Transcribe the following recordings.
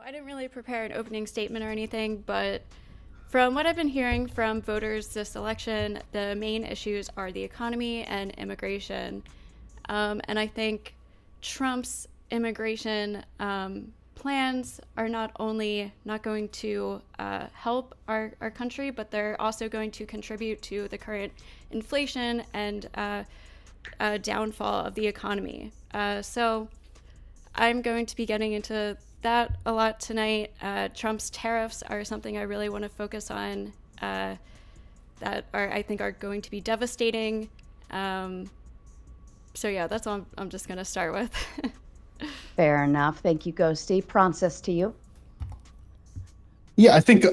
I didn't really prepare an opening statement or anything, but from what I've been hearing from voters this election, the main issues are the economy and immigration. And I think Trump's immigration plans are not only not going to help our country, but they're also going to contribute to the current inflation and downfall of the economy. So I'm going to be getting into that a lot tonight. Trump's tariffs are something I really want to focus on. That are, I think, are going to be devastating. So yeah, that's all I'm just going to start with. Fair enough. Thank you, Ghosty. Theprawncess to you. Yeah, I think we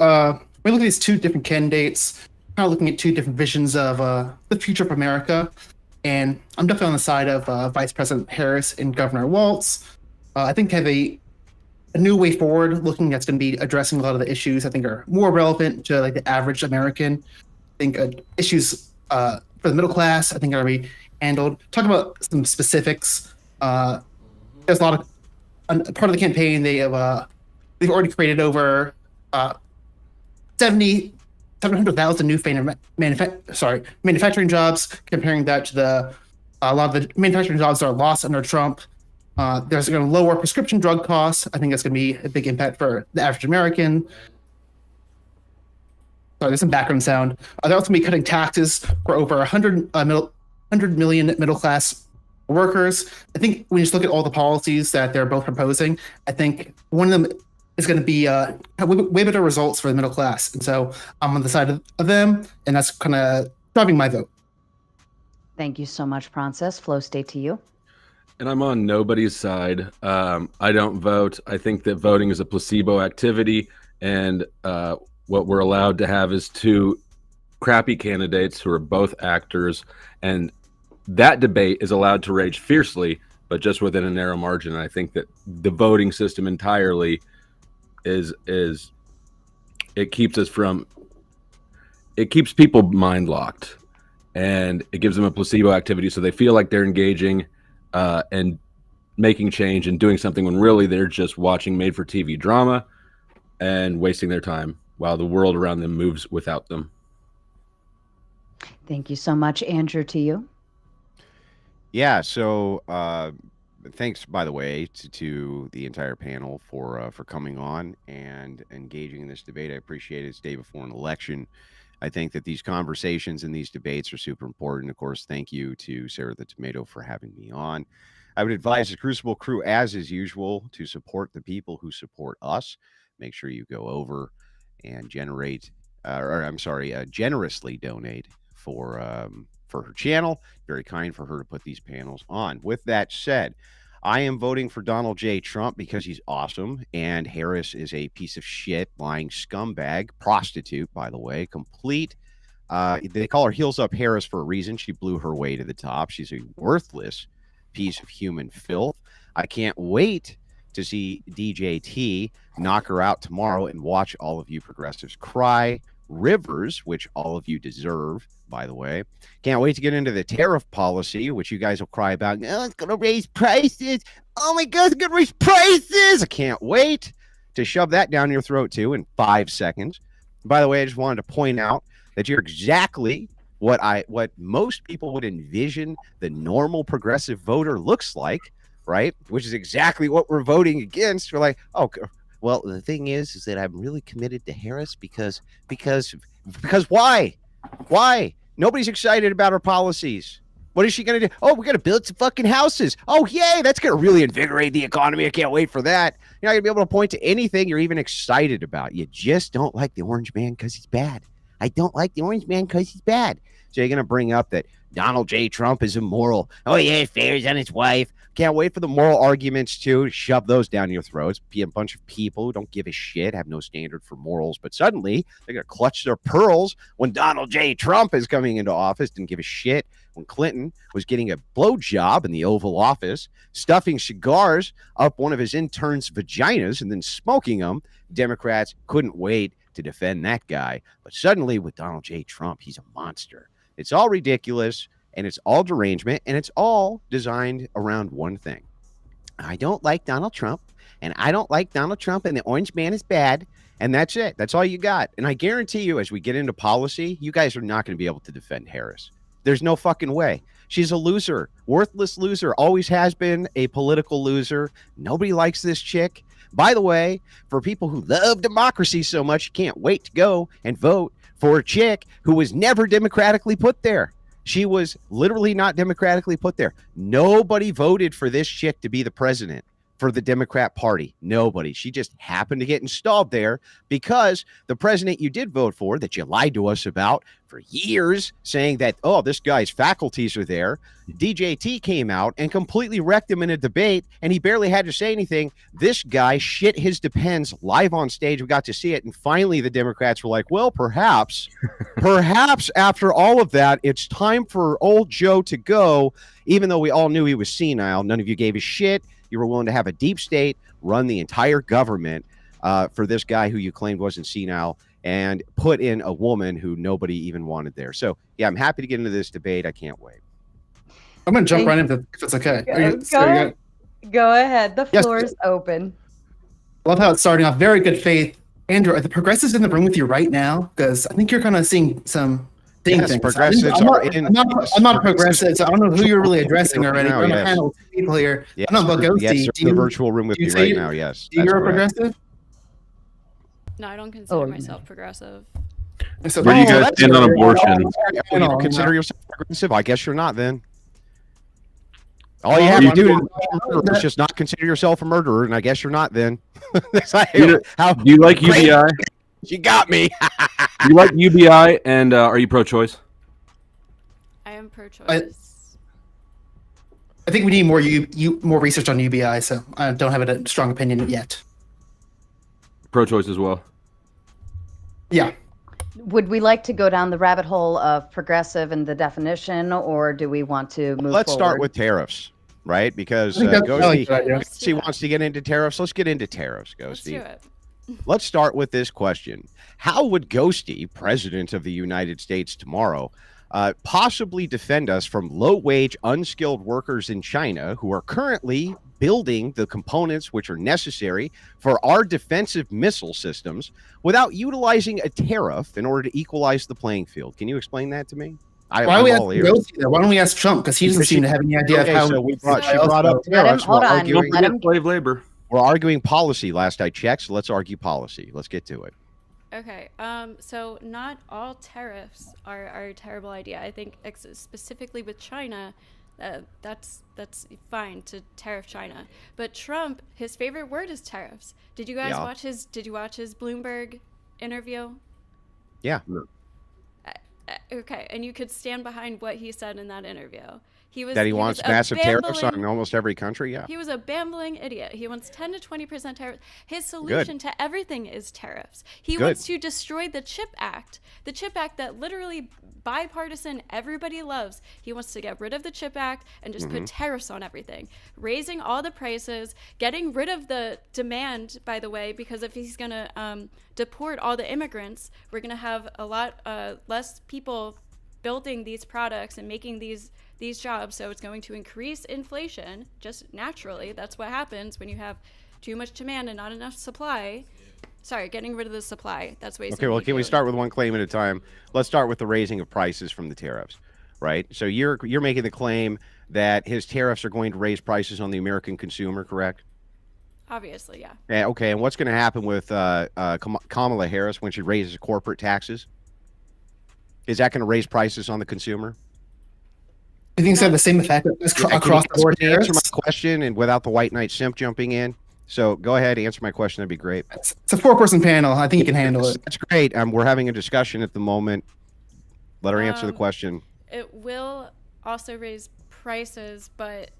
look at these two different candidates, kind of looking at two different visions of the future of America. And I'm definitely on the side of Vice President Harris and Governor Walz. I think they have a new way forward, looking that's going to be addressing a lot of the issues I think are more relevant to like the average American. I think issues for the middle class, I think, are going to be handled. Talk about some specifics. There's a lot of part of the campaign. They've already created over 700,000 new manufacturing jobs. Comparing that to a lot of the manufacturing jobs that are lost under Trump. There's going to lower prescription drug costs. I think that's going to be a big impact for the average American. Sorry, there's some background sound. They're also going to be cutting taxes for over 100 million middle class workers. I think when you just look at all the policies that they're both proposing, I think one of them is going to be have way better results for the middle class. And so I'm on the side of them, and that's kind of driving my vote. Thank you so much, Theprawncess. Flowstate to you. And I'm on nobody's side. I don't vote. I think that voting is a placebo activity, and what we're allowed to have is two crappy candidates who are both actors, and that debate is allowed to rage fiercely, but just within a narrow margin. And I think that the voting system entirely is it keeps people mind locked, and it gives them a placebo activity, so they feel like they're engaging and making change and doing something when really they're just watching made-for-TV drama and wasting their time while the world around them moves without them. Thank you so much. Andrew, to you. Yeah, so thanks, by the way, to the entire panel for coming on and engaging in this debate. I appreciate it. It's day before an election. I think that these conversations and these debates are super important. Of course, thank you to Sarah the Tomato for having me on. I would advise the Crucible crew, as is usual, to support the people who support us. Make sure you go over and generously donate for her channel. Very kind for her to put these panels on. With that said, I am voting for Donald J. Trump because he's awesome, and Harris is a piece of shit, lying scumbag, prostitute, by the way, complete. They call her Heels Up Harris for a reason. She blew her way to the top. She's a worthless piece of human filth. I can't wait to see DJT knock her out tomorrow and watch all of you progressives cry rivers, which all of you deserve, by the way. Can't wait to get into the tariff policy, which you guys will cry about. Oh, it's going to raise prices. Oh my God, it's going to raise prices. I can't wait to shove that down your throat too in 5 seconds. By the way, I just wanted to point out that you're exactly what most people would envision the normal progressive voter looks like, right? Which is exactly what we're voting against. We're like, oh, well, the thing is that I'm really committed to Harris because why? Why? Nobody's excited about her policies. What is she going to do? Oh, we're going to build some fucking houses. Oh, yay. That's going to really invigorate the economy. I can't wait for that. You're not going to be able to point to anything you're even excited about. You just don't like the orange man because he's bad. I don't like the orange man because he's bad. So you're going to bring up that Donald J. Trump is immoral. Oh, yeah, fares on his wife. Can't wait for the moral arguments to shove those down your throats. Be a bunch of people who don't give a shit, have no standard for morals, but suddenly they're going to clutch their pearls when Donald J. Trump is coming into office. Didn't give a shit when Clinton was getting a blowjob in the Oval Office, stuffing cigars up one of his interns' vaginas and then smoking them. Democrats couldn't wait to defend that guy. But suddenly with Donald J. Trump, he's a monster. It's all ridiculous. And it's all derangement, and it's all designed around one thing. I don't like Donald Trump, and I don't like Donald Trump, and the orange man is bad, and that's it. That's all you got. And I guarantee you, as we get into policy, you guys are not going to be able to defend Harris. There's no fucking way. She's a loser, worthless loser, always has been a political loser. Nobody likes this chick. By the way, for people who love democracy so much, you can't wait to go and vote for a chick who was never democratically put there. She was literally not democratically put there. Nobody voted for this chick to be the president for the Democrat Party. Nobody. She just happened to get installed there because the president you did vote for, that you lied to us about for years, saying that, oh, this guy's faculties are there. DJT came out and completely wrecked him in a debate, and he barely had to say anything. This guy shit his depends live on stage. We got to see it, and finally the Democrats were like, well, perhaps after all of that, it's time for old Joe to go, even though we all knew he was senile. None of you gave a shit. You were willing to have a deep state run the entire government for this guy who you claimed wasn't senile, and put in a woman who nobody even wanted there. So, yeah, I'm happy to get into this debate. I can't wait. I'm going to jump right in if it's okay. Go ahead. The floor is open. I love how it's starting off. Very good faith. Andrew, are the progressives in the room with you right now? Because I think you're kind of seeing some things. Progressives I'm not progressive, so I don't know who you're really addressing already. We're on a panel of people here. Yes, I don't know about Ghosty. Yes, in the virtual room with me right now, yes. You're a progressive? No, I don't consider myself progressive. So, Where do you guys stand on abortion? You don't consider yourself progressive? I guess you're not then. All you have to do is just not consider yourself a murderer, and I guess you're not then. Do you like UBI? You got me. You like UBI, and are you pro-choice? I am pro-choice. I think we need more research on UBI, so I don't have a strong opinion yet. Pro-choice as well. Yeah. Would we like to go down the rabbit hole of progressive and the definition, or do we want to move Let's start forward? with tariffs, right? Because Ghosty wants to get into tariffs. Let's get into tariffs, Ghosty. Let's do it. Let's start with this question. How would Ghosty, President of the United States tomorrow, possibly defend us from low-wage, unskilled workers in China who are currently building the components which are necessary for our defensive missile systems without utilizing a tariff in order to equalize the playing field? Can you explain that to me? Why don't we ask Trump? Because he doesn't seem to have any idea of how. So she brought up tariffs. Hold on. Let him. Slave labor. We're arguing policy last I checked, so let's argue policy. Let's get to it. Okay, so not all tariffs are a terrible idea. I think specifically with China, that's fine to tariff China. But Trump, his favorite word is tariffs. Did you guys watch his Bloomberg interview? Yeah. Okay, and you could stand behind what he said in that interview. He wants massive tariffs on almost every country. Yeah. He was a bambling idiot. He wants 10 to 20% tariffs. His solution to everything is tariffs. He wants to destroy the CHIP Act, that literally bipartisan everybody loves. He wants to get rid of the CHIP Act and just put tariffs on everything, raising all the prices, getting rid of the demand, by the way, because if he's going to deport all the immigrants, we're going to have a lot less people building these products and making these jobs, so it's going to increase inflation just naturally. That's what happens when you have too much demand and not enough supply. Sorry, getting rid of the supply. That's what he's okay. Well, can we start with one claim at a time? Let's start with the raising of prices from the tariffs, right? So you're making the claim that his tariffs are going to raise prices on the American consumer, correct? Obviously, yeah. Okay, and what's going to happen with Kamala Harris when she raises corporate taxes? Is that going to raise prices on the consumer? I think it's have the same effect across the board. Answer my question, and without the white knight simp jumping in. So go ahead, answer my question. That'd be great. It's a 4-person panel. I think you can handle it. That's great. We're having a discussion at the moment. Let her answer the question. It will also raise prices, but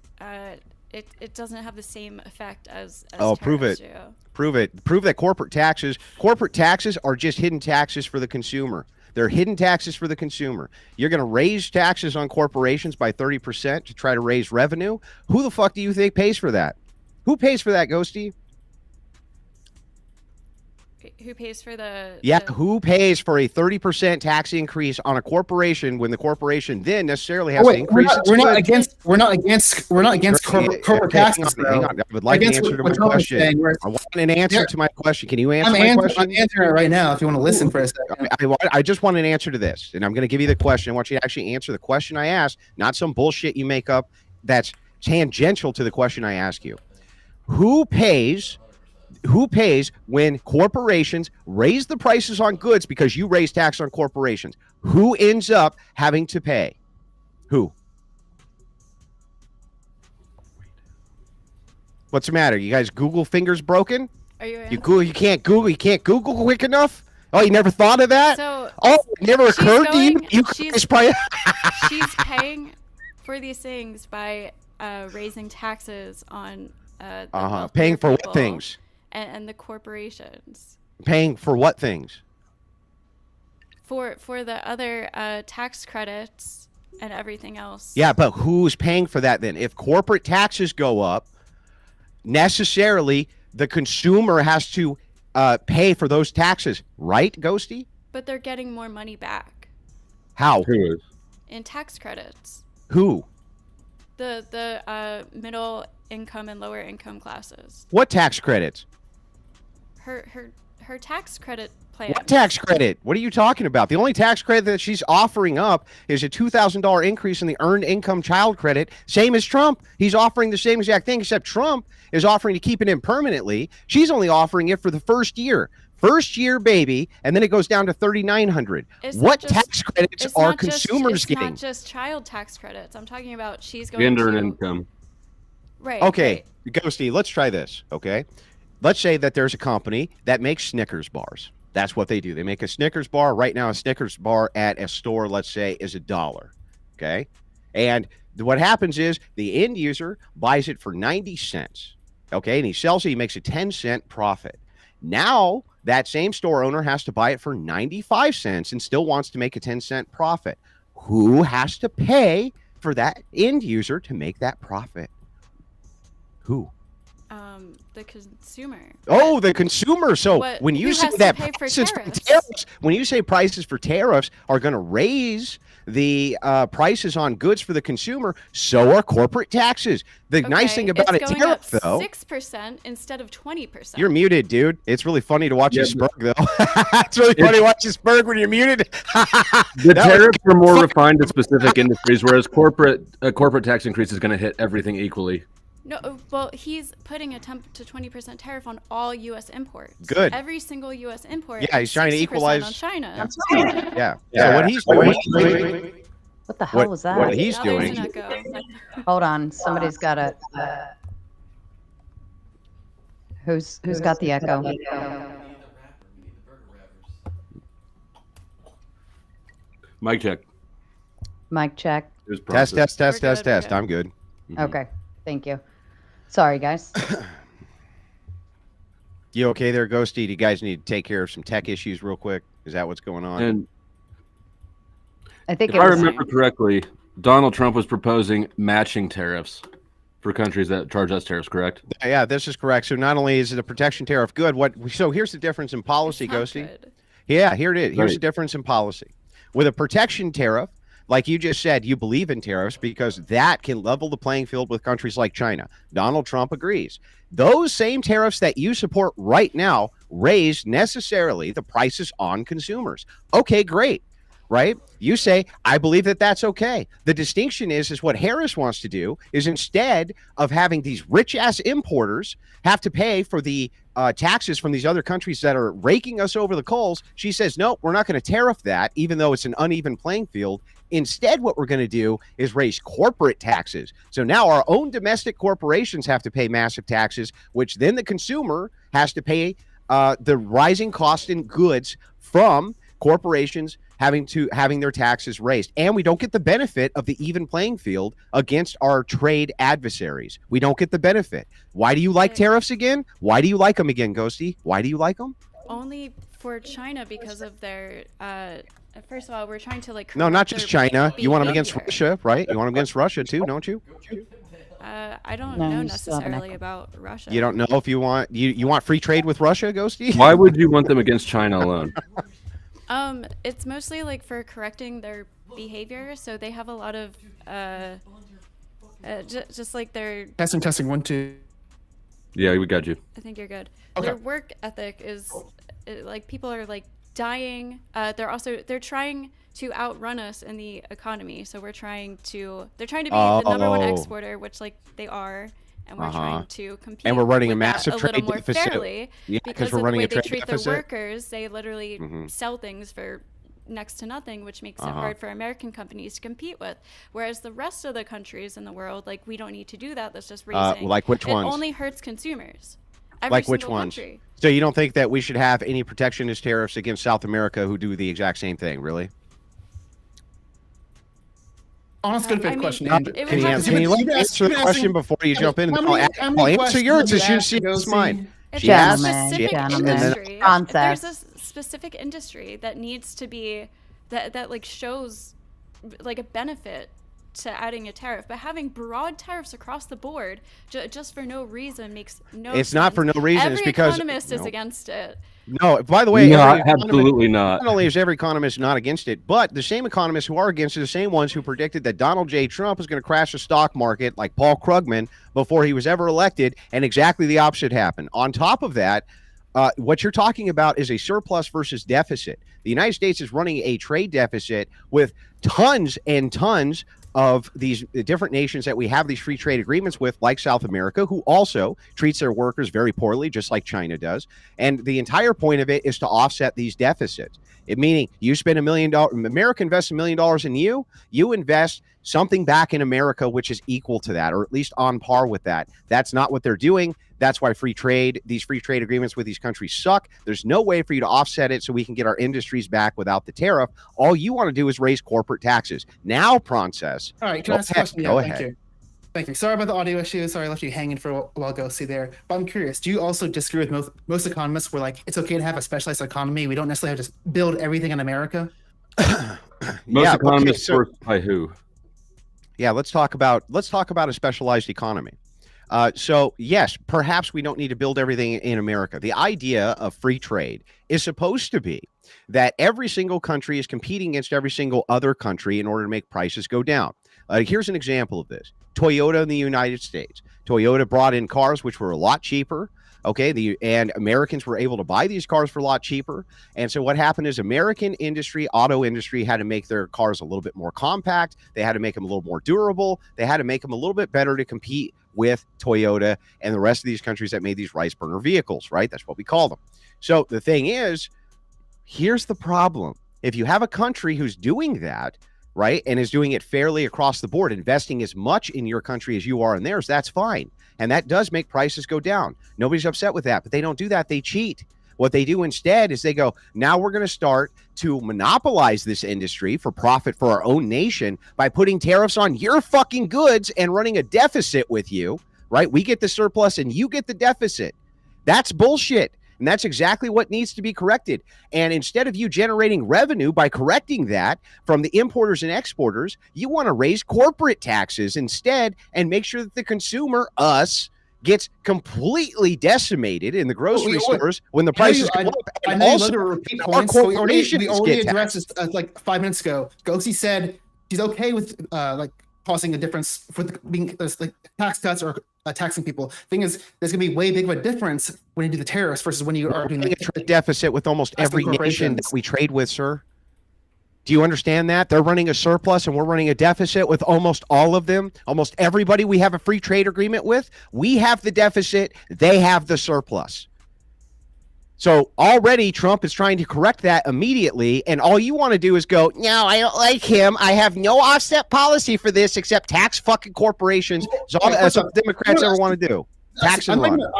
it doesn't have the same effect as prove it. do. Prove it. Prove that corporate taxes are just hidden taxes for the consumer. They're hidden taxes for the consumer. You're going to raise taxes on corporations by 30% to try to raise revenue. Who the fuck do you think pays for that? Who pays for that, Ghosty? Who pays for the? Yeah, the- who pays for a 30% tax increase on a corporation when the corporation then necessarily has Oh, to wait, we're increase not, its we're not goods? against corporate Okay, taxes, hang though. on. I would like an Against answer to what my Trump is question. saying, where I want an answer Yeah. to my question. Can you answer my I'm question? answering it right now if you want to listen for a second. I just want an answer to this, and I'm going to give you the question. I want you to actually answer the question I asked, not some bullshit you make up that's tangential to the question I ask you. Who pays when corporations raise the prices on goods because you raise tax on corporations? Who ends up having to pay? Who? What's the matter? You guys Google fingers broken? Are you? You can't Google quick enough? Oh, you never thought of that? So Oh, it never occurred to you? she's paying for these things by raising taxes on the Paying for people what things? and the corporations. Paying for what things? For the other tax credits and everything else. Yeah, but who's paying for that then? If corporate taxes go up, necessarily the consumer has to pay for those taxes, right, Ghosty? But they're getting more money back How? Who is? in tax credits. Who? The middle income and lower income classes. What tax credits? Her tax credit plan. What tax credit? What are you talking about? The only tax credit that she's offering up is a $2,000 increase in the earned income child credit, same as Trump. He's offering the same exact thing, except Trump is offering to keep it in permanently. She's only offering it for the first year. First year, baby, and then it goes down to $3,900. What tax credits are consumers getting? It's not just child tax credits. I'm talking about she's going Gender to... and income. Right. Okay, Ghosty, let's try this, okay? Let's say that there's a company that makes Snickers bars. That's what they do. They make a Snickers bar. Right now, a Snickers bar at a store, let's say, is $1, okay? And what happens is the end user buys it for 90 cents, okay? And he sells it. He makes a 10-cent profit. Now, that same store owner has to buy it for 95 cents and still wants to make a 10-cent profit. Who has to pay for that end user to make that profit? Who? The consumer. Oh, the consumer. So when you who say has to that pay for prices for tariffs? tariffs, when you say prices for tariffs are going to raise the prices on goods for the consumer, so are corporate taxes. The nice thing about a it's going tariff, up though, 6% instead of 20%. you're muted, dude. It's really funny to watch Yeah, you spurg, though. It's really funny to watch you spurg when you're muted. The tariffs are more refined to specific industries, whereas corporate tax increase is going to hit everything equally. No, well, he's putting a 10 to 20% tariff on all U.S. imports. Good. Every single U.S. import. Yeah, he's trying to 60% equalize- on China. That's Yeah. So what he's doing, What the hell was that? what he's Now there's doing, an echo. Hold on, somebody's got a. Who's got the echo? Mic check. Mic check. Here's test, process. test, test, We're test, good, test. we're good. I'm good. Okay, thank you. Sorry, guys. You okay there, Ghosty? Do you guys need to take care of some tech issues real quick? Is that what's going on? And I think if it I was. remember correctly, Donald Trump was proposing matching tariffs for countries that charge us tariffs, correct? Yeah, this is correct. So not only is it a protection tariff good, so here's the difference in policy, It's not Ghosty. good. Yeah, here it is. Here's Right. the difference in policy. With a protection tariff, like you just said, you believe in tariffs because that can level the playing field with countries like China. Donald Trump agrees. Those same tariffs that you support right now raise necessarily the prices on consumers. Okay, great. Right? You say, I believe that that's okay. The distinction is what Harris wants to do is instead of having these rich ass importers have to pay for the taxes from these other countries that are raking us over the coals, she says, no, we're not going to tariff that, even though it's an uneven playing field. Instead, what we're going to do is raise corporate taxes. So now our own domestic corporations have to pay massive taxes, which then the consumer has to pay the rising cost in goods from corporations having their taxes raised. And we don't get the benefit of the even playing field against our trade adversaries. We don't get the benefit. Why do you like tariffs again? Why do you like them again, Ghosty? Why do you like them? Only for China because of their. First of all, we're trying to No, not correct just their China. You want them against behavior. Russia, right? You want them against Russia too, don't you? I don't No, know you still have an necessarily echo. about Russia. You don't know if you want you want free trade with Russia, Ghosty? Why would you want them against China alone? It's mostly like for correcting their behavior. So they have a lot of just like their. Testing 1 2. Yeah, we got you. I think you're good. Okay. Their work ethic is like people are like dying. They're trying to outrun us in the economy. So they're trying to be the number one exporter, which like they are. And we're trying to compete. And we're running a with that massive a little trade more deficit. fairly Yeah, because we're of the running way a they trade treat deficit. their workers. They literally sell things for next to nothing, which makes it hard for American companies to compete with. Whereas the rest of the countries in the world, like we don't need to do that. That's just raising. Like which ones? It only hurts consumers. Every Like which single ones? country. So you don't think that we should have any protectionist tariffs against South America who do the exact same thing, really? Honest, good faith I mean, question, Andrew. it would Can you, have to can you be- let me answer the question before you jump in? How I'll many answer questions yours have as you you asked see to it's go mine. If She there's a asked specific gentlemen, industry, if Theprawncess. there's a specific industry that needs to be that like shows like a benefit to adding a tariff, but having broad tariffs across the board just for no reason makes no sense. It's not for no reason. Every It's because economist is against it. No, by the way, No, every economist- absolutely not. Not only is every economist not against it, but the same economists who are against it are the same ones who predicted that Donald J. Trump was going to crash the stock market like Paul Krugman before he was ever elected, and exactly the opposite happened. On top of that, what you're talking about is a surplus versus deficit. The United States is running a trade deficit with tons and tons of these different nations that we have these free trade agreements with, like South America, who also treats their workers very poorly, just like China does. And the entire point of it is to offset these deficits. It meaning you spend $1 million, America invests $1 million in you, you invest something back in America, which is equal to that, or at least on par with that. That's not what they're doing. That's why these free trade agreements with these countries suck. There's no way for you to offset it so we can get our industries back without the tariff. All you want to do is raise corporate taxes. Now, Theprawncess. All right, can I ask a question? Go Thank ahead. you. Thank you. Sorry about the audio issue. Sorry I left you hanging for a while, Ghosty there. But I'm curious, do you also disagree with most economists where like it's okay to have a specialized economy? We don't necessarily have to just build everything in America? Most Yeah, economists okay, so- first by who? Yeah, let's talk about a specialized economy. So yes, perhaps we don't need to build everything in America. The idea of free trade is supposed to be that every single country is competing against every single other country in order to make prices go down. Here's an example of this. Toyota in the United States. Toyota brought in cars which were a lot cheaper. Okay, and Americans were able to buy these cars for a lot cheaper. And so what happened is American auto industry had to make their cars a little bit more compact. They had to make them a little more durable. They had to make them a little bit better to compete with Toyota and the rest of these countries that made these rice burner vehicles, right? That's what we call them. So the thing is, here's the problem. If you have a country who's doing that, right, and is doing it fairly across the board, investing as much in your country as you are in theirs, that's fine. And that does make prices go down. Nobody's upset with that, but they don't do that. They cheat. What they do instead is they go, now we're going to start to monopolize this industry for profit for our own nation by putting tariffs on your fucking goods and running a deficit with you, right? We get the surplus and you get the deficit. That's bullshit. And that's exactly what needs to be corrected. And instead of you generating revenue by correcting that from the importers and exporters, you want to raise corporate taxes instead and make sure that the consumer, us, gets completely decimated in the grocery stores when the prices go up. And also, repeat our points. We corporations already get addressed this like 5 minutes ago. Ghosty said she's okay with like causing a difference for being like tax cuts or taxing people. Thing is, there's gonna be way big of a difference when you do the tariffs versus when you are doing a trade deficit with almost every nation that we trade with, sir. Do you understand that? They're running a surplus and we're running a deficit with almost all of them. Almost everybody we have a free trade agreement with, we have the deficit, they have the surplus. So already Trump is trying to correct that immediately, and all you want to do is go, no, I don't like him. I have no offset policy for this except tax fucking corporations. That's all Democrats ever want to do. I'm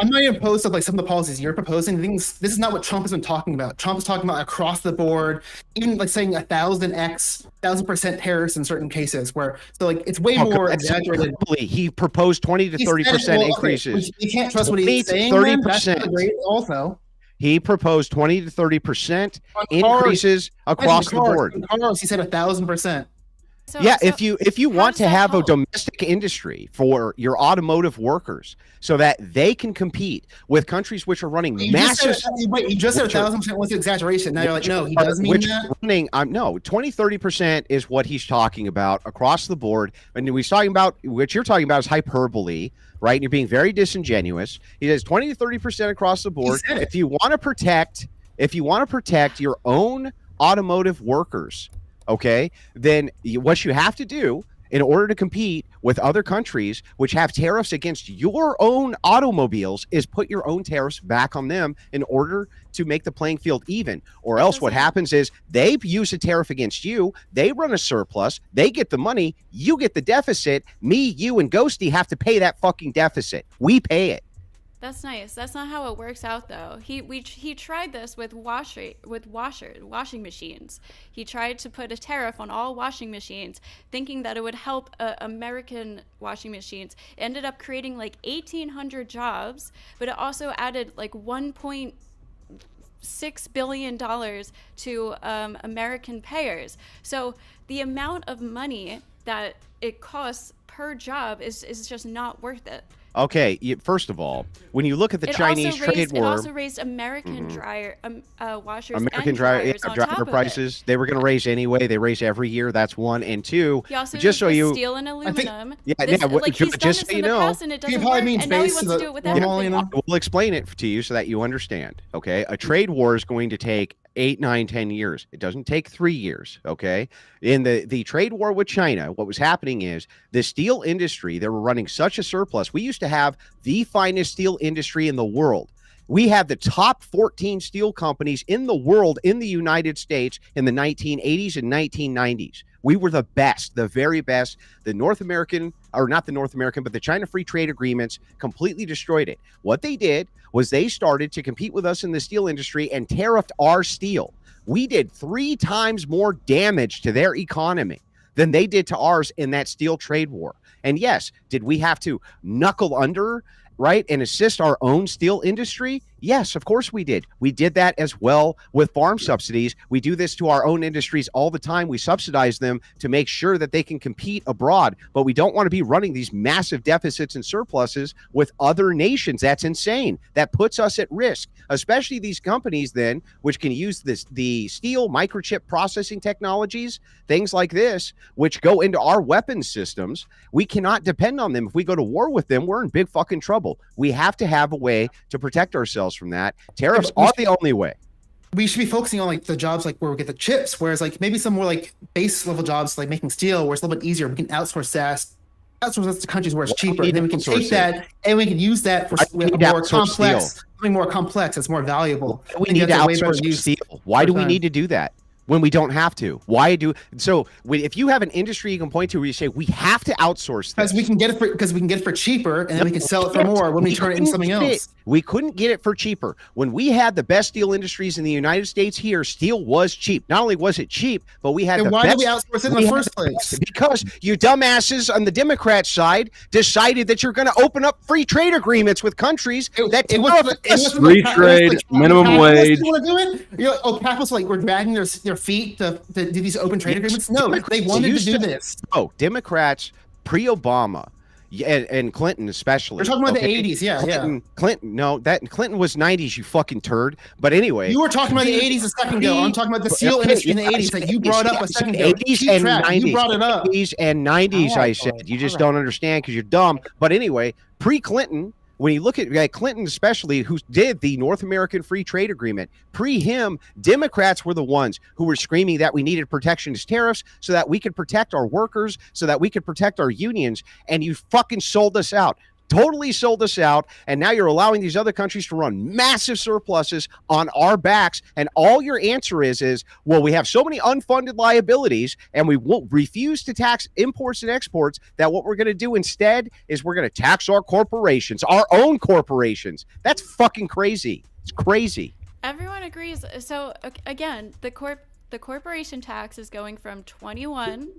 not even opposed to like some of the policies you're proposing. This is not what Trump has been talking about. Trump is talking about across the board, even like saying 1,000% tariffs in certain cases where so like it's way more exaggerated. He proposed 20 to 30% increases. You can't trust what he's saying. 30%. Great also. He proposed 20 to 30% increases across the board. On cars, he said 1,000%. So, Yeah, so if you how want does to that have a help? domestic industry for your automotive workers so that they can compete with countries which are running You just said, massive wait, you just said which are 1,000% was an exaggeration. Now you're like, which no, he are, does mean which that. are running no 20-30% is what he's talking about across the board. And he's talking about what you're talking about is hyperbole, right? And you're being very disingenuous. He says 20 to 30% across the He board. said it. If you want to protect your own automotive workers, okay, then what you have to do in order to compete with other countries which have tariffs against your own automobiles is put your own tariffs back on them in order to make the playing field even. Or It else what doesn't. happens is they use a tariff against you, they run a surplus, they get the money, you get the deficit, me, you, and Ghosty have to pay that fucking deficit. We pay it. That's nice. That's not how it works out, though. He tried this with washing machines. He tried to put a tariff on all washing machines, thinking that it would help American washing machines. It ended up creating like 1,800 jobs, but it also added like $1.6 billion to American payers. So the amount of money that it costs per job is just not worth it. Okay, first of all, when you look at the Chinese trade war, It also raised American washers American and dryers on top driver of prices, they were going to raise anyway. They raise every year. That's one. And two, He also just so did you, steel and aluminum. yeah, This, yeah, like he's done just this so in you the know, past and it doesn't probably work, means and now he base wants to to do it with the normal, everything. you know? we'll explain it to you so that you understand. Okay, a trade war is going to take 8, 9, 10 years. It doesn't take 3 years. Okay, in the trade war with China, what was happening is the steel industry, they were running such a surplus. We used to have the finest steel industry in the world. We had the top 14 steel companies in the world in the United States in the 1980s and 1990s. We were the best, the very best. The North American, or not the North American, but the China Free Trade Agreements completely destroyed it. What they did was they started to compete with us in the steel industry and tariffed our steel. We did 3 times more damage to their economy than they did to ours in that steel trade war. And yes, did we have to knuckle under, right, and assist our own steel industry? Yes, of course we did. We did that as well with farm subsidies. We do this to our own industries all the time. We subsidize them to make sure that they can compete abroad, but we don't want to be running these massive deficits and surpluses with other nations. That's insane. That puts us at risk, especially these companies then, which can use the steel microchip processing technologies, things like this, which go into our weapons systems. We cannot depend on them. If we go to war with them, we're in big fucking trouble. We have to have a way to protect ourselves from that. Tariffs are the only way. We should be focusing on like the jobs like where we get the chips, whereas like maybe some more like base level jobs like making steel, where it's a little bit easier. We can outsource that to countries where it's cheaper, and then we can take that and we can use that for something more complex. That's more valuable. We need to outsource steel. Why do we need to do that when we don't have to? If you have an industry you can point to where you say we have to outsource this, because we can get it for cheaper, and then we can sell it for more when we turn it into something else. We couldn't get it for cheaper. When we had the best steel industries in the United States here, steel was cheap. Not only was it cheap, but we had the best. Why did we outsource it in the first place? Because you dumbasses on the Democrat side decided that you're going to open up free trade agreements with countries that it was free trade, minimum wage. You want to do it? You're like, oh, capitalists like we're dragging their feet to do these open trade agreements. No, they wanted to do this. Oh, Democrats pre-Obama. And Clinton especially. We're talking about the 80s, Clinton was 90s, you fucking turd. But anyway, you were talking about the 80s a second ago. I'm talking about the steel industry in the 80s that you brought up a second ago. 80s and 90s. You brought it up. 80s and 90s, I said. You just don't understand because you're dumb. But anyway, pre-Clinton, when you look at Clinton especially, who did the North American Free Trade Agreement, pre-him, Democrats were the ones who were screaming that we needed protectionist tariffs so that we could protect our workers, so that we could protect our unions, and you fucking sold us out. Totally sold us out, and now you're allowing these other countries to run massive surpluses on our backs, and all your answer is, well, we have so many unfunded liabilities, and we will refuse to tax imports and exports, that what we're going to do instead is we're going to tax our corporations, our own corporations. That's fucking crazy. It's crazy. Everyone agrees. So again, the corporation tax is going from 21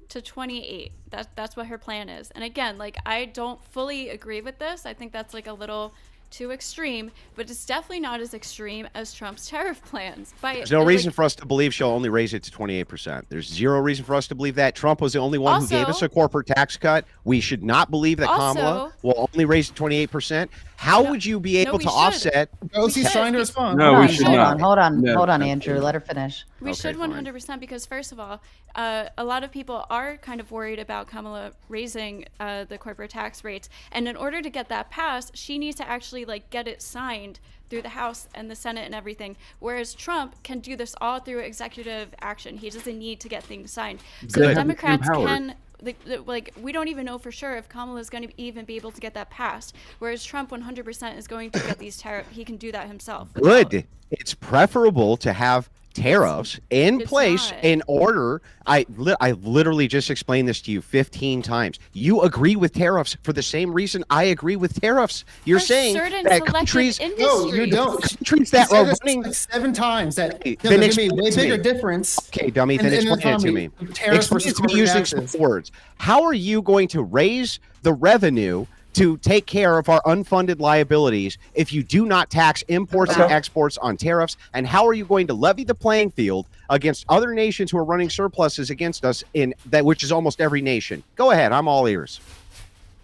to 28. That's what her plan is. And again, like, I don't fully agree with this. I think that's like a little too extreme, but it's definitely not as extreme as Trump's tariff plans. There's no reason for us to believe she'll only raise it to 28%. There's zero reason for us to believe that. Trump was the only one who gave us a corporate tax cut. We should not believe that Kamala will only raise it to 28%. How would you be able to offset? He's trying to respond. No, we should not. Hold on, Andrew. Let her finish. We should 100% because, first of all, a lot of people are kind of worried about Kamala raising the corporate tax rates. And in order to get that passed, she needs to actually get it signed through the House and the Senate and everything. Whereas Trump can do this all through executive action. He doesn't need to get things signed. So the Democrats can... we don't even know for sure if Kamala is going to even be able to get that passed. Whereas Trump 100% is going to get these tariffs. He can do that himself. Good. It's preferable to have tariffs in place in order. I literally just explained this to you 15 times. You agree with tariffs for the same reason I agree with tariffs. You're saying that countries no, you don't. Countries that are running 7 times that there's going to be a way bigger difference. Okay, dummy, then explain it to me. Explain it to me using some words. How are you going to raise the revenue to take care of our unfunded liabilities if you do not tax imports and exports on tariffs? And how are you going to levy the playing field against other nations who are running surpluses against us in that, which is almost every nation? Go ahead, I'm all ears.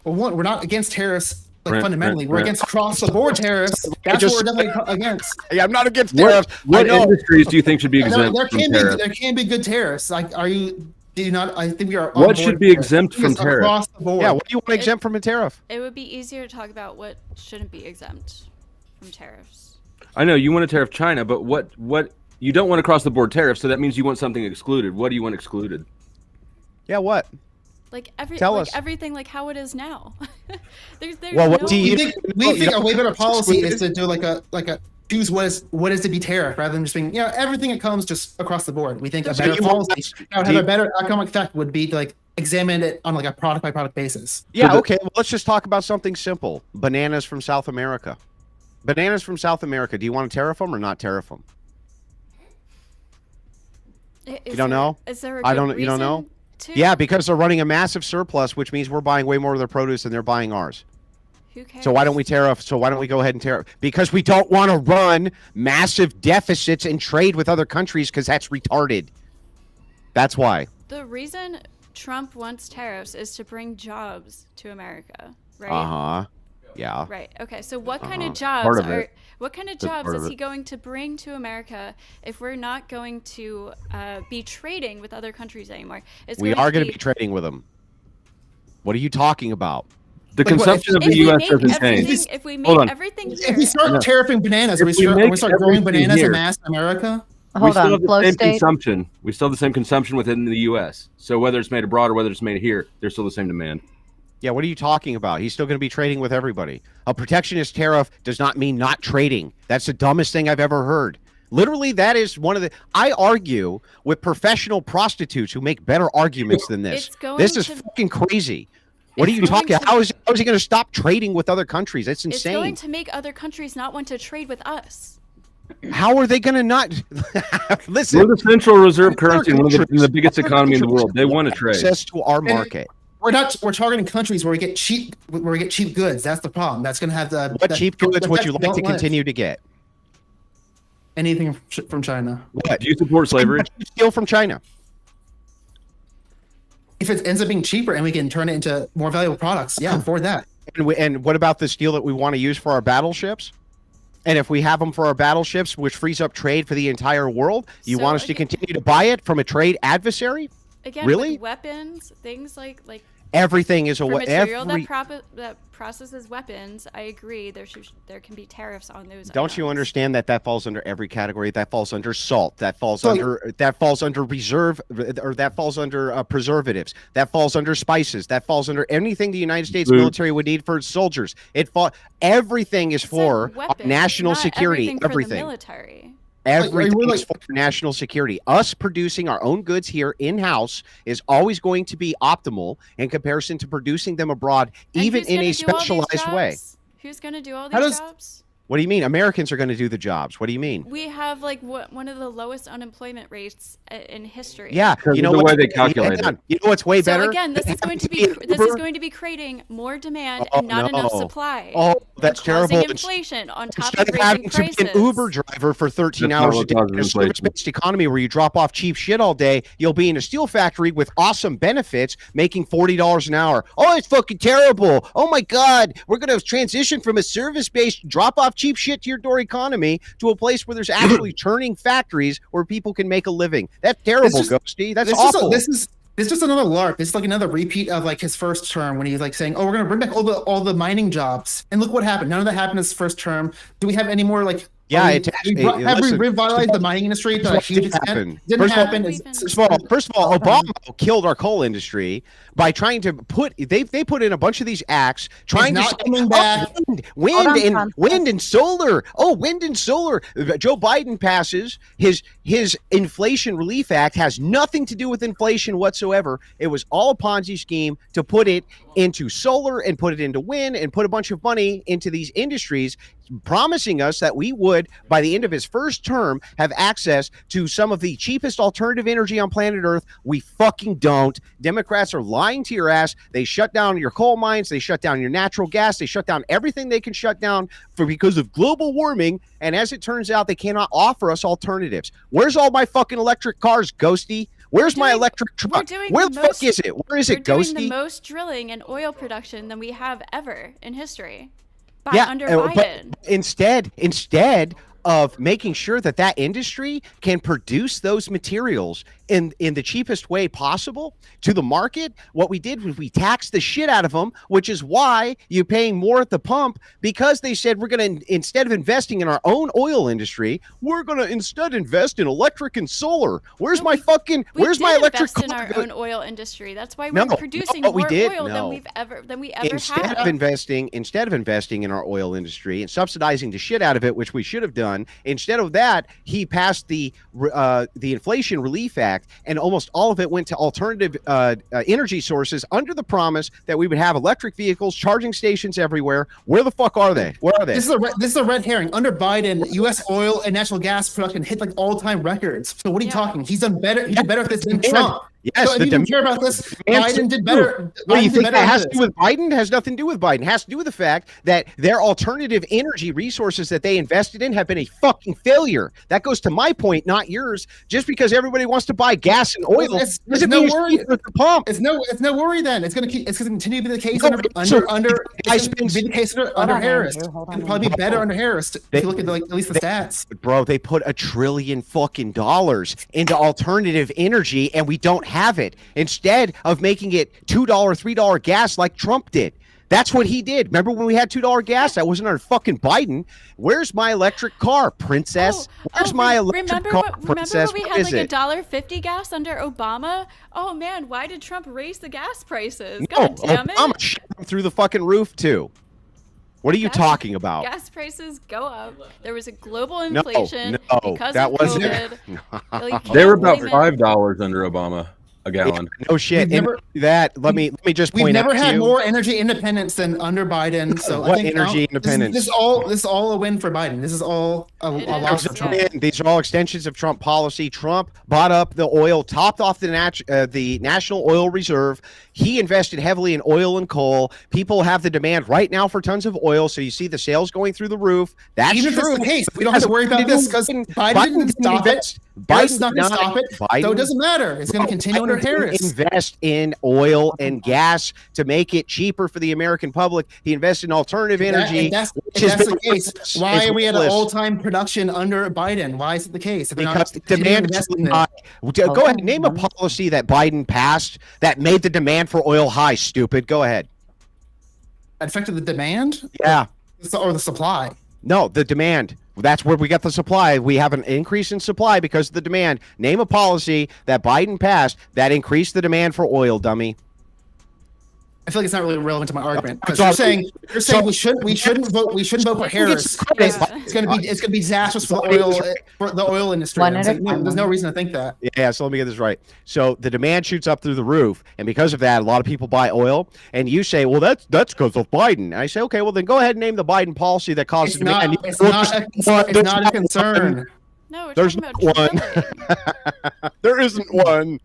Well, we're not against tariffs fundamentally. We're against across-the-board tariffs. That's what we're definitely against. Yeah, I'm not against tariffs. What industries do you think should be exempt from tariffs? There can be good tariffs. Are you... Do you not? I think we are. What should be exempt from tariff? Across the board. Yeah, what do you want to exempt from a tariff? It would be easier to talk about what shouldn't be exempt from tariffs. I know you want to tariff China, but what you don't want across the board tariffs, so that means you want something excluded. What do you want excluded? Yeah, what? Everything like how it is now. there's well, what do you think? We think a way better policy is to do like a choose what is to be tariff rather than just being everything that comes just across the board. We think a better policy that would have a better economic effect would be to examine it on a product by product basis. Yeah, okay. Well, let's just talk about something simple. Bananas from South America. Bananas from South America. Do you want to tariff them or not tariff them? You don't know? Is there a good reason? You don't know? Yeah, because they're running a massive surplus, which means we're buying way more of their produce than they're buying ours. Who cares? So why don't we tariff? So why don't we go ahead and tariff? Because we don't want to run massive deficits and trade with other countries because that's retarded. That's why. The reason Trump wants tariffs is to bring jobs to America, right? Uh-huh. Yeah. Right. Okay. So what kind of jobs is he going to bring to America if we're not going to be trading with other countries anymore? We are going to be trading with them. What are you talking about? The consumption of the U.S. doesn't change. If we make everything here, if we start tariffing bananas, we start growing bananas in mass in America. We still have the same consumption. We still have the same consumption within the U.S. So whether it's made abroad or whether it's made here, there's still the same demand. Yeah, what are you talking about? He's still going to be trading with everybody. A protectionist tariff does not mean not trading. That's the dumbest thing I've ever heard. Literally, that is one of the... I argue with professional prostitutes who make better arguments than this. This is fucking crazy. What are you talking about? How is he going to stop trading with other countries? That's insane. It's going to make other countries not want to trade with us. How are they going to not? Listen, we're the central reserve currency, one of the biggest economy in the world. They want to trade. Access to our market. We're targeting countries where we get cheap goods. That's the problem. That's going to have the cheap goods would you like to continue to get? Anything from China. What? Do you support slavery? What do you steal from China? If it ends up being cheaper and we can turn it into more valuable products, for that. And what about the steel that we want to use for our battleships? And if we have them for our battleships, which frees up trade for the entire world, you want us to continue to buy it from a trade adversary? Again, really? With weapons, things like everything is material that processes weapons. I agree. There can be tariffs on those. Don't items. you understand that falls under every category? That falls under salt. That falls under reserve, or that falls under preservatives. That falls under spices. That falls under anything the United States military would need for its soldiers. Everything is for national security. Everything. For the military. Everything is for national security. Us producing our own goods here in-house is always going to be optimal in comparison to producing them abroad, even in a specialized way. Who's going to do all these jobs? What do you mean? Americans are going to do the jobs. What do you mean? We have like one of the lowest unemployment rates in history. Yeah, you know the way they calculate it. You know what's way So better? again, this is going to be creating more demand and not enough supply. Oh, that's causing terrible. inflation on top Instead of of having raising to prices. be an Uber driver for 13 That's not hours a what day causes in a inflation. service-based economy where you drop off cheap shit all day, you'll be in a steel factory with awesome benefits making $40 an hour. Oh, it's fucking terrible. Oh my God. We're going to transition from a service-based drop off cheap shit to your door economy to a place where there's actually turning factories where people can make a living. That's terrible, Ghosty. That's awful. This is just another LARP. This is like another repeat of like his first term when he's like saying, "Oh, we're gonna bring back all the mining jobs." And look what happened. None of that happened in his first term. Do we have any more like? Yeah, have we revitalized the mining industry to a huge extent? Didn't happen. First of all, Obama killed our coal industry by trying to put they put in a bunch of these acts trying to coming back. Wind and solar. Oh, wind and solar. Joe Biden passes his Inflation Relief Act has nothing to do with inflation whatsoever. It was all a Ponzi scheme to put it into solar and put it into wind and put a bunch of money into these industries, promising us that we would, by the end of his first term, have access to some of the cheapest alternative energy on planet Earth. We fucking don't. Democrats are lying to your ass. They shut down your coal mines. They shut down your natural gas. They shut down everything they can shut down because of global warming. And as it turns out, they cannot offer us alternatives. Where's all my fucking electric cars, Ghosty? Where's my electric truck? Where the fuck is it? Where is it, Ghosty? We're doing the most drilling and oil production than we have ever in history. Under Biden. But instead of making sure that industry can produce those materials in the cheapest way possible to the market, what we did was we taxed the shit out of them, which is why you're paying more at the pump, because they said we're going to, instead of investing in our own oil industry, we're going to instead invest in electric and solar. Where's my electric invest car? in our own oil industry. That's why we're producing more oil than we ever instead have. of investing in our oil industry and subsidizing the shit out of it, which we should have done, instead of that, he passed the Inflation Relief Act, and almost all of it went to alternative energy sources under the promise that we would have electric vehicles, charging stations everywhere. Where the fuck are they? Where are they? This is a red herring. Under Biden, U.S. oil and natural gas production hit like all-time records. So what are you talking? He's done better. He did better with this than Trump. Yes, so if you don't care about this, Biden did better. What do you think that has to do with Biden? Has nothing to do with Biden. It has to do with the fact that their alternative energy resources that they invested in have been a fucking failure. That goes to my point, not yours. Just because everybody wants to buy gas and oil, it's no worry. With the pump. It's no worry. Then it's going to continue to be the case under Harris. It'll probably be better under Harris if you look at at least the stats. Bro, they put $1 trillion fucking dollars into alternative energy, and we don't have it. Instead of making it $2, $3 gas like Trump did. That's what he did. Remember when we had $2 gas? That wasn't our fucking Biden. Where's my electric car, princess? Where's my electric car, princess? Remember when we had like $1.50 gas under Obama? Oh man, why did Trump raise the gas prices? God damn it. Obama shot them through the fucking roof too. What are you talking about? Gas prices go up. There was a global inflation because that of wasn't COVID. They were about $5 under Obama a gallon. No shit. Let me just point out. We've never had more energy independence than under Biden. So what energy independence? This is all a win for Biden. This is all a loss for Trump. These are all extensions of Trump policy. Trump bought up the oil, topped off the National Oil Reserve. He invested heavily in oil and coal. People have the demand right now for tons of oil, so you see the sales going through the roof. That's even true. If it's the case, we don't have to worry about this because Biden didn't stop it. Biden's not going to stop it, so it doesn't matter. It's going to continue under Harris. Invest in oil and gas to make it cheaper for the American public. He invested in alternative energy. If that's the case, why are we at an all-time production under Biden? Why is it the case? Because the demand is high. Go ahead, name a policy that Biden passed that made the demand for oil high, stupid. Go ahead. Affected the demand? Yeah. Or the supply? No, the demand. That's where we got the supply. We have an increase in supply because of the demand. Name a policy that Biden passed that increased the demand for oil, dummy. I feel like it's not really relevant to my argument because So- you're saying so- we shouldn't vote for Harris. It's gonna be disastrous for the oil industry. One I'm at a saying, no, time. there's no reason to think that. Yeah, so let me get this right. So the demand shoots up through the roof, and because of that, a lot of people buy oil. And you say, well, that's because of Biden. And I say, okay, well then go ahead and name the Biden policy that caused It's the demand. not a concern. No, we're There's talking about one. drilling. There isn't one.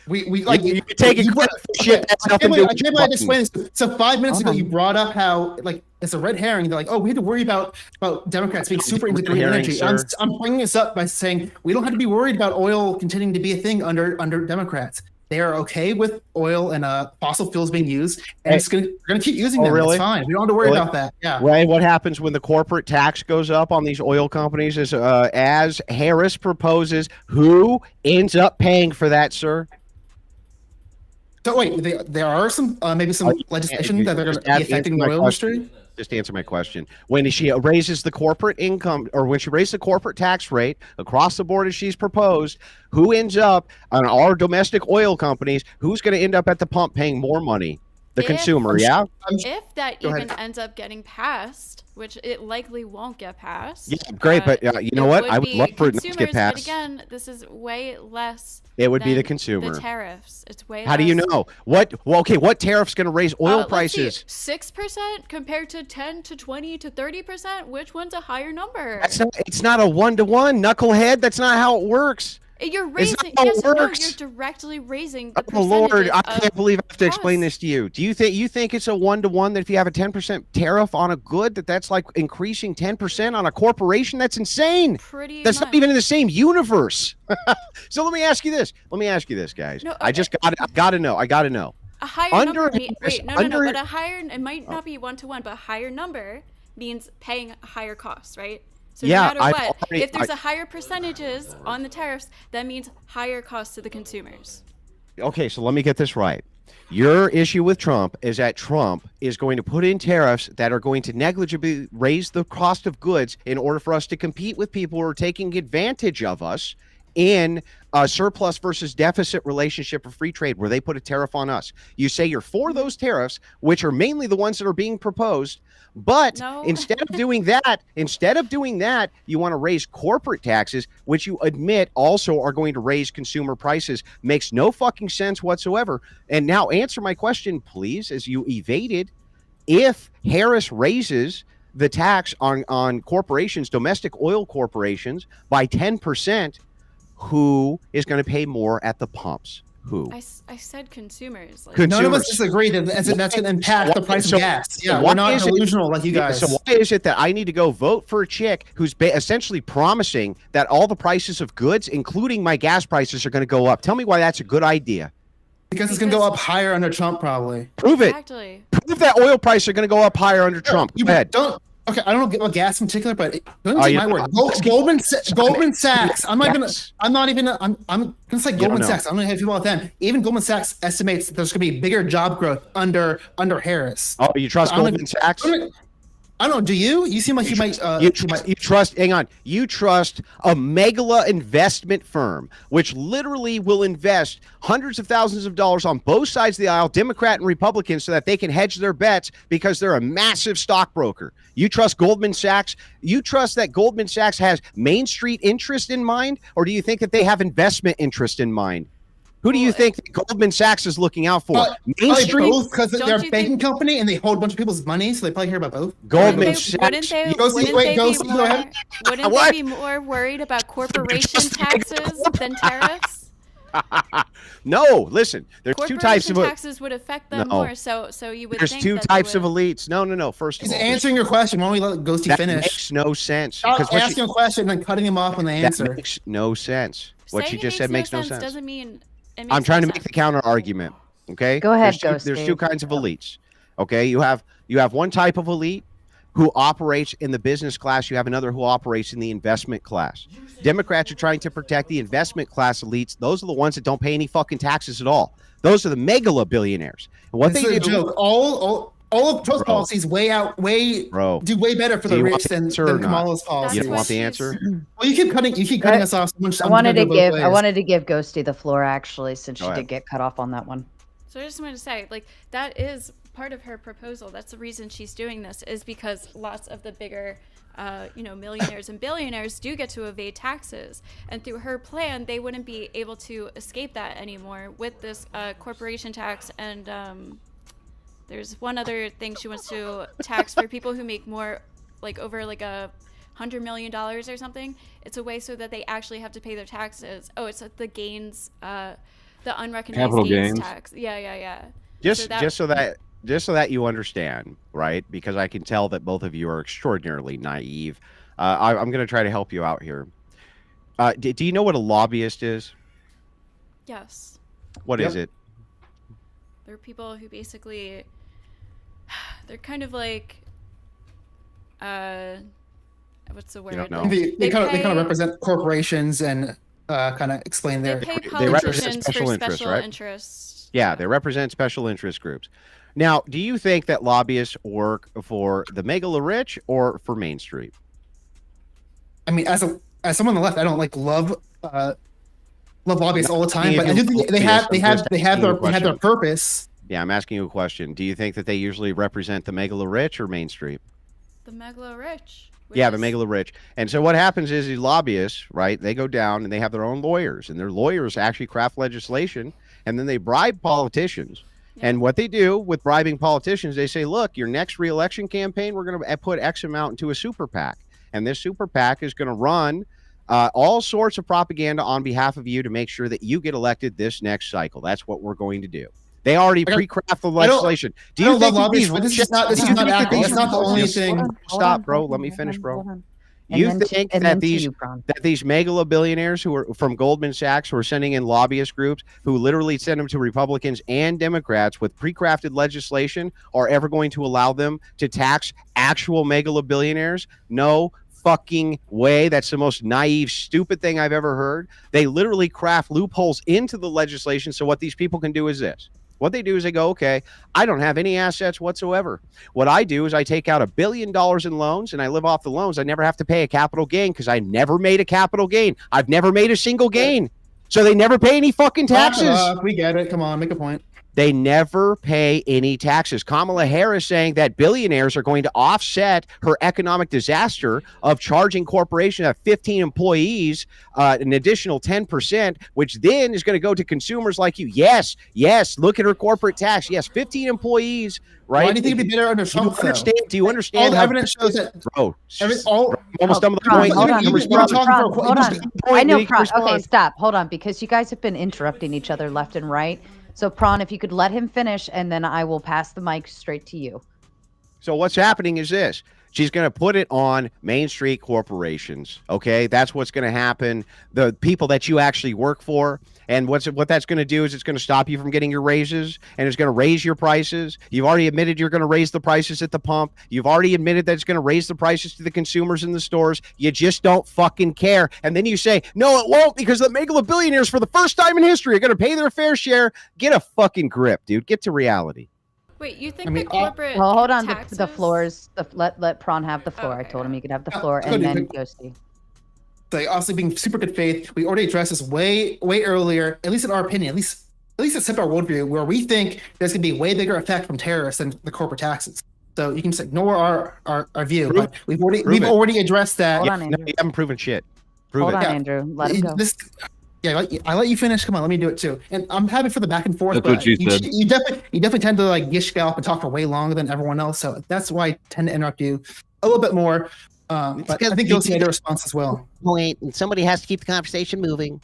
We like you take you it credit for shit that's nothing to do I with can't believe I Biden. explained this. So 5 minutes ago, Hold you on. brought up how like it's a red herring. They're like, oh, we had to worry about Democrats being super into Red green herring, energy. I'm sir. bringing this up by saying we don't have to be worried about oil continuing to be a thing under Democrats. They are okay with oil and fossil fuels being used, and we're gonna keep using them. really? It's fine. We don't have to worry Really? about that. Yeah. Right, what happens when the corporate tax goes up on these oil companies is, as Harris proposes, who ends up paying for that, sir? So wait, there are some maybe some legislation that they're going to be affecting the oil industry. Just answer my question. When she raises the corporate income, or when she raises the corporate tax rate across the board as she's proposed, who ends up on our domestic oil companies? Who's going to end up at the pump paying more money? The If- consumer, yeah? If that Go even ahead. ends up getting passed, which it likely won't get passed. Yeah, great, but you know what? I would be love for it not to consumers, get passed. But again, this is way less. It would be the than consumer. The tariffs. It's way. How do you less. know? What tariff's going to raise oil prices? 6% compared to 10 to 20 to 30%. Which one's a higher number? It's not a one-to-one, knucklehead. That's not how it works. You're It's raising. not how it Yes, no, works. you're directly raising the Oh Lord, percentages I of can't believe I have to explain costs. this to you. Do you think it's a one-to-one that if you have a 10% tariff on a good that's like increasing 10% on a corporation? That's insane. Pretty That's much. not even in the same universe. So let me ask you this. guys. No, I just got to know. A higher Under number. Harris- Wait, no. under- But a higher. It might not be 1-to-1, but a higher number means paying higher costs, right? So Yeah, no matter I've what, already- if there's a higher percentages on the tariffs, that means higher costs to the consumers. Okay, so let me get this right. Your issue with Trump is that Trump is going to put in tariffs that are going to negligibly raise the cost of goods in order for us to compete with people who are taking advantage of us in a surplus versus deficit relationship of free trade where they put a tariff on us. You say you're for those tariffs, which are mainly the ones that are being proposed, but No. instead of doing that, you want to raise corporate taxes, which you admit also are going to raise consumer prices. Makes no fucking sense whatsoever. And now answer my question, please, as you evaded. If Harris raises the tax on corporations, domestic oil corporations, by 10%, who is going to pay more at the pumps? Who? I said consumers. Like, Could- None of us Consumers. disagree that that's going to impact the price So- of gas. so Yeah, why we're not is it- delusional like you guys. So why is it that I need to go vote for a chick who's essentially promising that all the prices of goods, including my gas prices, are going to go up? Tell me why that's a good idea. Because it's going to go up higher under Trump, probably. Prove it. exactly. Prove that oil prices are going to go up higher under Trump. You Go ahead. don't. Okay, I don't know about gas in particular, but don't Oh, take you my know, word. I'm Goldman Sachs. I'm not Yes. gonna say don't Goldman know. Sachs. I don't know how you feel about them. Even Goldman Sachs estimates that there's gonna be bigger job growth under Harris. Oh, you trust I'm Goldman Sachs? I don't know. Do you? You seem like you might. You trust, hang on, you trust a megala investment firm, which literally will invest hundreds of thousands of dollars on both sides of the aisle, Democrat and Republican, so that they can hedge their bets because they're a massive stockbroker. You trust Goldman Sachs? You trust that Goldman Sachs has Main Street interest in mind, or do you think that they have investment interest in mind? Who do you think that Goldman Sachs is looking out for? Main Street? because Don't they're a you banking think- company and they hold a bunch of people's money, so they probably hear about both. Goldman Wouldn't Sachs. Wouldn't they, Go see- wouldn't wait, they go be see- go more? ahead. Wouldn't What? they be more worried about corporation taxes than tariffs? No, listen. There's two types Corporation of taxes would affect them No. more. So you would. there's think two that they types of would- elites. No. First of He's all, answering your question. Why don't we let Ghosty that finish? makes no sense. Stop Because what asking a question and then cutting him off when they that answer. makes no sense. What Saying you it just said makes no sense. Doesn't mean. It makes I'm trying no to make sense. the counter argument. Okay. Go ahead, There's two Ghosty. kinds of elites. Okay. You have one type of elite who operates in the business class. You have another who operates in the investment class. Democrats are trying to protect the investment class elites. Those are the ones that don't pay any fucking taxes at all. Those are the megala billionaires. And what This they is a do, joke. All of Trump's Bro. policies Bro. do way better for Do the you want rich the than answer or not? Kamala's policies. you don't what want the she's- answer? Well, you keep cutting us off. So much, I I'm wanted gonna to go both give ways. Ghosty the floor actually, since Go she ahead. did get cut off on that one. So I just wanted to say, like, that is part of her proposal. That's the reason she's doing this, is because lots of the bigger, millionaires and billionaires do get to evade taxes. And through her plan, they wouldn't be able to escape that anymore with this corporation tax. And there's one other thing she wants to tax for people who make more, like, over like $100 million or something. It's a way so that they actually have to pay their taxes. Oh, it's the gains, the unrecognized Capital gains tax. Yeah. Just so that you understand, right? Because I can tell that both of you are extraordinarily naive. I'm going to try to help you out here. Do you know what a lobbyist is? Yes. What is it? They're people who basically, they're kind of like, what's the word? You don't know. Like, They kind of represent corporations and kind of explain They their. pay They represent politicians special for interests, special right? interests. Yeah, they represent special interest groups. Now, do you think that lobbyists work for the megalo rich or for Main Street? I mean, as someone on the left, I don't love lobbyists all the time, but I do think they have their purpose. Yeah, I'm asking you a question. Do you think that they usually represent the megalo rich or Main Street? The megalo rich. Yeah, the megalo rich. And so what happens is these lobbyists, right, they go down and they have their own lawyers, and their lawyers actually craft legislation, and then they bribe politicians. Yeah. And what they do with bribing politicians, they say, look, your next re-election campaign, we're going to put X amount into a super PAC. And this super PAC is going to run all sorts of propaganda on behalf of you to make sure that you get elected this next cycle. That's what we're going to do. They already pre-craft the legislation. Do you think that these? This is not the only thing. Stop, bro. Let me finish, bro. You think that these megalo billionaires who are from Goldman Sachs, who are sending in lobbyist groups, who literally send them to Republicans and Democrats with pre-crafted legislation, are ever going to allow them to tax actual megalo billionaires? No fucking way. That's the most naive, stupid thing I've ever heard. They literally craft loopholes into the legislation. So what these people can do is this. What they do is they go, okay, I don't have any assets whatsoever. What I do is I take out $1 billion in loans and I live off the loans. I never have to pay a capital gain because I never made a capital gain. I've never made a single gain. So they never pay any fucking taxes. We get it. Come on, make a point. They never pay any taxes. Kamala Harris saying that billionaires are going to offset her economic disaster of charging corporations at 15 employees an additional 10%, which then is going to go to consumers like you. Yes, look at her corporate tax. Yes, 15 employees, right? Why do you think it'd be better under Trump? Do you understand? All the evidence shows that. Bro, almost done with the point. Hold on. I know, Prawn. Okay, stop. Hold on, because you guys have been interrupting each other left and right. So, Prawn, if you could let him finish, and then I will pass the mic straight to you. So what's happening is this. She's going to put it on Main Street corporations, okay? That's what's going to happen. The people that you actually work for. And what that's going to do is it's going to stop you from getting your raises, and it's going to raise your prices. You've already admitted you're going to raise the prices at the pump. You've already admitted that it's going to raise the prices to the consumers in the stores. You just don't fucking care. And then you say, no, it won't, because the megalo billionaires for the first time in history are going to pay their fair share. Get a fucking grip, dude. Get to reality. Wait, you think the corporate Well, hold on. taxes... The floor is... let Prawn have the floor. Okay. I told him he could have the floor, and then Ghosty. Like, obviously, being super good faith, we already addressed this way earlier. At least in our opinion, at least accept our worldview, where we think there's going to be a way bigger effect from tariffs than the corporate taxes. So you can just ignore our view, but we've already addressed that. Hold on, Andrew. No, you haven't proven shit. Hold on, Andrew. Let him go. I let you finish. Come on, let me do it too. And I'm happy for the back and forth. That's but what she said. You definitely tend to like gish gallop and talk for way longer than everyone else. So that's why I tend to interrupt you a little bit more. But I think you'll see the response as well. Point, and somebody has to keep the conversation moving.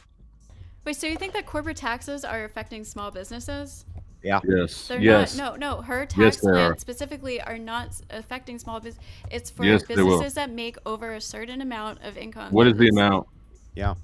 Wait, so you think that corporate taxes are affecting small businesses? Yeah. Yes. They're yes. not. No. Her tax Yes, they plan are. specifically are not affecting small business. It's for Yes, they will. businesses that make over a certain amount of income. What is the amount? Yeah.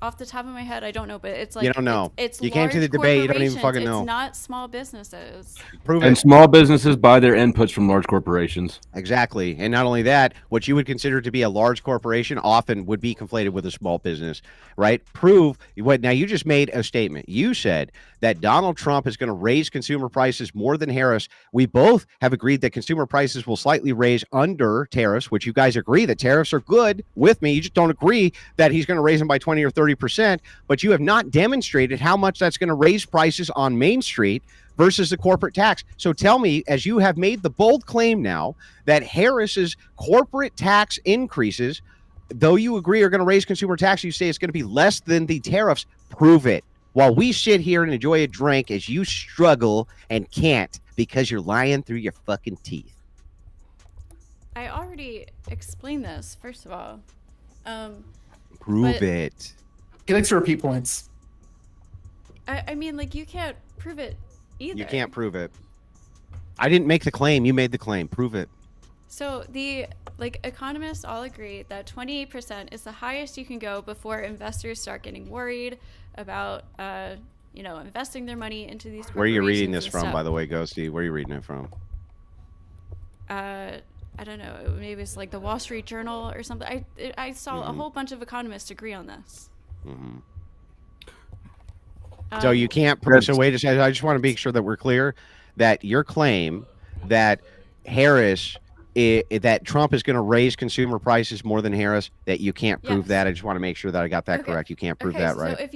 Off the top of my head, I don't know, but it's like You don't know. It's You came to the large debate, you don't even corporations. fucking know. It's not small businesses. Prove And it. small businesses buy their inputs from large corporations. Exactly. And not only that, what you would consider to be a large corporation often would be conflated with a small business, right? Prove what. Now, you just made a statement. You said that Donald Trump is going to raise consumer prices more than Harris. We both have agreed that consumer prices will slightly raise under tariffs, which you guys agree that tariffs are good with me. You just don't agree that he's going to raise them by 20 or 30%. 3%, but you have not demonstrated how much that's going to raise prices on Main Street versus the corporate tax. So tell me, as you have made the bold claim now that Harris's corporate tax increases, though you agree are going to raise consumer tax, you say it's going to be less than the tariffs. Prove it. While we sit here and enjoy a drink as you struggle and can't because you're lying through your fucking teeth. I already explained this, first of all. Prove it. He likes to repeat points. I mean, like, you can't prove it either. You can't prove it. I didn't make the claim. You made the claim. Prove it. So economists all agree that 28% is the highest you can go before investors start getting worried about, investing their money into these. Where are you reading this from, by the way, Ghosty? Where are you reading it from? I don't know. Maybe it's like the Wall Street Journal or something. I saw a whole bunch of economists agree on this. Mm-hmm. So you can't prove. So wait a second. I just want to make sure that we're clear that your claim that that Trump is going to raise consumer prices more than Harris, that you can't prove that. I just want to make sure that I got that correct. You can't prove that, right?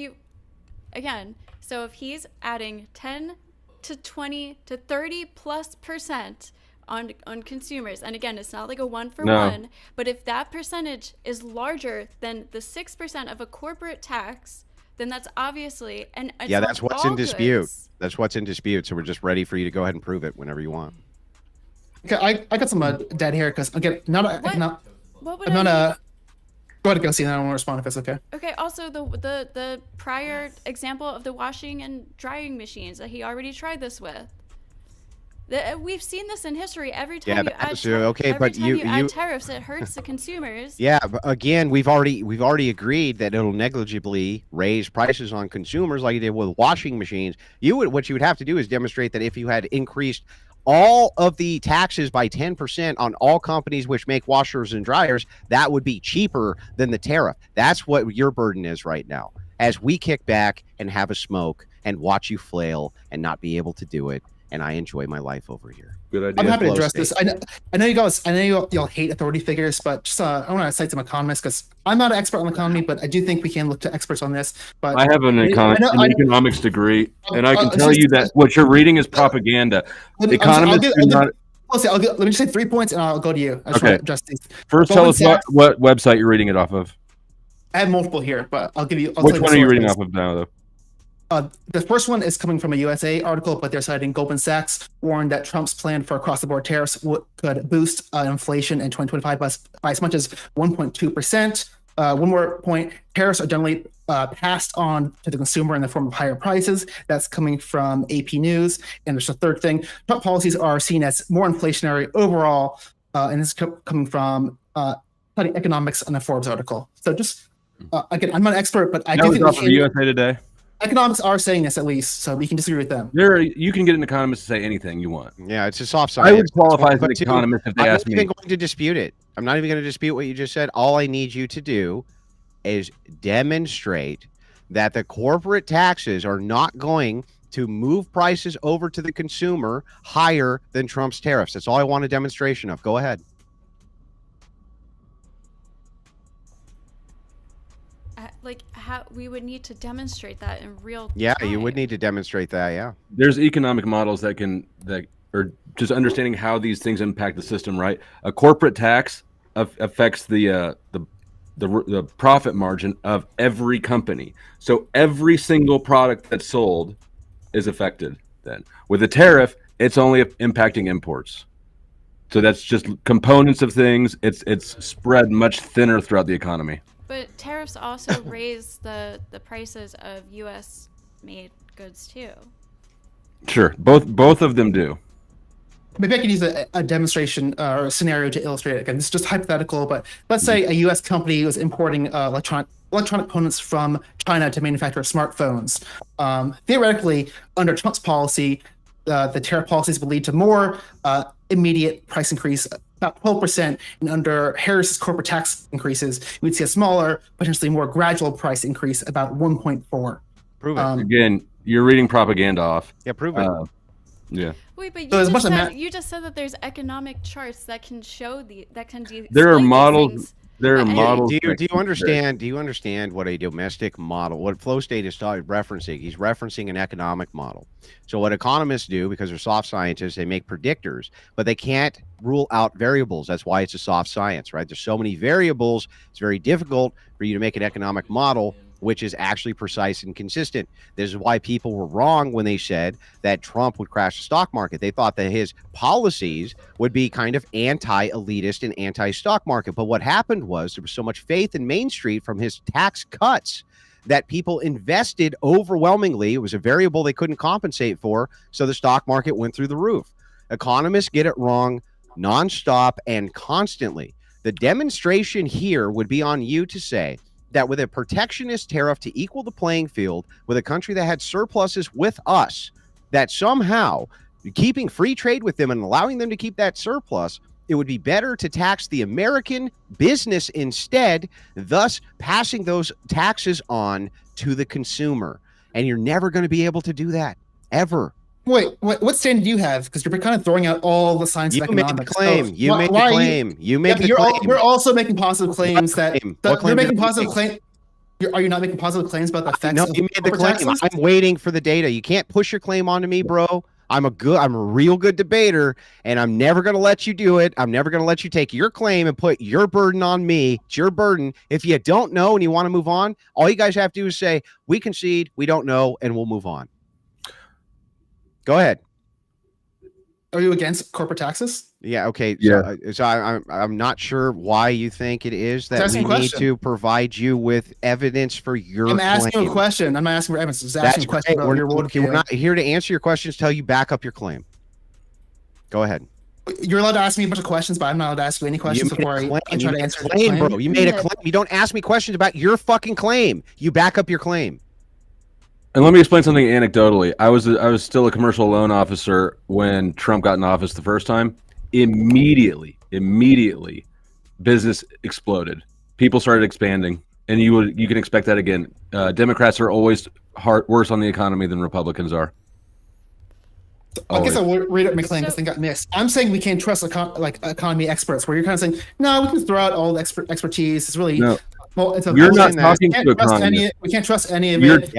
So if he's adding 10 to 20 to 30+% on consumers, and again, it's not like a one for one, but if that percentage is larger than the 6% of a corporate tax, then that's obviously that's what's in dispute. That's what's in dispute. So we're just ready for you to go ahead and prove it whenever you want. Okay, I got some dead hair because again, I'm not go ahead and go see, and I don't want to respond if it's okay. Okay. Also, the prior example of the washing and drying machines that he already tried this with. We've seen this in history. Every time you add tariffs, it hurts the consumers. Yeah, but again, we've already agreed that it'll negligibly raise prices on consumers like it did with washing machines. What you would have to do is demonstrate that if you had increased all of the taxes by 10% on all companies which make washers and dryers, that would be cheaper than the tariff. That's what your burden is right now. As we kick back and have a smoke and watch you flail and not be able to do it, and I enjoy my life over here. Good idea. I'm happy to address this. I know y'all hate authority figures, but just I want to cite some economists because I'm not an expert on the economy, but I do think we can look to experts on this. But I have an economics degree, and I can tell you that what you're reading is propaganda. Economists do not. Let me just say 3 points, and I'll go to you. Okay. First, tell us what website you're reading it off of. I have multiple here, but I'll give you. Which one are you reading off of now, though? The first one is coming from a USA article, but they're citing Goldman Sachs warned that Trump's plan for across-the-board tariffs could boost inflation in 2025 by as much as 1.2%. One more point, tariffs are generally passed on to the consumer in the form of higher prices. That's coming from AP News. And there's a third thing, Trump policies are seen as more inflationary overall, and this is coming from studying economics in a Forbes article. So just, again, I'm not an expert, but I do think from USA Today. Economics are saying this at least, so we can disagree with them. You can get an economist to say anything you want. Yeah, it's a soft side. I would qualify as an economist if they asked me. I'm not even going to dispute it. I'm not even going to dispute what you just said. All I need you to do is demonstrate that the corporate taxes are not going to move prices over to the consumer higher than Trump's tariffs. That's all I want a demonstration of. Go ahead. How we would need to demonstrate that in real time. You would need to demonstrate that. Yeah, there's economic models that are just understanding how these things impact the system. Right, a corporate tax affects the profit margin of every company. So every single product that's sold is affected. Then with a tariff, it's only impacting imports. So that's just components of things. It's spread much thinner throughout the economy. But tariffs also raise the prices of U.S. made goods too. Sure, both of them do. Maybe I can use a demonstration or a scenario to illustrate it. Again, this is just hypothetical, but let's say a U.S. company was importing electronic components from China to manufacture smartphones. Theoretically, under Trump's policy, the tariff policies would lead to more immediate price increase, about 12%, and under Harris's corporate tax increases, we'd see a smaller, potentially more gradual price increase, about 1.4. Prove it. Again, you're reading propaganda off. Yeah, prove it. Yeah. Wait, but you you just said that there's economic charts that can show there are models. There are models. Do you understand? Do you understand what a domestic model? What Flowstate is referencing? He's referencing an economic model. So what economists do, because they're soft scientists, they make predictors, but they can't rule out variables. That's why it's a soft science, right? There's so many variables. It's very difficult for you to make an economic model which is actually precise and consistent. This is why people were wrong when they said that Trump would crash the stock market. They thought that his policies would be kind of anti-elitist and anti-stock market. But what happened was there was so much faith in Main Street from his tax cuts that people invested overwhelmingly. It was a variable they couldn't compensate for. So the stock market went through the roof. Economists get it wrong nonstop and constantly. The demonstration here would be on you to say that with a protectionist tariff to equal the playing field with a country that had surpluses with us, that somehow keeping free trade with them and allowing them to keep that surplus, it would be better to tax the American business instead, thus passing those taxes on to the consumer. And you're never going to be able to do that, ever. Wait, what stand do you have? Because you're kind of throwing out all the science of economics. You made the claim. You made the claim. You made the claim. You're also making positive claims that you're making positive claims. Are you not making positive claims about the effects? No, you made the claim. Taxes? I'm waiting for the data. You can't push your claim onto me, bro. I'm a real good debater, and I'm never going to let you do it. I'm never going to let you take your claim and put your burden on me. It's your burden. If you don't know and you want to move on, all you guys have to do is say, we concede, we don't know, and we'll move on. Go ahead. Are you against corporate taxes? Yeah. Okay. Yeah. So I'm not sure why you think it is that we need to provide you with evidence for your claim. I'm asking you a question. I'm not asking for evidence. I'm asking a question about your worldview. We're not here to answer your questions till you back up your claim. Go ahead. You're allowed to ask me a bunch of questions, but I'm not allowed to ask you any questions before I try to answer the claim. Bro. You made a claim. You don't ask me questions about your fucking claim. You back up your claim. And let me explain something anecdotally. I was still a commercial loan officer when Trump got in office the first time. Immediately, business exploded. People started expanding, and you can expect that again. Democrats are always worse on the economy than Republicans are. I guess I'll read up my claim because they got mixed. I'm saying we can't trust economy experts, where you're kind of saying, no, we can throw out all the expertise. It's really well. It's you're not talking to economists. We can't trust any of it.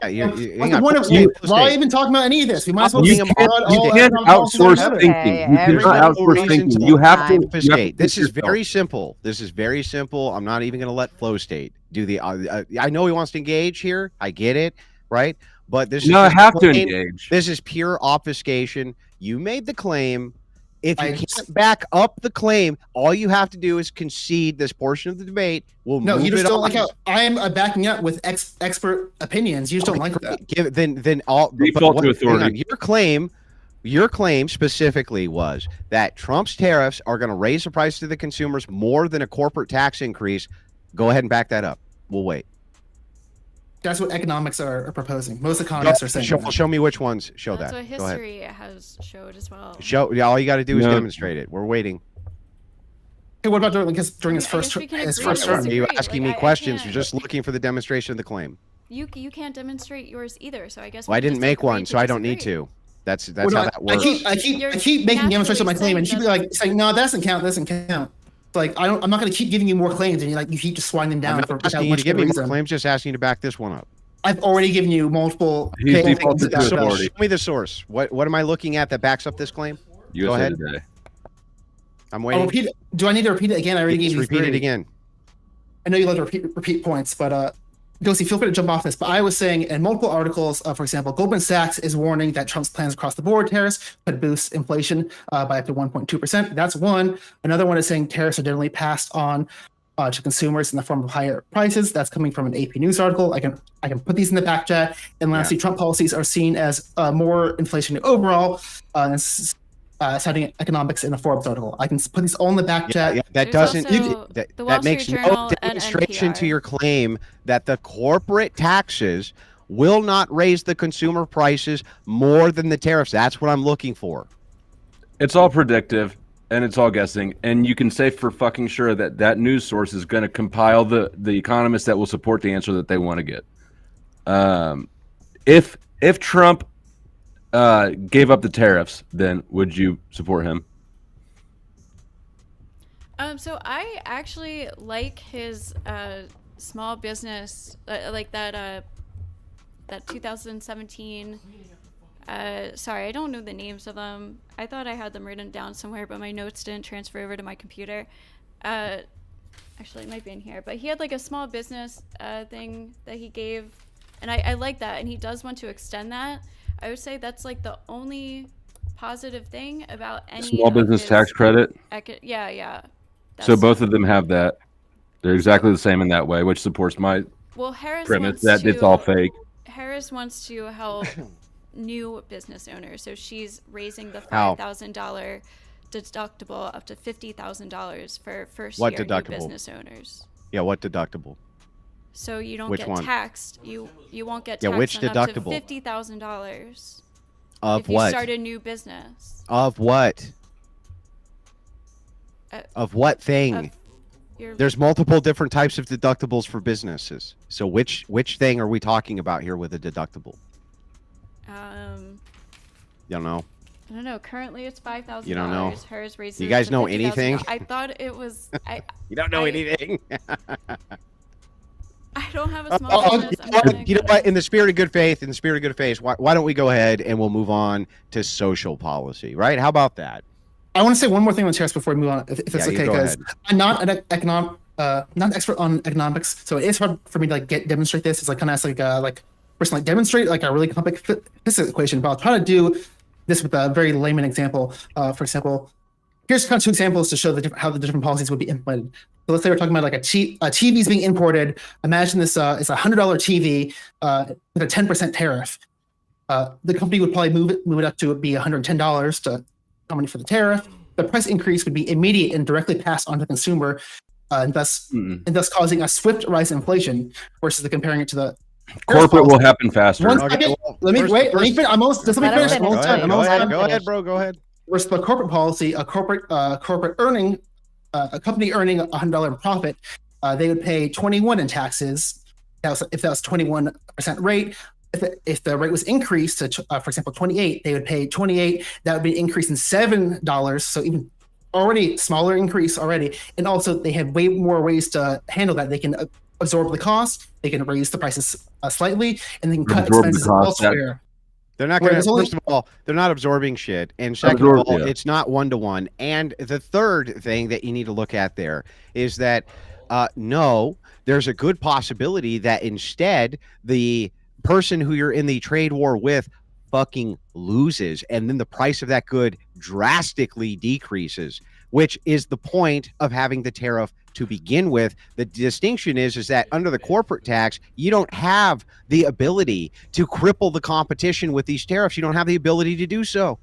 Why even talking about any of this? We might as well. You can't outsource thinking. You cannot outsource thinking. You have to. This is very simple. This is very simple. I'm not even going to let Flowstate do the. I know he wants to engage here. I get it, right? But this is I have to engage. This is pure obfuscation. You made the claim. If you can't back up the claim, all you have to do is concede this portion of the debate. You just don't like how I am backing up with expert opinions. You just don't like that. Then all default to authority. Your claim specifically was that Trump's tariffs are going to raise the price to the consumers more than a corporate tax increase. Go ahead and back that up. We'll wait. That's what economics are proposing. Most economists are saying. Show me which ones show that. That's what history has showed as well. All you got to do is demonstrate it. We're waiting. Hey, what about during his first term? Are you asking me questions? You're just looking for the demonstration of the claim. You can't demonstrate yours either. So I guess. Well, I didn't make one, so I don't need to. That's how that works. I keep making demonstrations of my claim, and she'd be like, saying, "No, that doesn't count. That doesn't count." Like I'm not going to keep giving you more claims, and you keep just swinging them down. I'm not asking you to give me more claims, just asking you to back this one up. I've already given you multiple. Show me the source. What am I looking at that backs up this claim? Go ahead. Today. I'm waiting. Do I need to repeat it again? I already gave you repeat it again. I know you love to repeat points, but Josie, feel free to jump off this. But I was saying in multiple articles, for example, Goldman Sachs is warning that Trump's plans across the board tariffs could boost inflation by up to 1.2%. That's one. Another one is saying tariffs are generally passed on to consumers in the form of higher prices. That's coming from an AP News article. I can put these in the back chat. And lastly, Trump policies are seen as more inflationary overall. Citing economics in a Forbes article. I can put these all in the back chat. Yeah, that doesn't. That makes no demonstration to your claim that the corporate taxes will not raise the consumer prices more than the tariffs. That's what I'm looking for. It's all predictive and it's all guessing. And you can say for fucking sure that news source is going to compile the economists that will support the answer that they want to get. If Trump gave up the tariffs, then would you support him? So I actually like his small business, like that 2017. Sorry, I don't know the names of them. I thought I had them written down somewhere, but my notes didn't transfer over to my computer. Actually, it might be in here. But he had like a small business thing that he gave, and I like that. And he does want to extend that. I would say that's like the only positive thing about any small business tax credit. Yeah. So both of them have that. They're exactly the same in that way, which supports my premise that it's all fake. Harris wants to help new business owners, so she's raising the $5,000 deductible up to $50,000 for first-year new business owners. Yeah, what deductible? So you don't get taxed. You won't get taxed on up to $50,000 of what? If you start a new business. Of what? Of what thing? There's multiple different types of deductibles for businesses. So which thing are we talking about here with a deductible? You don't know. I don't know. Currently, it's $5,000. You don't know. Hers raises. You guys know anything? I thought it was. You don't know anything. I don't have a small business. You know what? In the spirit of good faith, why don't we go ahead and we'll move on to social policy, right? How about that? I want to say one more thing on tariffs before we move on, if it's okay, because I'm not an not an expert on economics, so it is hard for me to demonstrate this. It's like kind of like demonstrate like a really complex physics equation, but I'll try to do this with a very layman example. For example, here's kind of two examples to show how the different policies would be implemented. So let's say we're talking about like a TV is being imported. Imagine this is a $100 TV with a 10% tariff. The company would probably move it up to be $110 to money for the tariff. The price increase would be immediate and directly passed on to the consumer, and thus causing a swift rise in inflation. Versus comparing it to the corporate will happen faster. Let me finish. I'm almost finished. Go ahead, bro. Go ahead. Versus the corporate policy, a company earning $100 in profit, they would pay 21 in taxes. If that was 21% rate. If the rate was increased to, for example, 28, they would pay 28. That would be an increase in $7. So even already smaller increase already. And also they have way more ways to handle that. They can absorb the cost. They can raise the prices slightly, and they can cut expenses elsewhere. They're not going to. First of all, they're not absorbing shit, and second of all, it's not 1-to-1. And the third thing that you need to look at there is that no, there's a good possibility that instead the person who you're in the trade war with fucking loses, and then the price of that good drastically decreases, which is the point of having the tariff to begin with. The distinction is that under the corporate tax, you don't have the ability to cripple the competition with these tariffs. You don't have the ability to do so.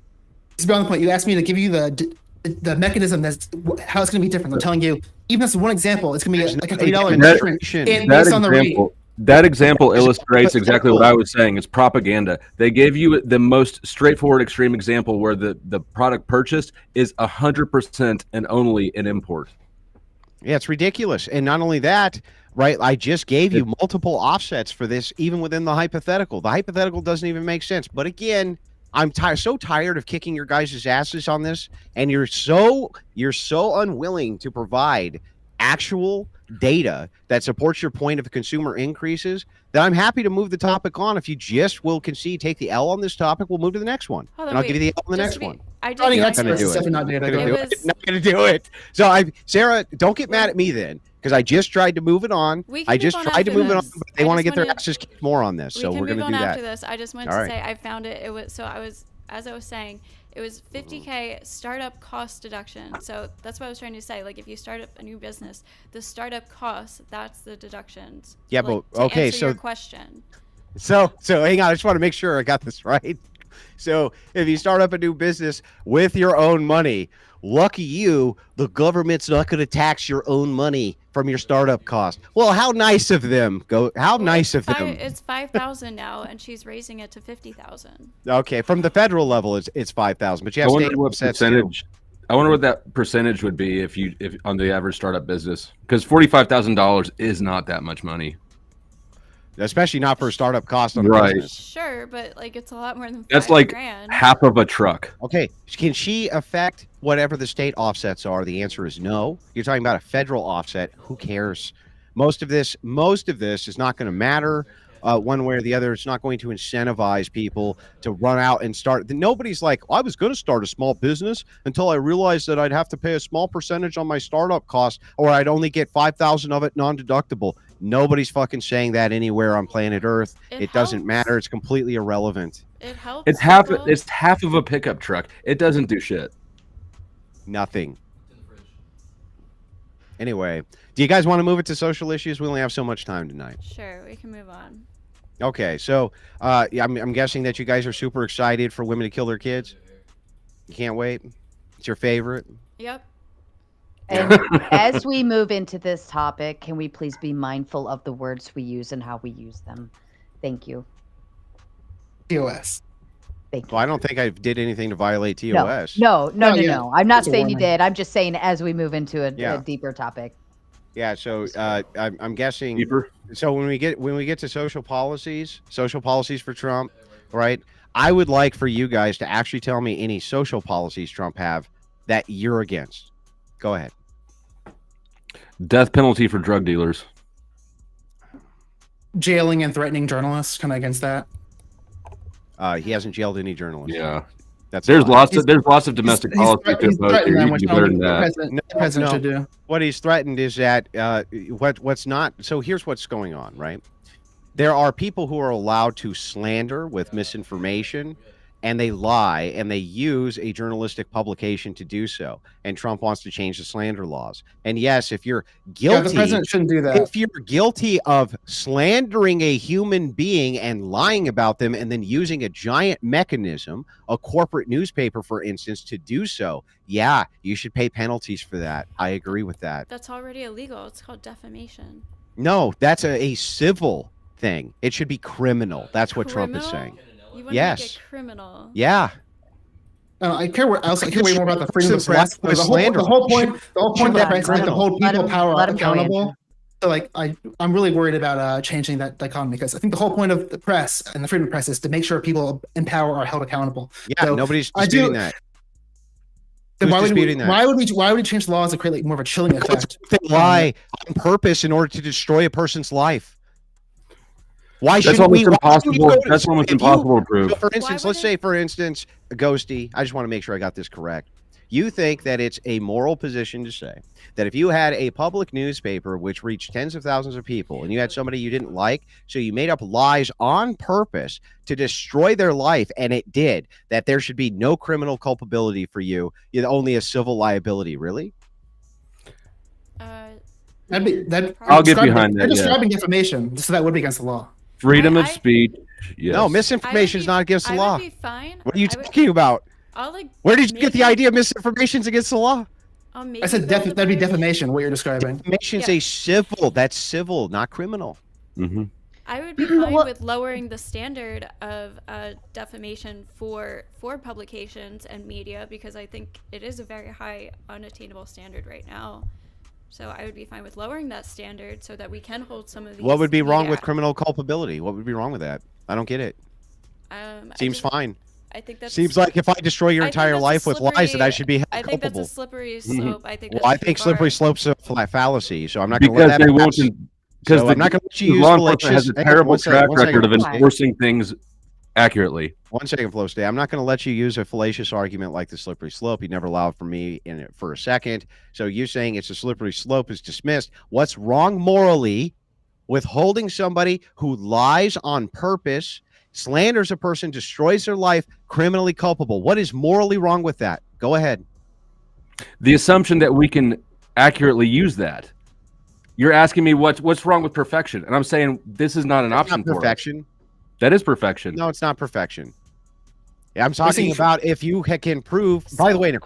It's beyond the point. You asked me to give you the mechanism that's how it's going to be different. I'm telling you, even as one example, it's going to be like a $3 difference based on the rate. That example illustrates exactly what I was saying. It's propaganda. They gave you the most straightforward extreme example where the product purchased is 100% and only an import. Yeah, it's ridiculous. And not only that, right, I just gave you multiple offsets for this, even within the hypothetical. The hypothetical doesn't even make sense. But again, I'm so tired of kicking your guys' asses on this, and you're so unwilling to provide actual data that supports your point of consumer increases, that I'm happy to move the topic on. If you just will concede, take the L on this topic, we'll move to the next one. And I'll give you the L on the next one. I'm not going to do it. So Sarah, don't get mad at me then, because I just tried to move it on. I just tried to move it on, but they want to get their asses kicked more on this. So we're going to do that. After this, I just wanted to say I found it. It was as I was saying, it was $50K startup cost deduction. So that's what I was trying to say. Like if you start up a new business, the startup costs, that's the deductions. Yeah, like, but okay, so your question. So hang on, I just want to make sure I got this right. So if you start up a new business with your own money, lucky you, the government's not going to tax your own money from your startup cost. Well, how nice of them. Nice of them. It's $5,000 now, and she's raising it to $50,000. Okay, from the federal level, it's $5,000. But you have state percentage. I wonder what that percentage would be if on the average startup business, because $45,000 is not that much money. especially not for a startup cost on a Right. business. Sure, but like it's a lot more than That's $5 like grand. half of a truck. Okay, can she affect whatever the state offsets are? The answer is no. You're talking about a federal offset. Who cares? Most of this is not going to matter one way or the other. It's not going to incentivize people to run out and start. Nobody's like, I was going to start a small business until I realized that I'd have to pay a small percentage on my startup cost, or I'd only get 5,000 of it non-deductible. Nobody's fucking saying that anywhere on planet Earth. It doesn't matter. It's completely irrelevant. It helps. It's half of a pickup truck. It doesn't do shit. Nothing. Anyway, do you guys want to move it to social issues? We only have so much time tonight. Sure, we can move on. Okay, so I'm guessing that you guys are super excited for women to kill their kids. You can't wait. It's your favorite. Yep. And as we move into this topic, can we please be mindful of the words we use and how we use them? Thank you. TOS. Thank you. Well, I don't think I did anything to violate TOS. No. I'm not It's a saying you warning. did. I'm just saying as we move into a Yeah. deeper topic. Yeah, so I'm guessing. Deeper. So when we get to social policies for Trump, right? I would like for you guys to actually tell me any social policies Trump have that you're against. Go ahead. Death penalty for drug dealers. Jailing and threatening journalists. Kind of against that. He hasn't jailed any journalists. Yeah. There's Lots of domestic policy to He's oppose threatened here. them, You which can I don't learn think that. the president should do. What he's threatened is that what's not. So here's what's going on, right? There are people who are allowed to slander with misinformation, and they lie, and they use a journalistic publication to do so. And Trump wants to change the slander laws. And yes, if you're guilty, Yeah, the president shouldn't do that. if you're guilty of slandering a human being and lying about them, and then using a giant mechanism, a corporate newspaper, for instance, to do so, yeah, you should pay penalties for that. I agree with that. That's already illegal. It's called defamation. No, that's a civil thing. It should be criminal. That's what Trump is saying. You want Yes. to make it criminal. Yeah. I care more about the freedom of Press speech. with The slander. whole point of the president is to hold Let people him- power let him go, accountable. Andrew. So, like, I'm really worried about changing that dichotomy, because I think the whole point of the press and the freedom of press is to make sure people in power are held accountable. Yeah, So, nobody's I disputing do- that. Then Who's why would disputing that? why would we change the laws to create like more of a chilling effect? They lie on purpose in order to destroy a person's life. Why That's shouldn't we? almost why shouldn't we impossible. go to- That's almost if you- impossible to prove. So for instance, Why let's say, for instance, Ghosty, I just want to make sure I got this correct. You think that it's a moral position to say that if you had a public newspaper which reached tens of thousands of people, and you had somebody you didn't like, so you made up lies on purpose to destroy their life, and it did, that there should be no criminal culpability for you, only a civil liability? Really? I'll get behind that, They're yeah. describing defamation, so that would be against the law. Freedom of I- speech. Yes. No, misinformation is not against the law. I would be fine. What are you I would- talking about? I'll like. Where did you get the maybe- idea of misinformation is against the law? I'll maybe I said build a that'd be bridge. defamation. What you're describing. Defamation's Yeah. a civil. That's civil, not criminal. Mm-hmm. I would be fine Well- with lowering the standard of defamation for publications and media, because I think it is a very high unattainable standard right now. So I would be fine with lowering that standard so that we can hold some of these. What would be wrong media- with criminal culpability? What would be wrong with that? I don't get it. I Seems just- fine. I think that's Seems like if I destroy your I think entire that's a life with lies, that I slippery- should be held I think that's culpable. a slippery slope. I think. Well, that's I too think far. slippery slope's a fallacy, so I'm not going to let Because that they won't. pass. Because So I'm not going to let you use law enforcement has a fallacious- terrible one second, track one second. record of Fine. enforcing things accurately. 1 second, Flowstate. I'm not going to let you use a fallacious argument like the slippery slope. You never allowed for me in it for a second. So you saying it's a slippery slope is dismissed. What's wrong morally with holding somebody who lies on purpose, slanders a person, destroys their life, criminally culpable? What is morally wrong with that? Go ahead. The assumption that we can accurately use that. You're asking me what's wrong with perfection, and I'm saying this is not an That's option not for us. perfection. That is perfection. No, it's not perfection. Yeah, I'm talking saying- about if you can prove. By the way, in a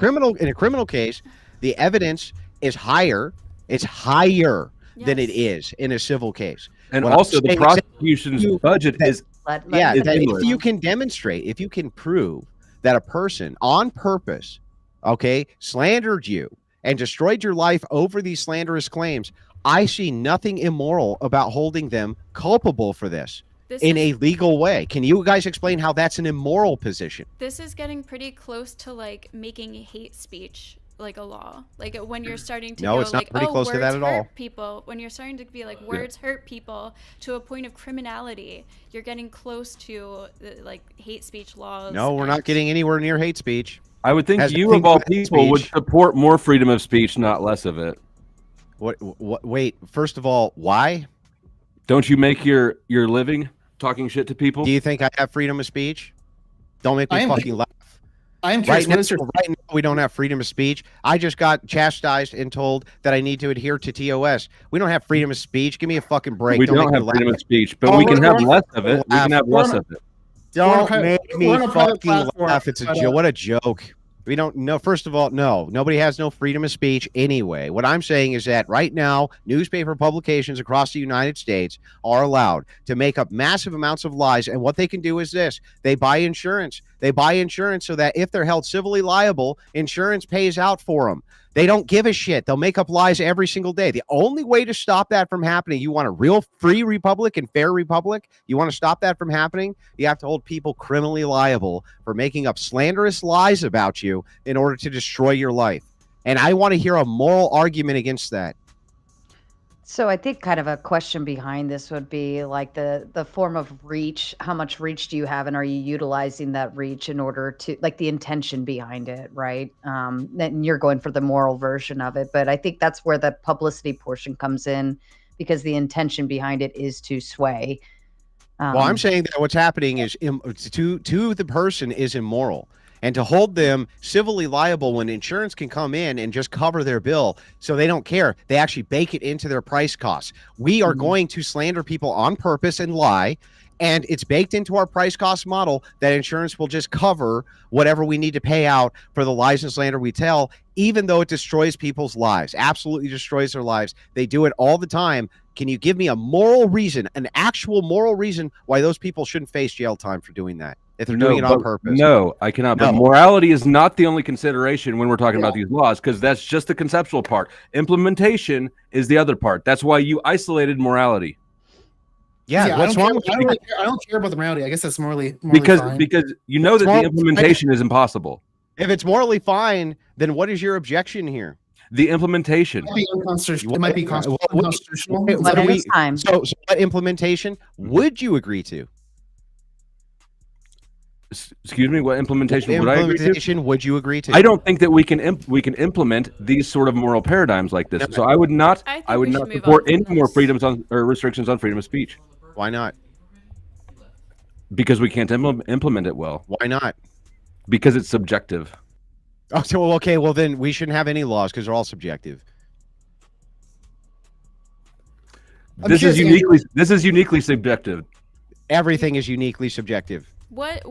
criminal case, the evidence is higher. It's higher than it Yes. is in a civil case. And What I'm also, the saying is prosecution's you- budget is Let Yeah, him that finish. if you can demonstrate, if you can prove that a person on purpose, okay, slandered you and destroyed your life over these slanderous claims, I see nothing immoral about holding them culpable for this in a legal way. Can you guys explain how that's an immoral position? This is getting pretty close to like making hate speech like a law. Like when you're starting to it's not pretty close to that at all. People, when you're starting to be like words hurt people to a point of criminality, you're getting close to like hate speech laws. No, we're not getting anywhere near hate speech. I would think you of all people would support more freedom of speech, not less of it. What? Wait. First of all, why? Don't you make your living talking shit to people? Do you think I have freedom of speech? Don't make me fucking laugh. I am curious. Right now, we don't have freedom of speech. I just got chastised and told that I need to adhere to TOS. We don't have freedom of speech. Give me a fucking break. We don't have freedom of speech, but we can have less of it. We can have less of it. Don't make me fucking laugh. It's a joke. What a joke. We don't know. First of all, nobody has no freedom of speech anyway. What I'm saying is that right now, newspaper publications across the United States are allowed to make up massive amounts of lies. And what they can do is this. They buy insurance. They buy insurance so that if they're held civilly liable, insurance pays out for them. They don't give a shit. They'll make up lies every single day. The only way to stop that from happening, you want a real free republic and fair republic, you want to stop that from happening, you have to hold people criminally liable for making up slanderous lies about you in order to destroy your life. And I want to hear a moral argument against that. So I think kind of a question behind this would be like the form of reach. How much reach do you have, and are you utilizing that reach in order to, like, the intention behind it, right? And you're going for the moral version of it, but I think that's where the publicity portion comes in, because the intention behind it is to sway. Well, I'm saying that what's happening is to the person is immoral. And to hold them civilly liable when insurance can come in and just cover their bill so they don't care. They actually bake it into their price costs. We are going to slander people on purpose and lie, and it's baked into our price cost model that insurance will just cover whatever we need to pay out for the lies and slander we tell, even though it destroys people's lives, absolutely destroys their lives. They do it all the time. Can you give me a moral reason, an actual moral reason why those people shouldn't face jail time for doing that? If they're doing it on purpose. No, I cannot. No. But morality is not the only consideration when we're talking about these laws, because that's just the conceptual part. Implementation is the other part. That's why you isolated morality. Yeah, what's wrong with I don't care about the morality. I guess that's morally because fine. Because you know that the implementation is impossible. If it's morally fine, then what is your objection here? The implementation. It might be unconstitutional. So what implementation would you agree to? Excuse me, what implementation would I agree to? Would you agree to? I don't think that we can implement these sort of moral paradigms like this. So I would not support any more freedoms on or restrictions on freedom of speech. Why not? Because we can't implement it well. Why not? Because it's subjective. Oh, so okay, well then we shouldn't have any laws because they're all subjective. This is uniquely subjective. Everything is uniquely subjective. What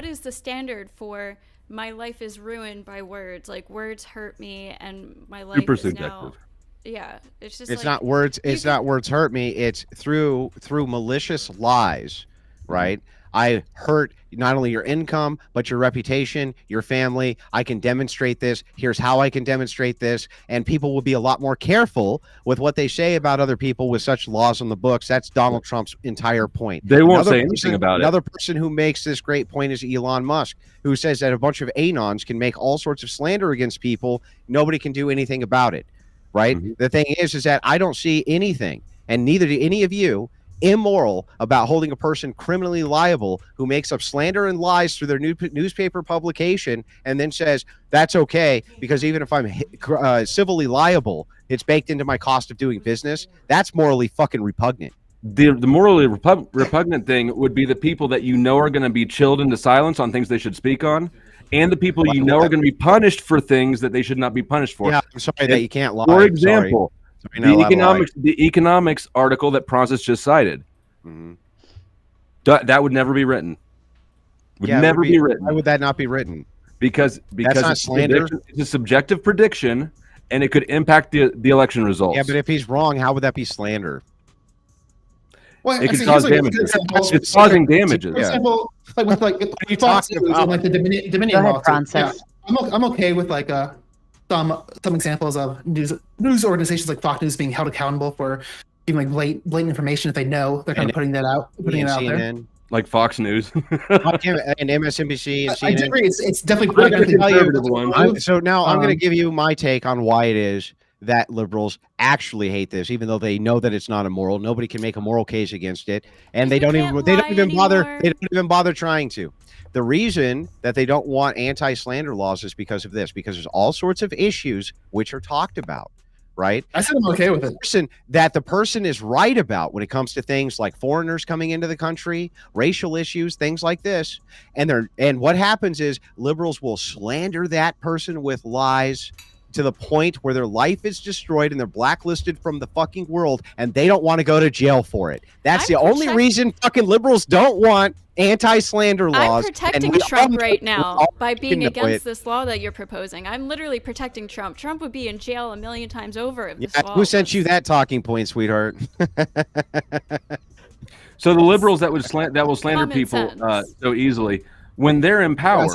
is the standard for my life is ruined by words? Like, words hurt me and my life super is subjective. Now, yeah, it's just it's not words. It's not words hurt me. It's through malicious lies, right? I hurt not only your income, but your reputation, your family. I can demonstrate this. Here's how I can demonstrate this. And people will be a lot more careful with what they say about other people with such laws on the books. That's Donald Trump's entire point. They won't say anything about it. Another person who makes this great point is Elon Musk, who says that a bunch of anons can make all sorts of slander against people. Nobody can do anything about it, right? Mm-hmm. The thing is that I don't see anything, and neither do any of you, immoral about holding a person criminally liable who makes up slander and lies through their newspaper publication and then says that's okay because even if I'm civilly liable, it's baked into my cost of doing business. That's morally fucking repugnant. The morally repugnant thing would be the people that you know are going to be chilled into silence on things they should speak on, and the people you know are going to be punished for things that they should not be punished for. Yeah, I'm sorry that you can't lie. For example, the economics article that Theprawncess just cited, that would never be written. Would never be written. Why would that not be written? Because it's a subjective prediction, and it could impact the election results. Yeah, but if he's wrong, how would that be slander? Well, it could cause damages. It's causing damages. For example, like you talk about like the Dominion law. Yeah, I'm okay with like some examples of news organizations like Fox News being held accountable for giving like blatant information if they know they're kind of putting it out there. Like Fox News and MSNBC and CNN. I agree. It's definitely So now I'm going to give you my take on why it is that liberals actually hate this, even though they know that it's not immoral. Nobody can make a moral case against it, and they don't even bother trying to. The reason that they don't want anti-slander laws is because of this, because there's all sorts of issues which are talked about. Right? I said I'm okay with it. The person is right about when it comes to things like foreigners coming into the country, racial issues, things like this. And what happens is liberals will slander that person with lies to the point where their life is destroyed and they're blacklisted from the fucking world, and they don't want to go to jail for it. That's the only reason fucking liberals don't want anti-slander laws. I'm protecting Trump right now by being against this law that you're proposing. I'm literally protecting Trump. Trump would be in jail a million times over if this law Who sent you that talking point, sweetheart? So the liberals that will slander people so easily, when they're in power,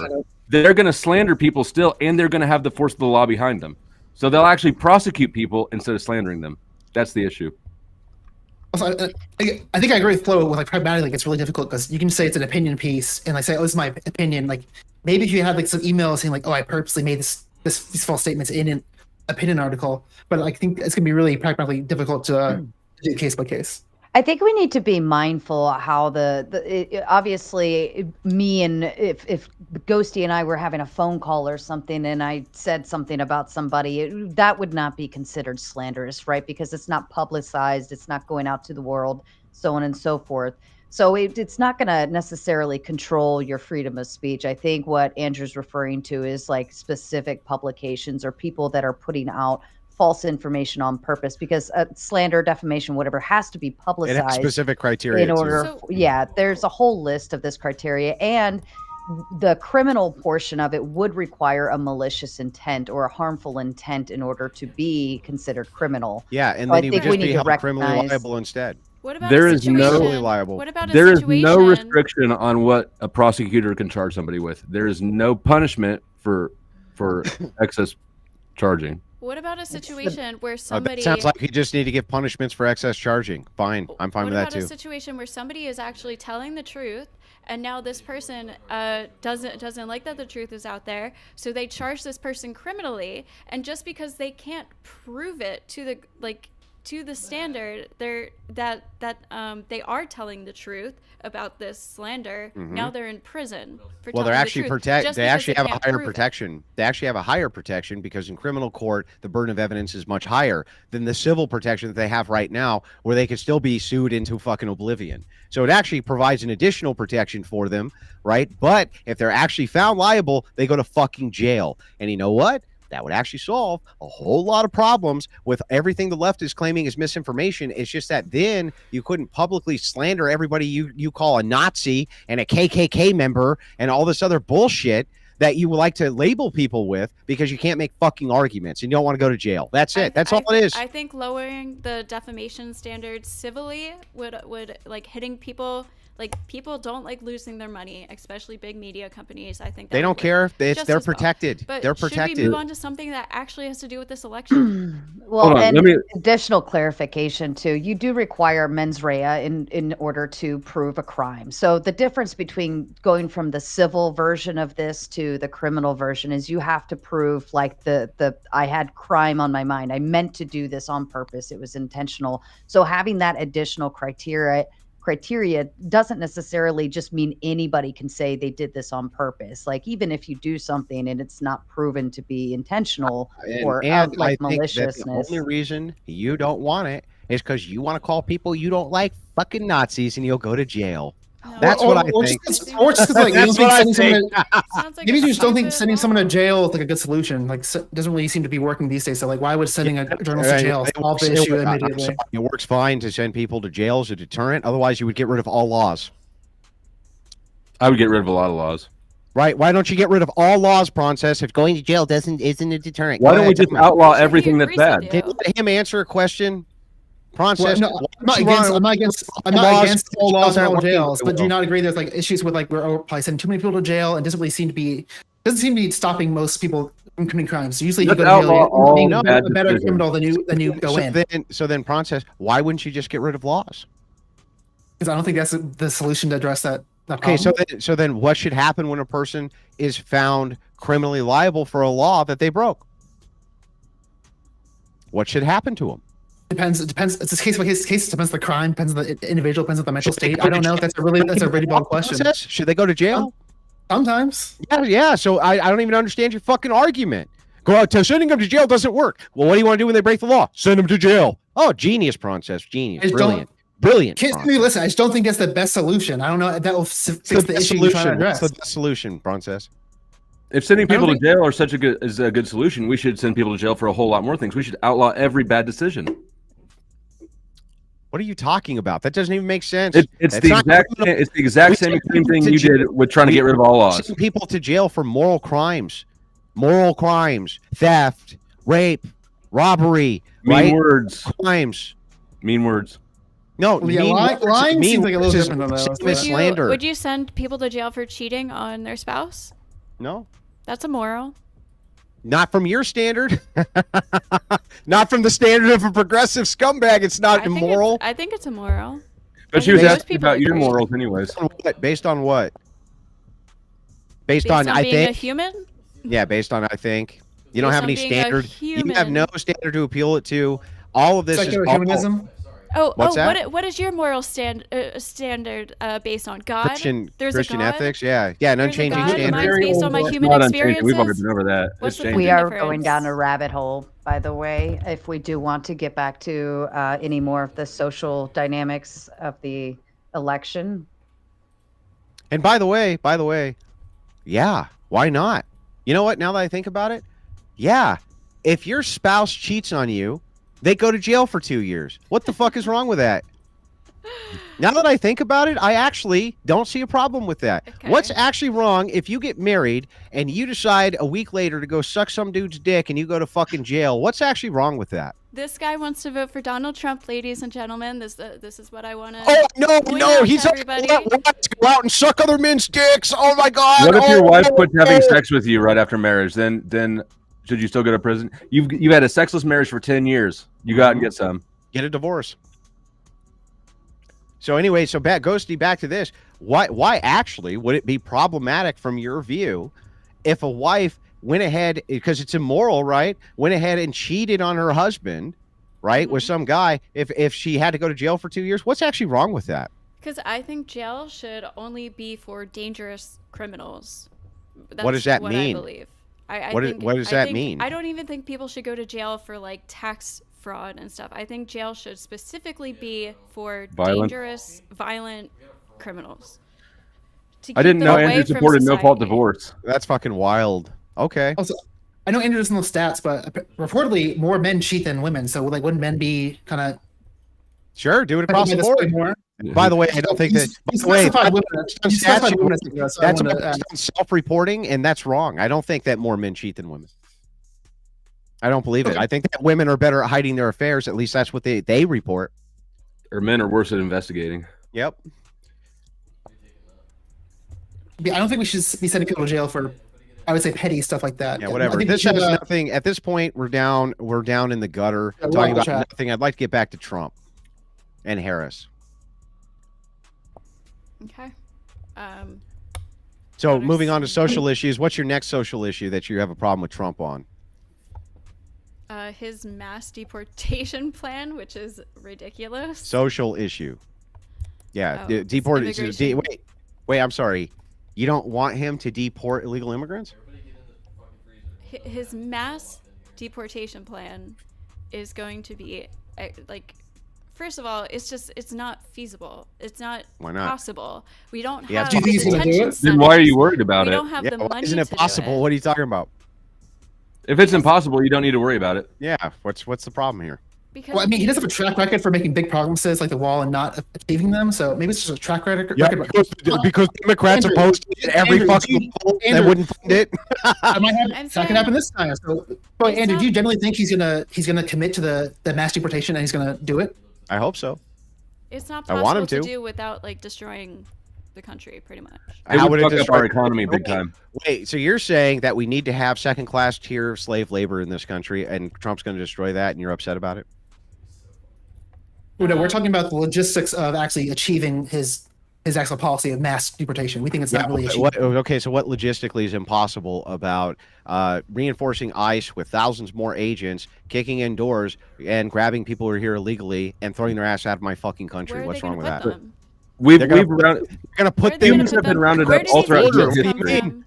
they're going to slander people still, and they're going to have the force of the law behind them. So they'll actually prosecute people instead of slandering them. That's the issue. Also, I think I agree with Flo with like pragmatically, it's really difficult because you can say it's an opinion piece and like say, oh, this is my opinion. Like maybe if you had like some email saying like, oh, I purposely made these false statements in an opinion article, but I think it's gonna be really pragmatically difficult to do case by case. I think we need to be mindful how obviously me and if Ghosty and I were having a phone call or something and I said something about somebody, that would not be considered slanderous, right? Because it's not publicized, it's not going out to the world, so on and so forth. So it's not going to necessarily control your freedom of speech. I think what Andrew's referring to is like specific publications or people that are putting out false information on purpose, because slander, defamation, whatever, has to be publicized. It has specific criteria in order. There's a whole list of this criteria, and the criminal portion of it would require a malicious intent or a harmful intent in order to be considered criminal. Yeah, and then you would just be held criminally liable instead. What about there a is situation? liable. What about there a is situation? no restriction on what a prosecutor can charge somebody with. There is no punishment for excess charging. What about a situation where somebody... That sounds like you just need to give punishments for excess charging. Fine. I'm fine with that too. What about a situation where somebody is actually telling the truth, and now this person doesn't like that the truth is out there, so they charge this person criminally, and just because they can't prove it to the standard, they are telling the truth about this slander. Now they're in prison for they're actually they actually have a higher protection. They actually have a higher protection because in criminal court the burden of evidence is much higher than the civil protection that they have right now, where they could still be sued into fucking oblivion. So it actually provides an additional protection for them, right? But if they're actually found liable, they go to fucking jail. And you know what? That would actually solve a whole lot of problems with everything the left is claiming is misinformation. It's just that then you couldn't publicly slander everybody you call a Nazi and a KKK member and all this other bullshit that you would like to label people with, because you can't make fucking arguments and you don't want to go to jail. That's it. That's all it is. I think lowering the defamation standards civilly would like hitting people. Like, people don't like losing their money, especially big media companies. I think they don't care. They're protected. But they're protected. Should we move on to something that actually has to do with this election? Well, and additional clarification too. You do require mens rea in order to prove a crime. So the difference between going from the civil version of this to the criminal version is you have to prove like the I had crime on my mind. I meant to do this on purpose. It was intentional. So having that additional criteria doesn't necessarily just mean anybody can say they did this on purpose. Like, even if you do something and it's not proven to be intentional or like maliciousness. The only reason you don't want it is because you want to call people you don't like fucking Nazis and you'll go to jail. No. That's what I think. Or just like, you don't think maybe you just don't think sending someone to jail is like a good solution. Like, doesn't really seem to be working these days. So like, why would sending a journalist to jail solve the issue immediately? It works fine to send people to jail as a deterrent. Otherwise, you would get rid of all laws. I would get rid of a lot of laws. Right? Why don't you get rid of all laws, Theprawncess, if going to jail isn't a deterrent? Why don't we just outlaw everything that's bad? Can you let him answer a question? Theprawncess, well, no, I'm not against all laws and all jails, but do you not agree there's like issues with like we're probably sending too many people to jail and doesn't seem to be stopping most people from committing crimes. Usually, Let's you go to outlaw jail. all You're being bad a better decisions. criminal than you go in. So then, Theprawncess, why wouldn't you just get rid of laws? Because I don't think that's the solution to address that. Okay, so then what should happen when a person is found criminally liable for a law that they broke? What should happen to them? Depends. It depends. It's a case by case. It depends on the crime. Depends on the individual. Depends on the mental state. I don't know. That's a really broad question. Should they go to jail? Sometimes. Yeah. So I don't even understand your fucking argument. Go out to sending them to jail doesn't work. Well, what do you want to do when they break the law? Send them to jail. Oh, genius, Theprawncess. Genius. Brilliant. Kids, listen. I just don't think that's the best solution. I don't know. That will fix the issue you're trying to address. What's the best solution, Theprawncess? If sending people to jail is a good solution, we should send people to jail for a whole lot more things. We should outlaw every bad decision. What are you talking about? That doesn't even make sense. It's the exact same thing you did with trying to get rid of all laws. Send people to jail for moral crimes, theft, rape, robbery, mean words, crimes, mean words. No, lying seems like a little different than that. Slander. Would you send people to jail for cheating on their spouse? No, that's immoral. Not from your standard. Not from the standard of a progressive scumbag. It's not immoral. I think it's immoral. But she was asking about your morals anyways. Based on what? Based on I being think. a human? Yeah, based on I think. You don't Based have on any being a standard. You human. have no standard to appeal it to. All of this Secular is humanism. What is your moral standard based on? God? Christian God? ethics, yeah, an unchanging standard. Mine's based on my human experiences. We've already been over that. We are going down a rabbit hole, by the way. If we do want to get back to any more of the social dynamics of the election. And by the way, yeah, why not? You know what? Now that I think about it, yeah, if your spouse cheats on you, they go to jail for 2 years. What the fuck is wrong with that? Now that I think about it, I actually don't see a problem with that. Okay. What's actually wrong if you get married and you decide a week later to go suck some dude's dick and you go to fucking jail? What's actually wrong with that? This guy wants to vote for Donald Trump, ladies and gentlemen. This is what I want to. Oh no! He's everybody. Let's go out and suck other men's dicks. Oh my god! What if your wife quits having sex with you right after marriage? Then should you still go to prison? You've had a sexless marriage for 10 years. You got to get some. Get a divorce. So anyway, Ghosty, back to this. Why actually would it be problematic from your view if a wife went ahead, because it's immoral, right? Went ahead and cheated on her husband, right, with some guy. If she had to go to jail for 2 years, what's actually wrong with that? Because I think jail should only be for dangerous criminals. What does that mean? I believe. What does that mean? I don't even think people should go to jail for like tax fraud and stuff. I think jail should specifically be for dangerous, violent criminals. I didn't know Andrew supported no-fault divorce. That's fucking wild. Okay. Also, I know Andrew doesn't know stats, but reportedly more men cheat than women. So, like, wouldn't men be kind of sure do it across the board? More? By the way, I don't think that. That's self-reporting, and that's wrong. I don't think that more men cheat than women. I don't believe it. I think that women are better at hiding their affairs. At least that's what they report. Or men are worse at investigating. Yep. Yeah, I don't think we should be sending people to jail for, I would say, petty stuff like that. Yeah, whatever. This has nothing. At this point, we're down in the gutter talking about nothing. I'd like to get back to Trump and Harris. Okay. So moving on to social issues, what's your next social issue that you have a problem with Trump on? His mass deportation plan, which is ridiculous. Social issue. Yeah, wait, I'm sorry. You don't want him to deport illegal immigrants? His mass deportation plan is going to be like, first of all, it's not feasible. It's not possible. We don't have the detention centers. Then why are you worried about it? We don't have the money. Isn't it possible? What are you talking about? If it's impossible, you don't need to worry about it. Yeah. What's the problem here? Well, I mean, he does have a track record for making big promises like the wall and not achieving them. So maybe it's just a track record. Yeah, because Democrats opposed every fucking poll and wouldn't fund it. That could happen this time. So, Andrew, do you generally think he's gonna commit to the mass deportation and he's gonna do it? I hope so. It's not possible to do without like destroying the country, pretty much. It would fuck up destroy our economy big time. Wait, so you're saying that we need to have second-class tier slave labor in this country, and Trump's going to destroy that, and you're upset about it? No, we're talking about the logistics of actually achieving his actual policy of mass deportation. We think it's not really achievable. Okay, so what logistically is impossible about reinforcing ICE with thousands more agents, kicking in doors, and grabbing people who are here illegally and throwing their ass out of my fucking country? Where are What's they wrong with gonna that? put them? We've They're gonna Where put are they them. gonna Humans put have been them? rounded Where up do all these throughout agents history. come What do you mean? from?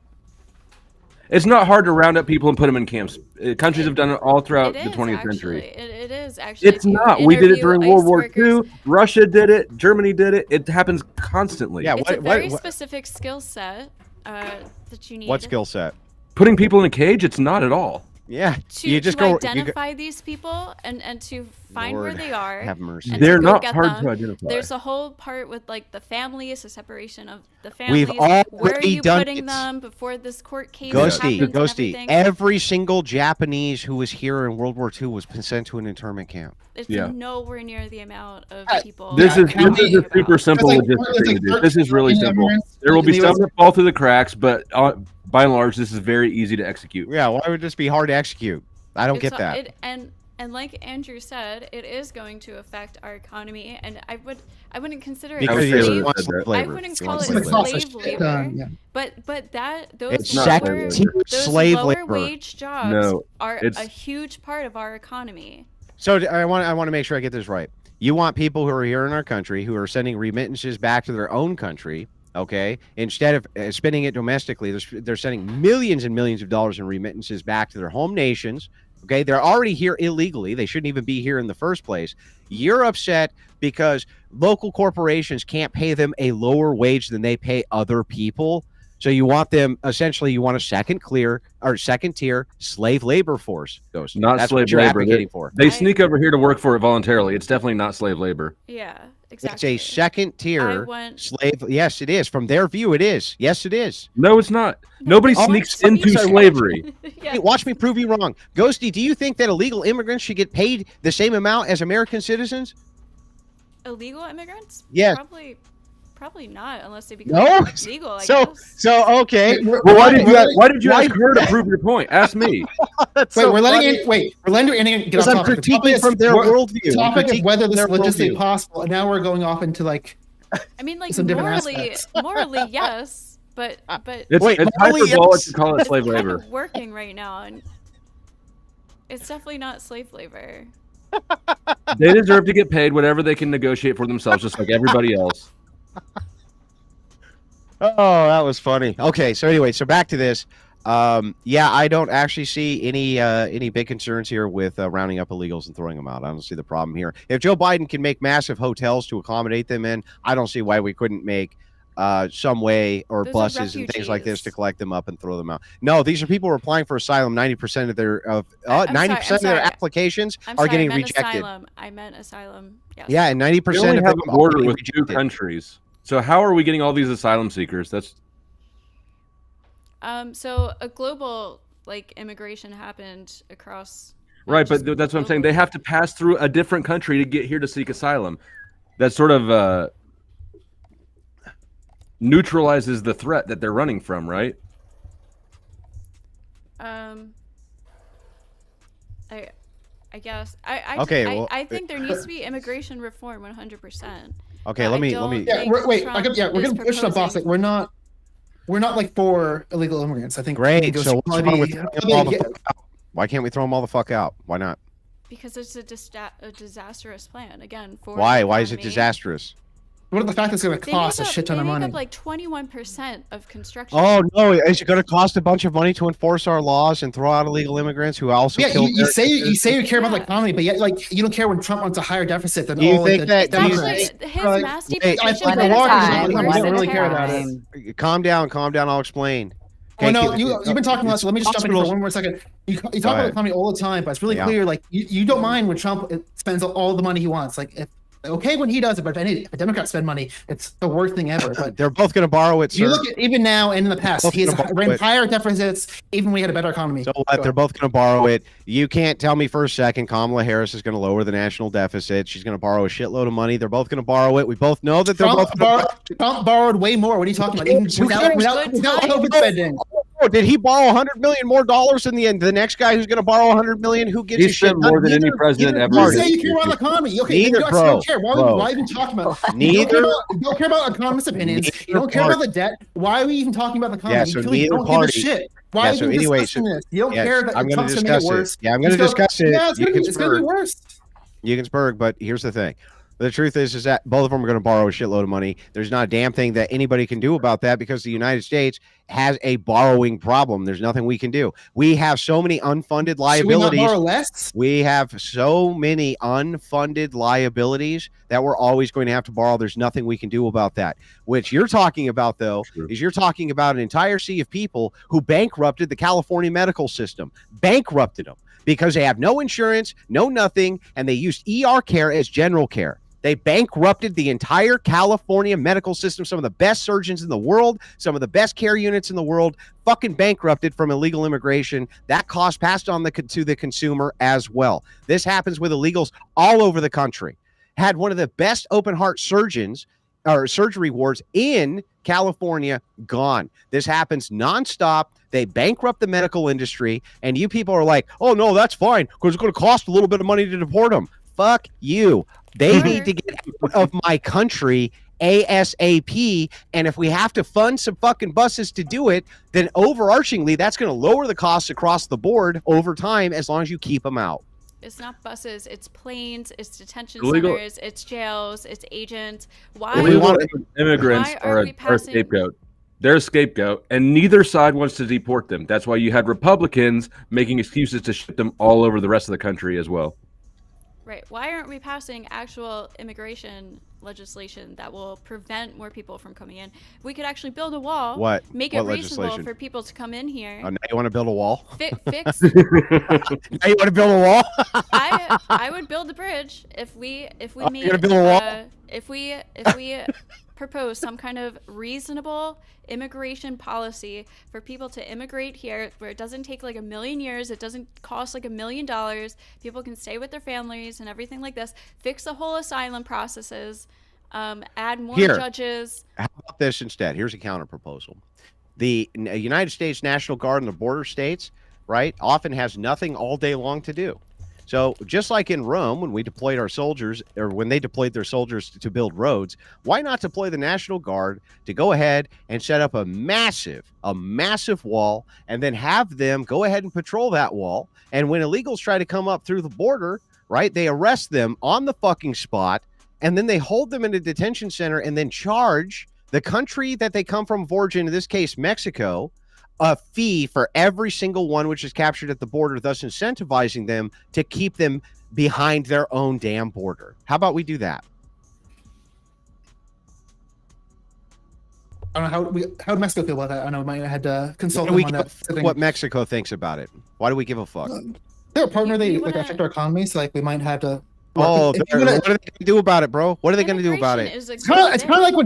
It's not hard to round up people and put them in camps. Countries have done it all throughout It the is 20th actually. century. It is actually. It's If you not. We did it interview during ICE World War workers, II. Russia did it. Germany did it. It happens constantly. Yeah, It's a very specific skill set that you need. What skill set? Putting people in a cage, it's not at all. Yeah, To, you just to go. identify these people and to find Lord, where they are. have mercy. and They're to go not get hard them. to identify. There's a whole part with like the families, the separation of the families. We've Where are already you done putting it. them before this court case Ghosty, happens and Ghosty. everything? Every single Japanese who was here in World War II was sent to an internment camp. It's Yeah. nowhere near the amount of people. This is how this is many- a super simple like- logistic there's thing like to do. This is really 13 simple. immigrants There will be in the some US. that fall through the cracks, but by and large, this is very easy to execute. Yeah, why would this be hard to execute? I don't It's get that. And like Andrew said, it is going to affect our economy, and I wouldn't consider it Because would you say slave. want that- slave I labor. wouldn't You call want it It's slave gonna labor. cost us slave shit labor. ton, yeah. But those It's lower, second tier those slave lower labor. wage jobs No, are it's- a huge part of our economy. So I want to make sure I get this right. You want people who are here in our country who are sending remittances back to their own country, okay? Instead of spending it domestically, they're sending millions and millions of dollars in remittances back to their home nations. Okay, they're already here illegally. They shouldn't even be here in the first place. You're upset because local corporations can't pay them a lower wage than they pay other people. So you want them, essentially, you want a second tier slave labor force. Not That's slave what you're labor. advocating for. They sneak over here to work for it voluntarily. It's definitely not slave labor. Yeah, It's exactly. a second I tier want- slave. Yes, it is. From their view, it is. Yes, it is. No, it's not. Nobody they sneaks want into to- slavery. Yeah. Hey, watch me prove you wrong. Ghosty, do you think that illegal immigrants should get paid the same amount as American citizens? Illegal immigrants? Yes. Probably not, unless they become No? legal. I So, guess. so okay. We're Why did you why- ask her to prove your point? Ask me. That's Wait, so we're letting funny. it. Wait, we're letting Andy get Because off I'm topic. The topic critiquing is from their what- worldview. The topic I'm is whether this critiquing is their logistically worldview. possible, and now we're going off into like I mean, like some different morally, aspects. morally, yes, but It's, Wait, it's only hyperbolic yes. to call it it's slave kind labor. of working right now, and it's definitely not slave labor. They deserve to get paid whatever they can negotiate for themselves, just like everybody else. Oh, that was funny. Okay, so anyway, so back to this. Yeah, I don't actually see any big concerns here with rounding up illegals and throwing them out. I don't see the problem here. If Joe Biden can make massive hotels to accommodate them in, I don't see why we couldn't make some way or Those are buses and things like this to refugees. collect them up and throw them out. No, these are people who are applying for asylum. 90% of their I'm sorry, 90% of their sorry. applications I'm are sorry, getting I meant rejected. asylum. I meant asylum. Yes. Yeah, and 90% We only of have them a are border getting with two rejected. countries. So how are we getting all these asylum seekers? That's So a global immigration happened across. not right, just but that's what I'm saying. globally. They have to pass through a different country to get here to seek asylum. That sort of neutralizes the threat that they're running from, right? I guess Okay, well, I think there needs to be immigration reform 100%. Okay, I let me don't yeah. think We're Trump we're is gonna push the box. Like proposing- we're not like for illegal immigrants. I think Great. goes So what's probably wrong with be- throwing them all the fuck out? Why can't we throw them all the fuck out? Why not? because it's a disastrous plan again for Why? the Why is it economy. disastrous? What about the fact that it's going to They cost a make up, shit ton they of make money? up like 21% of construction. Oh no! Is it going to cost a bunch of money to enforce our laws and throw out illegal immigrants who also Yeah, kill? you say you care about the Yeah. economy, but yet like you don't care when Trump wants a higher deficit than Do you all think like, that- the do you Democrats. Actually, his Like, mass wait, deportation I think plan the is war actually is worse we don't than really care about tariffs. it. Calm down, I'll explain. Well, Okay, no, you've been talking about. So let me just jump in for hospitals- one more second. You talk ahead. about the economy all the time, but it's really Yeah. clear. Like you don't mind when Trump spends all the money he wants. Like if okay when he does it, but if a Democrat spend money, it's the worst thing ever. But They're both going to borrow it, sir. you look at even now and in the past, Both he's gonna borrow ran it. higher deficits even when we had a better economy. So what? They're both going to borrow it. You can't tell me for a second Kamala Harris is going to lower the national deficit. She's going to borrow a shitload of money. They're both going to borrow it. We both know that they're Trump borrowed way more. What are you talking about? Even without COVID spending. Oh, did he borrow $100 million more dollars in the end? The next guy who's going to borrow $100 million, who gives He a shit? spent more than any president ever. You say you care about the economy. Okay, Neither, you actually bro, don't care. bro. Why even talking about? Neither. You don't care about economists' opinions. You don't care about the debt. Why are we even talking about the economy? Yeah, You so feel like you neither don't party. give a shit. Why are you anyway, discussing this? You don't yes, care that I'm going Trump's to gonna make discuss it it. worse. Yeah, I'm going to discuss it. Yeah, it's going to be worse. Ginsburg, but here's the thing. The truth is that both of them are going to borrow a shitload of money. There's not a damn thing that anybody can do about that because the United States has a borrowing problem. There's nothing we can do. We have so many unfunded liabilities. Should we not borrow less? We have so many unfunded liabilities that we're always going to have to borrow. There's nothing we can do about that. Which you're talking about, though, is you're talking about an entire sea of people who bankrupted the California medical system, bankrupted them because they have no insurance, no nothing, and they used ER care as general care. They bankrupted the entire California medical system. Some of the best surgeons in the world, some of the best care units in the world, fucking bankrupted from illegal immigration. That cost passed on to the consumer as well. This happens with illegals all over the country. Had one of the best open heart surgeons or surgery wards in California gone. This happens nonstop. They bankrupt the medical industry, and you people are like, oh, no, that's fine because it's going to cost a little bit of money to deport them. Fuck you. They need to get out of my country ASAP. And if we have to fund some fucking buses to do it, then overarchingly, that's going to lower the costs across the board over time as long as you keep them out. It's not buses, it's planes, it's detention Illegal- centers, it's jails, it's agents. Why Illegal immigrants why are are we a passing- scapegoat. They're a scapegoat, and neither side wants to deport them. That's why you had Republicans making excuses to ship them all over the rest of the country as well. Right. Why aren't we passing actual immigration legislation that will prevent more people from coming in? We could actually build a wall. Make it reasonable legislation? for people to come in here. Now you want to build a wall? Fix. Now you want to build a wall? I would build a bridge if we you're made gonna build a wall? if we propose some kind of reasonable immigration policy for people to immigrate here where it doesn't take like 1 million years, it doesn't cost like $1 million, people can stay with their families and everything like this, fix the whole asylum processes, add more judges. How about this instead? Here's a counter proposal. The United States National Guard in the border states, right, often has nothing all day long to do. So just like in Rome, when we deployed our soldiers, or when they deployed their soldiers to build roads, why not deploy the National Guard to go ahead and set up a massive wall and then have them go ahead and patrol that wall? And when illegals try to come up through the border, right, they arrest them on the fucking spot, and then they hold them in a detention center and then charge the country that they come from of origin, in this case, Mexico, a fee for every single one which is captured at the border, thus incentivizing them to keep them behind their own damn border. How about we do that? I don't know how would Mexico feel about that. I know we might have had to consult them on that. What Mexico thinks about it. Why do we give a fuck? They're a partner. They wanna- affect our economy, so like we might have to. Oh, what are they going to do about it, bro? What are they going to do about it? It's kind of like when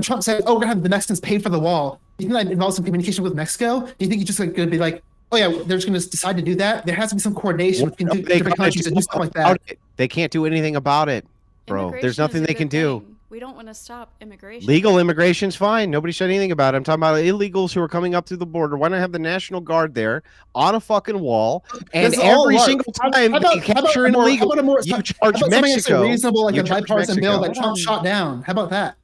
Trump said, "Oh, we're gonna have the Mexicans pay for the wall." Do you think that involves some communication with Mexico? Do you think he's just like going to be like, "Oh yeah, they're just going to decide to do that"? There has to be some coordination between different countries to do stuff like that. They can't do anything about it, bro. There's nothing they can do. We don't want to stop immigration. Legal immigration's fine. Nobody said anything about it. I'm talking about illegals who are coming up through the border. Why not have the National Guard there on a fucking wall? And every single time they capture an illegal, you charge Mexico. Reasonable, like a bipartisan bill that Trump shot down. How about that?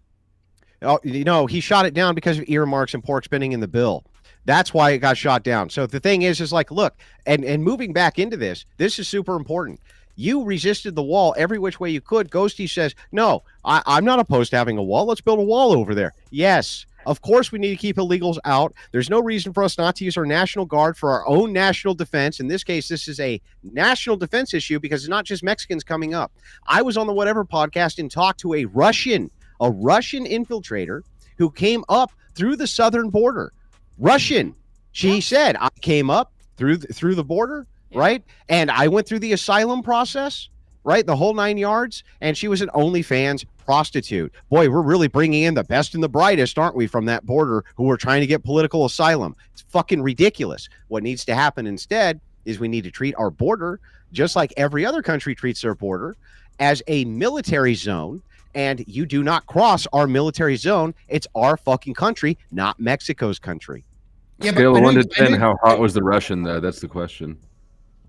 Oh, you know, he shot it down because of earmarks and pork spending in the bill. That's why it got shot down. So the thing is like, look, and moving back into this is super important. You resisted the wall every which way you could. Ghosty says, no, I'm not opposed to having a wall. Let's build a wall over there. Yes, of course we need to keep illegals out. There's no reason for us not to use our National Guard for our own national defense. In this case, this is a national defense issue because it's not just Mexicans coming up. I was on the Whatever podcast and talked to a Russian infiltrator who came up through the southern border. Russian. She said, I came up through the border. Yeah. Right. And I went through the asylum process. right? The whole 9 yards. And she was an OnlyFans prostitute. Boy, we're really bringing in the best and the brightest, aren't we, from that border who are trying to get political asylum. It's fucking ridiculous. What needs to happen instead is we need to treat our border just like every other country treats their border, as a military zone. And you do not cross our military zone. It's our fucking country, not Mexico's country. Yeah, Scale of 1 to 10, how hot was the Russian, though? That's the question.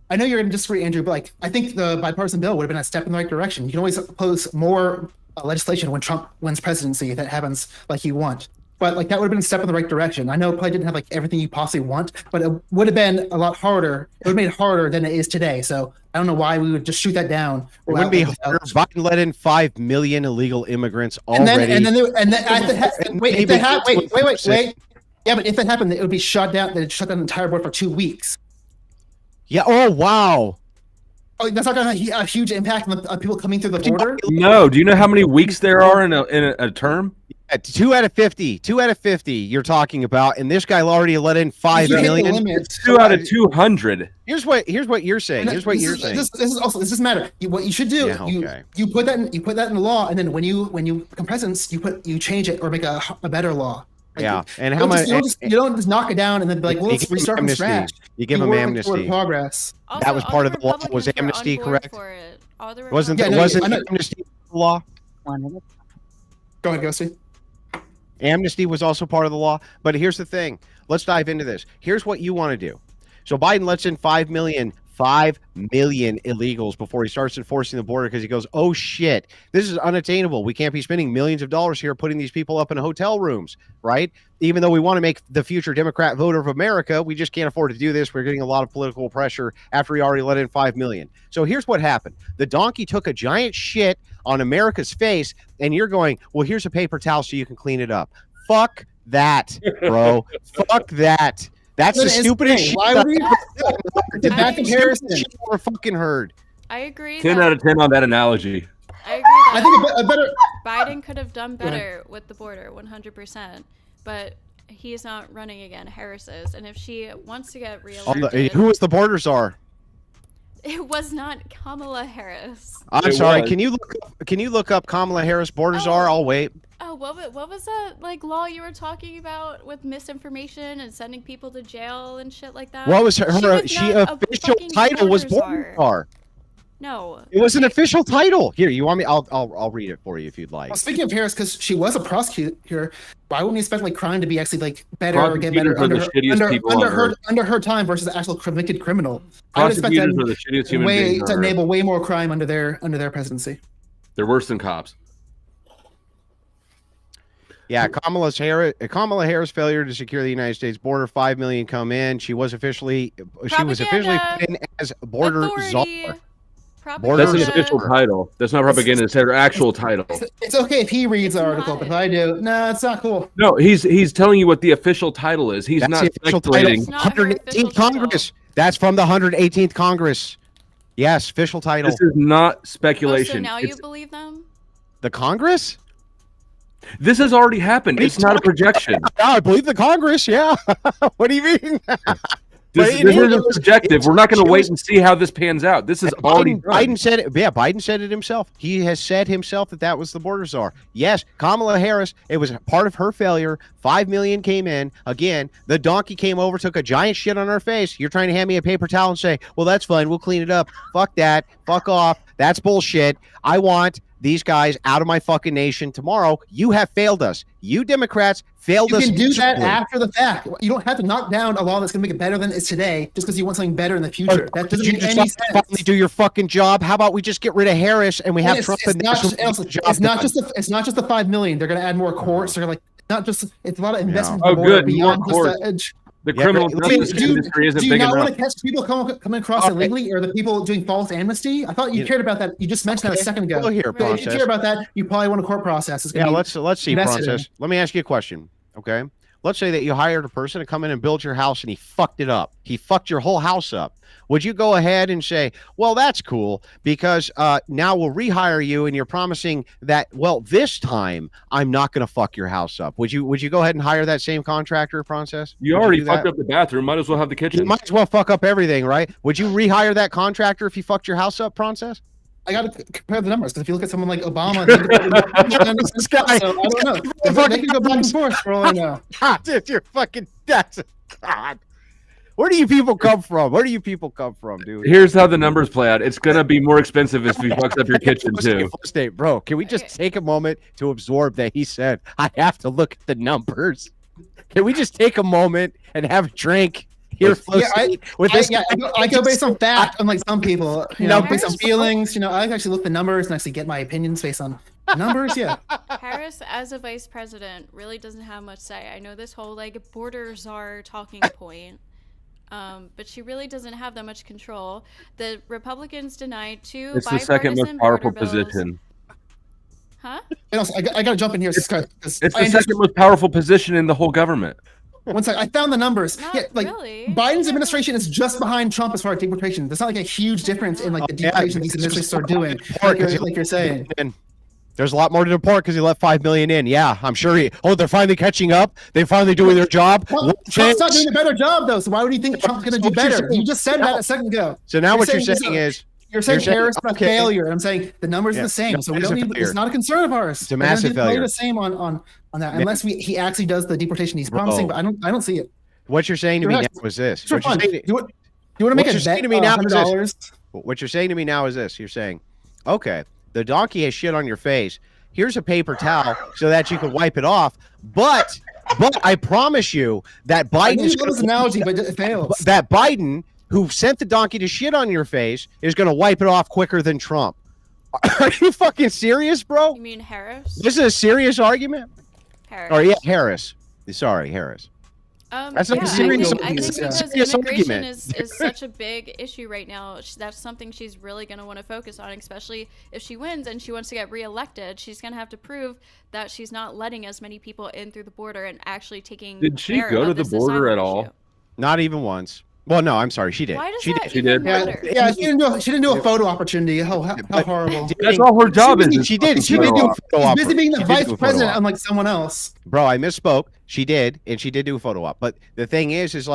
I know you're going to disagree, Andrew, but like I think the bipartisan bill would have been a step in the right direction. You can always oppose more legislation when Trump wins presidency if that happens like you want. But like that would have been a step in the right direction. I know it probably didn't have like everything you possibly want, but it would have been a lot harder. It would have made it harder than it is today. So I don't know why we would just shoot that down. It wouldn't be harder. Biden let in 5 million illegal immigrants already. Wait. Yeah, but if that happened, it would be shut down. They'd shut down the entire board for 2 weeks. Yeah. Oh, wow. Oh, that's not going to have a huge impact on people coming through the border. No. Do you know how many weeks there are in a term? 2 out of 50. 2 out of 50 you're talking about, and this guy already let in 5 million. It's 2 out of 200. Here's what you're saying. This doesn't matter. What you should do, you put that in the law, and then when you become president, you change it or make a better law. Like, and how much you don't just knock it down and then be like, well, let's restart from scratch. You give them amnesty. Progress. Also, that was part of the law. Was amnesty correct? Wasn't amnesty the law? Go ahead, Ghosty. Amnesty was also part of the law. But here's the thing. Let's dive into this. Here's what you want to do. So Biden lets in 5 million illegals before he starts enforcing the border because he goes, oh, shit, this is unattainable. We can't be spending millions of dollars here putting these people up in hotel rooms, right? Even though we want to make the future Democrat voter of America, we just can't afford to do this. We're getting a lot of political pressure after he already let in 5 million. So here's what happened. The donkey took a giant shit on America's face, and you're going, well, here's a paper towel so you can clean it up. Fuck that, bro. Fuck that. That's the stupidest shit. Why would we that comparison? We're fucking heard. I agree. 10 out of 10 on that analogy. I agree. That I think a better Biden could have done better with the border, 100%. But he's not running again. Harris is, and if she wants to get reelected, who was the border czar? It was not Kamala Harris. I'm sorry. Can you look up Kamala Harris border czar? I'll wait. Oh, what was that like law you were talking about with misinformation and sending people to jail and shit like that? What was her official title was border czar. No, it was an official title. Here, you want me? I'll read it for you if you'd like. Well, speaking of Harris, because she was a prosecutor, why wouldn't you expect like crime to be actually like better or get better under her time versus the actual convicted criminal? I would expect that the shittiest human beings to enable way more crime under their presidency. They're worse than cops. Yeah, Kamala Harris failure to secure the United States border. 5 million come in. She was officially put in as border czar. That's an official title. That's not propaganda. It's her actual title. It's okay if he reads the article, but if I do, no, it's not cool. No, he's telling you what the official title is. He's not speculating. 118th Congress. That's from the 118th Congress. Yes, official title. This is not speculation. So now you believe them? The Congress? This has already happened. It's not a projection. I believe the Congress. Yeah. What do you mean? This isn't subjective. We're not going to wait and see how this pans out. This is already done. Biden said it. Yeah, Biden said it himself. He has said himself that was the border czar. Yes, Kamala Harris, it was part of her failure. 5 million came in. Again, the donkey came over, took a giant shit on her face. You're trying to hand me a paper towel and say, well, that's fine. We'll clean it up. Fuck that. Fuck off. That's bullshit. I want these guys out of my fucking nation tomorrow. You have failed us. You Democrats failed us. You can do that after the fact. You don't have to knock down a law that's going to make it better than it's today just because you want something better in the future. That doesn't make any sense. Finally do your fucking job. How about we just get rid of Harris and we have Trump? It's not just the 5 million. They're going to add more courts. They're like not just. It's a lot of investment. Oh, good. More courts. The criminal justice industry isn't big enough. Do you not want to catch people coming across illegally, or the people doing false amnesty? I thought you cared about that. You just mentioned that a second ago. If you care about that, you probably want a court process. Let's see, Theprawncess. Let me ask you a question, okay? Let's say that you hired a person to come in and build your house, and he fucked it up. He fucked your whole house up. Would you go ahead and say, well, that's cool because now we'll rehire you and you're promising that, well, this time I'm not going to fuck your house up. Would you go ahead and hire that same contractor, Theprawncess? You already fucked up the bathroom. Might as well have the kitchen. You might as well fuck up everything, right? Would you rehire that contractor if he fucked your house up, Theprawncess? I got to compare the numbers because if you look at someone like Obama, they This guy, so I don't know. They can go back and forth for all I know. Dude, you're fucking that's God. Where do you people come from? Where do you people come from, dude? Here's how the numbers play out. It's gonna be more expensive if he fucks up your kitchen too. State, bro, can we just take a moment to absorb that he said I have to look at the numbers? Can we just take a moment and have a drink? Here, I go based on fact, unlike some people. Based on feelings. I actually look at the numbers and actually get my opinions based on numbers. Yeah. Harris, as a vice president, really doesn't have much say. I know this whole border czar talking point, but she really doesn't have that much control. The Republicans denied two It's the second most powerful position. Huh? And also, I got to jump in here. It's the second most powerful position in the whole government. One second, I found the numbers. Not really. Biden's administration is just behind Trump as far as deportation. There's not a huge difference in the deportation these administrations are doing. Like you're saying. There's a lot more to deport because he let 5 million in. Yeah, I'm sure they're finally catching up. They're finally doing their job. Well, Trump's not doing a better job though. So why would you think Trump's going to do better? You just said that a second ago. So now what you're saying is. You're saying Harris is a failure. I'm saying the numbers are the same. No, so we don't need. It's not a concern of ours. It's a massive failure. The same on that, unless he actually does the deportation he's promising. But I don't see it. What you're saying to me now is this. You want to make a bet? $100? What you're saying to me now is this. You're saying, okay, the donkey has shit on your face. Here's a paper towel so that you can wipe it off. But I promise you that Biden is this analogy, but it fails. That Biden, who sent the donkey to shit on your face, is going to wipe it off quicker than Trump. Are you fucking serious, bro? You mean Harris? This is a serious argument? Harris. Or Harris. Sorry, Harris. That's not a serious I think because immigration is such a big issue right now. That's something she's really going to want to focus on, especially if she wins and she wants to get reelected. She's going to have to prove that she's not letting as many people in through the border and actually taking Did she go to the border at all? Not even once. Well, no, I'm sorry. She did. Why does she that did. even matter? Yeah, she didn't do a photo opportunity. How horrible. That's all her job is. She did. She did do a photo op. She's busy being the vice president, unlike someone else. Bro, I misspoke. She did, and she did do a photo op. But the thing is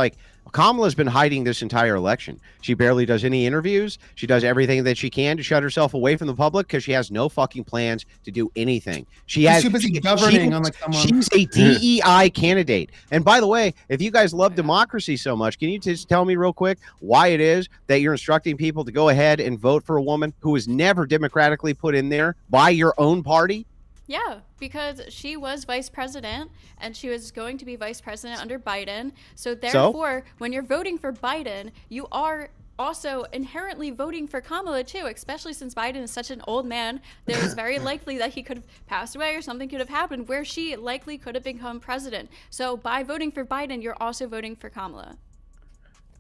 Kamala's been hiding this entire election. She barely does any interviews. She does everything that she can to shut herself away from the public because she has no fucking plans to do anything. She's too busy governing, unlike someone. She's a DEI candidate. And by the way, if you guys love democracy so much, can you just tell me real quick why it is that you're instructing people to go ahead and vote for a woman who was never democratically put in there by your own party? Yeah, because she was vice president and she was going to be vice president under Biden. So therefore, when you're voting for Biden, you are also inherently voting for Kamala too, especially since Biden is such an old man. There is very likely that he could have passed away or something could have happened where she likely could have become president. So by voting for Biden, you're also voting for Kamala.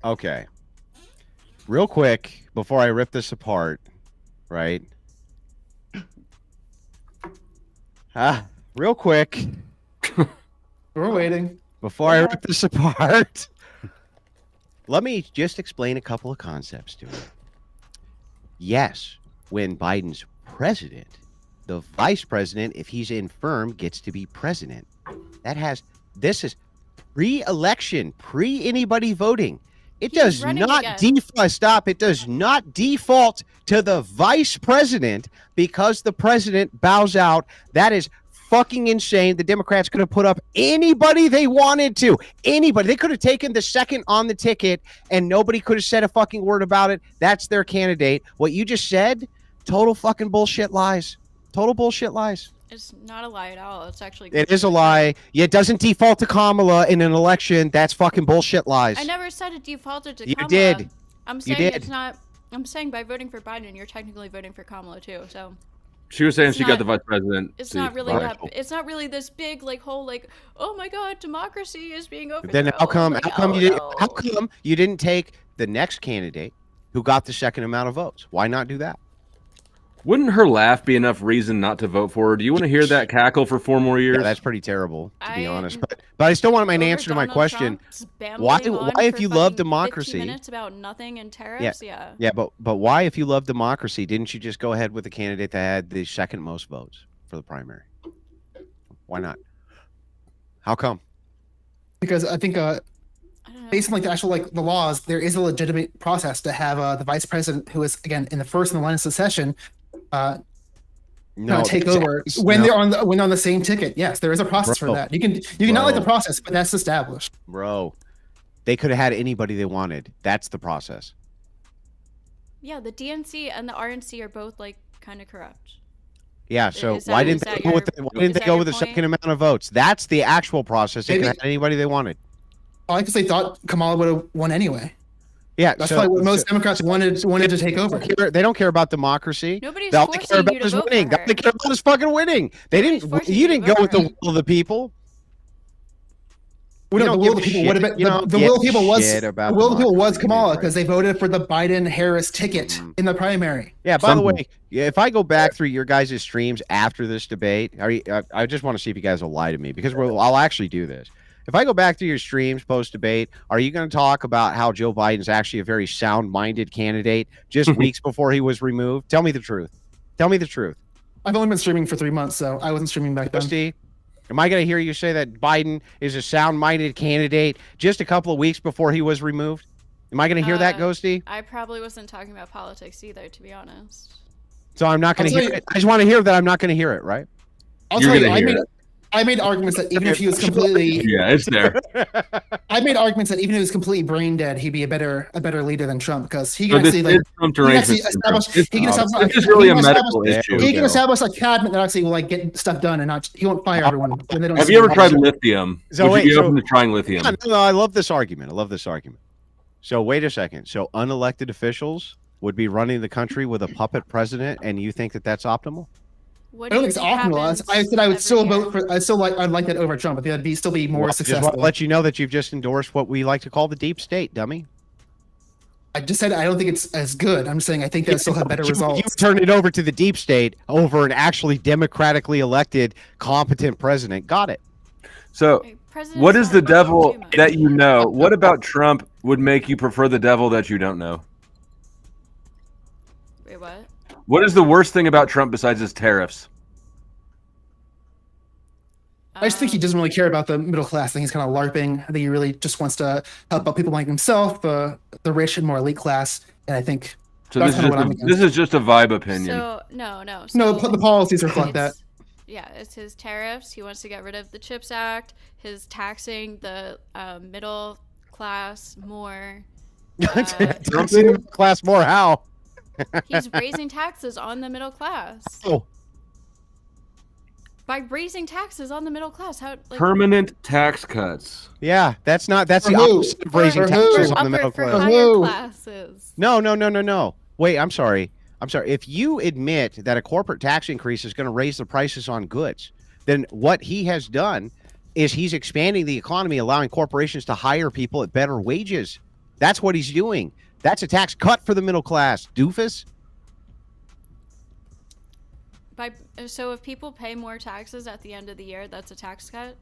Okay. Real quick, before I rip this apart, right? Real quick. We're waiting. Before I rip this apart, let me just explain a couple of concepts to you. Yes, when Biden's president, the vice president, if he's infirm, gets to be president. This is pre-election, pre-anybody voting. It does not default to the vice president because the president bows out. That is fucking insane. The Democrats could have put up anybody they wanted to. Anybody. They could have taken the second on the ticket and nobody could have said a fucking word about it. That's their candidate. What you just said, total fucking bullshit lies. Total bullshit lies. It's not a lie at all. It's actually... It is a lie. It doesn't default to Kamala in an election. That's fucking bullshit lies. I never said it defaulted to you Kamala. Did. I'm saying it's not... I'm saying by voting for Biden, you're technically voting for Kamala too. So she was saying she got the vice president. It's not really that. It's not really this big whole oh my god, democracy is being overthrown. Then how come you didn't take the next candidate who got the second amount of votes? Why not do that? Wouldn't her laugh be enough reason not to vote for her? Do you want to hear that cackle for 4 more years? Yeah, that's pretty terrible, to be honest. But I still want an answer to my question. Why if you love democracy? 15 minutes about nothing and tariffs. Yeah, but why, if you love democracy, didn't you just go ahead with the candidate that had the second most votes for the primary? Why not? How come? Because I think based on the actual the laws, there is a legitimate process to have the vice president, who is again in the first in the line of succession, take over when they're on the same ticket. Yes, there is a process for that. You can not like the process, but that's established. Bro, they could have had anybody they wanted. That's the process. Yeah, the DNC and the RNC are both like kind of corrupt. Yeah, so why didn't they go with the second amount of votes? That's the actual process. They could have had anybody they wanted. Probably because they thought Kamala would have won anyway. Yeah, that's probably what most Democrats wanted to take over. They don't care about democracy. Nobody's all forcing they care about you to is vote winning. for All they her. care about is fucking winning. They didn't. You didn't go with the will of the people. Well, no, the will of the people would have been. The will of the people was Kamala because they voted for the Biden-Harris ticket in the primary. Yeah. By the way, if I go back through your guys' streams after this debate, I just want to see if you guys will lie to me because I'll actually do this. If I go back to your streams post-debate, are you going to talk about how Joe Biden's actually a very sound-minded candidate just weeks before he was removed? Tell me the truth. Tell me the truth. I've only been streaming for 3 months, so I wasn't streaming back then. Steve, am I going to hear you say that Biden is a sound-minded candidate just a couple of weeks before he was removed? Am I going to hear that, Ghosty? I probably wasn't talking about politics either, to be honest. So I'm not going to hear it. I just want to hear that I'm not going to hear it, right? I'll tell you, I made arguments that even if he was completely it's there. I made arguments that even if he was completely brain dead, he'd be a better leader than Trump because he can actually establish. He can establish. This is really a medical issue. He can establish a cabinet that actually will get stuff done and not. He won't fire everyone. When they don't. Have you ever tried lithium? Would you be open to trying lithium? No, I love this argument. So wait a second. So unelected officials would be running the country with a puppet president, and you think that that's optimal? I don't think it's optimal. I said I would still vote for. I'd like that over Trump. I think that'd still be more successful. I just want to let you know that you've just endorsed what we like to call the deep state, dummy. I just said I don't think it's as good. I'm just saying I think that still have better results. You turned it over to the deep state over an actually democratically elected, competent president. Got it. So, what is the devil that you know? What about Trump would make you prefer the devil that you don't know? Wait, what? What is the worst thing about Trump besides his tariffs? I just think he doesn't really care about the middle class. I think he's kind of LARPing. I think he really just wants to help out people like himself, the rich and more elite class. And I think this is just a vibe opinion. So no. The policies reflect that. Yeah, it's his tariffs. He wants to get rid of the CHIPS Act. His taxing the middle class more. Taxing the middle class more? How? He's raising taxes on the middle class. Oh. By raising taxes on the middle class, how permanent tax cuts? Yeah, that's the opposite of raising taxes on the middle class. For higher classes. No. Wait, I'm sorry. If you admit that a corporate tax increase is going to raise the prices on goods, then what he has done is he's expanding the economy, allowing corporations to hire people at better wages. That's what he's doing. That's a tax cut for the middle class, doofus. So if people pay more taxes at the end of the year, that's a tax cut?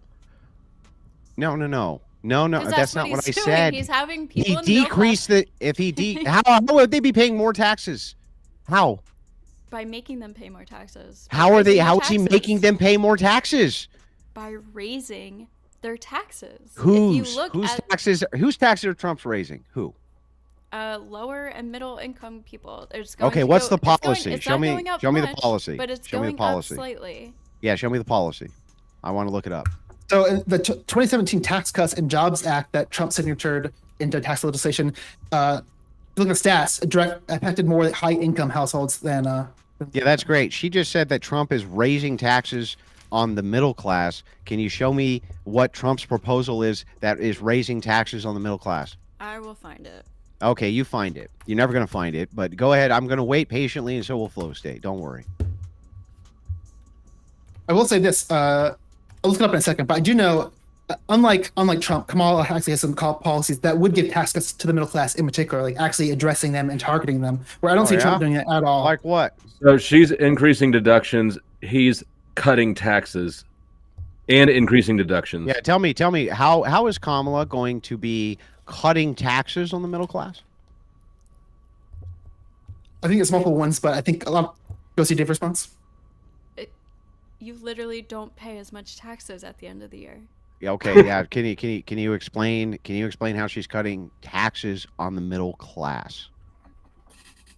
No. That's not what I said. He's having people how would they be paying more taxes? How? By making them pay more taxes. How is he making them pay more taxes? By raising their taxes. Whose taxes are Trump's raising? Who? Lower and middle income people. What's the policy? Show me the policy. But it's going up slightly. Yeah, show me the policy. I want to look it up. So in the 2017 Tax Cuts and Jobs Act that Trump signatured into tax legislation, looking at stats, affected more high-income households than. Yeah, that's great. She just said that Trump is raising taxes on the middle class. Can you show me what Trump's proposal is that is raising taxes on the middle class? I will find it. Okay, you find it. You're never going to find it, but go ahead. I'm going to wait patiently, and so will Flowstate. Don't worry. I will say this. I'll look it up in a second, but I do know, unlike Trump, Kamala actually has some policies that would give tax cuts to the middle class in particular, like actually addressing them and targeting them, where I don't see Trump doing it at all. Like what? So she's increasing deductions. He's cutting taxes and increasing deductions. Yeah, tell me, how is Kamala going to be cutting taxes on the middle class? I think it's multiple ones, but I think a lot. Go see Dave response. You literally don't pay as much taxes at the end of the year. Yeah. Okay. Yeah. Can you explain how she's cutting taxes on the middle class?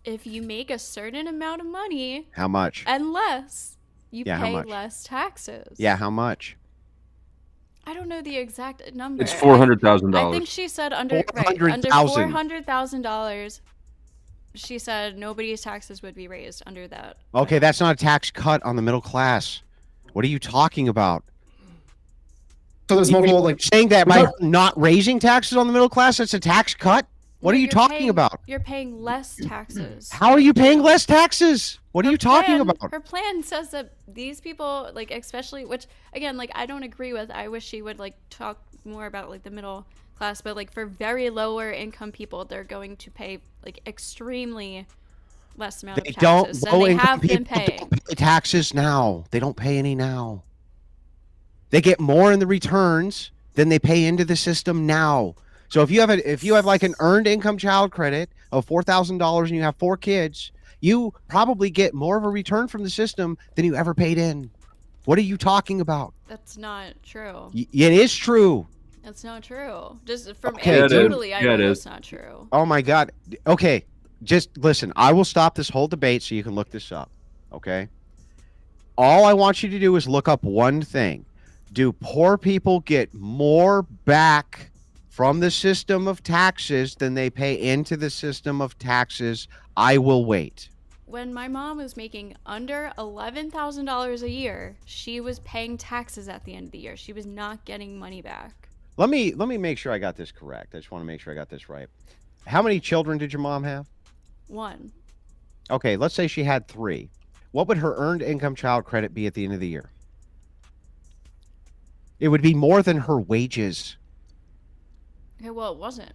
if you make a certain amount of money How much? and less, you Yeah, how pay much? less taxes. Yeah, how much? I don't know the exact number. It's $400,000. I think she said under $400,000. $400,000. She said nobody's taxes would be raised under that. Okay, that's not a tax cut on the middle class. What are you talking about? So there's multiple like Saying that by not raising taxes on the middle class, that's a tax cut? What No, are you you're talking paying- about? You're paying less taxes. How are you paying less taxes? What are you talking about? Her plan says that these people, like, especially, which again, like, I don't agree with. I wish she would like talk more about like the middle class, but like for very lower income people, they're going to pay like extremely less amount They of don't. taxes than Low they income have been people paying. don't pay taxes now. They don't pay any now. They get more in the returns than they pay into the system now. So if you have like an earned income child credit of $4,000 and you have 4 kids, you probably get more of a return from the system than you ever paid in. What are you talking about? That's not true. It is true. That's not true. Just from Okay, dude. anecdotally, I Yeah, it know is. that's not true. Oh my God. Okay, just listen. I will stop this whole debate so you can look this up. Okay. All I want you to do is look up one thing. Do poor people get more back from the system of taxes than they pay into the system of taxes? I will wait. When my mom was making under $11,000 a year, she was paying taxes at the end of the year. She was not getting money back. Let me make sure I got this correct. I just want to make sure I got this right. How many children did your mom have? 1. Okay, let's say she had 3. What would her earned income child credit be at the end of the year? It would be more than her wages. Okay, well, it wasn't.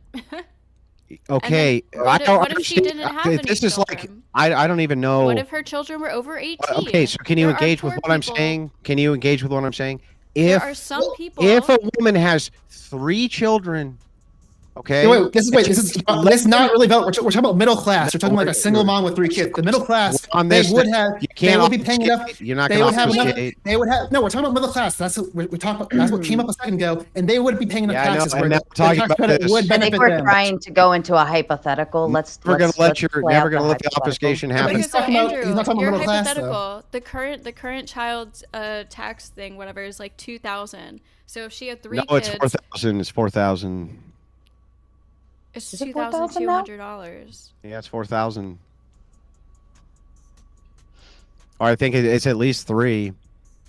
Okay, what if- I don't what if she understand. didn't have any This is like children? I don't even know. What if her children were over 18? Okay, so can you There are engage with poor what I'm people- saying? Can you engage with what I'm saying? There If are some people. if a woman has 3 children, okay. wait, this is not really about. We're talking about middle class. We're talking like a single mom with 3 kids. The middle class, On they this, would have. you They can't would be paying enough. obfuscate. You're not They going would to have enough. obfuscate. They would have. No, we're talking about middle class. That's what we talked about. That's what came up a second ago, and they would be paying enough Yeah, I know, taxes. I'm where not the talking tax about credit this. would I benefit think we're them. trying to go into a hypothetical. Let's Never going to let let's your play never out going to let the hypothetical. obfuscation But happen. he's Okay, so talking about- Andrew, he's not talking about your middle class, hypothetical, the current child's tax thing, whatever, is like 2,000. So if she had 3 No, kids, it's 4,000. It's 4,000. it's Is it $4,000 now? $2,200. Yeah, it's 4,000. Or I think it's at least 3.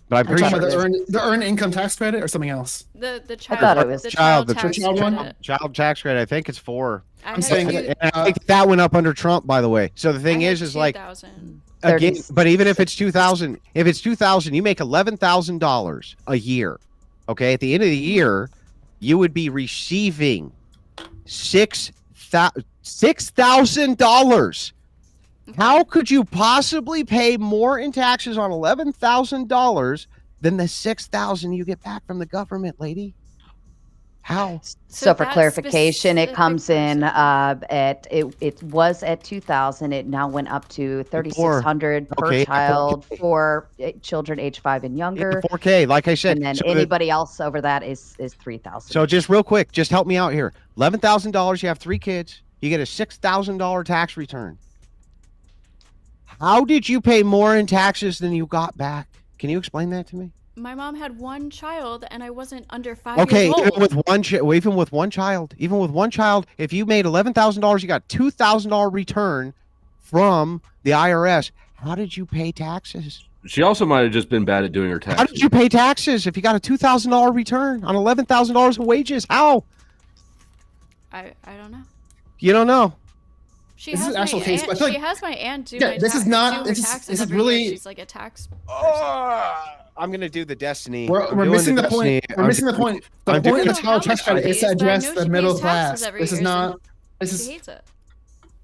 But I'm We're pretty talking sure about the earned income tax credit or something else. The child, thought it was the child- the tax child one? credit. child tax credit. I think it's 4. I I'm had saying two- that- And I think that went up under Trump, by the way. So the thing I had is like 2,000. again, 30. but even if it's 2,000, if it's 2,000, you make $11,000 a year. Okay, at the end of the year, you would be receiving $6,000. How could you possibly pay more in taxes on $11,000 than the $6,000 you get back from the government, lady? How? So for that clarification, it specific comes in person- it was at 2,000. It now went up to 3,600 per Okay, child 4K. for children age 5 and younger. 4K, like I said. And then so anybody else over that is 3,000. So just real quick, just help me out here. $11,000, you have 3 kids, you get a $6,000 tax return. How did you pay more in taxes than you got back? Can you explain that to me? My mom had 1 child, and I wasn't under 5 Okay, years old. even with one child, if you made $11,000, you got $2,000 return from the IRS. How did you pay taxes? She also might have just been bad at doing her How taxes. did you pay taxes if you got a $2,000 return on $11,000 of wages? How? I don't know. You don't know. She This has is my actual case, aunt. but I feel She like- has my aunt do Yeah, my this is tax- not- do her this is- taxes this is every year. really- She's like a tax. I'm gonna do the destiny. We're I'm doing missing the point. Destiny. We're missing the point. The I'm point doing- of the child tax credit is to But I address know the she middle pays taxes class. every This is year, so not. This She is hates it.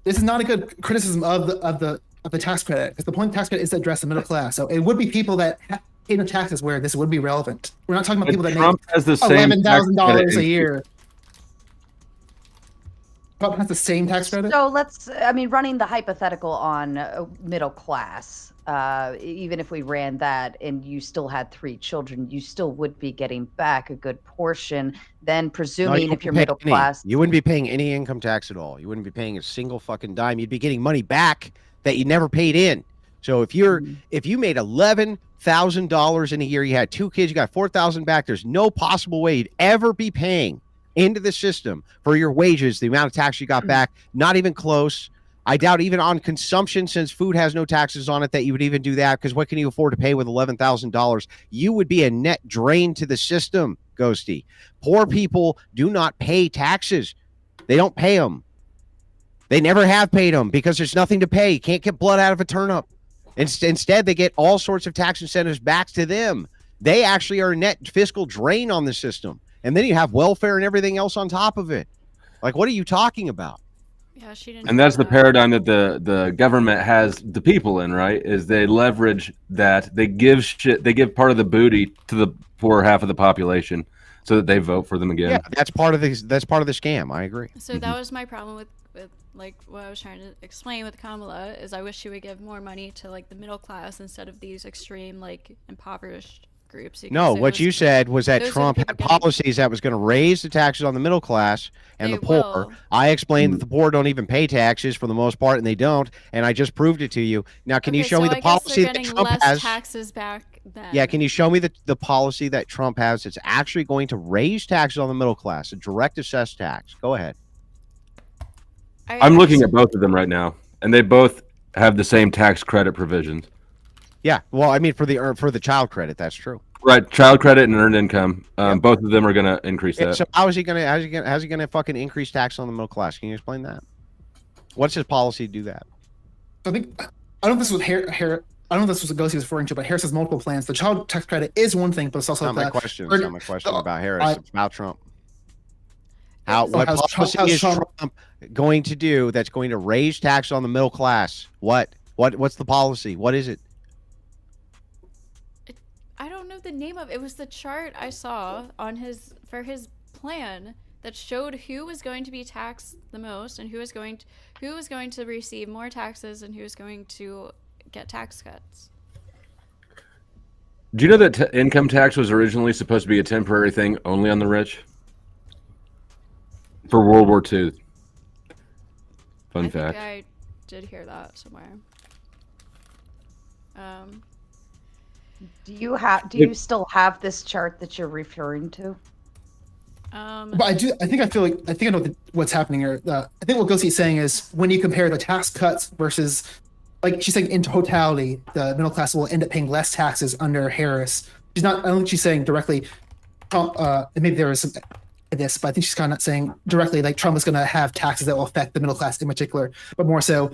this is not a good criticism of the tax credit, because the point of the tax credit is to address the middle class. So it would be people that pay no taxes where this would be relevant. We're not talking about But people that Trump make has the same $11,000 tax a year. Trump has the same tax credit? So running the hypothetical on middle class, even if we ran that and you still had 3 children, you still would be getting back a good portion. Then No, presuming you if you're wouldn't pay middle any. class, You wouldn't be paying any income tax at all. You wouldn't be paying a single fucking dime. You'd be getting money back that you never paid in. So if you made $11,000 in a year, you had 2 kids, you got 4,000 back. There's no possible way you'd ever be paying into the system for your wages, the amount of tax you got back. Not even close. I doubt even on consumption, since food has no taxes on it, that you would even do that, because what can you afford to pay with $11,000? You would be a net drain to the system, Ghosty. Poor people do not pay taxes. They don't pay them. They never have paid them because there's nothing to pay. You can't get blood out of a turnip. Instead, they get all sorts of tax incentives back to them. They actually are a net fiscal drain on the system. And then you have welfare and everything else on top of it. Like, what are you talking about? Yeah, she didn't. And that's the paradigm that the government has the people in, right? Is they leverage that, they give part of the booty to the poor half of the population so that they vote for them again. Yeah, that's part of the scam. I agree. So that was my problem with like what I was trying to explain with Kamala, is I wish she would give more money to like the middle class instead of these extreme like impoverished groups. No, what you said was that Trump had policies that was going to raise the taxes on the middle class and the poor. Will. I explained that the poor don't even pay taxes for the most part, and they don't, and I just proved it to you. Now, can you show me the policy that Trump has? Taxes back then. Yeah, can you show me the policy that Trump has that's actually going to raise taxes on the middle class, a direct assess tax? Go ahead. I'm looking at both of them right now, and they both have the same tax credit provisions. Yeah, well, I mean, for the child credit, that's true. Right, child credit and earned income. Both of them are going to increase that. So how's he going to fucking increase tax on the middle class? Can you explain that? What's his policy to do that? I don't know if this was I don't know if this was what Ghosty was referring to, but Harris has multiple plans. The child tax credit is one thing, but it's also Not my question. It's not my question about Harris. It's about Trump. What policy is Trump going to do that's going to raise tax on the middle class? What's the policy? What is it? I don't know the name of it. It was the chart I saw on his plan that showed who was going to be taxed the most and who was going to receive more taxes and who was going to get tax cuts. Do you know that income tax was originally supposed to be a temporary thing only on the rich? For World War II. Fun fact. I did hear that somewhere. do you still have this chart that you're referring to? But I think I know what's happening here. I think what Ghosty is saying is when you compare the tax cuts versus, like she's saying in totality, the middle class will end up paying less taxes under Harris. I don't think she's saying directly, maybe there was some this, but I think she's kind of saying directly like Trump is going to have taxes that will affect the middle class in particular, but more so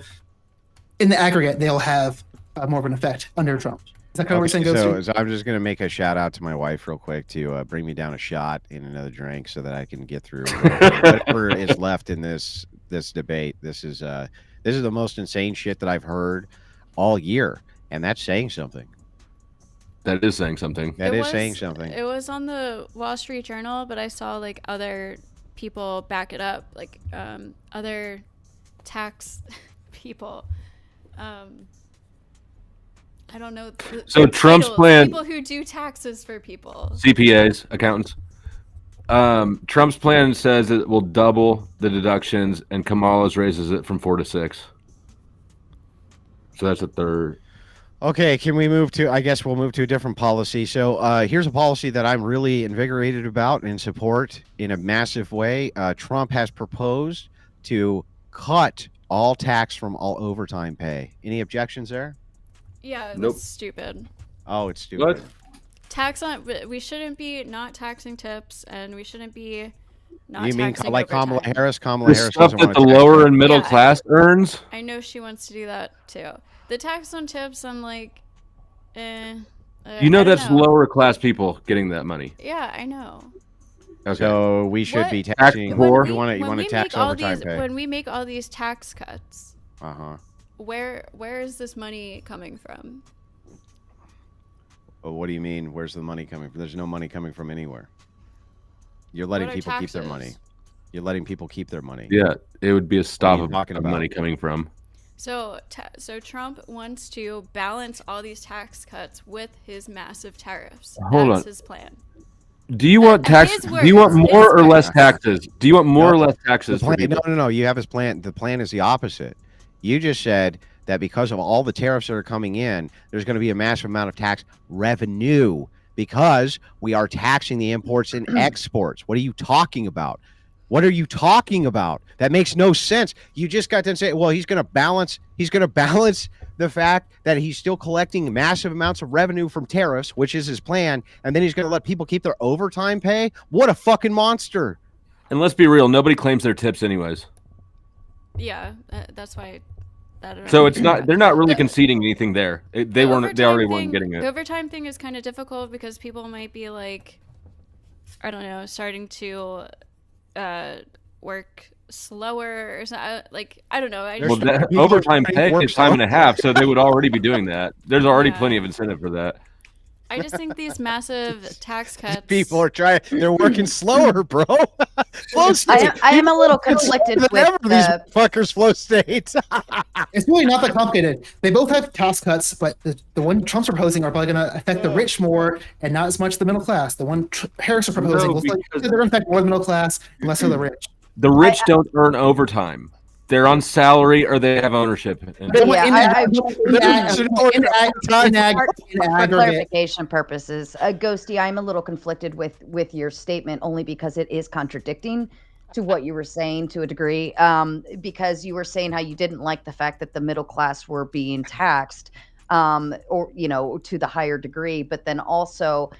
in the aggregate, they'll have more of an effect under Trump. Is that kind of what you're saying, Ghosty? So I'm just going to make a shout out to my wife real quick to bring me down a shot and another drink so that I can get through whatever is left in this debate. This is the most insane shit that I've heard all year, and that's saying something. That is saying something. That is saying something. It was on the Wall Street Journal, but I saw like other people back it up, like other tax people. I don't know. So Trump's plan. People who do taxes for people. CPAs, accountants. Trump's plan says it will double the deductions, and Kamala's raises it from 4 to 6. So that's a third. Okay, can we move to? I guess we'll move to a different policy. So here's a policy that I'm really invigorated about and support in a massive way. Trump has proposed to cut all tax from all overtime pay. Any objections there? Yeah, Nope. that's stupid. Oh, it's stupid. What? Tax on. We shouldn't be not taxing tips, and we shouldn't be not. You mean taxing like overtime. Kamala Harris? Kamala The Harris stuff doesn't that want the to tax lower them. and middle Yeah. class earns. I know she wants to do that too. The tax on tips, I'm like, You know I don't that's know. lower class people getting that money. Yeah, I know. Okay. So we should What- be taxing. When You want to tax overtime pay? When we make all these tax cuts, where is this money coming from? Well, what do you mean? Where's the money coming from? There's no money coming from anywhere. You're letting What are people keep their money. taxes? You're letting people keep their money. Yeah, it would be a stop you of talking about? money coming from. So Trump wants to balance all these tax cuts with his massive tariffs. Hold That's on. his plan. Do you want tax? his Do you want words, more his or less words. taxes? Do you want more No, or less The taxes for plan, people? no. You have his plan. The plan is the opposite. You just said that because of all the tariffs that are coming in, there's going to be a massive amount of tax revenue because we are taxing the imports and exports. What are you talking about? What are you talking about? That makes no sense. You just got to say, well, he's going to balance the fact that he's still collecting massive amounts of revenue from tariffs, which is his plan, and then he's going to let people keep their overtime pay. What a fucking monster. And let's be real, nobody claims their tips anyways. Yeah, that's why. I don't know. So it's not. They're not really conceding anything there. They The weren't. They already overtime weren't getting The it. overtime thing is kind of difficult because people might be like, I don't know, starting to work slower or something. Like, I don't know. I There's Well, just, some- that overtime pay Work is time and a half, so they would already be doing that. There's already Yeah. plenty of incentive for that. I just think these massive tax cuts. People are trying. They're working slower, bro. Flow I state. am a little conflicted Than with ever, these the, fuckers flow states. It's really not that complicated. They both have tax cuts, but the one Trump's proposing are probably going to affect the rich more and not as much the middle class. The one Harris are proposing No, will because- they're going to affect more the middle class and less of the rich. The rich don't earn overtime. They're on salary or they have ownership. And But Yeah, in for aggregate, clarification purposes, Ghosty, I'm a little conflicted with your statement only because it is contradicting to what you were saying to a degree. Because you were saying how you didn't like the fact that the middle class were being taxed, or to the higher degree, but then also.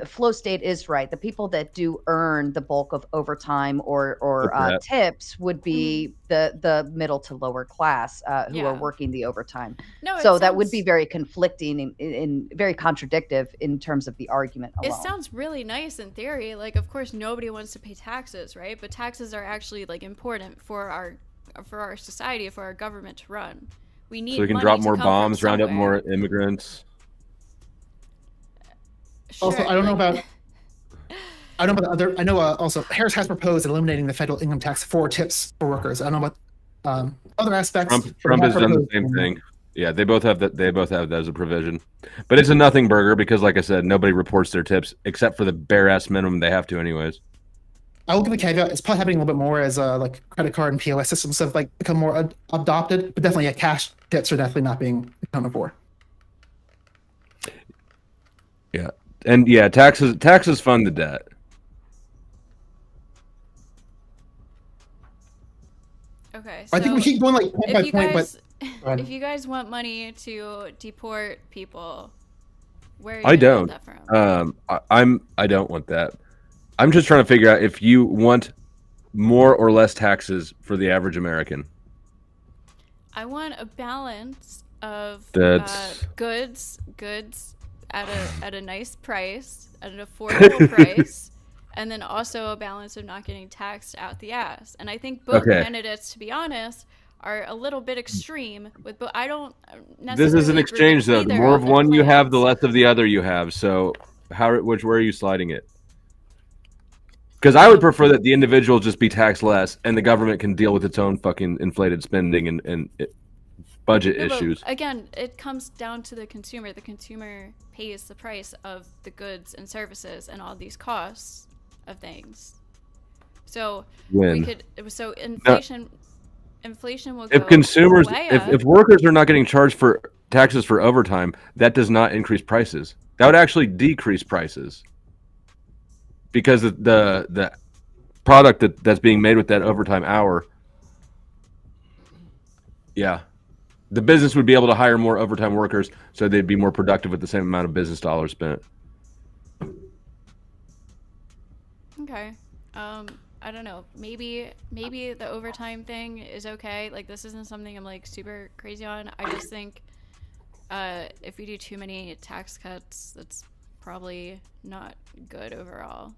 Flow State is right. The people that do earn the bulk of overtime or tips would be the middle to lower class who are Yeah. working the overtime. No, So that would be very conflicting and very contradictive in terms of the argument It alone. sounds really nice in theory. Like, of course, nobody wants to pay taxes, right? But taxes are actually like important for our society, for our government to run. We need. so we can money drop to more come from bombs, round up somewhere. more immigrants. Also, Sure, I don't know like- about. I know also Harris has proposed eliminating the federal income tax for tips for workers. I don't know about other aspects. Trump has done the same thing. Yeah, they both have that. They both have that as a provision, but it's a nothing burger because, like I said, nobody reports their tips except for the bare ass minimum they have to, anyways. I will give a caveat. It's probably happening a little bit more as like credit card and POS systems have like become more adopted. But definitely, cash tips are definitely not being accounted for. Yeah, and yeah, taxes fund the debt. Okay, I think we so keep going like point by if you point, guys, but if you guys want money to deport people, where are you I gonna don't. get that from? I don't want that. I'm just trying to figure out if you want more or less taxes for the average American. I want a balance of That's- goods at a nice price, at an affordable price, and then also a balance of not getting taxed out the ass. And I think both Okay. candidates, to be honest, are a little bit extreme with. But I don't necessarily. This is an agree exchange, with though. The either more of their one you have, the plans. less of the other you have. So, where are you sliding it? Because I would prefer that the individual just be taxed less, and the government can deal with its own fucking inflated spending and budget No, but issues. again, it comes down to the consumer. The consumer pays the price of the goods and services and all these costs of things. So When inflation will go if consumers, way if, up. if workers are not getting charged for taxes for overtime, that does not increase prices. That would actually decrease prices because the product that's being made with that overtime hour. Yeah. The business would be able to hire more overtime workers so they'd be more productive with the same amount of business dollars spent. Okay. I don't know. Maybe the overtime thing is okay. Like, this isn't something I'm like super crazy on. I just think if we do too many tax cuts, that's probably not good overall.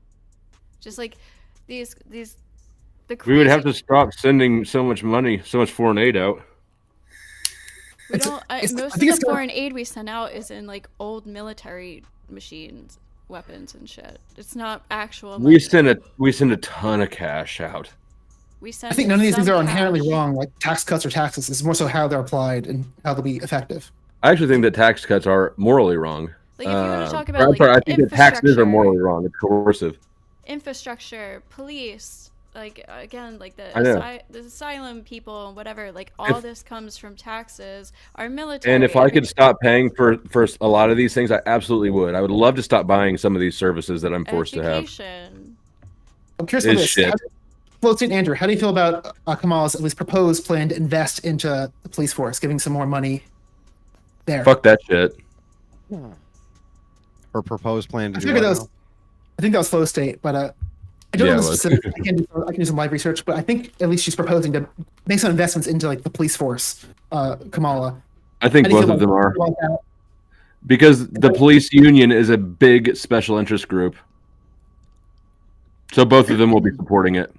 Just like the We would have crazy- to stop sending so much money, so much foreign aid out. We don't. I Most of think it's the gonna- foreign aid we send out is in like old military machines, weapons, and shit. It's not actual money. We send a ton of cash out. We send. I think none of these things some are inherently cash. wrong, like tax cuts or taxes. It's more so how they're applied and how they'll be effective. I actually think that tax cuts are morally wrong. Like, if you want to talk or about I'm like sorry, I think that taxes are morally infrastructure, wrong. It's coercive. infrastructure, police, like again, like I know. the asylum people and whatever, like all this comes from taxes. Our military. And if I could stop paying for a lot of these things, I absolutely would. I would love to stop buying some of these services that I'm forced to have. education. I'm curious about Is this. shit. Flowstate and Andrew, how do you feel about Kamala's at least proposed plan to invest into the police force, giving some more money there? Fuck that shit. Her proposed plan to I do figured what that was. now? I think that was Flowstate, but I don't Yeah, know it the was. specifics. I can do some live research, but I think at least she's proposing to make some investments into like the police force. Kamala. I think How do you both feel of them are. about that? Because the police union is a big special interest group. So both of them will be supporting it.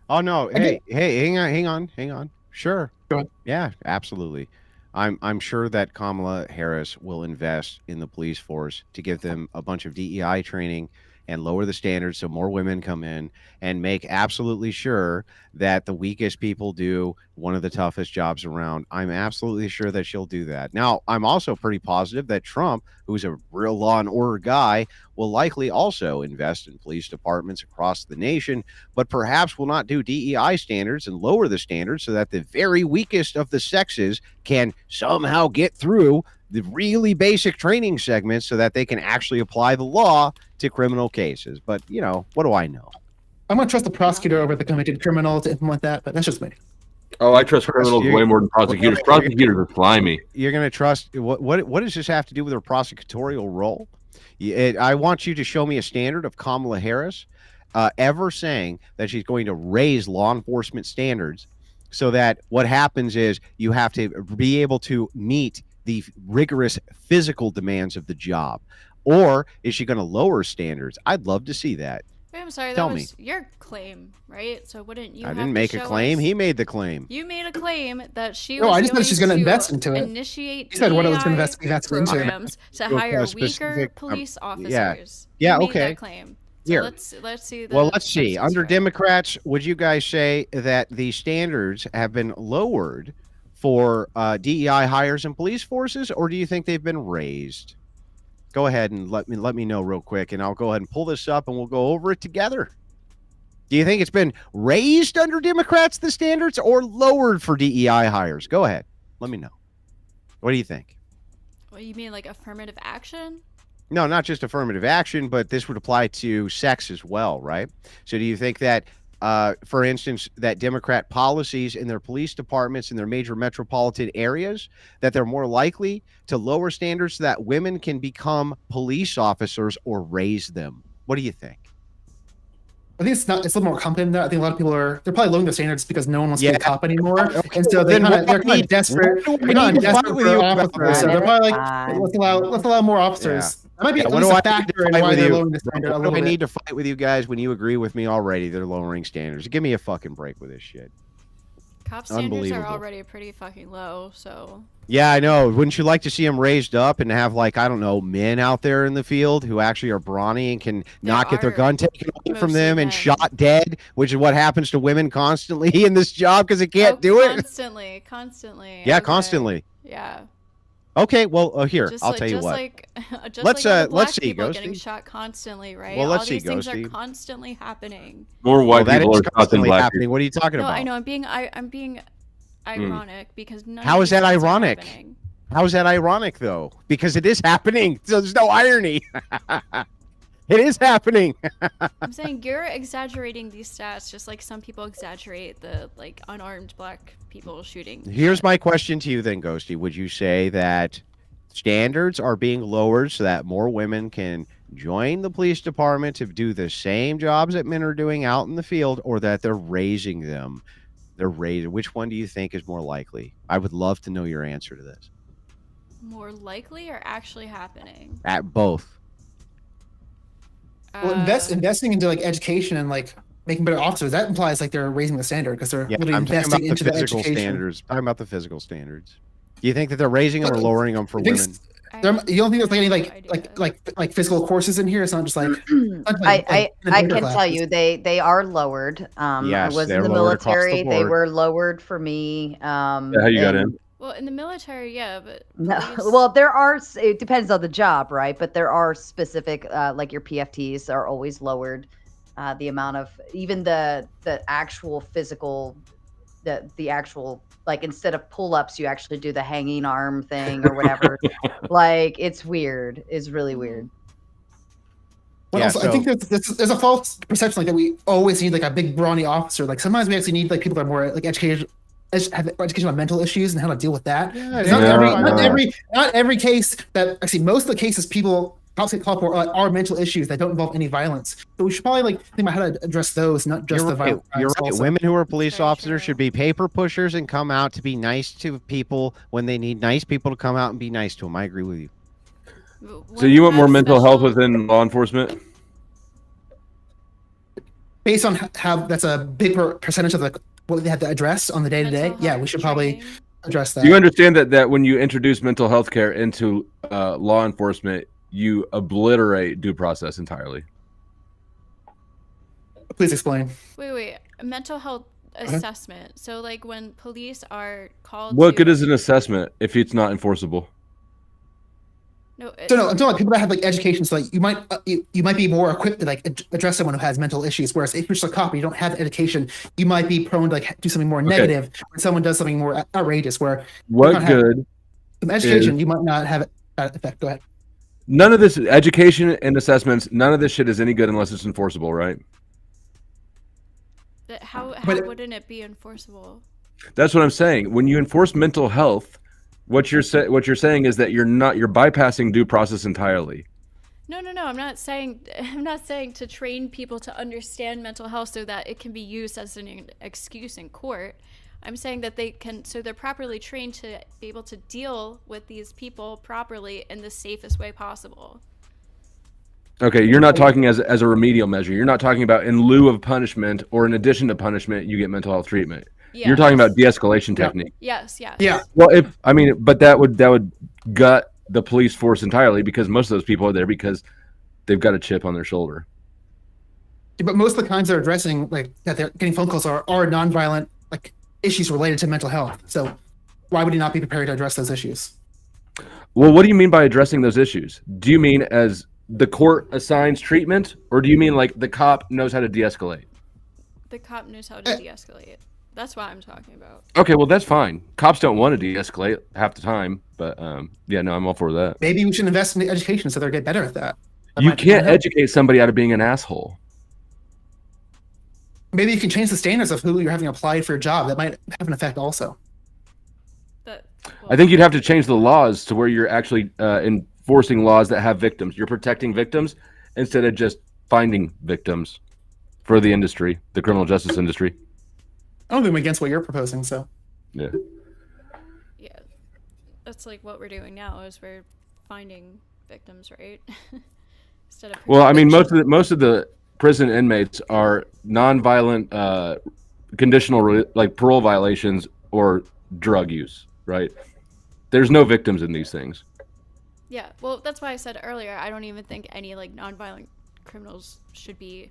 Oh no! Hey, hang on. Sure. Go ahead. Yeah, absolutely. I'm sure that Kamala Harris will invest in the police force to give them a bunch of DEI training and lower the standards so more women come in and make absolutely sure that the weakest people do one of the toughest jobs around. I'm absolutely sure that she'll do that. Now, I'm also pretty positive that Trump, who's a real law and order guy, will likely also invest in police departments across the nation, but perhaps will not do DEI standards and lower the standards so that the very weakest of the sexes can somehow get through the really basic training segments so that they can actually apply the law to criminal cases. But, you know, what do I know? I'm gonna trust the prosecutor over the convicted criminal to implement that, but that's just me. Oh, I trust criminals way more than prosecutors. Prosecutors are slimy. You're going to trust what does this have to do with her prosecutorial role? I want you to show me a standard of Kamala Harris ever saying that she's going to raise law enforcement standards so that what happens is you have to be able to meet the rigorous physical demands of the job. Or is she going to lower standards? I'd love to see that. Wait, I'm sorry. Tell That me. was your claim, right? So wouldn't you? I have didn't to make a show claim. us- He made the claim. You made a claim that she No, was I just said she's going gonna to invest into it. initiate She said what it was gonna DEI invest into. programs to Real hire specific, weaker police yeah. officers. Yeah, You made okay. that claim. So Here. let's see. Well, let's see. substance Under for it. Democrats, would you guys say that the standards have been lowered for DEI hires in police forces, or do you think they've been raised? Go ahead and let me know real quick, and I'll go ahead and pull this up, and we'll go over it together. Do you think it's been raised under Democrats, the standards, or lowered for DEI hires? Go ahead. Let me know. What do you think? What you mean, like affirmative action? No, not just affirmative action, but this would apply to sex as well, right? So do you think that, for instance, that Democrat policies in their police departments in their major metropolitan areas, that they're more likely to lower standards so that women can become police officers or raise them? What do you think? I think it's a little more complicated than that. I think a lot of people they're probably lowering their standards because no one wants to be Yeah. a cop anymore, Okay, and so well, they're then kind what of do I need- desperate. what do I They're not need to fight desperate with for you about officers, so that? they're probably like, Fine. let's allow more officers. That might be Yeah, at what least do a I need to factor in fight why with they're you? lowering the standard a What do little I bit. need to fight with you guys when you agree with me already? They're lowering standards. Give me a fucking break with this shit. Cop standards are Unbelievable. already pretty fucking low, so Yeah, I know. Wouldn't you like to see them raised up and have, like, I don't know, men out there in the field who actually are brawny and can not get their are gun taken away from mostly them and men. shot dead, which is what happens to women constantly in this job because they can't Oh, do it. constantly. Yeah, okay. constantly. Yeah. Okay, well, here, Just I'll like, tell you just what. like, just Let's, like all the black let's see, people getting Ghosty. shot constantly, right? Well, let's all see, these things are Ghosty. constantly happening. More Well, white that people is are shot than constantly black happening. people. What are you talking No, about? I know. I'm being ironic because none. How of is these that things are ironic? happening. How is that ironic, though? Because it is happening. So there's no irony. It is happening. I'm saying you're exaggerating these stats, just like some people exaggerate the like unarmed black people shooting. Here's my question to you then, Ghosty. Would you say that standards are being lowered so that more women can join the police department to do the same jobs that men are doing out in the field, or that they're raising them? They're raising. Which one do you think is more likely? I would love to know your answer to this. More likely or actually happening? At both. Well, Uh, investing into like education and like making better officers, that implies like they're raising the standard because they're Yeah, really I'm talking about investing the into the physical education. standards. I'm talking about the physical standards. Do you think that they're raising them or Well, lowering them for I think women? I You don't think there's any have no idea. like physical courses in here? It's not just like I in I the can class. tell you they are lowered. I Yes, was they're in the lowered across the military. They board. were lowered for me. How you got in? And Well, in the military, yeah, but no, police, well, there are. It depends on the job, right? But there are specific, like your PFTs are always lowered. The amount of even the actual physical, the actual like instead of pull-ups, you actually do the hanging arm thing or whatever. Like it's weird. It's really weird. But Yeah, also, I think there's a false perception like that we always need like a big brawny officer. Like sometimes we actually need like people that are more like educated, have education on mental issues and how to deal with that. Yeah, It's yeah. not every case that actually most of the cases people cops get called for are mental issues that don't involve any violence. So we should probably like think about how to address those, not just You're the right. violence. You're right. also. Women who are police Very officers true. should be paper pushers and come out to be nice to people when they need nice people to come out and be nice to them. I agree with you. So you want more mental health within law enforcement? Based on how that's a big percentage of what they have to address on the day to day. Mental Yeah, health we should probably training. address that. Do you understand that when you introduce mental health care into law enforcement, you obliterate due process entirely? Please explain. Wait, a mental health assessment. So like when police are called What to, good is an assessment if it's not enforceable? no, So no, I'm talking like people that have like education. So like you might be more equipped to like address someone who has mental issues. Whereas if you're just a cop, and you don't have education, you might be prone to like do something more negative when someone does something more outrageous. Where What good? some education, you might not have that effect. Go ahead. None of this education and assessments, none of this shit is any good unless it's enforceable, right? how But- wouldn't it be enforceable? That's what I'm saying. When you enforce mental health, what you're saying is that you're bypassing due process entirely. No. I'm not saying to train people to understand mental health so that it can be used as an excuse in court. I'm saying that they're properly trained to be able to deal with these people properly in the safest way possible. Okay, you're not talking as a remedial measure. You're not talking about in lieu of punishment or in addition to punishment, you get mental health treatment. Yes. You're talking about de-escalation technique. Yes. Yeah. Well, but that would gut the police force entirely because most of those people are there because they've got a chip on their shoulder. But most of the crimes they're addressing, like that they're getting phone calls are nonviolent like issues related to mental health. So why would you not be prepared to address those issues? Well, what do you mean by addressing those issues? Do you mean as the court assigns treatment, or do you mean like the cop knows how to de-escalate? The cop knows how to de-escalate. That's what I'm talking about. Okay, well that's fine. Cops don't want to de-escalate half the time, but yeah, no, I'm all for that. Maybe we should invest in the education so they'll get better at that. You can't educate somebody out of being an asshole. Maybe you can change the standards of who you're having applied for a job. That might have an effect also. I think you'd have to change the laws to where you're actually enforcing laws that have victims. You're protecting victims instead of just finding victims for the industry, the criminal justice industry. I don't think I'm against what you're proposing. So Yeah. Yeah, that's like what we're doing now is we're finding victims, right? Instead of Well, I mean, most of the prison inmates are nonviolent, conditional like parole violations or drug use, right? There's no victims in these things. Yeah, well, that's why I said earlier, I don't even think any like nonviolent criminals should be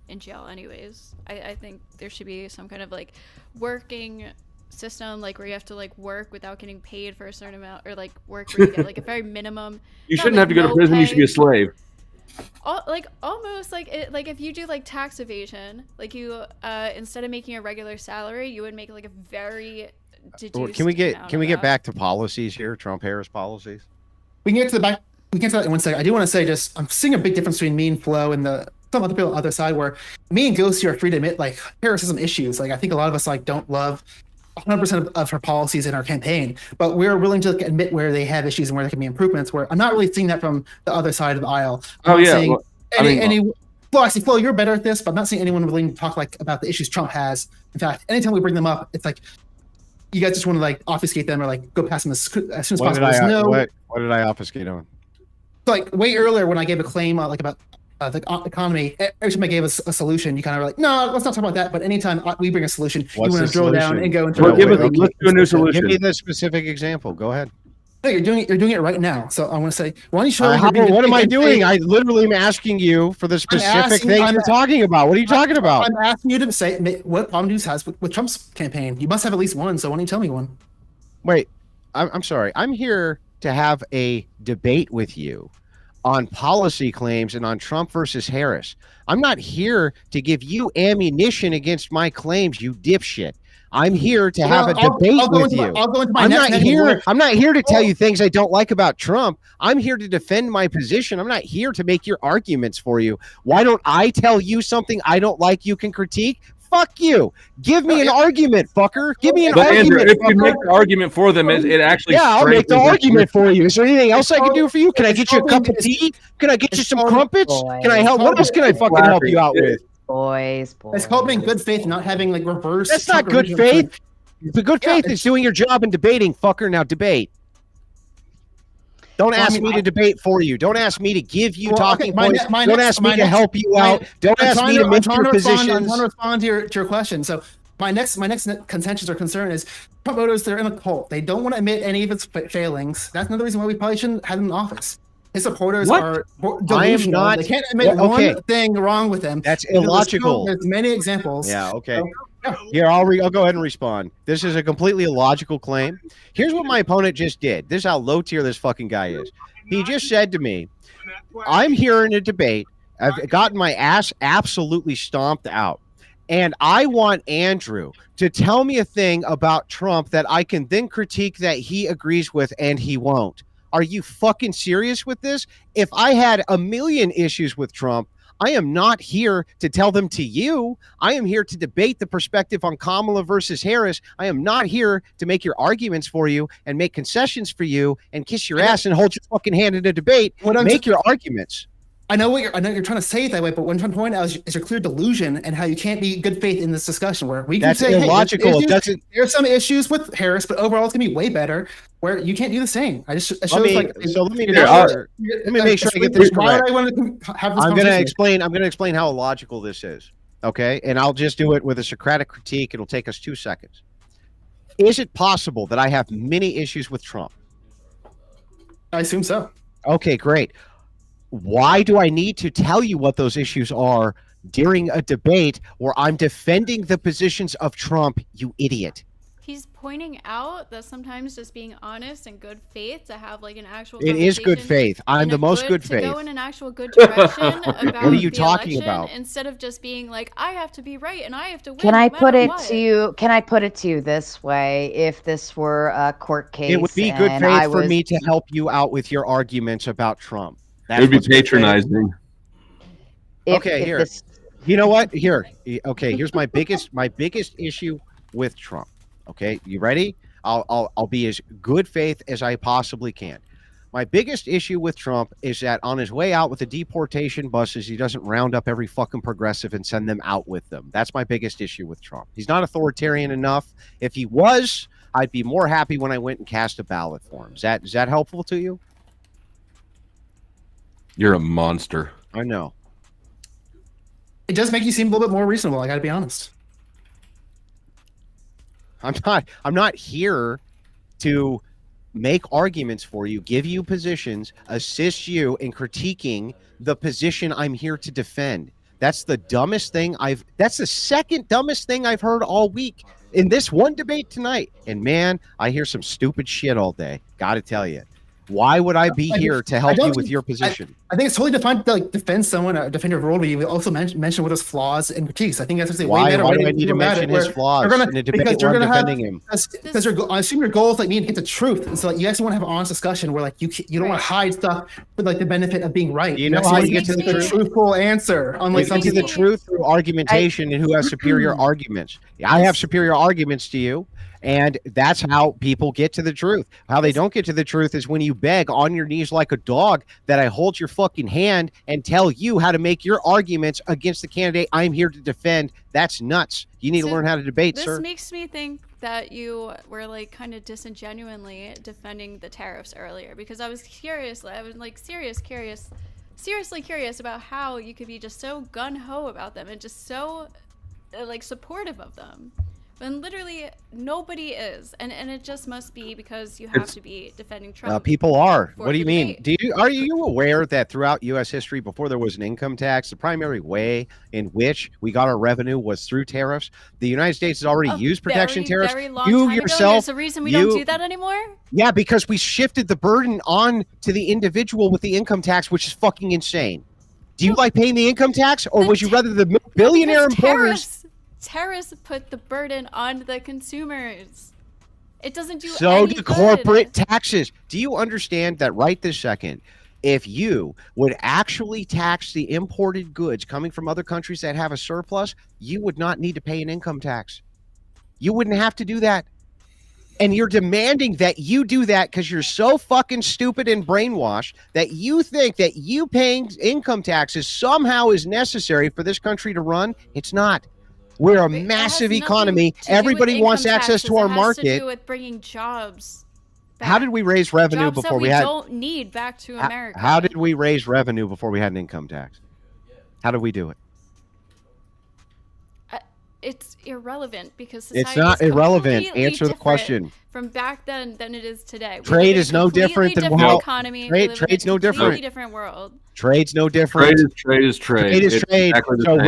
in jail anyways. I think there should be some kind of like working system, like where you have to like work without getting paid for a certain amount, or like work where you get like a very minimum. You not, shouldn't like, have to go to no prison. You should be a pay. slave. Like almost like it, like if you do like tax evasion, like you instead of making a regular salary, you would make like a very deduced Can we get amount of that. back to policies here? Trump-Harris policies. we can get to the back. We can get to that in 1 second. I do want to say just I'm seeing a big difference between me and Flo and some other people on the other side where me and Ghosty are free to admit like Harris has some issues. Like I think a lot of us like don't love 100% of her policies in our campaign, but we're willing to admit where they have issues and where there can be improvements. Where I'm not really seeing that from the other side of the aisle. I'm not seeing Flo, you're better at this, but I'm not seeing anyone willing to talk like about the issues Trump has. In fact, anytime we bring them up, it's like you guys just want to like obfuscate them or like go past them as soon as possible. What did I obfuscate on? Like way earlier when I gave a claim like about the economy, every time I gave a solution, you kind of were like, no, let's not talk about that. But anytime we bring a solution, you want to drill down and go into let's do a new solution. Give me the specific example. Go ahead. No, you're doing it right now. So I want to say, why don't you show what am I doing? I literally am asking you for the specific thing you're talking about. What are you talking about? I'm asking you to say what problem do you have with Trump's campaign. You must have at least one. So why don't you tell me one? Wait, I'm sorry. I'm here to have a debate with you on policy claims and on Trump versus Harris. I'm not here to give you ammunition against my claims, you dipshit. I'm here to have a debate with you. I'm not here to tell you things I don't like about Trump. I'm here to defend my position. I'm not here to make your arguments for you. Why don't I tell you something I don't like you can critique? Fuck you. Give me an argument, fucker. Give me an argument. Andrew, if you make the argument for them, it actually. Yeah, I'll make the argument for you. Is there anything else I can do for you? Can I get you a cup of tea? Can I get you some crumpets? Can I help? What else can I fucking help you out with? Boys. It's called being good faith, not having like reverse. That's not good faith. The good faith is doing your job and debating, fucker. Now debate. Don't ask me to debate for you. Don't ask me to give you talking points. Don't ask me to help you out. Don't ask me to make your positions. I'm trying to respond to your question. So my next contention or concern is Trump voters, they're in a cult. They don't want to admit any of its failings. That's another reason why we probably shouldn't have him in office. His supporters are delusional. I am not. They can't admit one thing wrong with them. That's illogical. There's many examples. Yeah. Okay. Here, I'll go ahead and respond. This is a completely illogical claim. Here's what my opponent just did. This is how low tier this fucking guy is. He just said to me, I'm here in a debate. I've gotten my ass absolutely stomped out. And I want Andrew to tell me a thing about Trump that I can then critique that he agrees with and he won't. Are you fucking serious with this? If I had a million issues with Trump, I am not here to tell them to you. I am here to debate the perspective on Kamala versus Harris. I am not here to make your arguments for you and make concessions for you and kiss your ass and hold your fucking hand in a debate. Make your arguments. I know you're trying to say it that way, but what I'm trying to point out is your clear delusion and how you can't be good faith in this discussion. Where we can say, illogical. Hey, there's some issues with Harris, but overall it's gonna be way better. Where you can't do the same. Let me make sure I get this correct. I'm gonna explain how illogical this is. Okay, and I'll just do it with a Socratic critique. It'll take us 2 seconds. Is it possible that I have many issues with Trump? I assume so. Okay, great. Why do I need to tell you what those issues are during a debate where I'm defending the positions of Trump, you idiot? He's pointing out that sometimes just being honest and good faith to have like an actual It is good faith. I'm the most good faith. To go in an actual good direction about what are you talking about? Instead of just being like, I have to be right and I have to win. Can I put it to you this way? If this were a court case, it would be good faith for me to help you out with your arguments about Trump. It would be patronizing. Here. You know what? Here's my biggest issue with Trump. Okay, you ready? I'll be as good faith as I possibly can. My biggest issue with Trump is that on his way out with the deportation buses, he doesn't round up every fucking progressive and send them out with them. That's my biggest issue with Trump. He's not authoritarian enough. If he was, I'd be more happy when I went and cast a ballot for him. Is that helpful to you? You're a monster. I know. It does make you seem a little bit more reasonable. I got to be honest. I'm not here to make arguments for you, give you positions, assist you in critiquing the position I'm here to defend. That's the second dumbest thing I've heard all week in this one debate tonight. And man, I hear some stupid shit all day. Got to tell you. Why would I be here to help you with your position? I think it's totally defined to defend someone or defend your worldview. We also mention what his flaws and critiques. I think that's why do I need to mention his flaws in a debate where I'm defending him? Because I assume your goal is like me to get the truth, and so like you actually want to have an honest discussion where like you don't want to hide stuff for like the benefit of being right. You know how you get to the truthful answer, unlike some people. The truth through argumentation and who has superior arguments. I have superior arguments to you. And that's how people get to the truth. How they don't get to the truth is when you beg on your knees like a dog that I hold your fucking hand and tell you how to make your arguments against the candidate I'm here to defend. That's nuts. You need to learn how to debate, sir. This makes me think that you were like kind of disingenuously defending the tariffs earlier, because I was curious. I was like seriously curious about how you could be just so gung-ho about them and just so like supportive of them. And literally nobody is, and it just must be because you have to be defending Trump. People are. for What do you the mean? debate. Are you aware that throughout U.S. history, before there was an income tax, the primary way in which we got our revenue was through tariffs? The United States has already used protection tariffs. Very long You time ago. yourself, There's a reason we don't do that anymore. Yeah, because we shifted the burden on to the individual with the income tax, which is fucking insane. Do you like paying the income tax, or would you rather the billionaire importers? Tariffs put the burden on the consumers. It doesn't do so any do good. corporate taxes. Do you understand that right this second, if you would actually tax the imported goods coming from other countries that have a surplus, you would not need to pay an income tax. You wouldn't have to do that. And you're demanding that you do that because you're so fucking stupid and brainwashed that you think that you paying income taxes somehow is necessary for this country to run. It's not. We're a massive economy. Everybody wants access to our market. It has to do with bringing jobs back. How did we raise revenue Jobs before that we had? don't need back to America. How did we raise revenue before we had an income tax? How did we do it? It's irrelevant because society It's not is irrelevant. completely Answer the different question. From back then than it is today. We Trade live in is a no different completely than different how economy. trade's no different. Completely different world. Trade's no different. Trade is trade. Trade is It's trade. exactly the So same.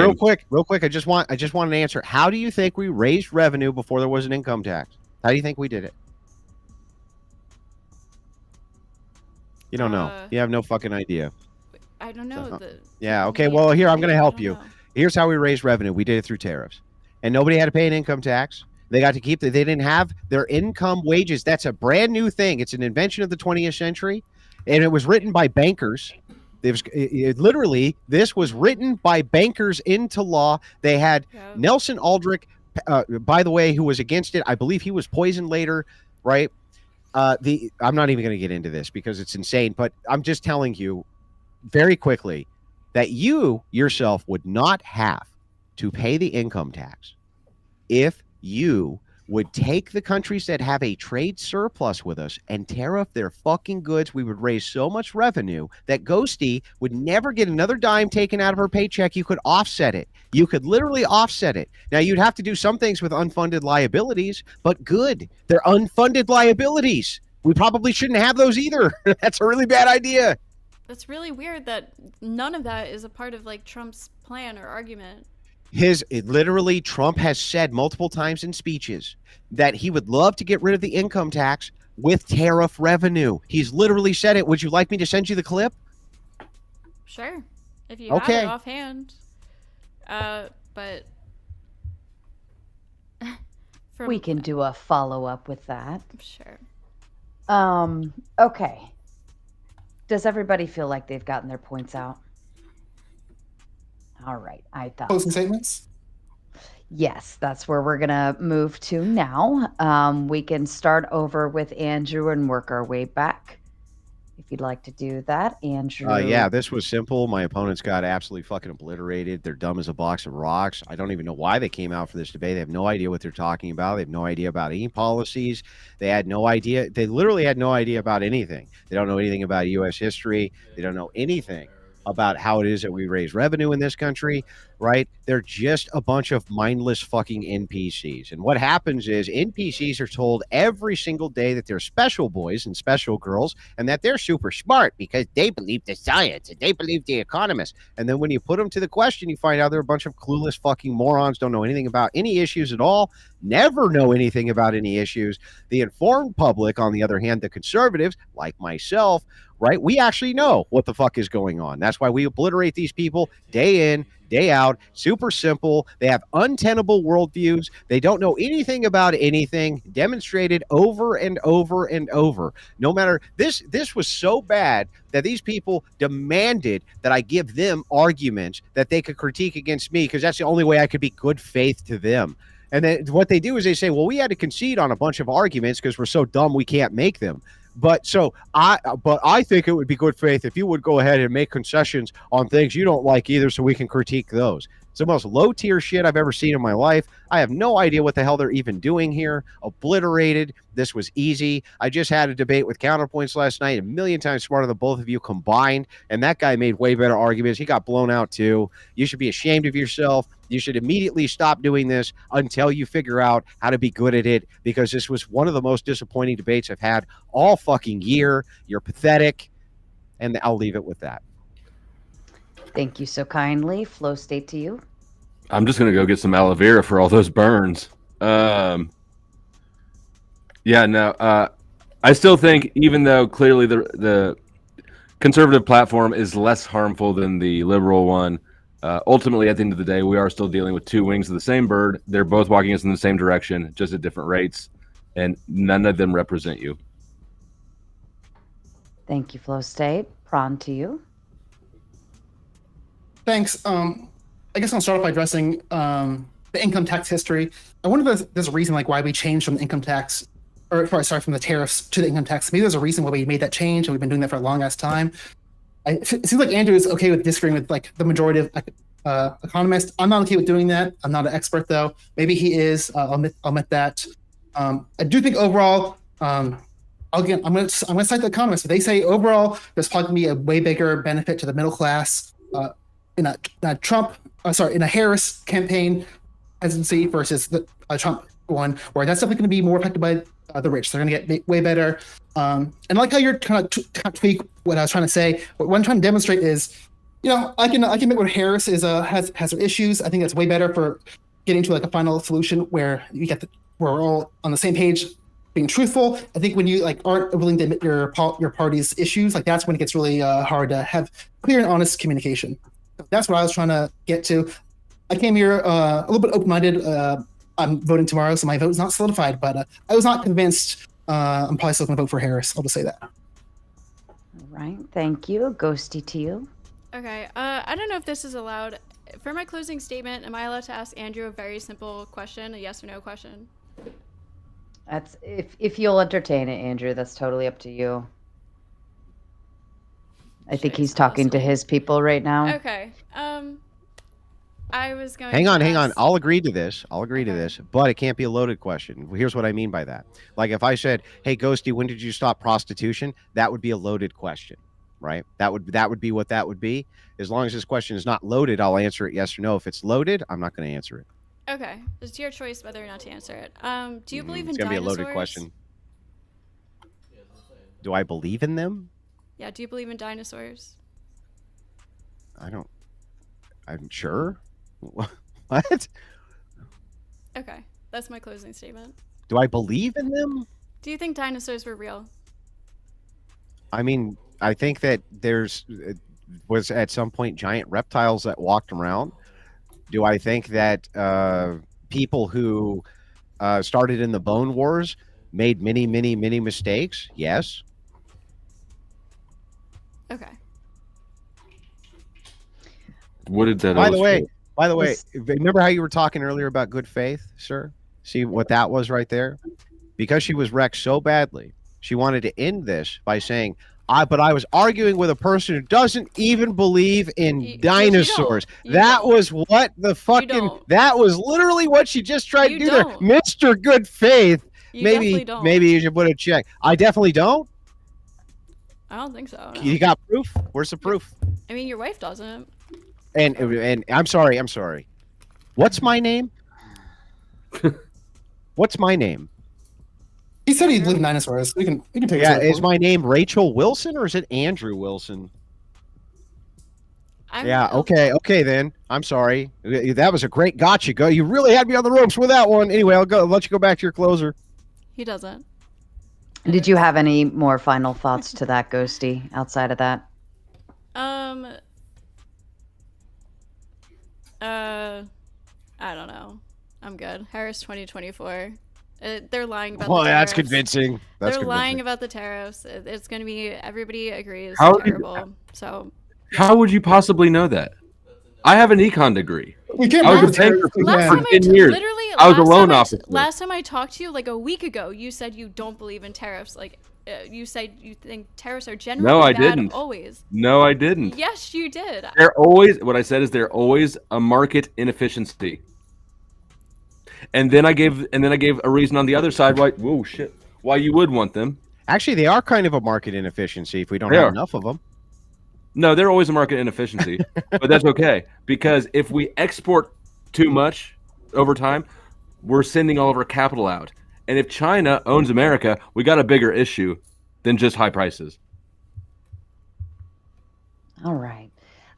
real quick, I just want an answer. How do you think we raised revenue before there was an income tax? How do you think we did it? You don't know. You have no fucking idea. I don't know. Yeah. Okay. Well, here I'm going to help you. know. Here's how we raised revenue. We did it through tariffs, and nobody had to pay an income tax. They got to keep they didn't have their income wages. That's a brand new thing. It's an invention of the 20th century, and it was written by bankers. Literally, this was written by bankers into law. They had Nelson Aldrich, by the way, who was against it. I believe he was poisoned later, right? I'm not even going to get into this because it's insane, but I'm just telling you very quickly that you yourself would not have to pay the income tax if you would take the countries that have a trade surplus with us and tariff their fucking goods. We would raise so much revenue that Ghosty would never get another dime taken out of her paycheck. You could offset it. You could literally offset it. Now, you'd have to do some things with unfunded liabilities, but good. They're unfunded liabilities. We probably shouldn't have those either. That's a really bad idea. That's really weird that none of that is a part of like Trump's plan or argument. Literally, Trump has said multiple times in speeches that he would love to get rid of the income tax with tariff revenue. He's literally said it. Would you like me to send you the clip? Sure, if you have it offhand. But we can do a follow-up with that. Sure. Okay. Does everybody feel like they've gotten their points out? All right. I thought. Closing statements? Yes, that's where we're going to move to now. We can start over with Andrew and work our way back. If you'd like to do that, Andrew. Yeah, this was simple. My opponents got absolutely fucking obliterated. They're dumb as a box of rocks. I don't even know why they came out for this debate. They have no idea what they're talking about. They have no idea about any policies. They had no idea. They literally had no idea about anything. They don't know anything about U.S. history. They don't know anything about how it is that we raise revenue in this country, right? They're just a bunch of mindless fucking NPCs. And what happens is NPCs are told every single day that they're special boys and special girls and that they're super smart because they believe the science and they believe the economists. And then when you put them to the question, you find out they're a bunch of clueless fucking morons, don't know anything about any issues at all, never know anything about any issues. The informed public, on the other hand, the conservatives, like myself, right? We actually know what the fuck is going on. That's why we obliterate these people day in, day out. Super simple. They have untenable worldviews. They don't know anything about anything, demonstrated over and over and over. No matter this was so bad that these people demanded that I give them arguments that they could critique against me because that's the only way I could be good faith to them. And then what they do is they say, well, we had to concede on a bunch of arguments because we're so dumb we can't make them. But I think it would be good faith if you would go ahead and make concessions on things you don't like either so we can critique those. It's the most low tier shit I've ever seen in my life. I have no idea what the hell they're even doing here. Obliterated. This was easy. I just had a debate with Counterpoints last night, a million times smarter than both of you combined. And that guy made way better arguments. He got blown out too. You should be ashamed of yourself. You should immediately stop doing this until you figure out how to be good at it, because this was one of the most disappointing debates I've had all fucking year. You're pathetic. And I'll leave it with that. Thank you so kindly. Flowstate to you. I'm just gonna go get some aloe vera for all those burns. I still think, even though clearly the conservative platform is less harmful than the liberal one, ultimately at the end of the day, we are still dealing with two wings of the same bird. They're both walking us in the same direction, just at different rates, and none of them represent you. Thank you, Flowstate. Prawn to you. Thanks. I guess I'll start off by addressing the income tax history. I wonder if there's a reason like why we changed from the income tax, or sorry, from the tariffs to the income tax. Maybe there's a reason why we made that change, and we've been doing that for a long ass time. It seems like Andrew is okay with disagreeing with like the majority of economists. I'm not okay with doing that. I'm not an expert though. Maybe he is. I'll admit that. I do think overall, again, I'm gonna cite the economists. They say overall, there's probably gonna be a way bigger benefit to the middle class in a Harris campaign hesitancy versus the Trump one, where that's definitely going to be more affected by the rich. They're going to get way better. And I like how you're trying to tweak what I was trying to say. What I'm trying to demonstrate is, I can admit when Harris is has some issues. I think that's way better for getting to like a final solution where where we're all on the same page, being truthful. I think when you aren't willing to admit your party's issues, that's when it gets really hard to have clear and honest communication. That's what I was trying to get to. I came here a little bit open-minded. I'm voting tomorrow, so my vote is not solidified, but I was not convinced. I'm probably still going to vote for Harris. I'll just say that. All right. Thank you. Ghosty to you. Okay. I don't know if this is allowed. For my closing statement, am I allowed to ask Andrew a very simple question, a yes or no question? That's if you'll entertain it, Andrew. That's totally up to you. I think he's talking to his people right now. Okay. I was going Hang on. ask... I'll agree to this. But it can't be a loaded question. Here's what I mean by that. Like if I said, "Hey, Ghosty, when did you stop prostitution?" That would be a loaded question, right? That would be what that would be. As long as this question is not loaded, I'll answer it yes or no. If it's loaded, I'm not going to answer it. Okay. It's your choice whether or not to answer it. Do you believe in it's gonna dinosaurs? be a loaded question. Do I believe in them? Yeah, do you believe in dinosaurs? I'm sure. What? Okay, that's my closing statement. Do I believe in them? Do you think dinosaurs were real? I mean, I think that was at some point giant reptiles that walked around. Do I think that people who started in the Bone Wars made many, many, many mistakes? Yes. Okay. What did that? By the way, remember how you were talking earlier about good faith, sir? See what that was right there? Because she was wrecked so badly, she wanted to end this by saying, but I was arguing with a person who doesn't even believe in dinosaurs. That was what the fucking, that was literally what she just tried to do there. Mr. Good Faith. Maybe you should put a check. I definitely don't. I don't think so. No. You got proof? Where's the proof? I mean, your wife doesn't. And I'm sorry. What's my name? What's my name? He said he lived in dinosaurs. We can take it. Yeah, is my name Rachel Wilson or is it Andrew Wilson? Okay then. I'm sorry. That was a great gotcha. You really had me on the ropes with that one. Anyway, I'll let you go back to your closer. He doesn't. Did you have any more final thoughts to that, Ghosty, outside of that? I don't know. I'm good. Harris 2024. They're lying about the tariffs. That's convincing. They're lying about the tariffs. It's going to be, everybody agrees, terrible. How would you possibly know that? I have an econ degree. We can't I was a banker for 10 years. Literally I was a loan officer. Last time I talked to you, like a week ago, you said you don't believe in tariffs. Like, you said you think tariffs are generally bad always. No, I didn't. Yes, you did. What I said is they're always a market inefficiency. And then I gave a reason on the other side why you would want them. Actually, they are kind of a market inefficiency if we don't have enough of them. No, they're always a market inefficiency, but that's okay because if we export too much over time, we're sending all of our capital out. And if China owns America, we got a bigger issue than just high prices. All right.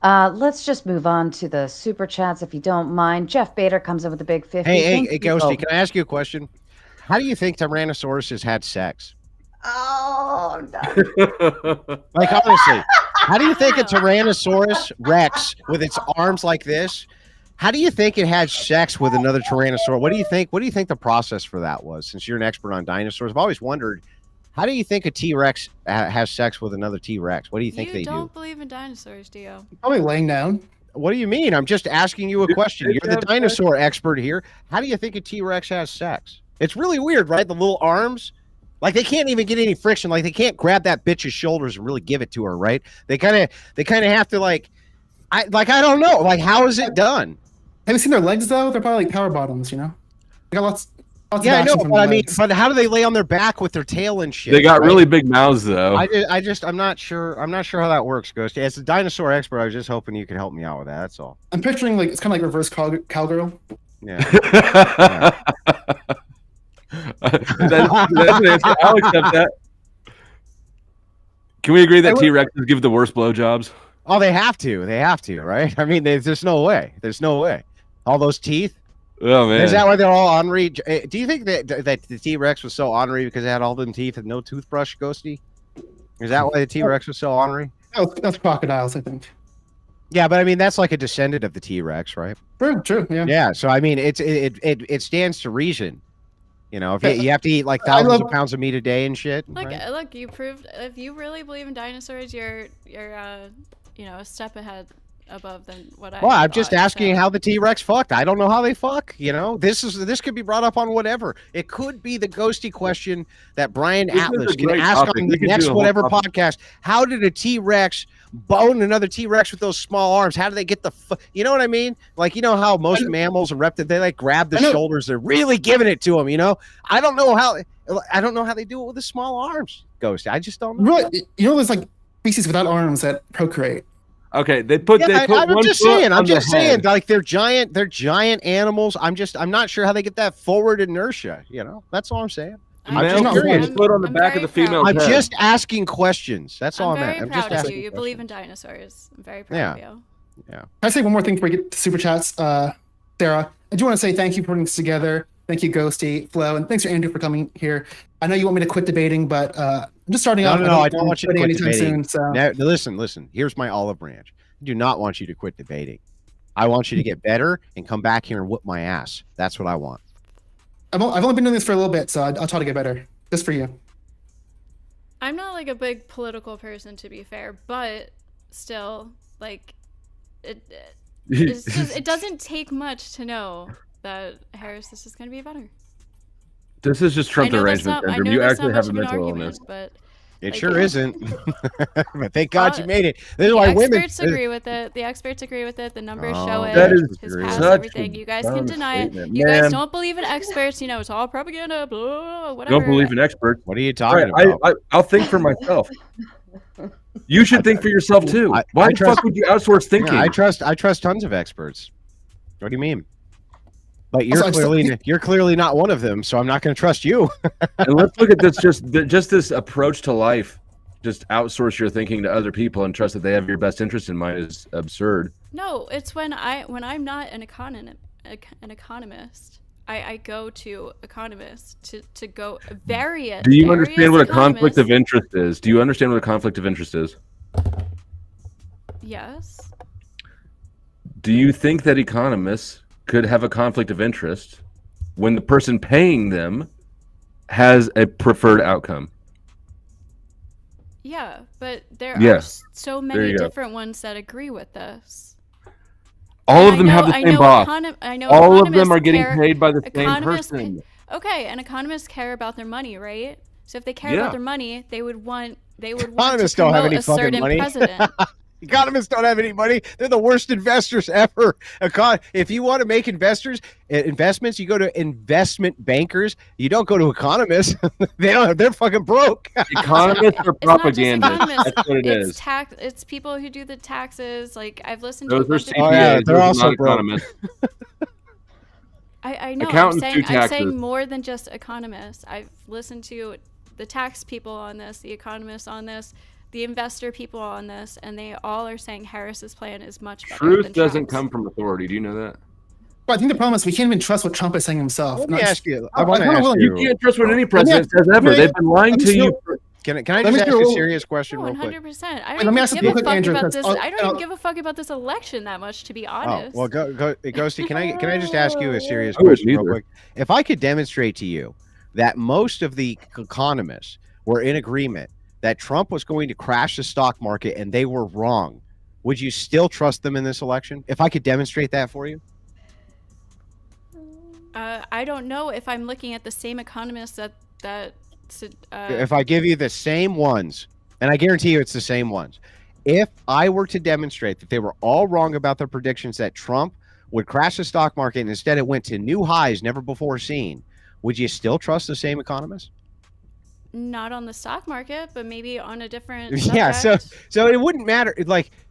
Let's just move on to the super chats if you don't mind. Jeff Bader comes in with a big 50. Hey, Ghosty, can I ask you a question? How do you think Tyrannosaurus has had sex? Oh, no. Like, honestly, how do you think a Tyrannosaurus Rex with its arms like this, how do you think it had sex with another Tyrannosaurus? What do you think the process for that was? Since you're an expert on dinosaurs, I've always wondered, how do you think a T-Rex has sex with another T-Rex? What do you think they do? You don't believe in dinosaurs, do you? Probably laying down. What do you mean? I'm just asking you a question. You're the dinosaur expert here. How do you think a T-Rex has sex? It's really weird, right? The little arms. Like, they can't even get any friction. Like, they can't grab that bitch's shoulders and really give it to her, right? They kind of have to, I don't know. Like, how is it done? Have you seen their legs though? They're probably like power bottoms, you know. They got lots yeah, I of know, action but I mean, legs. but how do they lay on their back with their tail and shit? They got really big mouths though. I'm not sure how that works, Ghost. As a dinosaur expert, I was just hoping you could help me out with that. That's all. I'm picturing like it's kind of like reverse cowgirl. Yeah. That's an answer. I'll accept that. Can we agree that T-Rexes give the worst blowjobs? Oh, they have to. They have to, right? I mean, there's no way. There's no way. All those teeth. Oh man. Is that why they're all ornery? Do you think that the T-Rex was so ornery because it had all them teeth and no toothbrush, Ghosty? Is that why the T-Rex was so ornery? That's crocodiles, I think. Yeah, but I mean that's like a descendant of the T-Rex, right? True. Yeah. Yeah. So I mean, it stands to reason. You know, if you have to eat like thousands of pounds of meat a day and shit. Look, right? look, you proved if you really believe in dinosaurs, you're a step ahead above than what I. Well, I'm just asking how the T-Rex fucked. I don't know how they fuck. You know, this could be brought up on whatever. It could be the ghosty question that Brian Atlas can ask on the next whatever podcast. How did a T-Rex bone another T-Rex with those small arms? How do they get you know what I mean? Like, you know how most mammals and reptiles, they like grab the shoulders. They're really giving it to them, you know? I don't know how they do it with the small arms, Ghost. I just don't know. Really, you know, there's like species without arms that procreate. Okay, I'm just saying, like they're giant animals. I'm not sure how they get that forward inertia. You know, that's all I'm saying. I'm just curious. Put on the back of the female. I'm just asking questions. That's all I meant. I'm very proud of you. You believe in dinosaurs. I'm very proud of you. Yeah. Can I say one more thing before we get to super chats? Sarah, I do want to say thank you for putting this together. Thank you, Ghosty, Flo, and thanks for Andrew for coming here. I know you want me to quit debating, but I'm just starting off. No, I don't want you to quit Soon, debating. so. Now, listen. Here's my olive branch. I do not want you to quit debating. I want you to get better and come back here and whoop my ass. That's what I want. I've only been doing this for a little bit, so I'll try to get better. Just for you. I'm not like a big political person, to be fair, but still, like, it doesn't take much to know that Harris is just going to be better. This is just Trump's arrangement, Andrew. You actually have a mental illness. But it sure isn't. But thank God you made it. This is why women. Experts agree with it. The experts agree with it. The numbers show it. That is his past, everything. You guys can deny it. You guys don't believe in experts. You know, it's all propaganda. Blah, whatever. Don't believe in experts. What are you talking about? I'll think for myself. You should think for yourself too. Why the fuck would you outsource thinking? Yeah, I trust tons of experts. What do you mean? But you're clearly not one of them, so I'm not going to trust you. And let's look at this just this approach to life. Just outsource your thinking to other people and trust that they have your best interest in mind is absurd. No, it's when I'm not an economist. I go to economists to go various. Do you understand what a conflict of interest is? Do you understand what a conflict of interest is? Yes. Do you think that economists could have a conflict of interest when the person paying them has a preferred outcome? Yeah, but there are so many different ones that agree with this. All And of them have the same boss. I know All of them economists are getting care- paid by the same economists person. Okay, and economists care about their money, right? So if they care Yeah. about their money, they would want to Economists don't have promote any a fucking certain money. president. Economists don't have any money. They're the worst investors ever. If you want to make investments, you go to investment bankers. You don't go to economists. They're fucking broke. Economists are It's not just propaganda. economists. That's what it is. It's people who do the taxes. Like I've listened Those to a are bunch of CPAs. yeah, they're those are also not broke. economists. I know. Accountants do I'm taxes. saying more than just economists. I've listened to the tax people on this, the economists on this, the investor people on this, and they all are saying Harris's plan is much better. Truth than doesn't Trump's. come from authority. Do you know that? But I think the problem is we can't even trust what Trump is saying himself. Let me Not- ask you. I I want to kinda ask will. You you. can't trust what any Let me president ask- says ever. let me- They've been lying to you. Can I Let just me ask throw- a serious question real quick? 100%. I Let don't me even ask you give a quick, fuck Andrew, about 'cause this. I'll- I don't even give a fuck about this election that much, to be Oh, honest. well, Ghosty, can I just ask you a serious I wouldn't question real either. quick? If I could demonstrate to you that most of the economists were in agreement that Trump was going to crash the stock market and they were wrong, would you still trust them in this election? If I could demonstrate that for you? I don't know if I'm looking at the same economists If I give you the same ones, and I guarantee you it's the same ones, if I were to demonstrate that they were all wrong about their predictions that Trump would crash the stock market and instead it went to new highs never before seen, would you still trust the same economists? not on the stock market, but maybe on a different Yeah, subject. so it wouldn't matter.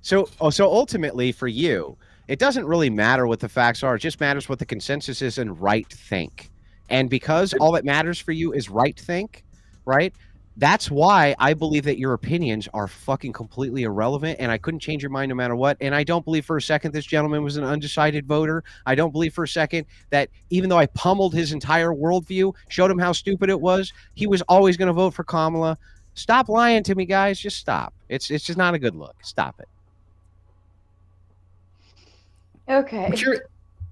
So ultimately for you, it doesn't really matter what the facts are. It just matters what the consensus is and right think. And because all that matters for you is right think, right? That's why I believe that your opinions are fucking completely irrelevant, and I couldn't change your mind no matter what. And I don't believe for a second this gentleman was an undecided voter. I don't believe for a second that even though I pummeled his entire worldview, showed him how stupid it was, he was always going to vote for Kamala. Stop lying to me, guys. Just stop. It's just not a good look. Stop it. Okay. I'm curious.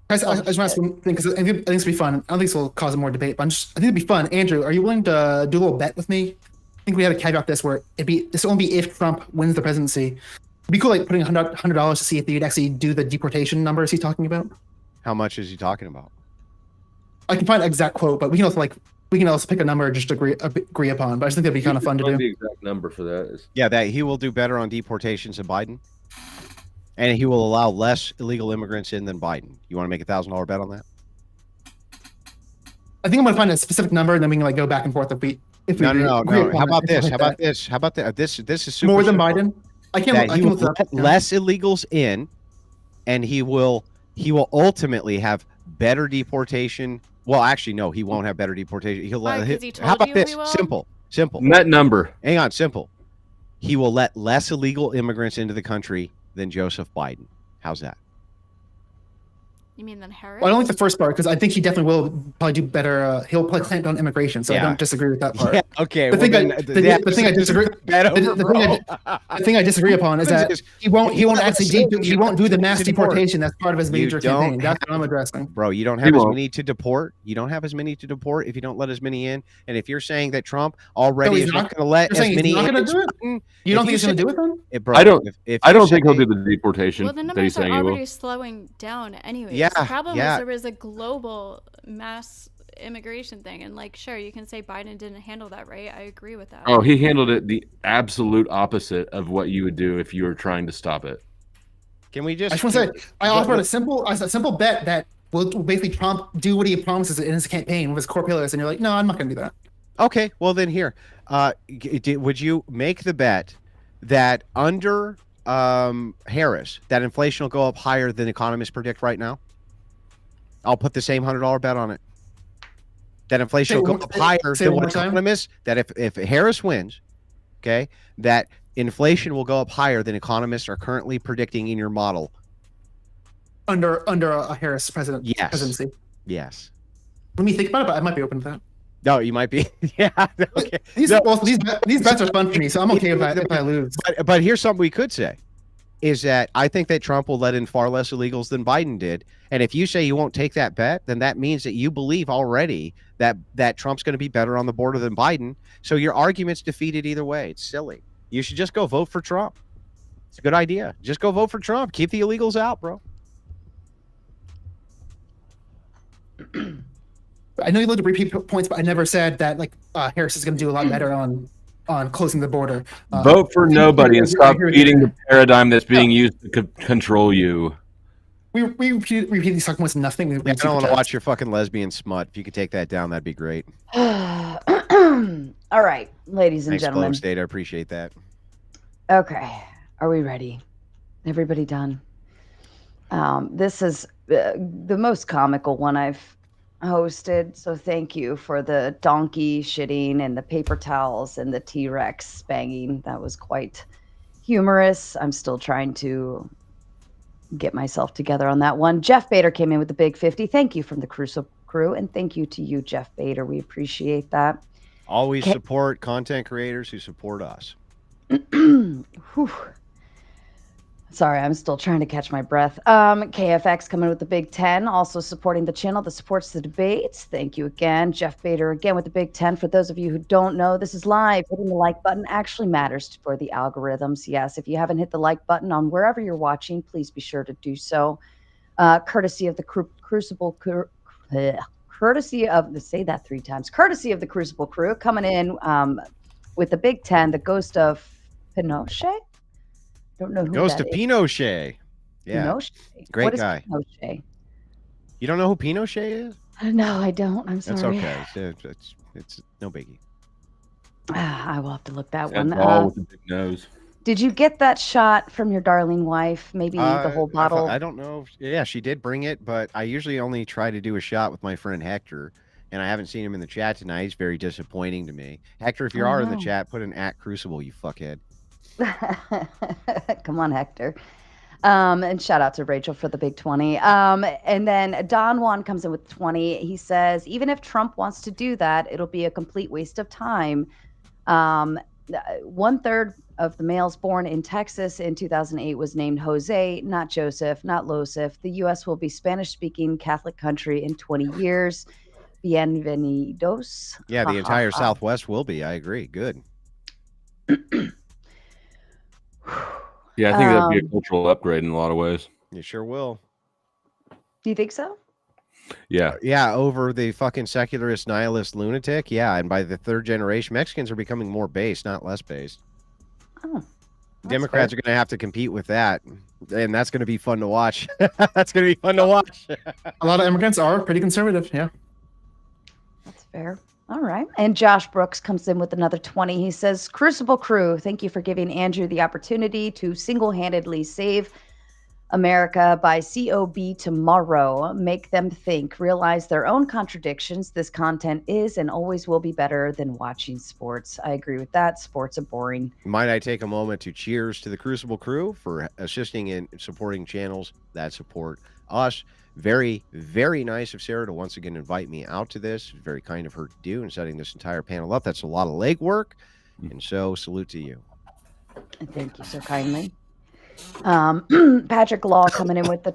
Guys, I just want to ask one thing because I think this will be fun. I don't think this will cause more debate, but I think it'd be fun. Andrew, are you willing to do a little bet with me? I think we have a caveat this where this will only be if Trump wins the presidency. It'd be cool, like putting $100 to see if you'd actually do the deportation numbers he's talking about. How much is he talking about? I can find an exact quote, but we can also pick a number just to agree upon. But I just think that'd be kind of fun to do. The exact number for that is. Yeah, that he will do better on deportations than Biden. And he will allow less illegal immigrants in than Biden. You want to make $1,000 bet on that? I think I'm gonna find a specific number, and then we can go back and forth if we No. agree upon How about it. this? How about this? How about that? This is super More than simple. Biden? I That can't he will look it up. let less illegals in, and he will ultimately have better deportation. Well, actually, no, he won't have better deportation. He'll Why, let. 'cause he How told about you this? he will? Simple. Net number. Hang on, simple. He will let less illegal immigrants into the country than Joseph Biden. How's that? You mean than Harris? Well, I don't like the first part because I think he definitely will probably do better. He'll probably clamp down immigration, so I Yeah. don't disagree with that part. Yeah. Okay. The well, thing I- then, the- yeah, the thing I disagree- bet over, the thing bro. The thing I disagree upon is that he won't actually he won't do the mass deportation. That's part of his major campaign. That's what I'm addressing. Bro, you don't He have as won't. many to deport. You don't have as many to deport if you don't let as many in. And if you're saying that Trump already he's is not- not going to let you're as saying he's many not in, gonna do it? Biden, You don't if think he's going to do it then? bro, I don't- if I you don't think he'll say- do the deportation Well, the that he's numbers are saying he will. already slowing down anyway. Yeah, The problem yeah. is there was a global mass immigration thing, and sure, you can say Biden didn't handle that right. I agree with that. Oh, he handled it the absolute opposite of what you would do if you were trying to stop it. Can we I just? just want to say I offered a simple bet that will basically Trump do what he promises in his campaign with his core pillars, and you're like, no, I'm not going to do that. Okay, well then here, would you make the bet that under Harris that inflation will go up higher than economists predict right now? I'll put the same $100 bet on it. That inflation will go up higher than what economists. That if Harris wins, okay, that inflation will go up higher than economists are currently predicting in your model. Under a Harris presidency. Yes. Let me think about it, but I might be open to that. No, you might be. Yeah. Okay. These bets are fun for me, so I'm okay with that if I lose. But here's something we could say. Is that I think that Trump will let in far less illegals than Biden did. And if you say you won't take that bet, then that means that you believe already that Trump's going to be better on the border than Biden. So your argument's defeated either way. It's silly. You should just go vote for Trump. It's a good idea. Just go vote for Trump. Keep the illegals out, bro. I know you looked at repeat points, but I never said that like Harris is going to do a lot better on closing the border. Vote for nobody and stop agree with feeding you. the paradigm that's being used to control you. We repeat these talking points and nothing. We I don't want to watch your fucking lesbian smut. If you could take that down, that'd be great. All right, ladies and Thanks, gentlemen. Flowstate. I appreciate that. Okay, are we ready? Everybody done? This is the most comical one I've hosted, so thank you for the donkey shitting and the paper towels and the T-Rex banging. That was quite humorous. I'm still trying to get myself together on that one. Jeff Bader came in with the big 50. Thank you from the Crucible crew, and thank you to you, Jeff Bader. We appreciate that. Always support content creators who support us. Whew. Sorry, I'm still trying to catch my breath. KFX coming with the big 10, also supporting the channel that supports the debates. Thank you again. Jeff Bader again with the big 10. For those of you who don't know, this is live. Hitting the like button actually matters for the algorithms. Yes, if you haven't hit the like button on wherever you're watching, please be sure to do so. Courtesy of the Crucible crew. Courtesy of the Crucible crew coming in with the big 10, the Ghost of Pinochet. Don't know who Goes that to is. Pinochet. Yeah. Pinochet. Great What is guy. Pinochet? You don't know who Pinochet is? No, I don't. I'm sorry. That's okay. It's no biggie. I will have to look that That's one. all with the big nose. Did you get that shot from your darling wife? Maybe the whole bottle? I don't know. Yeah, she did bring it, but I usually only try to do a shot with my friend Hector, and I haven't seen him in the chat tonight. He's very disappointing to me. Hector, if you are in the chat, put an @Crucible, you fuckhead. Come on, Hector. And shout out to Rachel for the big 20. And then Don Juan comes in with 20. He says, even if Trump wants to do that, it'll be a complete waste of time. 1/3 of the males born in Texas in 2008 was named Jose, not Joseph, not Losif. The U.S. will be Spanish-speaking Catholic country in 20 years. Bienvenidos. Yeah, the entire Southwest will be. I agree. Good. Yeah, I think that'd be a cultural upgrade in a lot of ways. You sure will. Do you think so? Yeah. Yeah, over the fucking secularist nihilist lunatic. Yeah, and by the third generation, Mexicans are becoming more based, not less based. Oh, Democrats are going to have to compete with that, and that's going to be fun to watch. That's going to be fun to watch. A lot of immigrants are pretty conservative. Yeah. That's fair. All right. And Josh Brooks comes in with another 20. He says, Crucible crew, thank you for giving Andrew the opportunity to single-handedly save America by COB tomorrow. Make them think, realize their own contradictions. This content is and always will be better than watching sports. I agree with that. Sports are boring. Might I take a moment to cheers to the Crucible crew for assisting in supporting channels that support us. Very, very nice of Sarah to once again invite me out to this. Very kind of her to do and setting this entire panel up. That's a lot of legwork. And so salute to you. Thank you so kindly. Patrick Law coming in with the...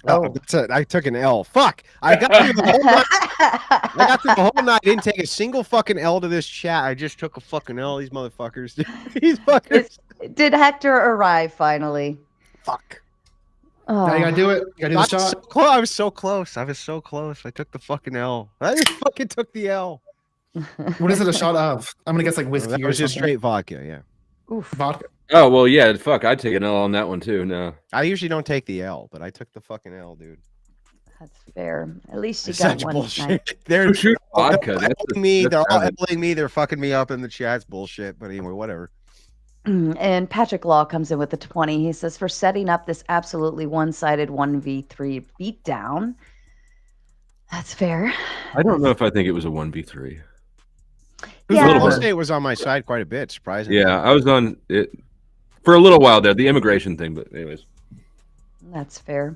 That's it. I took an L. Fuck. I got through the whole night. I got through the whole night. Didn't take a single fucking L to this chat. I just took a fucking L. These motherfuckers. These fuckers. Did Hector arrive finally? Fuck. Oh. Now you gotta do it. You gotta do the shot. I was so close. I was so close. I took the fucking L. I just fucking took the L. What is it a shot of? I'm gonna guess like whiskey That or was just something. straight vodka, yeah. Oof. Vodka. Oh, well, yeah, fuck. I'd take an L on that one, too. No. I usually don't take the L, but I took the fucking L, dude. That's fair. At least you It's got such one bullshit. tonight. They're Shoot vodka. They're That's me. They're all valid. elbowing me. They're fucking me up in the chat. It's bullshit. But anyway, whatever. And Patrick Law comes in with the 20. He says, for setting up this absolutely one-sided 1v3 beatdown. That's fair. I don't know if I think it was a 1v3. Yeah. A little I'll bit. say it was on my side quite a bit, surprisingly. Yeah, I was on it for a little while there, the immigration thing, but anyways. That's fair.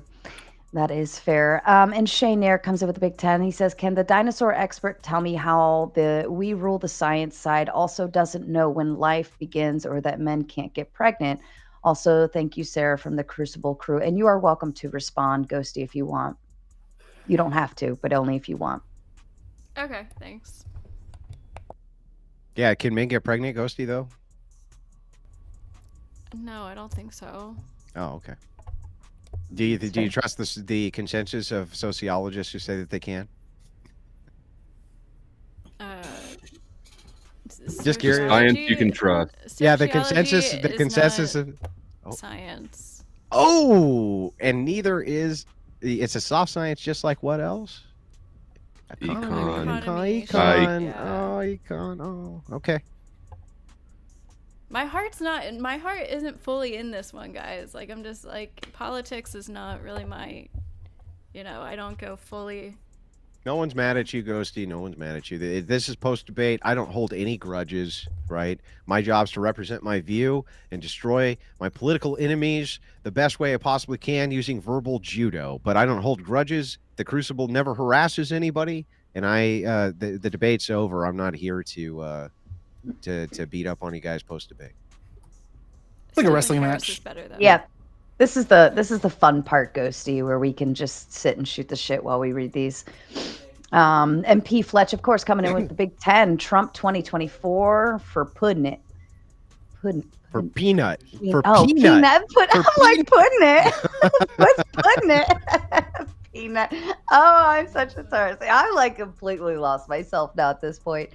That is fair. And Shane Nair comes in with the big 10. He says, can the dinosaur expert tell me how the we rule the science side also doesn't know when life begins or that men can't get pregnant? Also, thank you, Sarah, from the Crucible crew. And you are welcome to respond, Ghosty, if you want. You don't have to, but only if you want. Okay, thanks. Yeah, can men get pregnant, Ghosty, though? No, I don't think so. Oh, okay. Do you trust the consensus of sociologists who say that they can? Just curious. Science you can trust. Yeah, the consensus of science. Oh, and neither is it's a soft science, just like what else? Econ. Yeah. Oh, econ. Oh, okay. My heart isn't fully in this one, guys. Like, I'm just like, politics is not really my, I don't go fully. No one's mad at you, Ghosty. No one's mad at you. This is post-debate. I don't hold any grudges, right? My job's to represent my view and destroy my political enemies the best way I possibly can using verbal judo. But I don't hold grudges. The Crucible never harasses anybody. And the debate's over. I'm not here to beat up on you guys post-debate. It's like a Stephen wrestling Harris match. is better, though. Yeah. This is the fun part, Ghosty, where we can just sit and shoot the shit while we read these. And P. Fletch, of course, coming in with the Big 10. Trump 2024 for pudding it. For peanut. For peanut. peanut. I'm like pudding it. What's pudding it? Peanut. Oh, I'm such a tourist. I'm like completely lost myself now at this point.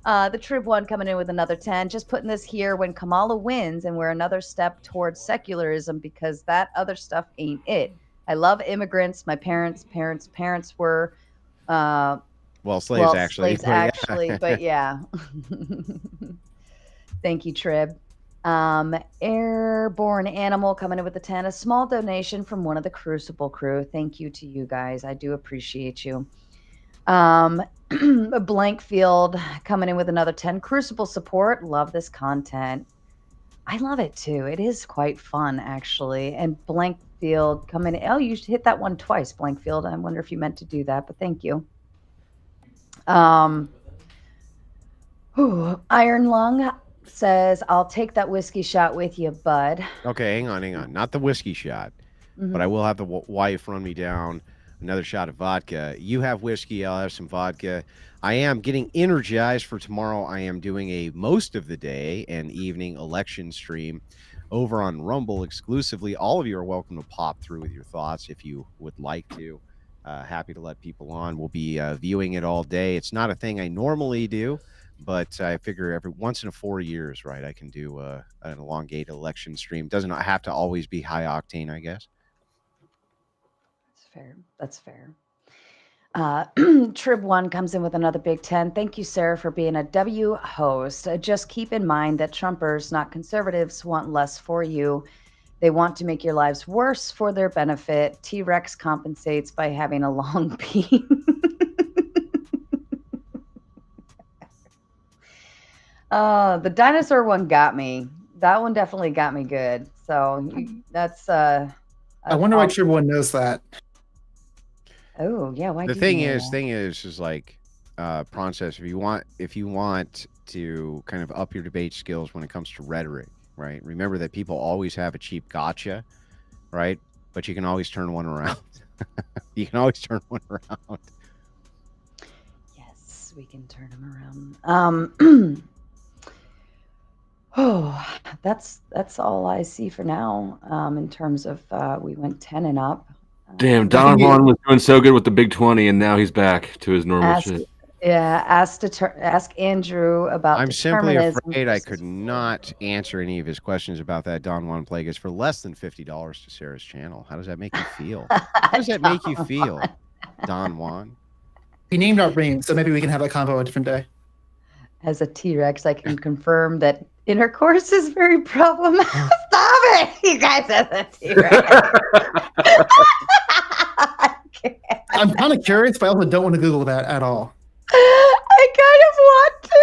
The Trib one coming in with another 10. Just putting this here when Kamala wins and we're another step towards secularism because that other stuff ain't it. I love immigrants. My parents' parents were slaves actually. Slaves actually, but yeah. Thank you, Trib. Airborne Animal coming in with the 10. A small donation from one of the Crucible crew. Thank you to you guys. I do appreciate you. A Blank Field coming in with another 10. Crucible support. Love this content. I love it too. It is quite fun, actually. And Blank Field coming in. Oh, you hit that one twice, Blank Field. I wonder if you meant to do that, but thank you. Iron Lung says, I'll take that whiskey shot with you, bud. Okay, hang on. Not the whiskey shot, but I will have the wife run me down another shot of vodka. You have whiskey, I'll have some vodka. I am getting energized for tomorrow. I am doing a most of the day and evening election stream over on Rumble exclusively. All of you are welcome to pop through with your thoughts if you would like to. Happy to let people on. We'll be viewing it all day. It's not a thing I normally do, but I figure every once in 4 years, right, I can do an elongated election stream. Doesn't have to always be high octane, I guess. That's fair. Trib 1 comes in with another Big 10. Thank you, Sarah, for being a W host. Just keep in mind that Trumpers, not conservatives, want less for you. They want to make your lives worse for their benefit. T-Rex compensates by having a long pee. The dinosaur one got me. That one definitely got me good. So that's I wonder why Trib 1 knows that. Oh yeah, why? The thing is like Theprawncess, if you want to kind of up your debate skills when it comes to rhetoric, right? Remember that people always have a cheap gotcha, right? But you can always turn one around. You can always turn one around. Yes, we can turn them around. Oh, that's all I see for now. In terms of we went 10 and up. Damn, Don Juan was doing so good with the Big 20, and now he's back to his normal shit. Yeah, ask Andrew about. I'm simply afraid I could not answer any of his questions about that Don Juan Plagueis for less than $50 to Sarah's channel. How does that make you feel? How does that make you feel, Don Juan? He named our brain, so maybe we can have that convo a different day. As a T-Rex, I can confirm that intercourse is very problematic. Stop it, you guys, as a T-Rex. I'm kind of curious, but I also don't want to Google that at all. I kind of want to.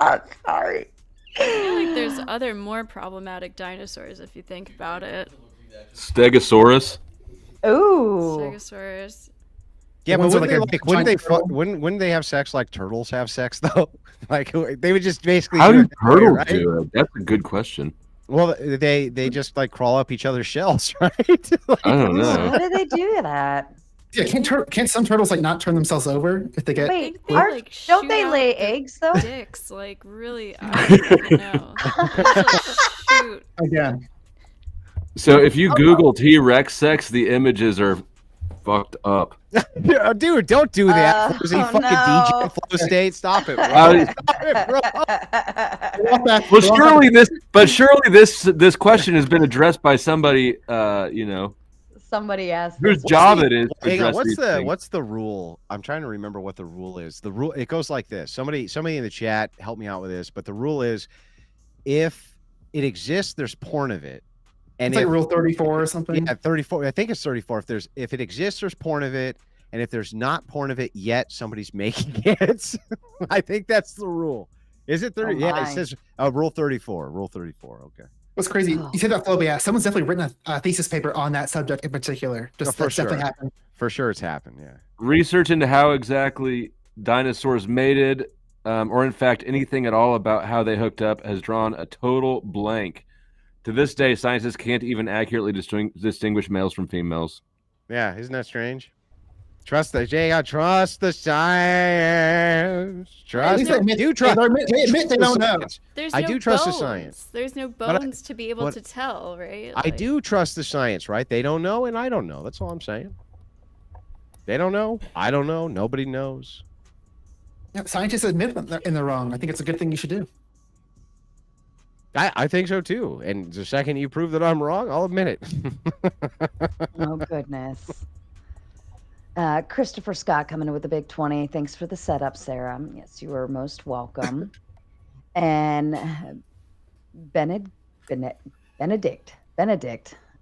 I'm sorry. I feel like there's other more problematic dinosaurs if you think about it. Stegosaurus. Ooh. Stegosaurus. Yeah, but wouldn't they have sex like turtles have sex though? Like they would just basically. How do turtles do it? That's a good question. Well, they just like crawl up each other's shells, right? I don't know. How do they do that? Yeah, can't some turtles like not turn themselves over if they get? I Wait, think they, aren't- like, don't shoot they out lay their eggs though? dicks, like, really, I don't know. They just, like, shoot. Again, So if you Google T-Rex sex, the images are fucked up. Yeah, dude, don't do that. Was he Oh, fucking no. DJ Flowstate? Stop it, bro. Uh, Stop it, bro. Well, surely this question has been addressed by somebody, Somebody asked. whose this. job it is to Hang on, address these things. what's the rule? I'm trying to remember what the rule is. The rule, it goes like this. Somebody in the chat help me out with this, but the rule is if it exists, there's porn of it. And it's like if, Rule 34 or something. yeah, 34. I think it's 34. If it exists, there's porn of it, and if there's not porn of it yet, somebody's making it. I think that's the rule. Is it 30? Oh, yeah, it my. says Rule 34. Rule 34. Okay. What's crazy? Oh. You said that, Flo, but yeah, someone's definitely written a thesis paper on that subject in particular. Just for that's definitely sure. happened. For sure, it's happened. Yeah. Research into how exactly dinosaurs mated, or in fact anything at all about how they hooked up, has drawn a total blank. To this day, scientists can't even accurately distinguish males from females. Yeah, isn't that strange? Trust the trust the science. Trust. They admit- do trust. they admit they don't know. There's I no do trust the bones. science. There's no But I- bones to be able but to tell, right? I do trust the science, right? They don't know, and I don't know. That's all I'm saying. They don't know. I don't know. Nobody knows. Yeah, scientists admit that they're in the wrong. I think it's a good thing you should do. I think so too. And the second you prove that I'm wrong, I'll admit it. Oh goodness. Christopher Scott coming in with a big 20. Thanks for the setup, Sarah. Yes, you are most welcome. And Benedict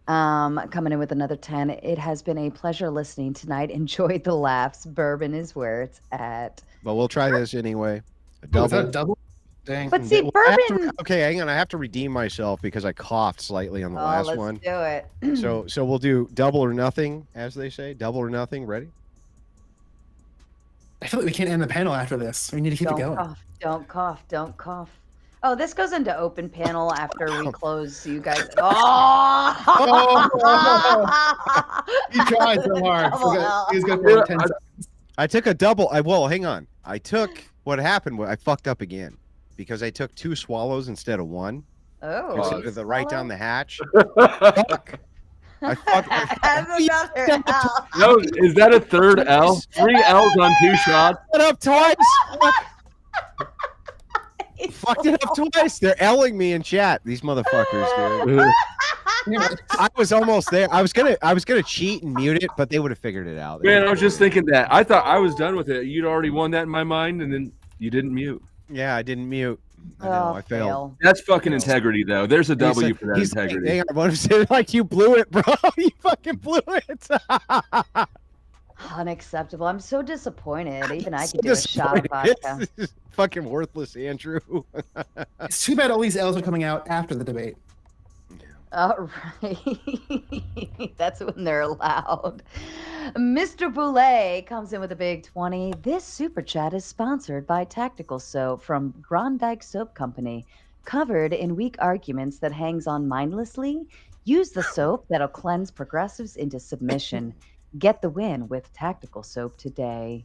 coming in with another 10. It has been a pleasure listening tonight. Enjoyed the laughs. Bourbon is where it's at. But we'll try this anyway. A Oh, is that double. a double? Dang. But see, Well, I have to- bourbon. okay, hang on. I have to redeem myself because I coughed slightly on the Oh, last let's one. do it. So we'll do double or nothing, as they say. Double or nothing. Ready? I feel like we can't end the panel after this. We need to keep Don't it going. cough. Don't cough. Don't cough. Oh, this goes into open panel after we close. You guys. Oh! He tried so hard. Double He was good L. for 10 seconds. I took a double. Hang on. I took what happened. I fucked up again because I took 2 swallows instead of 1. Oh, Instead of the right down the hatch. Fuck. I fucked. That's another L. No, is that a third L? 3 L's on 2 shots? it up twice. Fucked it up twice. They're L'ing me in chat. These motherfuckers, dude. I was almost there. I was gonna cheat and mute it, but they would have figured it out. Man, I was just thinking that. I thought I was done with it. You'd already won that in my mind, and then you didn't mute. Yeah, I didn't mute. I know. Oh, I failed. fail. That's fucking integrity, though. There's a W for that He's like, integrity. hang on, what is it? Like you blew it, bro. You fucking blew it. Unacceptable. I'm so disappointed. Even I So could do a shot of disappointed. vodka. It's fucking worthless, Andrew. It's too bad all these L's are coming out after the debate. All right. That's when they're allowed. Mr. Boulet comes in with a big 20. This super chat is sponsored by Tactical Soap from Grondike Soap Company. Covered in weak arguments that hangs on mindlessly, use the soap that'll cleanse progressives into submission. Get the win with Tactical Soap today.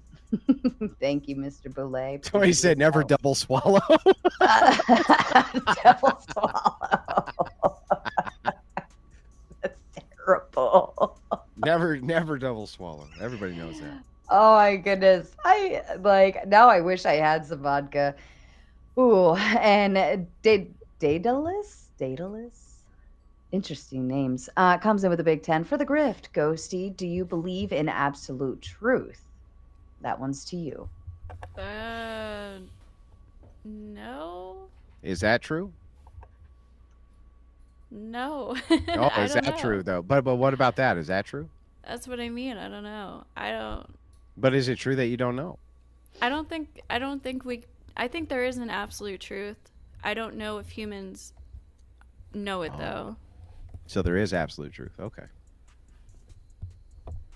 Thank you, Mr. Boulet. So he said never double swallow. Double swallow. That's terrible. never double swallow. Everybody knows that. Oh my goodness. Now I wish I had some vodka. Ooh, and Daedalus? Interesting names. Comes in with a big 10 for the grift. Ghosty, do you believe in absolute truth? That one's to you. No. Is that true? No. Oh, I is don't that know. true though? But what about that? Is that true? That's what I mean. I don't know. But is it true that you don't know? I think I think there is an absolute truth. I don't know if humans know it though. So there is absolute truth. Okay.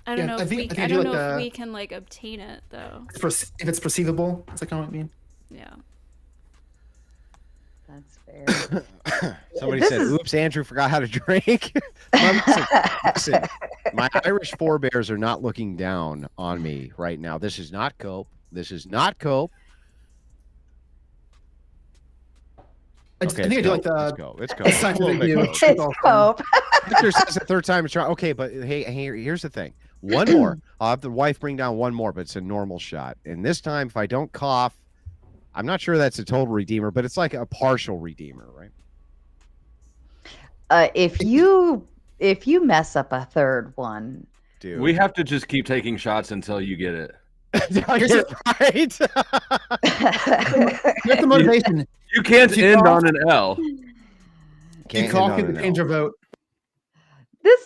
I don't Yeah, know I if think- we I I think don't like know if the- we can like obtain it though. If it's perceivable, is that kind of what I mean? Yeah. That's fair. Somebody This said, is- "Oops, Andrew forgot how to drink." Well, listen, my Irish forebears are not looking down on me right now. This is not cope. This is not cope. Okay, I think I do like Let's the go. Let's go. the A little scientific bit view. cope. It's cope. Victor says the third time it's wrong. Okay, but hey, here's the thing. One more. I'll have the wife bring down one more, but it's a normal shot. And this time, if I don't cough, I'm not sure that's a total redeemer, but it's like a partial redeemer, right? If you mess up a third one, Dude. We have to just keep taking shots until you get it. You're right. Here's the motivation. You can't You end cough- on an L. You cough, you change your vote.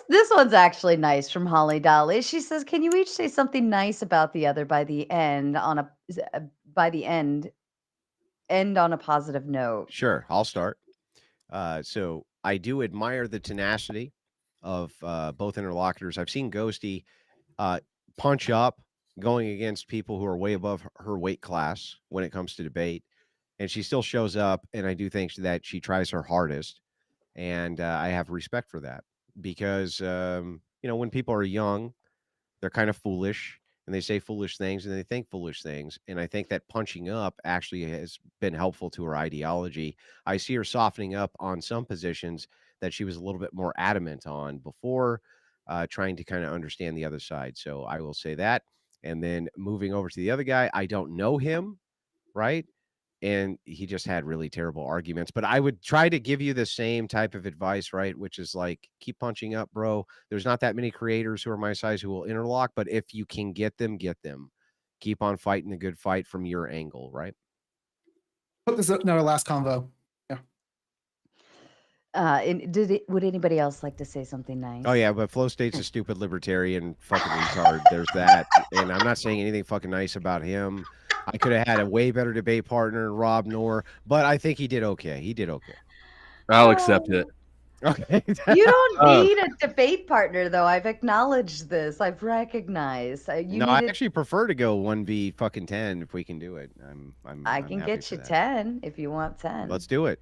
this one's actually nice from Holly Dolly. She says, "Can you each say something nice about the other by the end end on a positive note?" Sure, I'll start. So I do admire the tenacity of both interlocutors. I've seen Ghosty punch up going against people who are way above her weight class when it comes to debate, and she still shows up. And I do think that she tries her hardest, and I have respect for that because when people are young, they're kind of foolish and they say foolish things and they think foolish things. And I think that punching up actually has been helpful to her ideology. I see her softening up on some positions that she was a little bit more adamant on before, trying to kind of understand the other side. So I will say that. And then moving over to the other guy, I don't know him, right? And he just had really terrible arguments. But I would try to give you the same type of advice, right? Which is like, keep punching up, bro. There's not that many creators who are my size who will interlock, but if you can get them, get them. Keep on fighting the good fight from your angle, right? Put this in our last convo. Yeah. Would anybody else like to say something nice? Oh, yeah, but Flowstate's a stupid libertarian fucking retard. There's that. And I'm not saying anything fucking nice about him. I could have had a way better debate partner in Rob Noor, but I think he did okay. He did okay. I'll accept it. Okay. You don't need a debate partner, though. I've acknowledged this. I've recognized. I actually prefer to go 1v fucking 10 if we can do it. I I'm can happy get for you that. 10 if you want 10. Let's do it.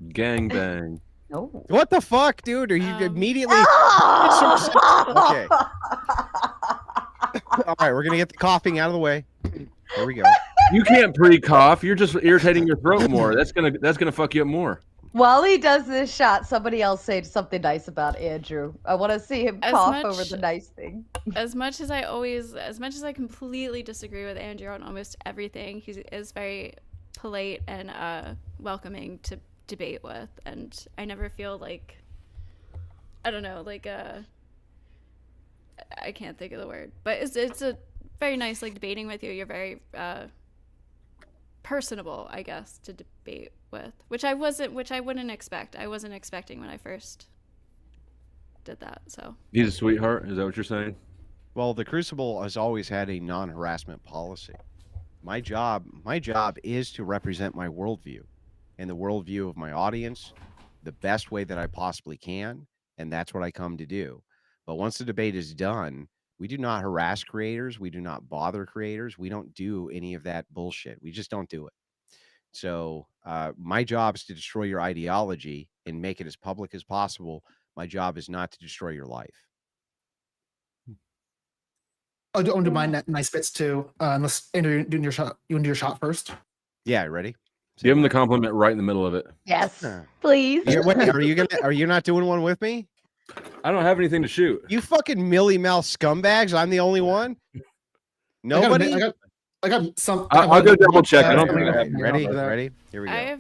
Gang bang. Oh. What the fuck, dude? Are you immediately? Oh! Okay. All right, we're gonna get the coughing out of the way. Here we go. You can't pre-cough. You're just irritating your throat more. That's gonna fuck you up more. While he does this shot, somebody else say something nice about Andrew. I want to see him cough over the nice thing. As much as I completely disagree with Andrew on almost everything, he is very polite and welcoming to debate with, and I never feel like, I don't know, like I can't think of the word, but it's a very nice, like, debating with you. You're very personable, I guess, to debate with, which I wouldn't expect. I wasn't expecting when I first did that. So He's a sweetheart. Is that what you're saying? Well, the Crucible has always had a non-harassment policy. My job is to represent my worldview and the worldview of my audience the best way that I possibly can, and that's what I come to do. But once the debate is done, we do not harass creators. We do not bother creators. We don't do any of that bullshit. We just don't do it. So my job is to destroy your ideology and make it as public as possible. My job is not to destroy your life. I'll do my nice bits too. Unless Andrew, you want to do your shot first? Yeah, ready? Give him the compliment right in the middle of it. Yes, please. Are you not doing one with me? I don't have anything to shoot. You fucking Millie Mouth scumbags. I'm the only one. Nobody. I got some. I'll go double check. I don't think I have. Ready? Here we go.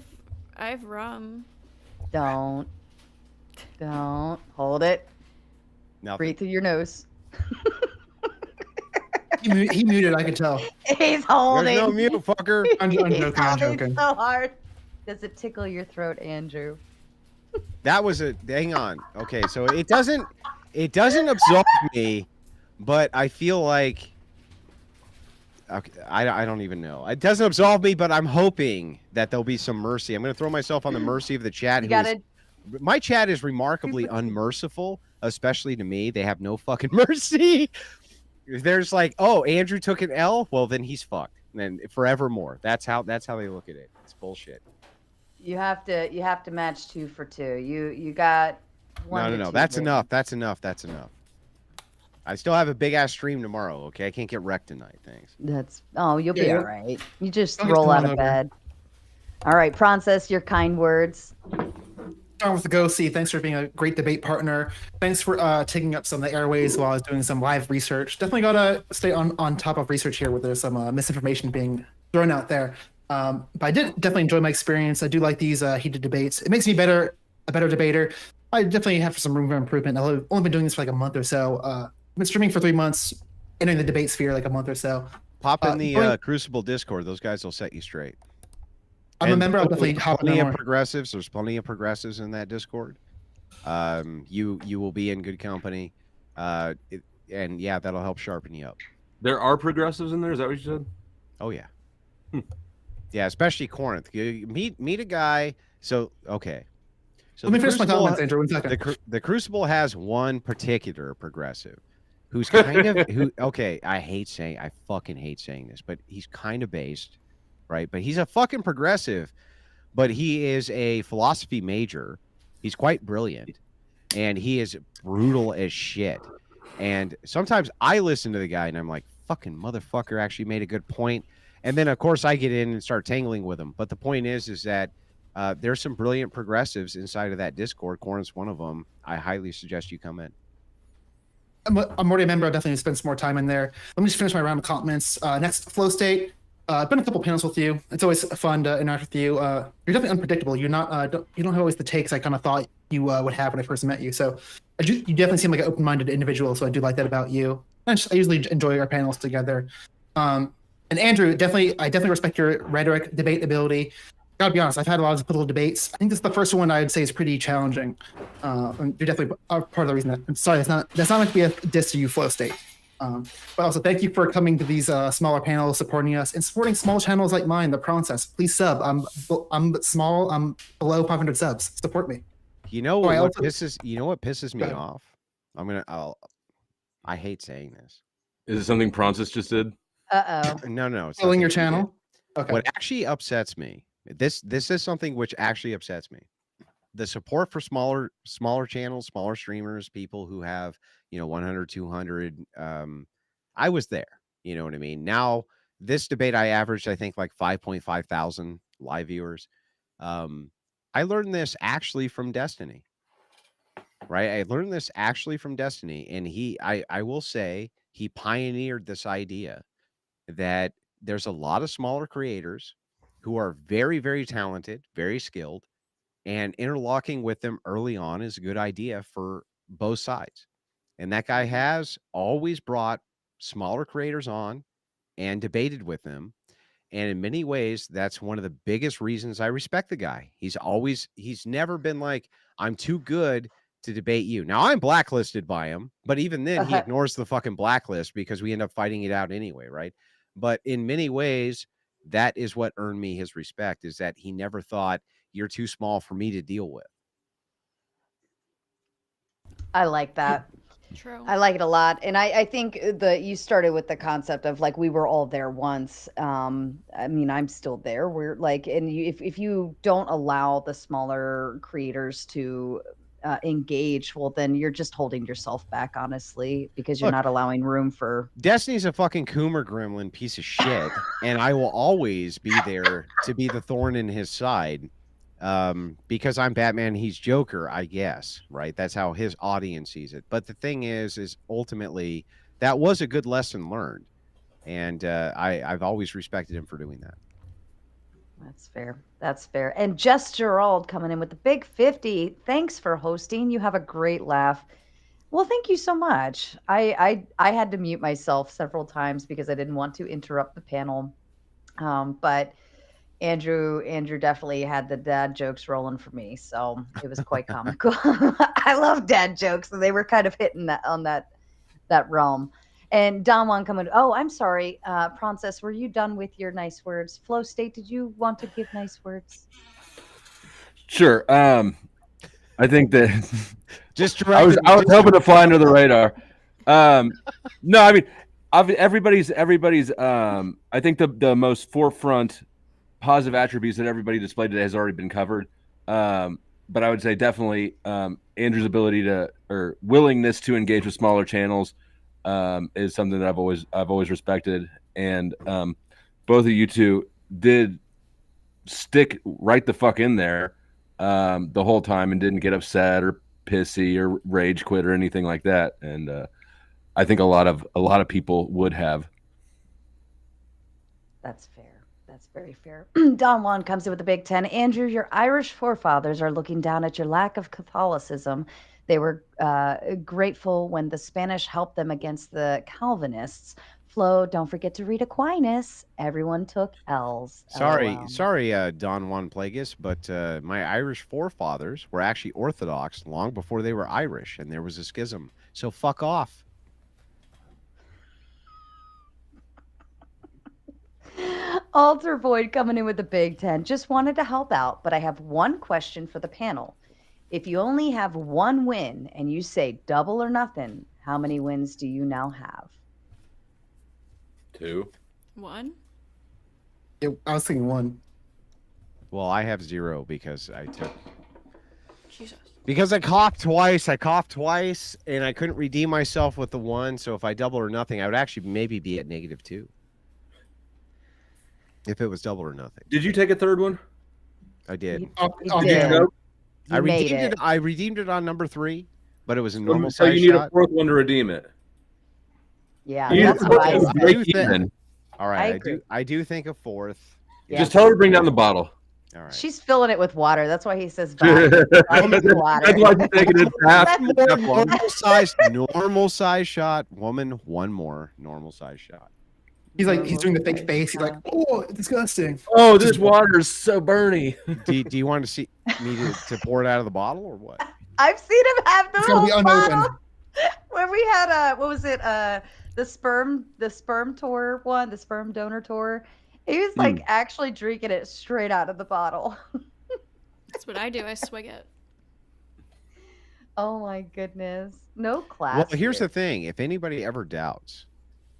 I have rum. Don't hold it. Nothing. Breathe through your nose. He muted. I can tell. He's holding. There's no mute, fucker. I'm joking. I'm He's joking. so hard. Does it tickle your throat, Andrew? That was a. Hang on. Okay, so it doesn't absolve me, but I feel like. Okay, I don't even know. It doesn't absolve me, but I'm hoping that there'll be some mercy. I'm going to throw myself on the mercy of the chat. My chat is remarkably unmerciful, especially to me. They have no fucking mercy. There's like, oh, Andrew took an L. Well, then he's fucked, and forevermore. That's how they look at it. It's bullshit. You have to match 2 for 2. You got one. No. That's enough. That's enough. I still have a big ass stream tomorrow. Okay, I can't get wrecked tonight. Thanks. You'll be all right. You just I'll just roll come out on of over. bed. All right, Theprawncess, your kind words. Start with the Go-See. Thanks for being a great debate partner. Thanks for taking up some of the airways while I was doing some live research. Definitely gotta stay on top of research here, where there's some misinformation being thrown out there. But I did definitely enjoy my experience. I do like these heated debates. It makes me a better debater. I definitely have some room for improvement. I've only been doing this for like a month or so. I've been streaming for 3 months, entering the debate sphere like a month or so. Pop in the Crucible Discord. Those guys will set you straight. I'm a member. I'll definitely hop in plenty there of more. progressives. There's plenty of progressives in that Discord. You will be in good company. And yeah, that'll help sharpen you up. There are progressives in there. Is that what you said? Oh yeah. Yeah, especially Corinth. You meet a guy. So okay. So Let me finish my Crucible- comments, Andrew. 1 second. the Crucible has one particular progressive who's kind of I fucking hate saying this, but he's kind of based, right? But he's a fucking progressive, but he is a philosophy major. He's quite brilliant, and he is brutal as shit. And sometimes I listen to the guy and I'm like, fucking motherfucker actually made a good point. And then of course I get in and start tangling with him. But the point is that there's some brilliant progressives inside of that Discord. Corinth's one of them. I highly suggest you come in. I'm already a member. I'll definitely spend some more time in there. Let me just finish my round of comments. Next, Flowstate. I've been a couple panels with you. It's always fun to interact with you. You're definitely unpredictable. You're not. You don't have always the takes I kind of thought you would have when I first met you. So you definitely seem like an open-minded individual. So I do like that about you. I usually enjoy our panels together. And Andrew, I definitely respect your rhetoric, debate ability. Gotta be honest, I've had a lot of political debates. I think this is the first one I'd say is pretty challenging. And you're definitely part of the reason that. I'm sorry, that's not meant to be a diss to you, Flowstate. But also thank you for coming to these smaller panels, supporting us, and supporting small channels like mine, Theprawncess. Please sub. I'm small. I'm below 500 subs. Support me. You know what pisses me ahead. off? I hate saying this. Is it something Pronces just did? No. it's Filling your nothing you did. channel. Okay. What actually upsets me, this is something which actually upsets me. The support for smaller channels, smaller streamers, people who have, 100, 200. I was there, you know what I mean? Now, this debate, I averaged, I think, like 5.5 thousand live viewers. I learned this actually from Destiny, right? I learned this actually from Destiny. And I will say, he pioneered this idea that there's a lot of smaller creators who are very, very talented, very skilled, and interlocking with them early on is a good idea for both sides. And that guy has always brought smaller creators on and debated with them. And in many ways, that's one of the biggest reasons I respect the guy. He's never been like, I'm too good to debate you. Now I'm blacklisted by him, but even then he ignores the fucking blacklist because we end up fighting it out anyway, right? But in many ways, that is what earned me his respect, is that he never thought you're too small for me to deal with. I like that. True. I like it a lot. And I think you started with the concept of like, we were all there once. I mean, I'm still there. We're like, and if you don't allow the smaller creators to engage, well, then you're just holding yourself back, honestly, because you're not allowing room for. Destiny's a fucking Coomer gremlin piece of shit. And I will always be there to be the thorn in his side. Because I'm Batman, he's Joker, I guess, right? That's how his audience sees it. But the thing is ultimately that was a good lesson learned. And I've always respected him for doing that. That's fair. That's fair. And Just Gerald coming in with the big 50. Thanks for hosting. You have a great laugh. Well, thank you so much. I had to mute myself several times because I didn't want to interrupt the panel. But Andrew definitely had the dad jokes rolling for me, so it was quite comical. I love dad jokes, and they were kind of hitting that realm. And Don Juan coming. Oh, I'm sorry, Theprawncess, were you done with your nice words? Flowstate, did you want to give nice words? Sure. I think that Just I was hoping to fly under the radar. No, I mean, everybody's. I think the most forefront positive attributes that everybody displayed today has already been covered. But I would say definitely Andrew's ability to or willingness to engage with smaller channels is something that I've always respected, and both of you two did stick right the fuck in there the whole time and didn't get upset or pissy or rage quit or anything like that. And I think a lot of people would have. That's fair. That's very fair. Don Juan comes in with the Big Ten. Andrew, your Irish forefathers are looking down at your lack of Catholicism. They were grateful when the Spanish helped them against the Calvinists. Flo, don't forget to read Aquinas. Everyone took L's. Sorry, LOL. Don Juan Plagueis, but my Irish forefathers were actually Orthodox long before they were Irish, and there was a schism. So fuck off. Alter Void coming in with the Big Ten. Just wanted to help out, but I have one question for the panel. If you only have one win and you say double or nothing, how many wins do you now have? 2. 1. I was thinking 1. Well, I have 0 because Jesus. Because I coughed twice. And I couldn't redeem myself with the 1. So if I double or nothing, I would actually maybe be at -2. If it was double or nothing. Did you take a third one? I did. You did. did. Go? I made redeemed it. it. I redeemed it on number 3, but it was a normal So size you need shot. a fourth one to redeem it. Yeah, You need that's a what I fourth one to said. break even. All I right, agree. I do think a 4th. Yeah. Just tell her to bring down the bottle. All right. She's filling it with water. That's why he says vodka. That's water. why I'm taking it half. That's More normal size shot. Woman, 1 more normal size shot. He's doing the fake face. He's like, oh, disgusting. Oh, this water is so burny. Do you want to see me to pour it out of the bottle or what? I've seen him have the It's gonna be whole unopened. bottle. When we had what was it? The sperm tour one, the sperm donor tour. He was actually drinking it straight out of the bottle. That's what I do. I swig it. Oh my goodness. No class. Well, here's here. the thing. If anybody ever doubts,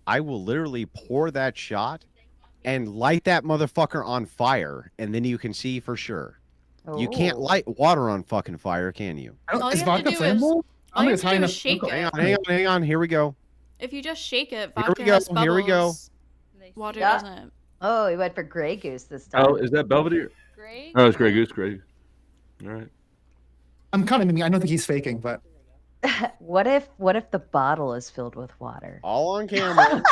I will literally pour that shot and light that motherfucker on fire, and then you can see for sure. You can't Oh. light water on fucking fire, can you? All Is you have to vodka do is- flammable? all you have to high do enough is shake alcohol. it. Hang on. Here we go. If you just shake it, Here vodka we go, has bubbles. here we go. Water Yeah. doesn't. Oh, he went for Grey Goose this time. Oh, is that Belvedere? Great. Oh, it's Grey Goose. Grey. All right. I'm kind of meaning. I don't think he's faking, but What if the bottle is filled with water? All on camera.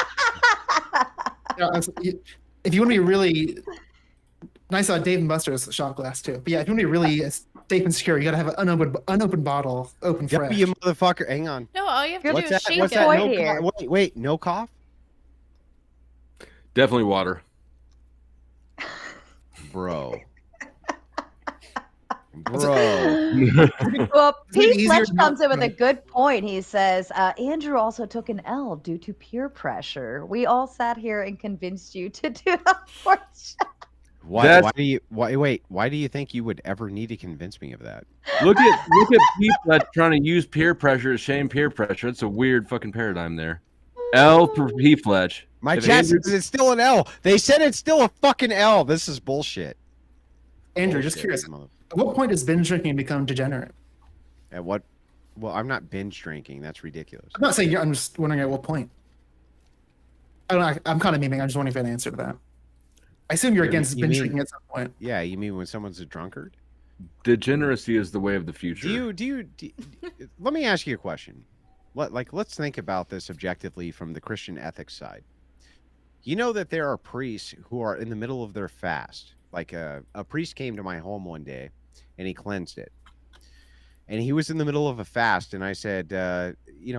if you want to be really nice, Dave and Buster's shot glass too. But yeah, if you want to be really safe and secure, you gotta have an unopened bottle, open Yep, fresh. you motherfucker. Hang on. No, all you have to What's do is What's shake that? it. No here. cough? Wait, no cough? Definitely water. Bro. Well, It's really Pete easier Fletch to comes not- in with a good point. He says, Andrew also took an L due to peer pressure. We all sat here and convinced you to do the fourth shot. Why do you think you would ever need to convince me of that? Look at people trying to use peer pressure to shame peer pressure. It's a weird fucking paradigm there. L for P Fletch. My If chat Andrew- says it's still an L. They said it's still a fucking L. This is bullshit. Andrew, just curious. At what point does binge drinking become degenerate? At what? Well, I'm not binge drinking. That's ridiculous. I'm not saying you're. I'm just wondering at what point. I don't know. I'm kind of memeing. I'm just wondering if you had an answer to that. I assume you're You against mean- binge drinking at some point. Yeah, you mean when someone's a drunkard? Degeneracy is the way of the future. Do you let me ask you a question. Let's think about this objectively from the Christian ethics side. You know that there are priests who are in the middle of their fast. Like a priest came to my home one day and he cleansed it. And he was in the middle of a fast. And I said,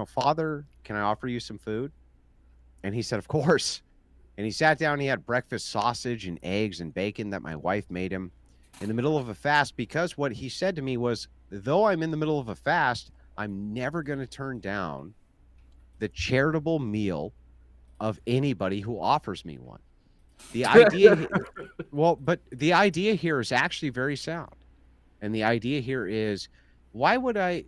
Father, can I offer you some food? And he said, of course. And he sat down, he had breakfast sausage and eggs and bacon that my wife made him in the middle of a fast, because what he said to me was, though I'm in the middle of a fast, I'm never going to turn down the charitable meal of anybody who offers me one. The idea, but the idea here is actually very sound. And the idea here is, why would I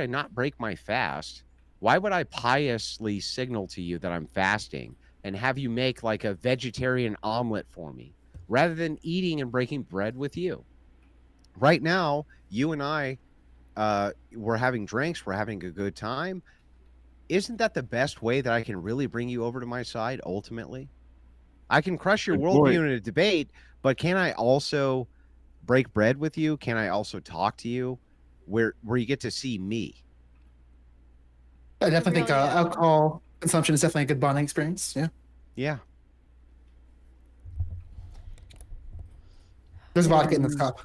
not break my fast? Why would I piously signal to you that I'm fasting and have you make like a vegetarian omelet for me? rather than eating and breaking bread with you. Right now, you and I, we're having drinks, we're having a good time. Isn't that the best way that I can really bring you over to my side ultimately? I can crush your Good worldview point. in a debate, but can I also break bread with you? Can I also talk to you where you get to see me? I definitely think Really, yeah. alcohol consumption is definitely a good bonding experience. Yeah. Yeah. There's vodka in this cup.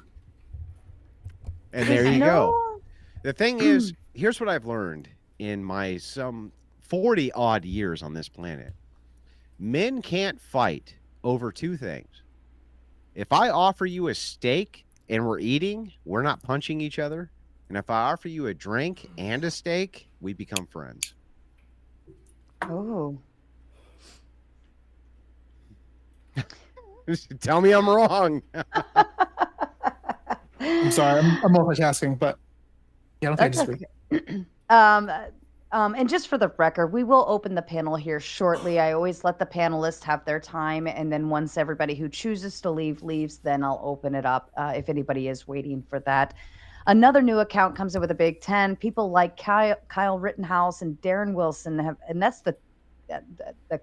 And there you go. No. The thing is, here's what I've learned in my some 40 odd years on this planet. Men can't fight over two things. If I offer you a steak and we're eating, we're not punching each other. And if I offer you a drink and a steak, we become friends. Oh. Tell me I'm wrong. I'm sorry, I'm multitasking, but yeah, I don't think I That's disagree. okay. And just for the record, we will open the panel here shortly. I always let the panelists have their time, and then once everybody who chooses to leave leaves, then I'll open it up if anybody is waiting for that. Another new account comes in with a Big 10. People like Kyle Rittenhouse and Darren Wilson have, and that's the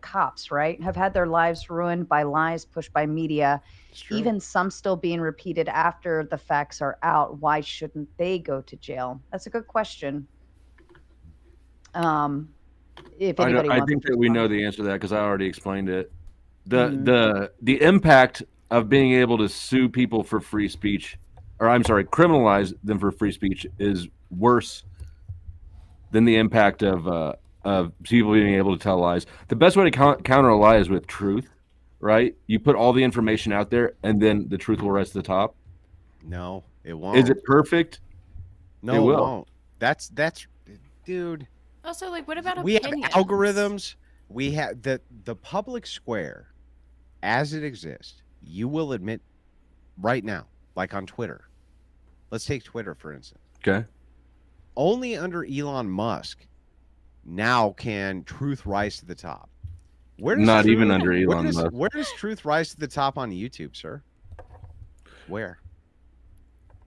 cops, right? Have had their lives ruined by lies pushed by media. Even some still being repeated after the facts are out. Why shouldn't they go to jail? That's a good question. If anybody I wants think to that we respond. know the answer to that because I already explained it. The impact of being able to sue people for free speech, or I'm sorry, criminalize them for free speech, is worse than the impact of people being able to tell lies. The best way to counter a lie is with truth, right? You put all the information out there, and then the truth will rise to the top. No, it won't. Is it perfect? No, It it will. won't. That's dude. Also, like, what about We have opinions? algorithms. We have the public square as it exists. You will admit right now, like on Twitter. Let's take Twitter, for instance. Okay. Only under Elon Musk now can truth rise to the top. Where does Not truth, even under Elon Musk. Where does truth rise to the top on YouTube, sir? Where?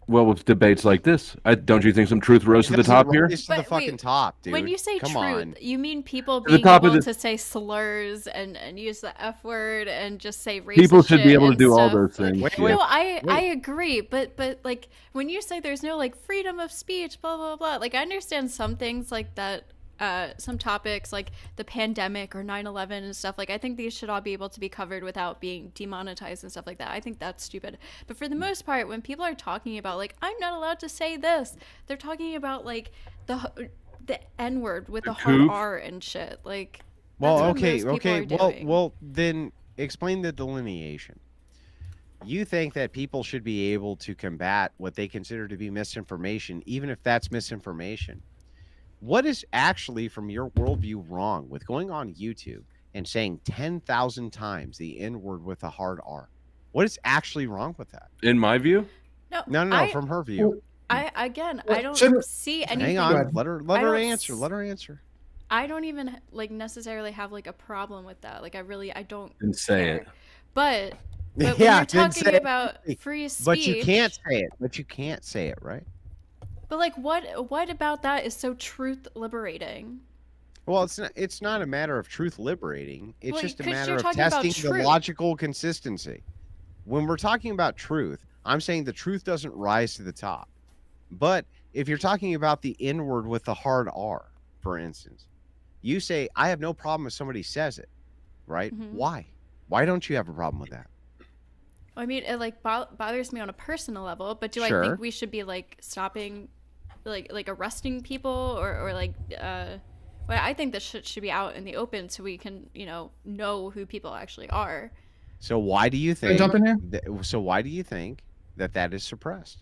Well, with debates like this, don't you think some truth rose to the Doesn't top here? rise to the But fucking wait, top, dude. When you say Come truth, on. you mean people To the being top of able the- to say slurs and use the F word and just say racist People should be shit able to and do all stuff. those things. Wait, yeah. No, I wait. agree, but like when you say there's no like freedom of speech, blah blah blah. Like I understand some things like that, some topics like the pandemic or 9/11 and stuff. Like I think these should all be able to be covered without being demonetized and stuff like that. I think that's stupid. But for the most part, when people are talking about like I'm not allowed to say this, they're talking about like the N word with The the hard coof? R and shit. Like Well, that's what okay, most people okay. are Well, doing. well, then explain the delineation. You think that people should be able to combat what they consider to be misinformation, even if that's misinformation. What is actually, from your worldview, wrong with going on YouTube and saying 10,000 times the N word with a hard R? What is actually wrong with that? In my view, No, from her view. I don't shouldn't- see anything. Hang on, ahead. let her I don't answer. Let her answer. I don't even like necessarily have like a problem with that. Like I don't then say care. it. But Yeah, when you're then talking say it. about free speech, But you can't say it. But you can't say it, right? But like, what about that is so truth liberating? Well, it's not a matter of truth liberating. It's Well, just a 'cause matter you're of talking about testing the truth. logical consistency. When we're talking about truth, I'm saying the truth doesn't rise to the top. But if you're talking about the N word with the hard R, for instance, you say, I have no problem if somebody says it, right? Mhm. Why? Why don't you have a problem with that? I mean, it like bothers me on a personal level. But do I Sure. think we should be like stopping, like arresting people or like? Well, I think this shit should be out in the open so we can know who people actually are. So why do you Can I think? jump in here? So why do you think that is suppressed?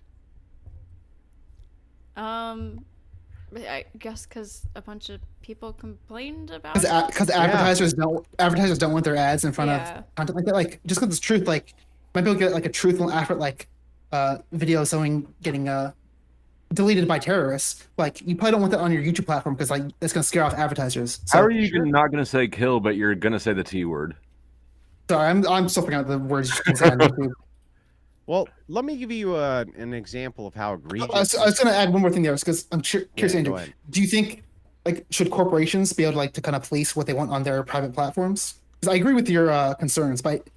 I guess because a bunch of people complained about Because it. advertisers don't want their ads in front Yeah. of content like that. Like just because it's truth, like might be able to get like a truthful effort, like video of someone getting deleted by terrorists. Like you probably don't want that on your YouTube platform because like that's gonna scare off advertisers. So, How are you not going to say kill, but you're going to say the T word? Sorry, I'm still figuring out the words you can say on YouTube. Well, let me give you an example of how egregious. I was going to add one more thing there, because I'm curious, Yeah, Andrew. go ahead. Do you think, like, should corporations be able to kind of police what they want on their private platforms? Because I agree with your concerns, but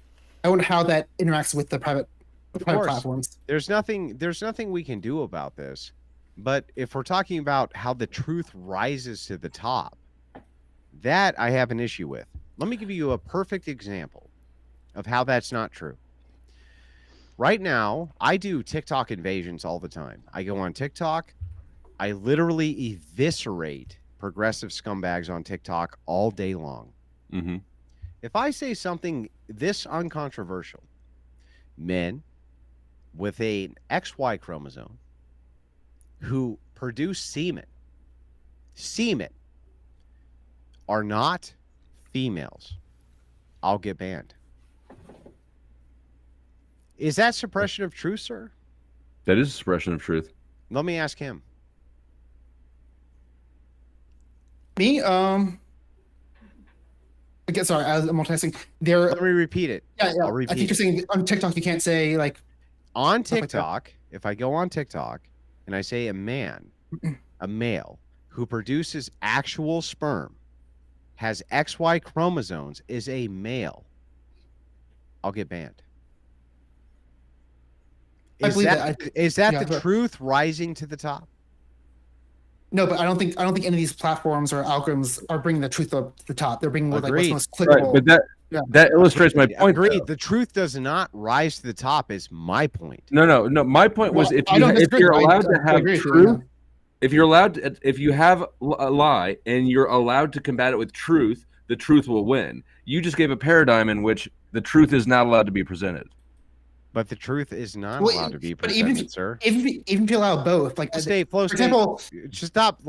I wonder how that interacts with the private platforms. There's nothing we can do about this. But if we're talking about how the truth rises to the top, that I have an issue with. Let me give you a perfect example of how that's not true. Right now, I do TikTok invasions all the time. I go on TikTok. I literally eviscerate progressive scumbags on TikTok all day long. Mm-hmm. If I say something this uncontroversial, men with an XY chromosome who produce semen are not females, I'll get banned. Is that suppression of truth, sir? That is suppression of truth. Let me ask him. Me, again, sorry, I'm multitasking. Let me repeat it. Yeah. I'll I repeat think you're saying on TikTok you can't say like on stuff like that. TikTok, if I go on TikTok and I say a male who produces actual sperm, has XY chromosomes, is a male, I'll get banned. I believe that. Is that yeah, the but- truth rising to the top? No, but I don't think any of these platforms or algorithms are bringing the truth up to the top. They're bringing like what's Agreed. most Right, clickable. but that illustrates my point. Agreed. though. The truth does not rise to the top. Is my point. No. My point was Well, if I don't if disagree, you're I allowed to have agree with you, truth, yeah. if you're allowed to, if you have a lie and you're allowed to combat it with truth, the truth will win. You just gave a paradigm in which the truth is not allowed to be presented. But the truth is not Well, allowed to be but presented, sir. Even if you allow both, like Flow for example, just stop.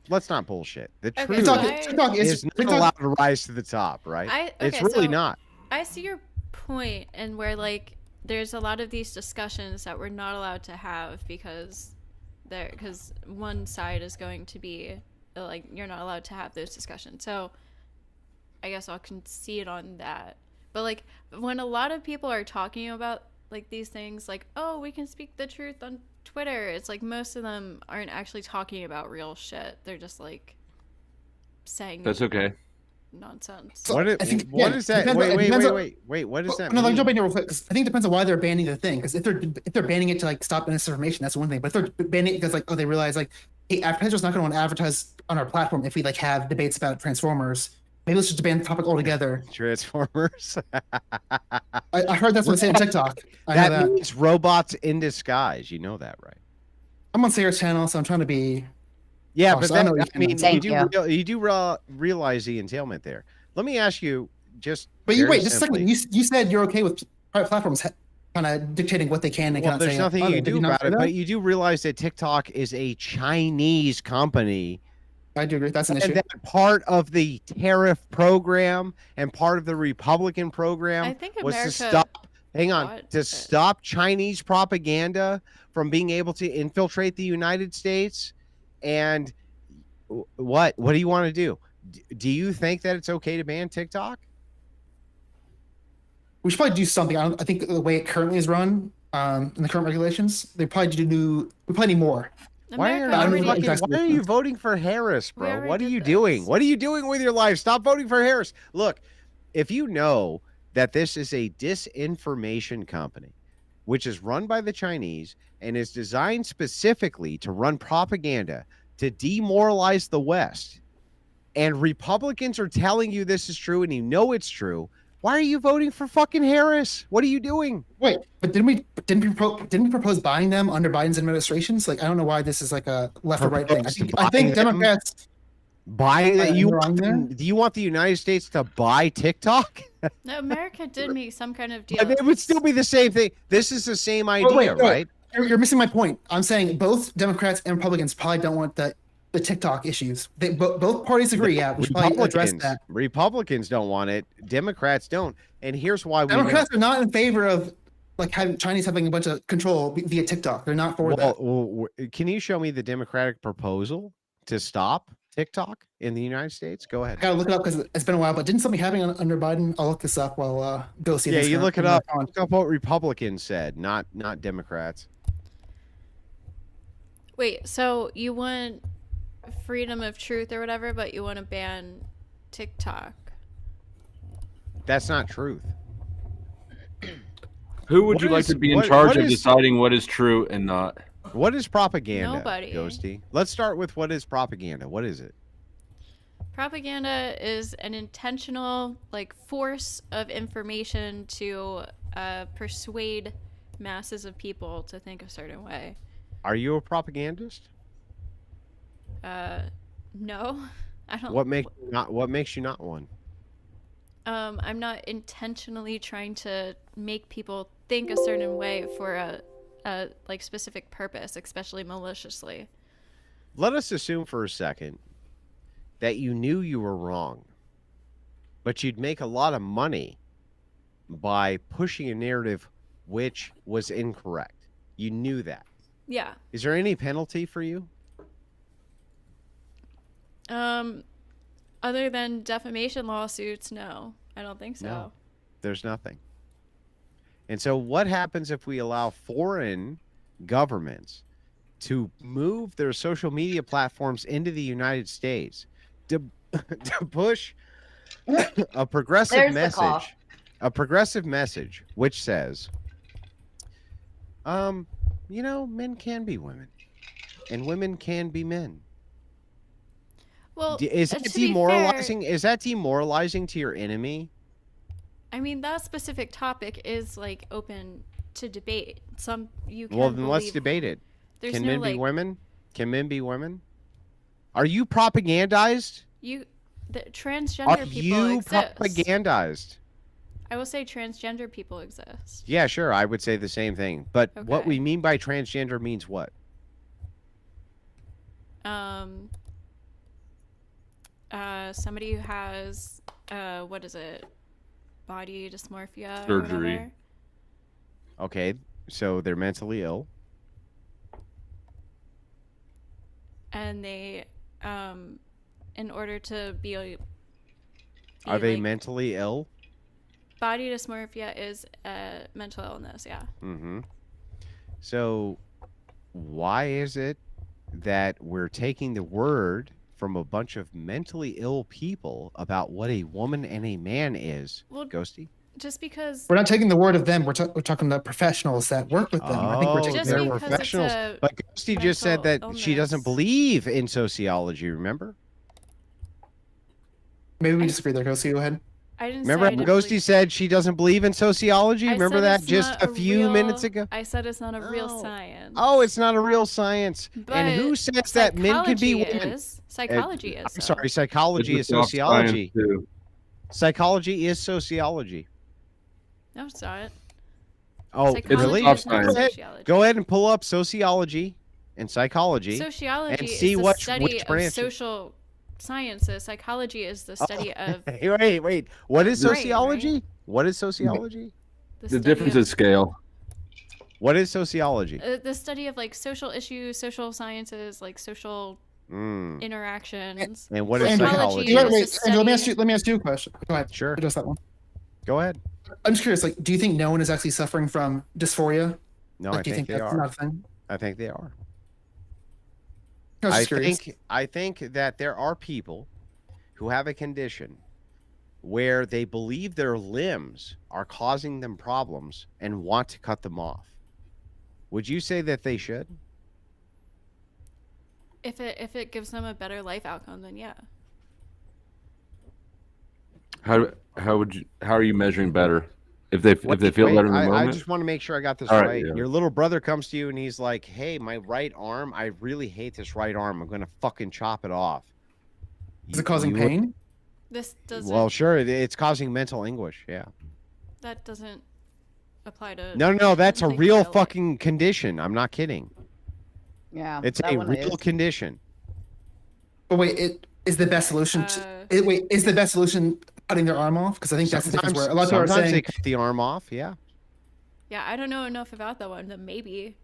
Let's not bullshit. The Okay, truth so TikTok is not TikTok, allowed to rise to the top, right? It's really not. I see your point, and where like there's a lot of these discussions that we're not allowed to have because one side is going to be like you're not allowed to have those discussions. So I guess I'll concede on that. But like when a lot of people are talking about like these things, like oh we can speak the truth on Twitter, it's like most of them aren't actually talking about real shit. They're just like saying That's okay. nonsense. So What I think, what yeah, is that? depends on- it depends on- Wait. What does that No, let me mean? jump in here real quick, 'cause I think it depends on why they're banning the thing. Because if they're banning it to like stop misinformation, that's one thing. But if they're banning it because like they realize like hey, advertisers not going to want to advertise on our platform if we like have debates about Transformers. Maybe let's just ban the topic altogether. Transformers. I heard that's what they say on TikTok. I know That means robots in disguise. You know that, right? I'm on Sarah's channel, so I'm trying to be. Yeah, Oh, but so I know that, what I you mean, Thank you do realize the entailment there. Let me ask you just. But you very wait just a simply. second. You said you're okay with private platforms kind of dictating what they can and Well, cannot there's say. nothing you can Did do not about say it, that? but you do realize that TikTok is a Chinese company. I do agree. That's an And issue. that part of the tariff program and part of the Republican program I think was to America stop. Hang on, bought to it. stop Chinese propaganda from being able to infiltrate the United States. And what do you want to do? Do you think that it's okay to ban TikTok? We should probably do something. I think the way it currently is run, in the current regulations, we probably need more. America are already, fucking- Why are you voting for Harris, We bro? already What are did you this. doing? What are you doing with your life? Stop voting for Harris. Look, if you know that this is a disinformation company, which is run by the Chinese and is designed specifically to run propaganda to demoralize the West, and Republicans are telling you this is true and you know it's true, why are you voting for fucking Harris? What are you doing? Wait, but didn't we propose buying them under Biden's administrations? Like, I don't know why this is like a left or right thing. I think Buying them? Democrats. Buy that you wrong there? do you want the United States to buy TikTok? no, America did make some kind of deal. But it would still be the same thing. This is the same idea, Oh, wait, right? You're missing my point. I'm saying both Democrats and Republicans probably don't want the TikTok issues. Both parties agree. Yeah, we should probably address that. Republicans don't want it. Democrats don't. And here's why we Democrats are not in favor of like having Chinese having a bunch of control via TikTok. They're not for that. Well, can you show me the Democratic proposal to stop TikTok in the United States? Go ahead. I gotta look it up because it's been a while. But didn't something happen under Biden? I'll look this up while Bill see. Yeah, you look it up. Look up what Republicans said, not Democrats. Wait, so you want freedom of truth or whatever, but you want to ban TikTok? That's not truth. Who would What you like is- to be in what- charge what of is- deciding what is true and not? What is propaganda? Nobody. Ghosty. Let's start with what is propaganda. What is it? Propaganda is an intentional force of information to persuade masses of people to think a certain way. Are you a propagandist? No, I don't. What makes you not one? I'm not intentionally trying to make people think a certain way for a specific purpose, especially maliciously. Let us assume for a second that you knew you were wrong, but you'd make a lot of money by pushing a narrative which was incorrect. You knew that. Yeah. Is there any penalty for you? Other than defamation lawsuits, no, I don't think so. No. There's nothing. And so what happens if we allow foreign governments to move their social media platforms into the United States to push a progressive There's the cough. message, a progressive message which says, men can be women and women can be men. Well, Is that to be demoralizing? fair, Is that demoralizing to your enemy? I mean, that specific topic is open to debate. You can Well, then let's believe- debate it. There's Can no men be women? Can men be women? Are you propagandized? the Are transgender people you exist. propagandized? I will say transgender people exist. Yeah, sure. I would say the same thing. But what Okay. we mean by transgender means what? Somebody who has what is it? Body dysmorphia or Surgery. whatever. Okay, so they're mentally ill. And they in order to be Are they mentally ill? body dysmorphia is a mental illness, yeah. Mm-hmm. So why is it that we're taking the word from a bunch of mentally ill people about what a woman and a man is? Well, Ghosty? just because We're not taking the word of them. We're talking about professionals that work with them. I think we're Oh, taking Just they're their because it's professionals. a But Ghosty just said that mental she doesn't illness. believe in sociology, remember? Maybe we disagree there. Go ahead. I didn't Remember say I how didn't Ghosty believe- said she doesn't believe in sociology? I Remember said that it's just not a few minutes ago? I said it's not a real Oh. science. Oh, it's not a real science. And who But says that men can be psychology women? is. Psychology is. I'm though. sorry, psychology is It's a soft science, sociology. too. Psychology is sociology. No, it's not. Oh, Psychology really? soft is not science. sociology. Go ahead and pull up sociology and psychology. Sociology and see is the which study of branches. social sciences. Psychology is the study of Wait. What is Brain, sociology? right? What is sociology? the The study difference of, is scale. What is sociology? the study of social issues, social sciences, social Mm. interactions. And what is Andrew, psychology? Psychology wait, is Andrew, let me study- ask you a question. Go ahead. Sure. Address that one. Go ahead. I'm just curious. Do you think no one is actually suffering from dysphoria? No, Do I you think think they that's are. not a thing? I think they are. I was just curious. I think that there are people who have a condition where they believe their limbs are causing them problems and want to cut them off. Would you say that they should? If it gives them a better life outcome, then yeah. How are you measuring better? If they feel better in the I moment? just want to make sure I got this All right. right, yeah. Your little brother comes to you and he's like, "Hey, my right arm, I really hate this right arm. I'm going to fucking chop it off." Is it causing You would- pain? This doesn't. Well, sure, it's causing mental anguish. Yeah. that doesn't apply to. No, that's a Like real real life. fucking condition. I'm not kidding. Yeah, It's that a one real is. condition. But wait, it is the best solution. Is the best solution cutting their arm off? Because I think that's the difference. Where a lot of people are sometimes they saying, cut the arm off. Yeah. Yeah, I don't know enough about that one, but maybe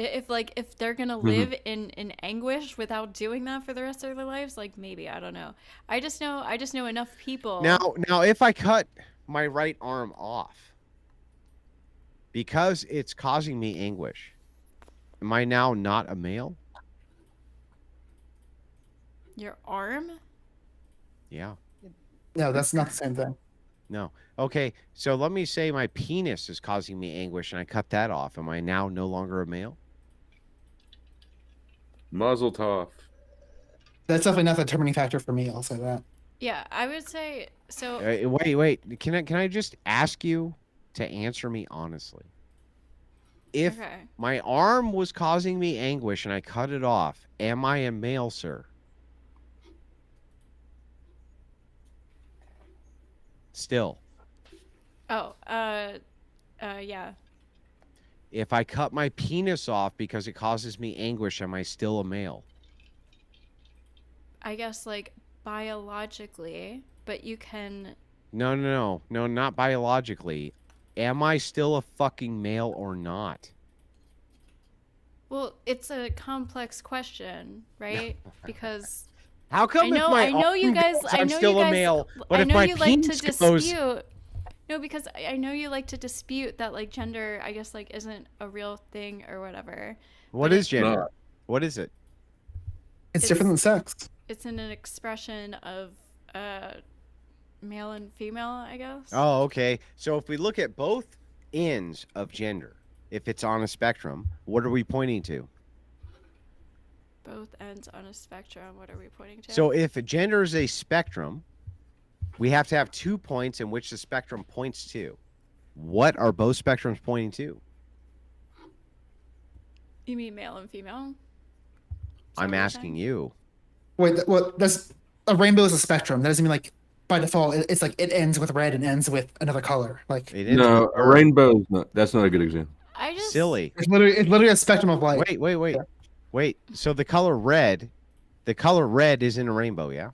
If they're gonna live in anguish without doing that for the rest of their lives, like maybe, I don't know. I just know enough people. Now, if I cut my right arm off because it's causing me anguish, am I now not a male? Your arm? Yeah. No, that's not the same thing. No. Okay. So let me say my penis is causing me anguish and I cut that off. Am I now no longer a male? Muzzle tov. That's definitely not the determining factor for me. I'll say that. Yeah, I would say so. Wait. Can I just ask you to answer me honestly? If Okay. my arm was causing me anguish and I cut it off, am I a male, sir? Still. Oh, yeah. If I cut my penis off because it causes me anguish, am I still a male? I guess like biologically, but you can. No, not biologically. Am I still a fucking male or not? Well, it's a complex question, right? Because How come I know, if my I know you arm guys. goes, I I'm know still you guys. a male, but I if know my you like to penis goes, dispute. No, because I know you like to dispute that like gender, I guess like isn't a real thing or whatever. what but is it- gender? Not. What is it? It's different than sex. It's an expression of male and female, I guess. Oh, okay. So if we look at both ends of gender, if it's on a spectrum, what are we pointing to? Both ends on a spectrum. What are we pointing to? So if gender is a spectrum, we have to have 2 points in which the spectrum points to. What are both spectrums pointing to? You mean male and female? I'm asking you. Wait, well, that's a rainbow is a spectrum. That doesn't mean like by default it's like it ends with red and ends with another color. Like It is No, a rainbow is not. That's not a good example. I just silly. it's literally a spectrum of light. Wait. So the color red is in a rainbow, yeah?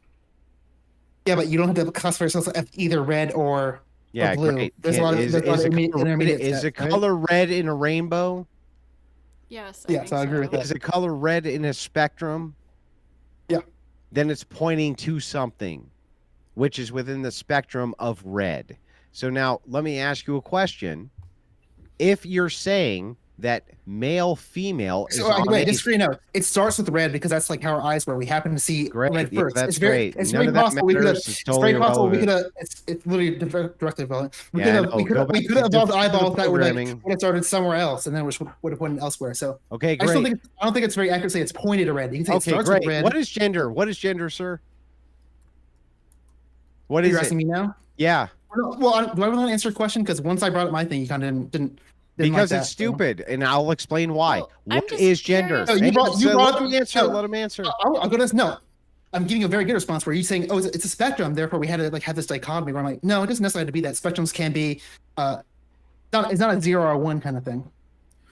Yeah, but you don't have to classify yourself as either red or Yeah, blue. great. There's a lot of intermediate Is the steps, right? color red in a rainbow? Yes. Yes, I agree with that. Is the color red in a spectrum? Yeah. Then it's pointing to something, which is within the spectrum of red. So now let me ask you a question. If you're saying that male female is So, wait, disagree. No, it starts with red because that's like how our eyes were. We happen to see Great, red yeah, first. that's It's very, great. it's None very of that possible we could have. matters. It's It's totally very possible we could irrelevant. have. It's literally directly relevant. We Yeah, I could have. know. We Go could back have to evolved the eyeballs that would programming. have started somewhere else, and then which would have pointed elsewhere. So Okay, I just don't great. think. I don't think it's very accurate to say it's pointed to red. You can say it Okay, starts great. with red. What is gender? What is gender, sir? What is You're it? asking me now? Yeah, Well, do I really want to answer your question? Because once I brought up my thing, you kind of didn't because like it's that, so. stupid, and I'll explain why. Well, I'm What just is gender? curious. No, you Hey, brought- you so brought- let him answer. no. Let him answer. I'll go to this. No, I'm giving you a very good response where you're saying, oh, it's a spectrum. Therefore, we had to like have this dichotomy where I'm like, no, it doesn't necessarily have to be that. Spectrums can be, it's not a 0 or 1 kind of thing.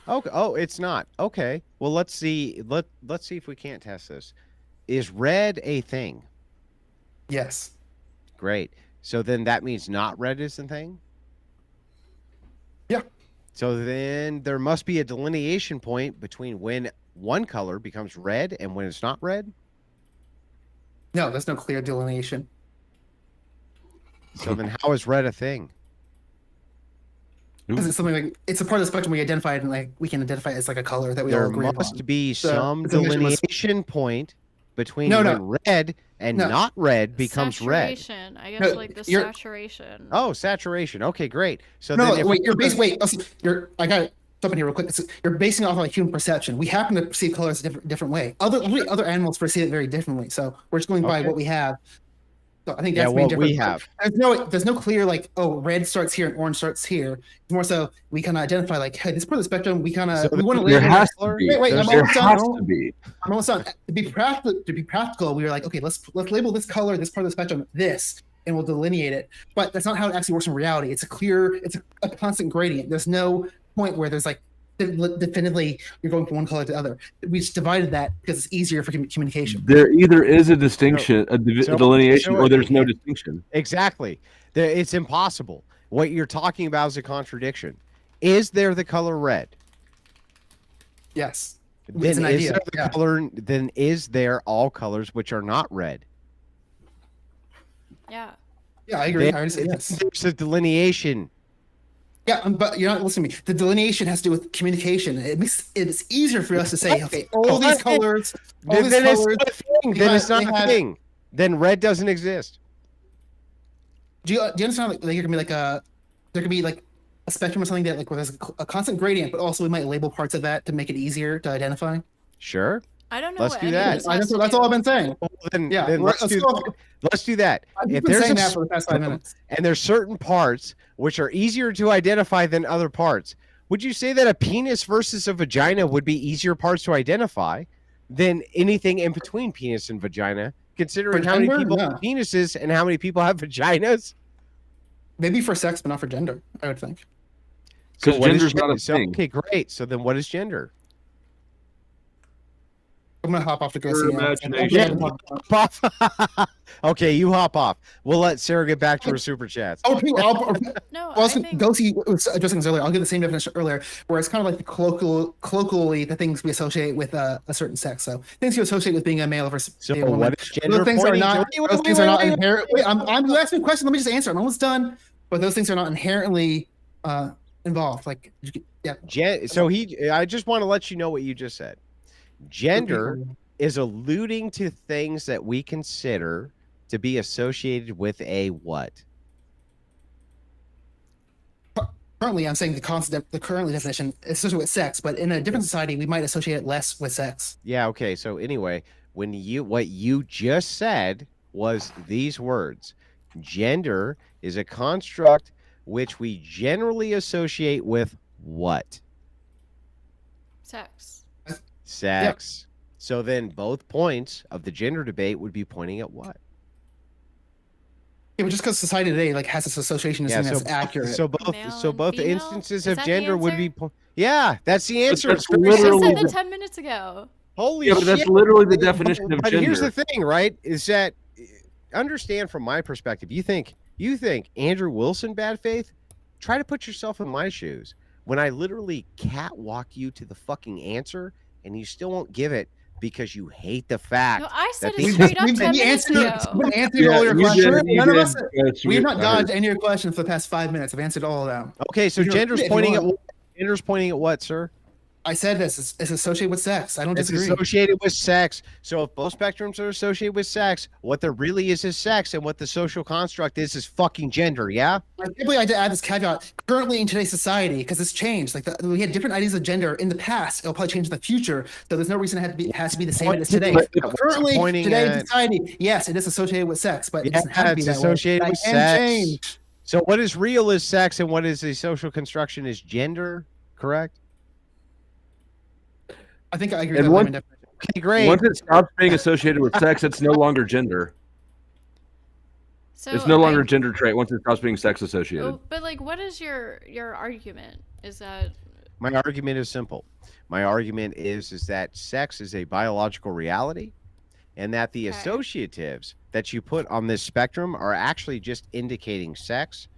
Okay. Oh, it's not. Okay. Well, let's see. Let's see if we can't test this. Is red a thing? Yes. Great. So then that means not red is the thing? Yeah. So then there must be a delineation point between when one color becomes red and when it's not red. No, there's no clear delineation. So then how is red a thing? Because it's something like it's a part of the spectrum we identified, and like we can identify it as like a color that we all There agree must upon. be So, some the definition was- delineation point between No, when red and No. not red becomes red. Saturation. I guess No, like the you're- saturation. Oh, saturation. Okay, great. So No, then if wait, we you're put basing. Wait, also, I got to jump in here real quick. You're basing it off of like human perception. We happen to perceive colors a different way. Other animals perceive it very differently. So we're just going by Okay. what we have. So I think Yeah, that's the main what we difference. have. There's no clear like, oh, red starts here and orange starts here. It's more so we kind of identify like, hey, this part of the spectrum we kind of So we want to There label. has color? to be. Wait, there I'm there almost has done. to be. I'm almost done. To be practical, we were like, okay, let's label this color, this part of the spectrum, this, and we'll delineate it. But that's not how it actually works in reality. It's a constant gradient. There's no point where there's like definitively you're going from one color to the other. We just divided that because it's easier for communication. There either is a distinction, a delineation, or there's no distinction. Exactly. It's impossible. What you're talking about is a contradiction. Is there the color red? Yes. Then It's an is idea. there the Yeah. color? Then is there all colors which are not red? Yeah. Yeah, I agree. Then I already said yes. there's a delineation. Yeah, but you're not listening to me. The delineation has to do with communication. It's easier for us to say, okay, all these colors, all these Then it's colors. not a thing. Then it's not they a had- thing. Then red doesn't exist. Do you understand? Like you're gonna be like there could be like a spectrum or something that like where there's a constant gradient, but also we might label parts of that to make it easier to identify. Sure. I don't know Let's what do any of that. this has to That's do. all I've been saying. Well, then, Yeah, then let's do go. that. Let's do that. I've If been there's saying a that for the past 5 minutes. and there's certain parts which are easier to identify than other parts, would you say that a penis versus a vagina would be easier parts to identify than anything in between penis and vagina, considering For how many gender? people No. have penises and how many people have vaginas? Maybe for sex, but not for gender. I would think. Because what is gender's not a gender? thing. Okay, great. So then what is gender? I'm gonna hop off to go Your see. imagination. Hop off. Okay, you hop off. We'll let Sarah get back to her super chats. Oh, No, Well, I think Gosi was addressing this earlier. I'll give the same definition earlier, where it's kind of like the colloquially the things we associate with a certain sex. So things you associate with being a male versus So being a woman. what is gender? Those things are pointing not. to? Those things are not inherent. Wait, you asked me a question. Let me just answer. I'm almost done. But those things are not inherently involved. Like, yeah. I just want to let you know what you just said. Gender is alluding to things that we consider to be associated with a what? Currently, I'm saying the currently definition is associated with sex, but in a different society, we might associate it less with sex. Yeah, okay. So anyway, what you just said was these words. Gender is a construct which we generally associate with what? sex. Sex. So then both points of the gender debate would be pointing at what? Yeah, but just because society today like has this association doesn't mean that's accurate. So both Male so and both female? instances Is of that the gender would be answer? yeah, that's the answer. That's It's very I literally said simple. that 10 minutes ago. Holy Yeah, but shit. that's literally the definition of But gender. here's the thing, right? Is that understand from my perspective, you think Andrew Wilson bad faith? Try to put yourself in my shoes. When I literally catwalk you to the fucking answer and you still won't give it because you hate the fact No, I said that it these- straight up 10 minutes answered ago. all your you questions. did, you None of did, us. but We have not I dodged heard. any of your questions for the past 5 minutes. I've answered all of them. Okay, so You know, gender's if you pointing at want. what? Gender's pointing at what, sir? I said this is associated with sex. I don't It's disagree. associated with sex. So if both spectrums are associated with sex, what there really is sex, and what the social construct is fucking gender. Yeah. I can't believe I had to add this caveat. Currently in today's society, because it's changed. Like we had different ideas of gender in the past. It'll probably change in the future. So there's no reason it has to be the same as today. But But currently, pointing today in at- society, yes, it is associated with sex, but it Yeah, doesn't have to be it's that way. associated That with can sex. change. So what is real is sex, and what is a social construction is gender. Correct. I think I agree And with once- that. Okay, great. Once it stops being associated with sex, it's no longer gender. So It's no longer I- a gender trait once it stops being sex associated. Oh, but like, what is your argument? Is that My argument is simple. My argument is that sex is a biological reality, and that the Okay. associatives that you put on this spectrum are actually just indicating sex.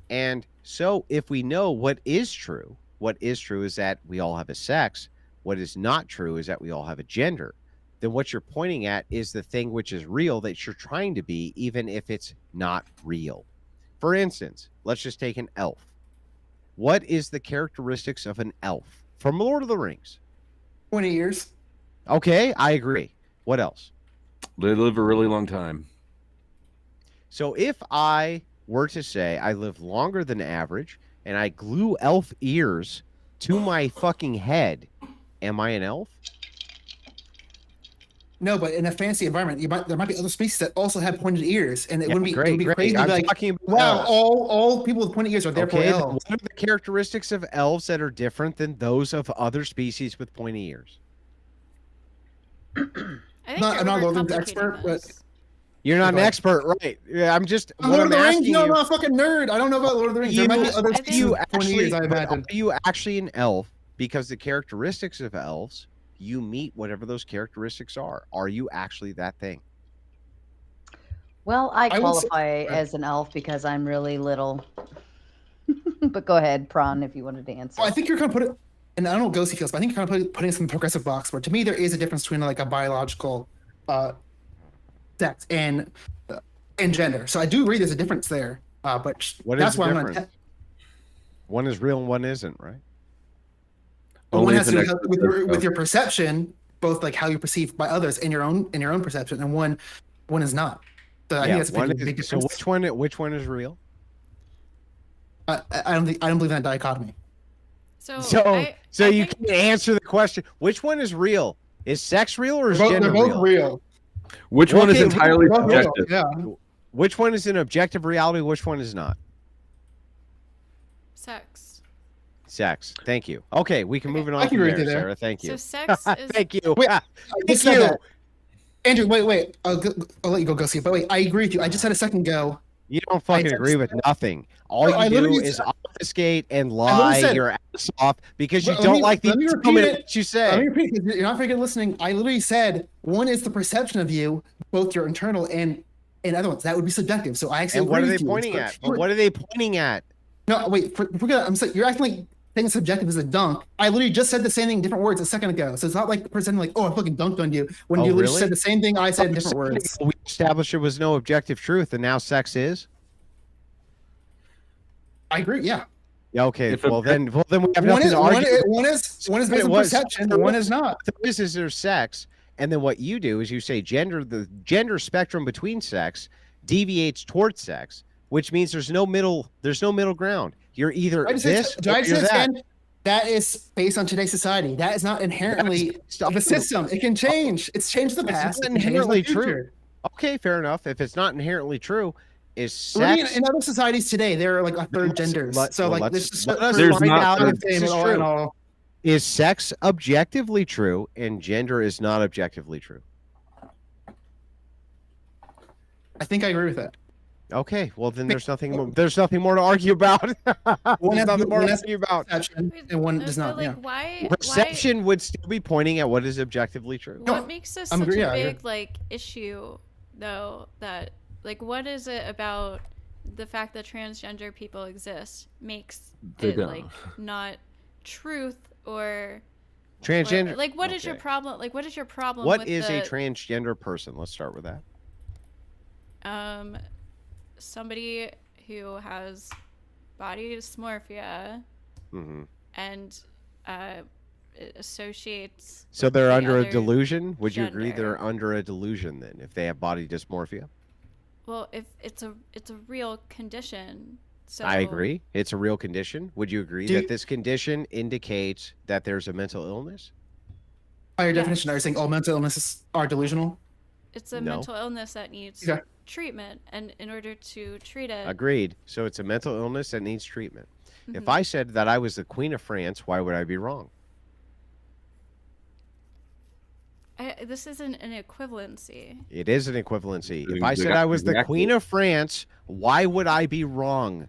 And so if we know what is true is that we all have a sex. What is not true is that we all have a gender. Then what you're pointing at is the thing which is real that you're trying to be, even if it's not real. For instance, let's just take an elf. What is the characteristics of an elf from Lord of the Rings? 20 years. Okay, I agree. What else? They live a really long time. So if I were to say I live longer than average and I glue elf ears to my fucking head, am I an elf? No, but in a fancy environment, there might be other species that also have pointed ears, and it Yeah, wouldn't be, it great, would be great. crazy to I'm be like, talking about wow, elves. all people with pointed ears are therefore Okay, then elves. what are the characteristics of elves that are different than those of other species with pointy ears? I think I'm not a Lord of the overcomplicating Rings expert, but- this. You're not an Go ahead. expert, right? Yeah, I'm just I'm what Lord of I'm the Rings. asking No, I'm you. not a fucking nerd. I don't know about Lord of the Rings. There might be other I think- species with pointed ears, I Are imagine. you actually an elf? Because the characteristics of elves, you meet whatever those characteristics are. Are you actually that thing? Well, I I would say- qualify as an elf because I'm really little. But go ahead, Prawn, if you wanted to answer. Well, I think you're kind of and I don't know what Ghosty feels, but I think you're kind of putting this in the progressive box, where to me there is a difference between like a biological sex and gender. So I do agree there's a difference there. But What that's is why the I'm difference? One is real and one isn't, right? one Only has if to an do expert says with so. your perception, both like how you're perceived by others and your own perception, and one is not. So I think that's a one big is, so difference. which one is real? I don't believe in that dichotomy. So So I you think- can answer the question. Which one is real? Is sex real or is gender They're both real. Which one is Okay, entirely They're both real, subjective? yeah. Which one is an objective reality? Which one is not? sex. Sex. Thank you. Okay, we can move it on I can from agree there, with you there. Sarah. Thank you. So sex is Thank you. Wait, I Thank just said you. that. Andrew, wait. I'll let you go see it. But wait, I agree with you. I just had a second go. You don't fucking I- agree with nothing. All No, I you do literally is said- obfuscate and literally lie said- your ass off because you Let don't me- like the let me repeat entitlement it. that you Let me say. repeat it, 'cause you're not very good listening. I literally said one is the perception of you, both your internal and other ones. That would be subjective. So I actually And what are agree they with you. pointing at? But what are they pointing at? No, wait. I'm saying you're acting like saying subjective is a dunk. I literally just said the same thing in different words a second ago. So it's not like presenting like, oh, I fucking dunked on you when Oh, you literally really? said the same thing I said in A different second words. ago, we established there was no objective truth, and now sex is. I agree. Yeah. Yeah. Okay. If Well, then we have One nothing is to argue. one is based on was- perception. One is not. This is their sex, and then what you do is you say gender. The gender spectrum between sex deviates towards sex, which means there's no middle. There's no middle ground. You're either this Do I or you're just that. again? That is based on today's society. That is not inherently Stop. the system. It can change. It's changed the It's past. not It can change the inherently true. future. Okay, fair enough. If it's not inherently true, is Really, sex? in other societies today, there are like a third genders. So well, like let's- this is let us There's find not out third if this is all true. in all. Is sex objectively true and gender is not objectively true? I think I agree with that. Okay, well then there's nothing more. There's nothing more to argue about. One There's has- nothing more one to has- argue about. Perception, and one does So, not. like, Yeah. why Perception would still be pointing at what is objectively true. what makes this I'm such agree- a yeah, I agree. big like issue though, that like what is it about the fact that transgender people exist makes They it don't. like not truth or Transgender. like what is your Okay. problem, like what is your problem What with is a the, transgender person? Let's start with that. somebody who has body dysmorphia hmm and it associates So they're the under a other delusion. Would you agree gender. they're under a delusion then if they have body dysmorphia? well if it's a real condition, so I agree. It's a real condition. Would you agree Do that you- this condition indicates that there's a mental illness? By your Yes. definition, are you saying all mental illnesses are delusional? it's a No. mental illness that needs Okay. treatment, and in order to treat it Agreed. So it's a mental illness that needs treatment. If Mhm. I said that I was the Queen of France, why would I be wrong? this isn't an equivalency. It is an equivalency. If Exactly. I said I was the Queen of France, why would I be wrong?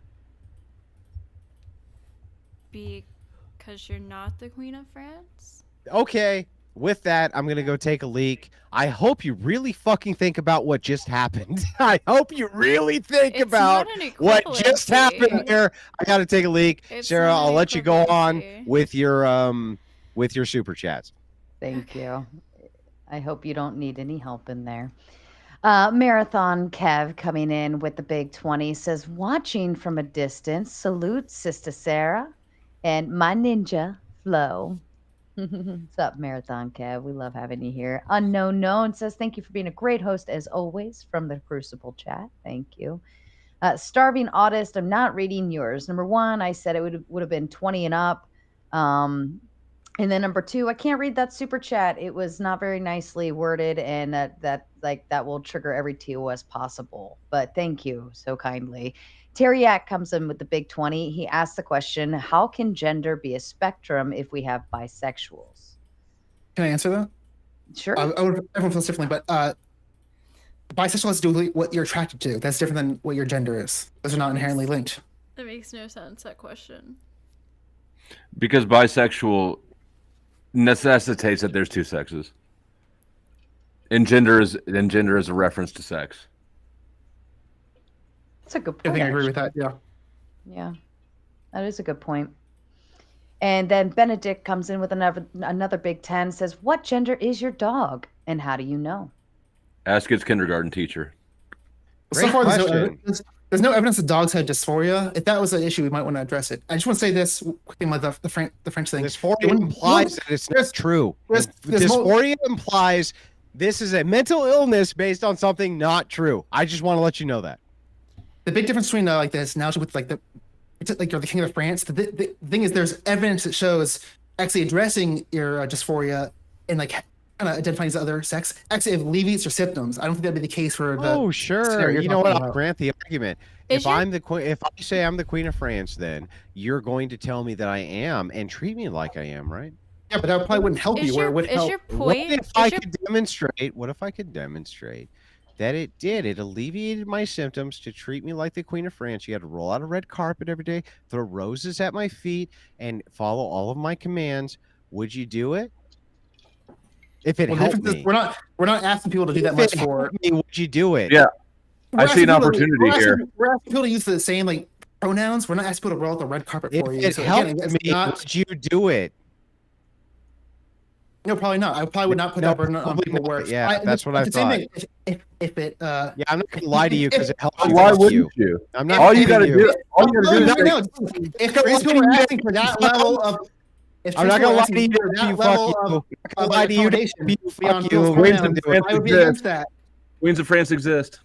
Because you're not the Queen of France. Okay. With that, I'm going to go take a leak. I hope you really fucking think about what just happened. I hope you really think It's about not an what just happened equivalency. there. I got to take a leak. It's Sarah, not I'll an let you go on equivalency. with your super chats. Thank you. I hope you don't need any help in there. Marathon Kev coming in with the big 20 says, watching from a distance, salute Sister Sarah and my ninja Flo. What's up, Marathon Kev? We love having you here. Unknown Known says, thank you for being a great host as always from the Crucible chat. Thank you. Starving Autist, I'm not reading yours. Number one, I said it would have been 20 and up. And then number two, I can't read that super chat. It was not very nicely worded, and that will trigger every TOS possible. But thank you so kindly. Terriac comes in with the big 20. He asks the question, how can gender be a spectrum if we have bisexuals? Can I answer that? Sure. Everyone feels differently, but bisexual has to do with what you're attracted to. That's different than what your gender is. Those are not inherently linked. That makes no sense, that question. Because bisexual necessitates that there's two sexes. And gender is a reference to sex. That's a good I point. think I agree actually. with that. Yeah. Yeah, that is a good point. And then Benedict comes in with another Big 10, says, "What gender is your dog, and how do you know?" Ask its kindergarten teacher. So Great far, question. there's no evidence that dogs had dysphoria. If that was an issue, we might want to address it. I just want to say this quickly about the French thing. Dysphoria implies that it's not true. there's Dysphoria implies this is a mental illness based on something not true. I just want to let you know that. The big difference between like this analogy with like you're the king of France. The thing is, there's evidence that shows actually addressing your dysphoria and like kind of identifying as other sex actually alleviates your symptoms. I don't think that'd be the case for the. Oh, sure. scenario You you're know what? talking I'll about. grant the argument. Is If I'm the queen, if I say I'm the queen of France, then you're going to tell me that I am and treat me like I am, right? Yeah, but that probably wouldn't help Is you. Where it your, would is help. your What point? if I could demonstrate? What if I could demonstrate that it did? It alleviated my symptoms to treat me like the queen of France. You had to roll out a red carpet every day, throw roses at my feet, and follow all of my commands. Would you do it? If it Well, the helped difference is me, we're not asking people to do that if much it for. helped me, would you do it? Yeah. I We're see an asking people opportunity here. We're asking people to use the same like pronouns. We're not asking people to roll out the red carpet If for you. it So helped again, it's me, not. would you do it? No, probably not. I probably would not put No, that burden on probably people. not. Where Yeah, that's what I it's the same thought. thing. If it Yeah, I'm not gonna lie to you because it helps But you. why fuck wouldn't you. you? I'm not. All you got to kidding you. do, all you got to do is no, take- if trans people are asking for that level of, if I'm trans not people gonna are lie asking to you. for that You level fuck you. of I'm not gonna lie to you. accommodation beyond Fuck people's you. Queens pronouns, of France I would be exist. against that. Queens of France exist.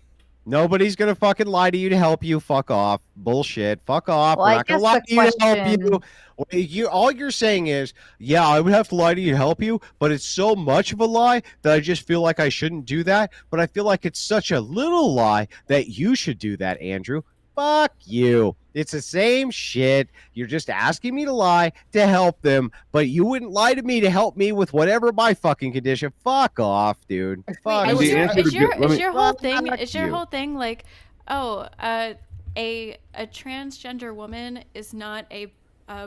Nobody's gonna fucking lie to you to help you. Fuck off. Bullshit. Fuck off. Well, We're I not gonna guess lie the to you to help question- you. All you're saying is, yeah, I would have to lie to you to help you, but it's so much of a lie that I just feel like I shouldn't do that. But I feel like it's such a little lie that you should do that, Andrew. Fuck you. It's the same shit. You're just asking me to lie to help them, but you wouldn't lie to me to help me with whatever my fucking condition. Fuck off, dude. Fuck I Wait, was- is you. your, answer is to your, get- let is me- your whole thing? Fuck Is your you. whole thing like, oh, a transgender woman is not a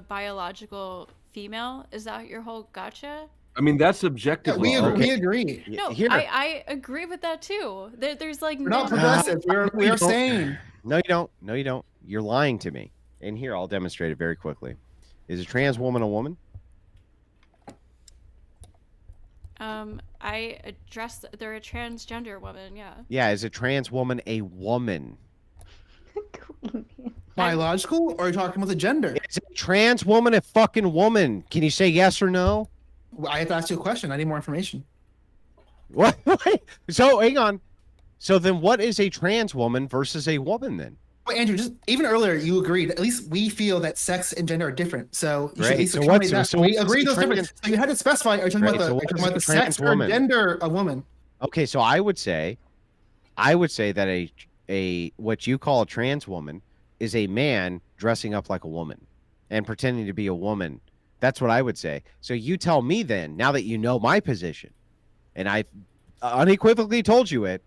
biological female? Is that your whole gotcha? I mean, that's Yeah, subjective. we law. agree. We agree. No, Here. I agree with that too. There's like We're not no. progressive. We we are don't. sane. No, you don't. No, you don't. You're lying to me. And here, I'll demonstrate it very quickly. Is a trans woman a woman? I address. They're a transgender woman. Yeah. Yeah, is a trans woman a woman? Biological, or are you talking about the gender? Is a trans woman a fucking woman? Can you say yes or no? I have to ask you a question. I need more information. What? So, hang on. So then what is a trans woman versus a woman then? Well, Andrew, just even earlier, you agreed. At least we feel that sex and gender are different. So you should Right. at least So accommodate what's- that. so we what's agree a those trans- different. So you had to specify. Are you talking Right, about so the, what are you is talking about a the trans sex or woman? gender of woman? Okay, so I would say that a what you call a trans woman is a man dressing up like a woman and pretending to be a woman. That's what I would say. So you tell me then, now that you know my position, and I unequivocally told you it,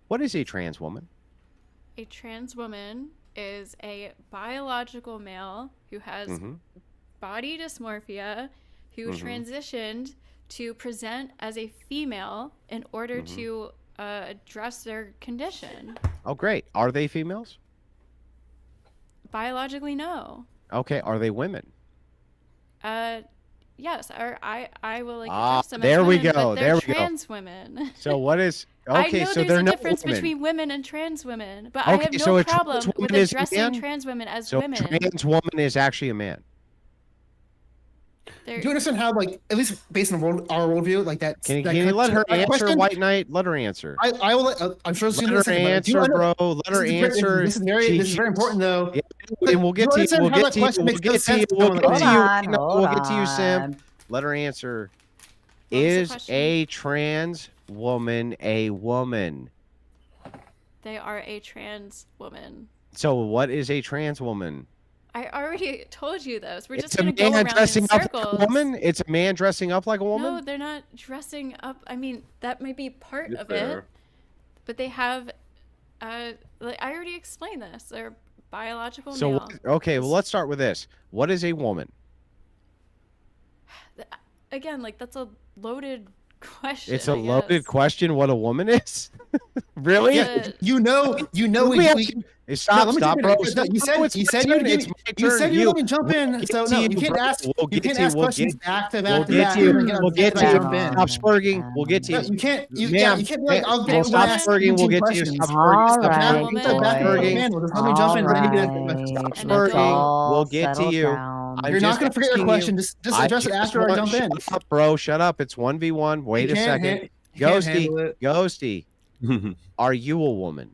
what is a trans woman? A trans woman is a biological male who has Mhm. body dysmorphia, who Mhm. transitioned to present as a female in order Mhm. to address their condition. Oh, great. Are they females? Biologically, no. Okay. Are they women? Yes, or I will like Ah, address them there as we women, go, but they're there we go. trans women. So what is I okay? know So there's they're a not difference women. between women and trans women, but I Okay, have so no a trans problem with woman is a addressing man? trans women as So women. trans woman is actually a man. They're- Do you understand how, like, at least based on our worldview, like that? Can that you let her that answer, question, White Knight? Let her answer. I will. I'm sure she's Let gonna her listen, but do you answer, under- bro. Let her this is answer. This is very important, though. Yeah, and we'll get You to you. understand We'll how get that to you. question We'll makes no get to you. sense to We'll someone get like to me? you. Hold on, We'll hold get to you, Sam. on. Let her answer. What was the Is question? a trans woman a woman? They are a trans woman. So what is a trans woman? I already told you this. We're It's just a gonna go man around dressing in up circles. like a woman. It's a man dressing up like a woman. No, they're not dressing up. I mean, that might be part You're of fair. it, but they have. Like I already explained this. They're biological So male. okay, well let's start with this. What is a woman? Again, like that's a loaded question. It's a I loaded guess. question. What a woman is. Really? Yeah. You know, Stop, let me stop, jump bro. in. No, Stop, you bro, said it's my you would turn. give It's me, my you turn. said you would let me jump in. We'll So get no, to you you, can't bro. ask. We'll You get can't to you. ask We'll questions get back to We'll back to get back. to you. and We'll get to I you. jump in. Stop spurging. We'll get to No, you. you can't. Ma'am, You can't be like, I'll well, get stop last spurging. We'll 17 get to you. questions. Stop All spurging. I'm a right, woman. Stop back Spurging. man. Well, just let me jump all in. Let me get right. Stop An spurging. adult. We'll get to Settle you. down. I'm You're not just going to forget your asking question. you. Just address it after I jump in. Shut up, bro. Shut up. It's 1v1. Wait a second. You can't Ghosty. handle it. Ghosty. Are you a woman?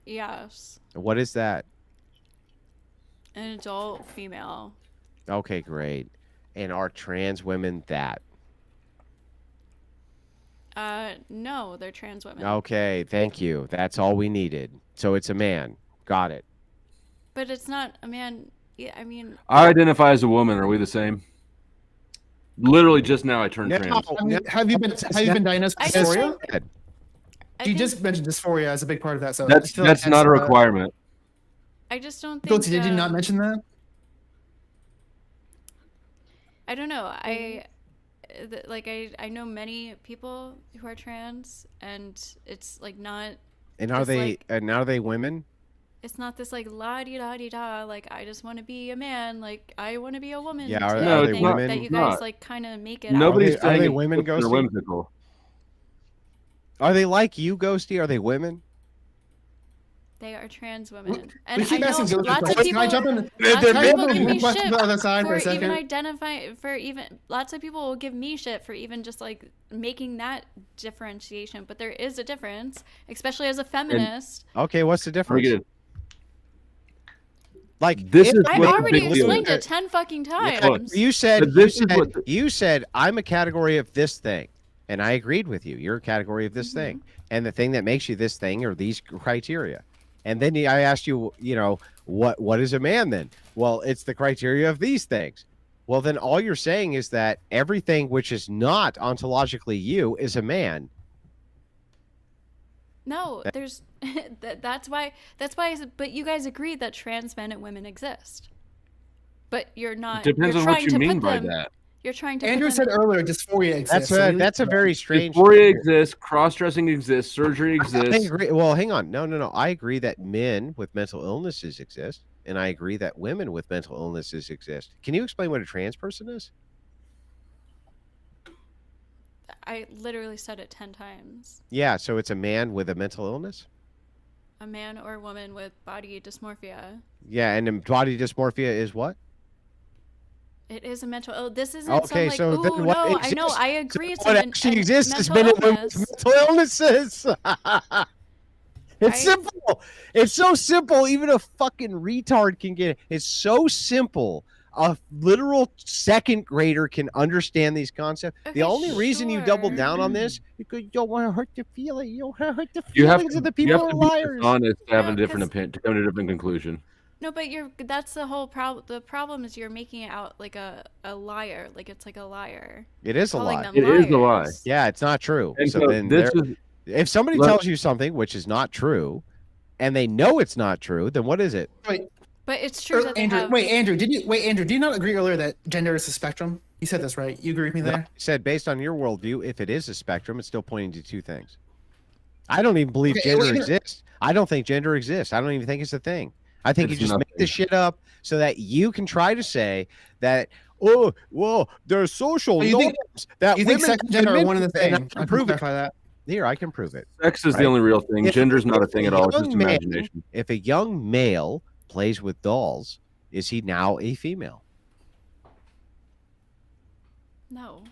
Yes. What is that? An adult female. Okay, great. And are trans women that? No, they're trans women. Okay, thank you. That's all we needed. So it's a man. Got it. But it's not a man. Yeah, I mean, I identify as a woman. Are we the same? Literally, just now I turned No, trans. Have you been diagnosed with I just dysphoria? I You think- just mentioned dysphoria as a big part of that. So That's I feel like not a requirement. I just don't think. Guilty, did you not mention that? I don't know. I know many people who are trans, and it's like not. And are Just they like- and are they women? It's not this like la di da di da. Like I just want to be a man. Like I want to be a woman. Yeah, type are they thing women? That you It's guys not. like kind of make it. Nobody's Are saying they it's women, they're Ghosty? whimsical. Are they like you, Ghosty? Are they women? They are trans women, We and I keep know asking guilty lots of questions. people. Can I jump in? Lots They're of Can I people jump give in me one question shit to the other side for a for even second? identifying for even. Lots of people will give me shit for even just like making that differentiation, but there is a difference, especially as a feminist. Okay, what's the difference? Forget it. Like This if is I've what the already big deal explained is. it 10 fucking Yeah, times. you said But this is what you said I'm a category of this thing, and I agreed with you. You're a category of this thing, and the thing that makes you this thing are these criteria. And then I asked you, what is a man then? Well, it's the criteria of these things. Well, then all you're saying is that everything which is not ontologically you is a man. No, there's that's why but you guys agreed that trans men and women exist. But you're not Depends you're on what trying you to mean put by them, that. You're trying to Andrew put them said earlier dysphoria exists. That's a very strange. Dysphoria exists, cross-dressing exists, surgery I exists. agree. Well, hang on. No. I agree that men with mental illnesses exist, and I agree that women with mental illnesses exist. Can you explain what a trans person is? I literally said it 10 times. Yeah, so it's a man with a mental illness? A man or woman with body dysmorphia. Yeah, and then body dysmorphia is what? It is a mental. Oh, this isn't Okay, some so like. then Ooh, what no, I know. exists- I agree. It's What an actually exists is mental men and women with illness. mental illnesses. It's I- simple. It's so simple. Even a fucking retard can get it. It's so simple. A literal second grader can understand these concepts. Okay, The only reason you double sure. down on this because you don't want to hurt the feeling. You don't want to hurt the You have feelings to, of the you people have who to are be liars. honest to have No, a different 'cause- opinion, to come to a different conclusion. No, but that's the whole problem. The problem is you're making it out like a liar. Like it's like a liar. It is a Calling lie. them It is a lie. liars. Yeah, it's not true. And so so then this there- is if somebody let- tells you something which is not true, and they know it's not true, then what is it? But it's true that they Andrew, have. Andrew, did you not agree earlier that gender is a spectrum? You said this, right? You agree with me No, there? I said based on your worldview, if it is a spectrum, it's still pointing to two things. I don't even believe Okay, gender well, even- exists. I don't think gender exists. I don't even think it's a thing. I think It's you just make nothing. this shit up so that you can try to say that, oh, well, there's social Oh, you think- norms that You think women sex and gender are women- one and the and same? I can prove it. clarify that. Here, I can prove it. sex is Right. the only real thing. If- Gender's not a if thing a at all. It's just young man- imagination. If a young male plays with dolls, is he now a female? No.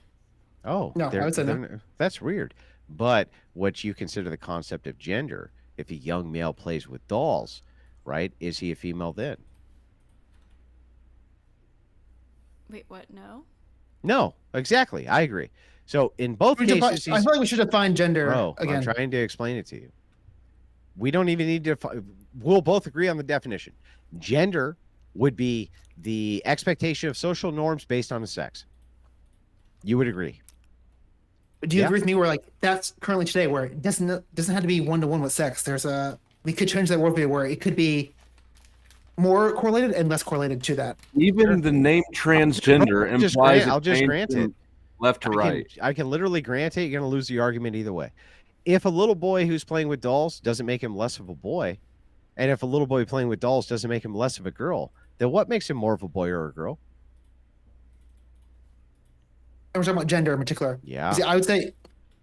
Oh, No, I would say no. that's weird. But what you consider the concept of gender, if a young male plays with dolls, right, is he a female then? Wait, what? No. No, exactly. I agree. So in both I cases, feel like we should define gender bro, I'm again. trying to explain it to you. We don't even need to. We'll both agree on the definition. Gender would be the expectation of social norms based on the sex. You would agree. Do you Yeah. agree with me where like that's currently today where it doesn't have to be one-to-one with sex? We could change that worldview where it could be more correlated and less correlated to that. Even the name transgender I'll just implies grant- I'll just grant it. left to right. I can literally grant it. You're going to lose the argument either way. If a little boy who's playing with dolls doesn't make him less of a boy, and if a little boy playing with dolls doesn't make him less of a girl, then what makes him more of a boy or a girl? We're talking about gender in particular. Yeah. See, I would say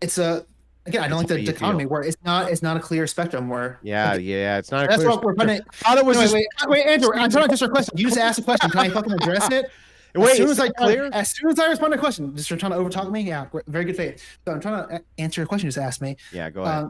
it's a again. I don't like the dichotomy where it's not a clear spectrum where. Yeah, it's not. That's what we're putting. Wait, Andrew. I'm trying to answer a question. You just asked a question. Can I fucking address it? Wait, as soon as I respond to a question, just you're trying to overtalk me. Yeah, very good faith. So I'm trying to answer a question you just asked me. Yeah, go ahead.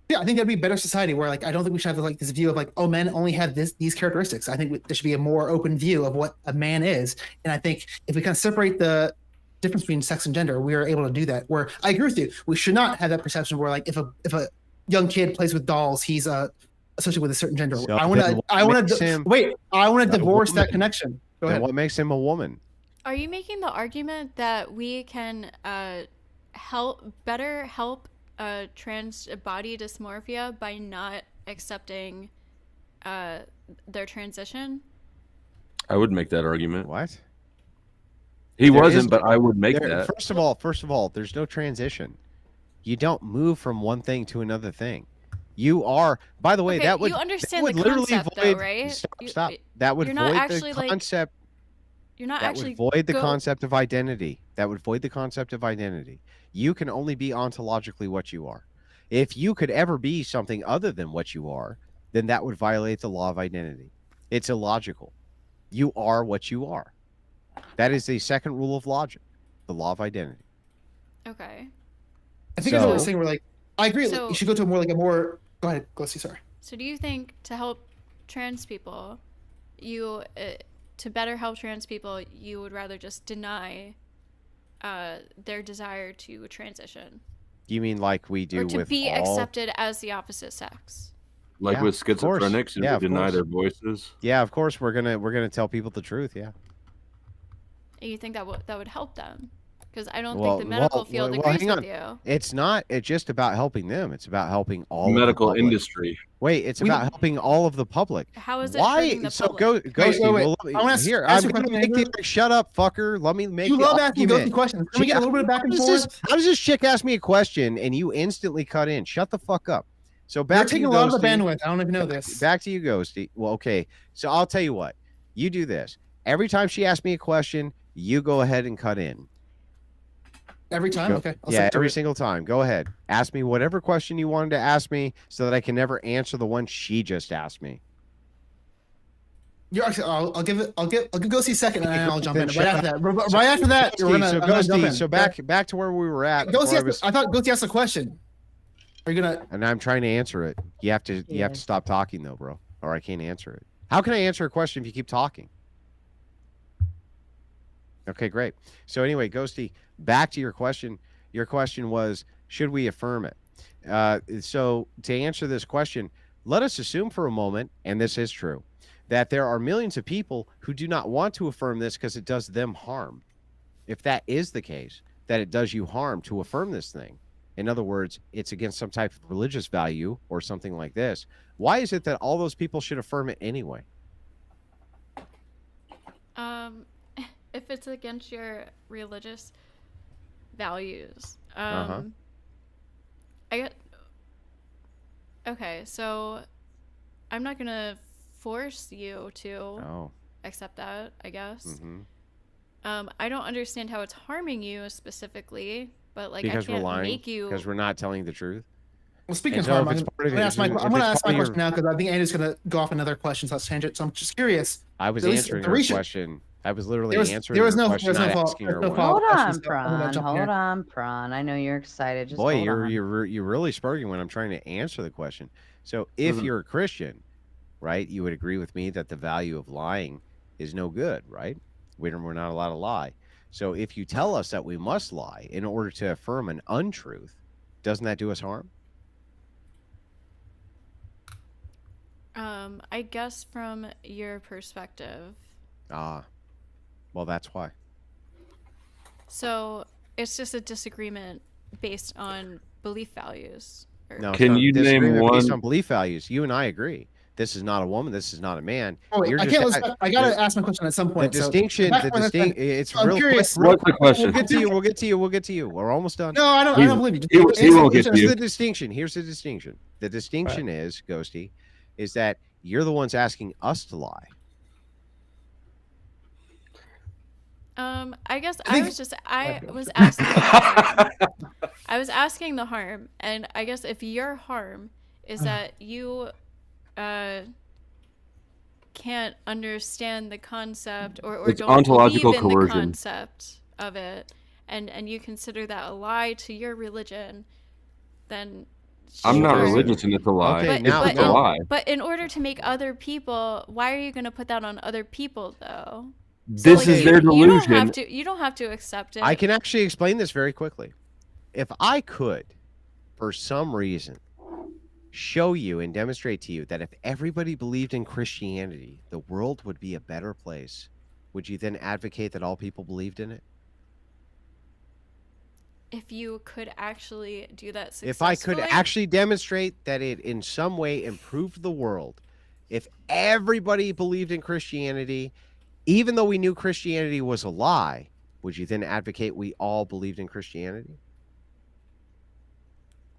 Yeah, I think that'd be a better society where I don't think we should have this view of men only have these characteristics. I think there should be a more open view of what a man is, and I think if we kind of separate the difference between sex and gender, we are able to do that. Where I agree with you, we should not have that perception where if a young kid plays with dolls, he's associated with a certain gender. So I want to divorce that connection. Go ahead. What makes him a woman? Are you making the argument that we can better help trans body dysmorphia by not accepting their transition? I would make that argument. What? He wasn't, but I would make that. First of all, there's no transition. You don't move from one thing to another thing. You are. By the way, okay, you understand the concept, though, right? Stop. That would void the concept. You're not that actually would void the concept of identity. That would void the concept of identity. You can only be ontologically what you are. If you could ever be something other than what you are, then that would violate the law of identity. It's illogical. You are what you are. That is the second rule of logic, the law of identity. Okay. I think that's what we're saying. We're I agree. So, you should go to a more. Go ahead. Go see. Sorry. So, do you think to help trans people, to better help trans people, you would rather just deny their desire to transition? You mean like we do with to be accepted as the opposite sex? Like with schizophrenics, and we deny their voices. Yeah, of course we're gonna tell people the truth. Yeah. And you think that would help them? Because I don't think the medical field agrees with you. It's not just about helping them. It's about helping all the medical of the industry. Wait, it's about helping all of the public. How is it hurting the public? Go, Steve. Well, I'm going to make the shut up, fucker. Let me make you love asking ghosty questions. Can we get a little bit of back and forth? How does this chick ask me a question and you instantly cut in? Shut the fuck up. So back to you, taking a lot of the bandwidth. I don't even know this. Back to you, Ghosty. Well, okay. So I'll tell you what. You do this. Every time she asks me a question, you go ahead and cut in. Every time? Okay. Every single time. Go ahead. Ask me whatever question you wanted to ask me so that I can never answer the one she just asked me. You're actually, I'll go see second and I'll jump in. Right after that, so back to where we were at. I thought Ghosty asked a question. Are you gonna? And I'm trying to answer it. You have to stop talking though, bro, or I can't answer it. How can I answer a question if you keep talking? Okay, great. So anyway, Ghosty, back to your question. Your question was, should we affirm it? So to answer this question, let us assume for a moment, and this is true, that there are millions of people who do not want to affirm this because it does them harm. If that is the case, that it does you harm to affirm this thing, in other words, it's against some type of religious value or something like this, why is it that all those people should affirm it anyway? If it's against your religious values, okay, so I'm not gonna force you to accept that, I guess. I don't understand how it's harming you specifically, but because I can't lying, make you, because we're not telling the truth. Well, speaking of harm, I'm going to ask my question now because I think Andy's going to go off another question. So let's change it. So I'm just curious. I was answering her question. I was literally answering there was her no, question, not asking her one. Hold on, Prawn. I know you're excited. Just boy, you're really sparking when I'm trying to answer the question. So if you're a Christian, right, you would agree with me that the value of lying is no good, right? We're not allowed to lie. So if you tell us that we must lie in order to affirm an untruth, doesn't that do us harm? I guess from your perspective. Well, that's why. So it's just a disagreement based on belief values. No, can you name one based on belief values? You and I agree this is not a woman, this is not a man. Oh, wait, You're I just can't. I gotta ask my question at some the point. distinction. It's I'm real curious. quick. What's the question? We'll get to you. We'll get to you. We'll get to you. We're almost done. No, I don't believe you. He won't get to Here's you. the distinction. Here's the distinction. The distinction is, Ghosty, is that you're the ones asking us to lie. I guess I was asking the harm. I was asking the harm, and I guess if your harm is that you can't understand the concept or It's don't ontological believe in coercion. the concept of it, and you consider that a lie to your religion, then I'm not sure. religious, and it's a lie. Okay, But, now- but, it's a lie. but in order to make other people, why are you going to put that on other people though? This is their delusion. You don't have to accept it. I can actually explain this very quickly. If I could, for some reason, show you and demonstrate to you that if everybody believed in Christianity, the world would be a better place, would you then advocate that all people believed in it? If you could actually do that successfully. If I could actually demonstrate that it in some way improved the world, if everybody believed in Christianity, even though we knew Christianity was a lie, would you then advocate we all believed in Christianity?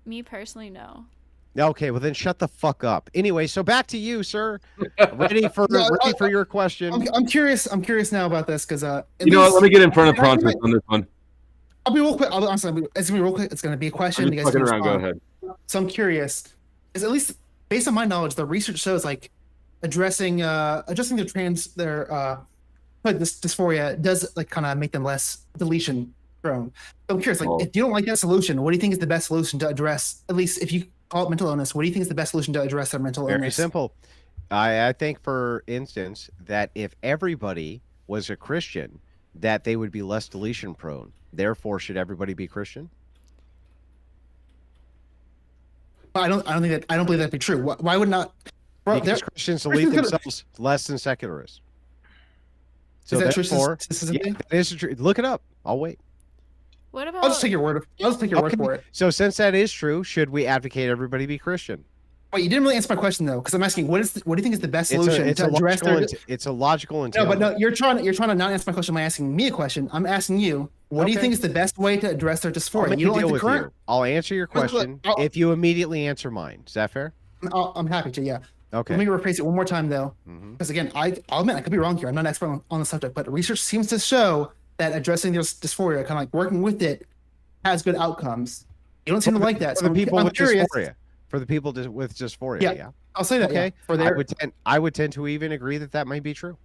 Me personally, no. Okay, well then shut the fuck up. Anyway, so back to you, sir. Ready for your question. I'm curious. I'm curious now about this because You know what? Let me get in front of Theprawncess on this one. I'll be real quick. It's gonna be real quick. It's gonna be a question. I'm You just guys fucking can around. Go respond. ahead. So I'm curious. Is at least based on my knowledge, the research shows like addressing like this dysphoria does like kind of make them less deletion prone. So I'm curious, like if you don't like that solution, what do you think is the best solution to address? At least if you call it mental illness, what do you think is the best solution to address their mental illness? Very simple. I think, for instance, that if everybody was a Christian, that they would be less deletion prone. Therefore, should everybody be Christian? I don't believe that'd be true. Why would not? Bro, Because Christians delete themselves less than secularists. So is that true? therefore, Statistically? yeah, that is true. Look it up. I'll wait. What about? I'll just take your word. Word for it. So since that is true, should we advocate everybody be Christian? Wait, you didn't really answer my question though, because I'm asking what do you think is the best solution It's to address their? a logical No, but entailment. no, you're trying to not answer my question by asking me a question. I'm asking you, what do you Okay. think is the best way to address their I'll dysphoria? make You a don't deal like with the current? you. I'll answer your Look, question I'll- if you immediately answer mine. Is that fair? I'm happy to. Yeah. Okay. Let me rephrase it one more time though, Mhm. because again, I'll admit I could be wrong here. I'm not an expert on the subject, but research seems to show that addressing this dysphoria, kind of like working with it, has good outcomes. You don't seem to like that. For the people I'm with curious. dysphoria. For the people with dysphoria, Yeah. yeah. I'll say that. Okay. Yeah, for their, I would tend to even agree that might be true.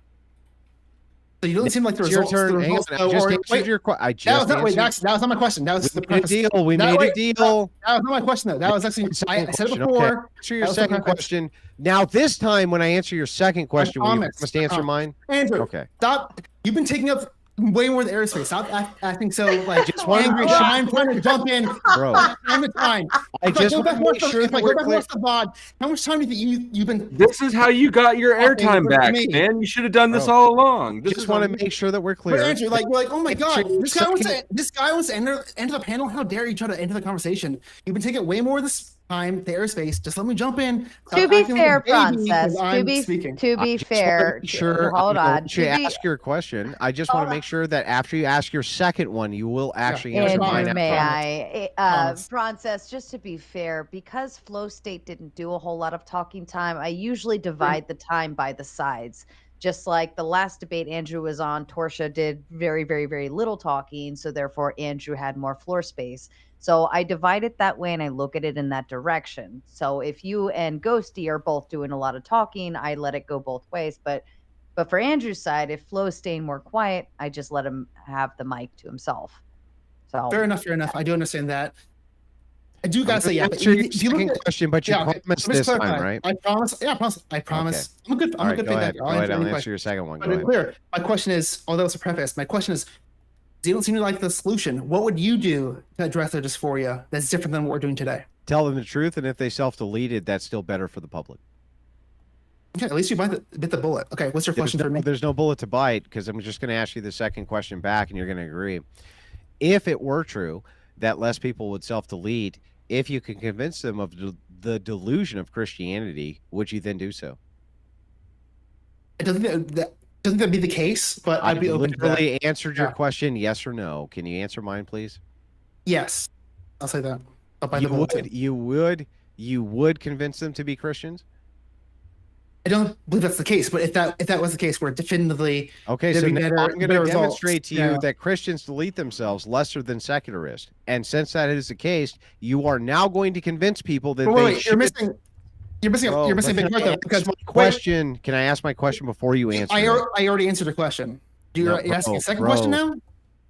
so you don't seem like the It's your results. turn. The Hang on. results I just answered wait, your question. I that just was not. Wait, answered. that was not my question. That was We the made a preface. deal. We No, made wait, a deal. That was not my question though. That was actually I said it Question, before. okay. Answer your That was the second preface. question. Now, this time when I answer your second question, will you promise. must answer I mine? Andrew, Okay. stop. You've been taking up way more than airspace. Stop acting so like Just wanted to angry. make sure- I'm trying to jump in. Bro, I'm the time. I just want to make sure If I that go we're back and clear. watch the VOD, how much time do you think you've been? This is how you got your Okay, airtime for back, me. man. You should have done this Bro, all along. This Just is want how to you- make sure that we're But clear. Andrew, like, we're like, oh my god, Answer your this guy wants second- to enter the panel. How dare you try to enter the conversation? You've been taking way more of this time, the airspace. Just let me jump in. Stop To be acting like a fair, baby because Princess, I'm speaking. to I be just wanna fair, make sure. hold I on. want you to To be, ask your question. I just want to make sure that after you ask your second one, you will actually answer Andrew, mine. Andrew, may after. I? Promise. Princess, just to be fair, because Flow State didn't do a whole lot of talking time, I usually divide the time by the sides. Just like the last debate Andrew was on, Torsia did very, very, very little talking, so therefore Andrew had more floor space. So I divide it that way and I look at it in that direction. So if you and Ghosty are both doing a lot of talking, I let it go both ways. But for Andrew's side, if Flo's staying more quiet, I just let him have the mic to himself. So Fair enough. I do understand that. I do gotta say, yeah. But Answer your if you look second at, question, but you yeah, okay, promised let me this time, clarify. right? I promise. Yeah, I promise. I'm a good. All I'm a right, good go feedback. ahead. Go ahead. answer I'll any answer question. your second one. But Go to be ahead. clear, my question is, although it's a preface, my question is, you don't seem to like the solution. What would you do to address their dysphoria that's different than what we're doing today? Tell them the truth, and if they self-deleted, that's still better for the public. Okay, at least you bit the bullet. Okay, what's your question for me? There's no bullet to bite because I'm just going to ask you the second question back, and you're going to agree. If it were true that less people would self-delete, if you can convince them of the delusion of Christianity, would you then do so? I don't think that'd be the case, but I'd be open to that. literally answered your Yeah. question, yes or no. Can you answer mine, please? Yes, I'll say that. I'll buy the You bullet would, too. you would convince them to be Christians? I don't believe that's the case, but if that was the case, where definitively Okay, there'd so be now better, I'm going to better results. demonstrate to you that Christians delete themselves lesser than secularists. And since that is the case, you are now going to convince people that But they wait, should... you're missing Bro, a big can part I though. ask Because my question. Can I ask my question before you answer? I already answered the question. You're asking a second question now?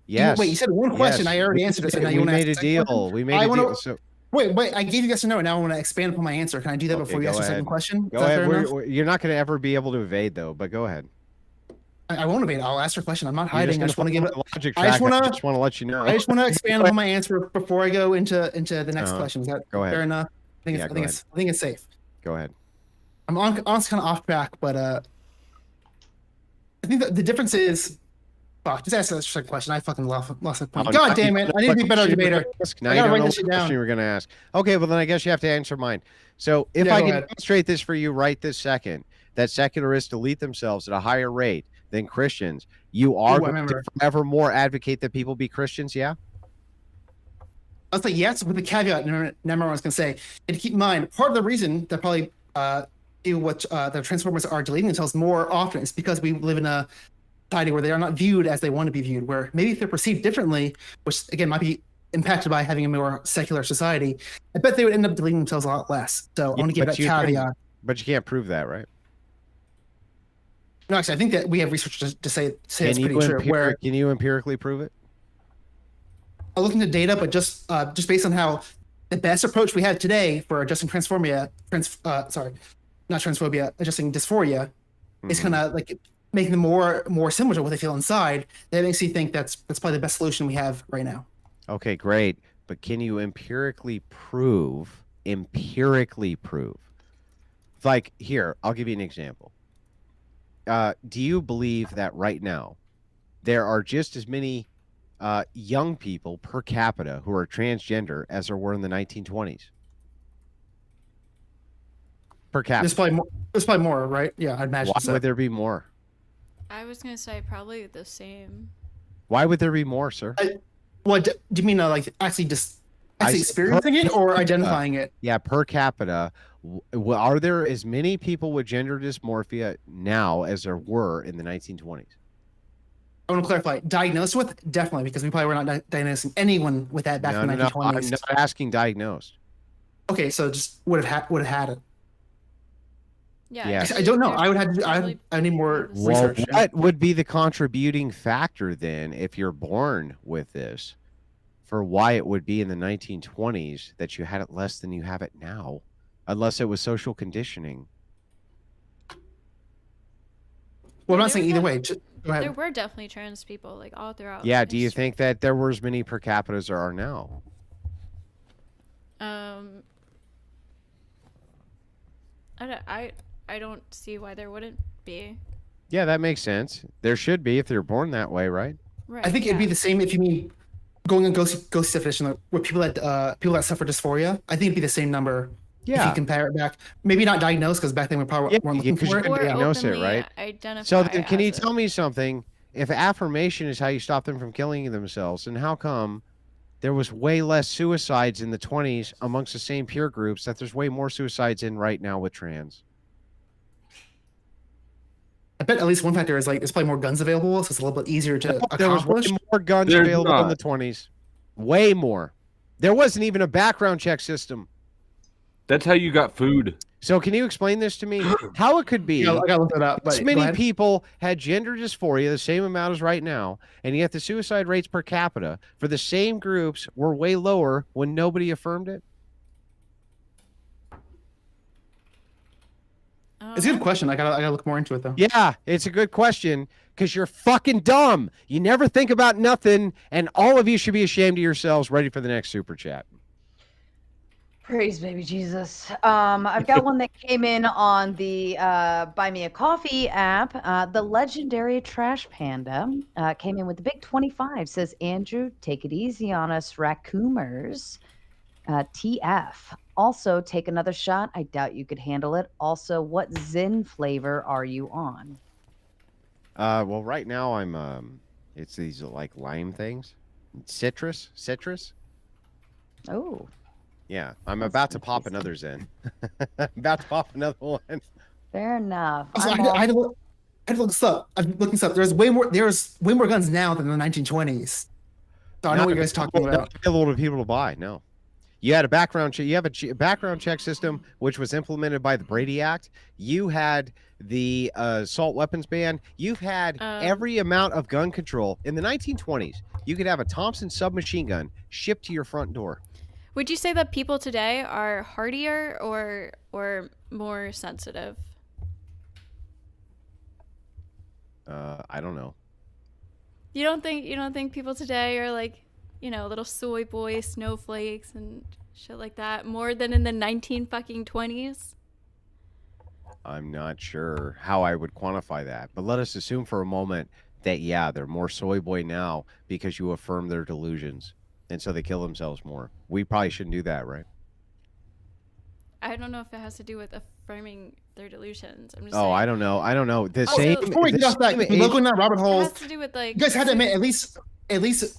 Yes. Wait, you said one question. Yes. I already answered it. So now you We want to ask made a a second deal. question? We made a deal. So Wait. I gave you yes or no, and now I want to expand upon my answer. Can I do that Okay, before you go ask your second ahead. question? go ahead. You're not going to ever be able to evade, though. But go ahead. I won't evade. I'll ask your question. I'm not You're hiding. I just want to give it. logic I just track. wanna- I just want to let you know. I just want to expand upon my answer before I go into the next question. Is that Go ahead. fair enough? I think it's safe. Go ahead. I'm honestly kind of off track, but I think that the difference is. Fuck, just ask the second question. I fucking lost the point. God damn it! I need to be a better debater. Now I you gotta don't write know this what shit down. question you were going to ask. Okay, well then I guess you have to answer mine. So if Yeah, I go can ahead. demonstrate this for you right this second, that secularists delete themselves at a higher rate than Christians, you are Ooh, I going to remember. forevermore advocate that people be Christians. Yeah. I'll say yes with the caveat. Remember what I was going to say. And keep in mind, part of the reason that probably the Transformers are deleting themselves more often is because we live in a society where they are not viewed as they want to be viewed. Where maybe if they're perceived differently, which again might be impacted by having a more secular society, I bet they would end up deleting themselves a lot less. So I want to give that caveat. But you can't prove that, right? No, actually, I think that we have research to say it's pretty true. Can you empirically prove it? I look into data, but just based on how the best approach we have today for adjusting adjusting dysphoria is kind of like making them more similar to what they feel inside. That makes me think that's probably the best solution we have right now. Okay, great. But can you empirically prove? Like here, I'll give you an example. Do you believe that right now there are just as many young people per capita who are transgender as there were in the 1920s? Per capita. There's probably more, right? Yeah, I'd imagine. Why would there be more? I was gonna say probably the same. Why would there be more, sir? What do you mean? Like actually experiencing it or identifying it? Yeah, per capita. Are there as many people with gender dysmorphia now as there were in the 1920s? I want to clarify. Diagnosed with? Definitely, because we probably were not diagnosing anyone with that back in the 1920s. I'm not asking diagnosed. Okay, so just would have had it. Yeah. Yes. I don't know. I need more research. What would be the contributing factor then if you're born with this for why it would be in the 1920s that you had it less than you have it now, unless it was social conditioning? Well, I'm not saying either way. Just, go ahead. There were definitely trans people like all throughout. Yeah. Do you history. think that there were as many per capita as there are now? I don't see why there wouldn't be. Yeah, that makes sense. There should be if they're born that way, right? Right. I think it'd be the same if you mean going on ghost definition like, with people that suffer dysphoria. I think it'd be the same number. If you compare it back, maybe not diagnosed because back then we probably weren't looking for it. Or diagnose it, openly right? Identify So then, can you as tell me something? If affirmation is how you stop them from killing themselves, then how come there was way less suicides in the 20s amongst the same peer groups that there's way more suicides in right now with trans? I bet at least one factor is like there's probably more guns available, so it's a little bit easier to There was accomplish. way more guns There's available in not. the 20s. Way more. There wasn't even a background check system. That's how you got food. So can you explain this to me? How it could be Yeah, I gotta look that up. But this go many ahead. people had gender dysphoria, the same amount as right now, and yet the suicide rates per capita for the same groups were way lower when nobody affirmed it? It's a good question. I gotta look more into it though. Yeah, it's a good question because you're fucking dumb. You never think about nothing, and all of you should be ashamed of yourselves. Ready for the next super chat. Praise baby Jesus. I've got one that came in on the Buy Me a Coffee app. The legendary Trash Panda came in with the big 25. Says, Andrew, take it easy on us, raccoomers. TF. Also, take another shot. I doubt you could handle it. Also, what Zen flavor are you on? Well, right now I'm it's these like lime things, citrus. Oh, Yeah, I'm That's about to pop interesting. another Zen. About to pop another one. fair enough. Also, I'm all- I had to look this up. I'm looking this up. There's way more guns now than in the 1920s. So I know what you guys are talking about. Not available to people to buy. No, you had a background check. You have a background check system which was implemented by the Brady Act. You had the assault weapons ban. You've had every amount of gun control in the 1920s. You could have a Thompson submachine gun shipped to your front door. Would you say that people today are hardier or more sensitive? I don't know. You don't think people today are like, little soy boy snowflakes and shit like that more than in the 1920s? I'm not sure how I would quantify that, but let us assume for a moment that they're more soy boy now because you affirm their delusions, and so they kill themselves more. We probably shouldn't do that, right? I don't know if it has to do with affirming their delusions. I'm just Oh, saying. I don't know. The Also, same. Before we the get off that, same if you look age- in that rabbit It hole, has to do with like you guys had to admit at least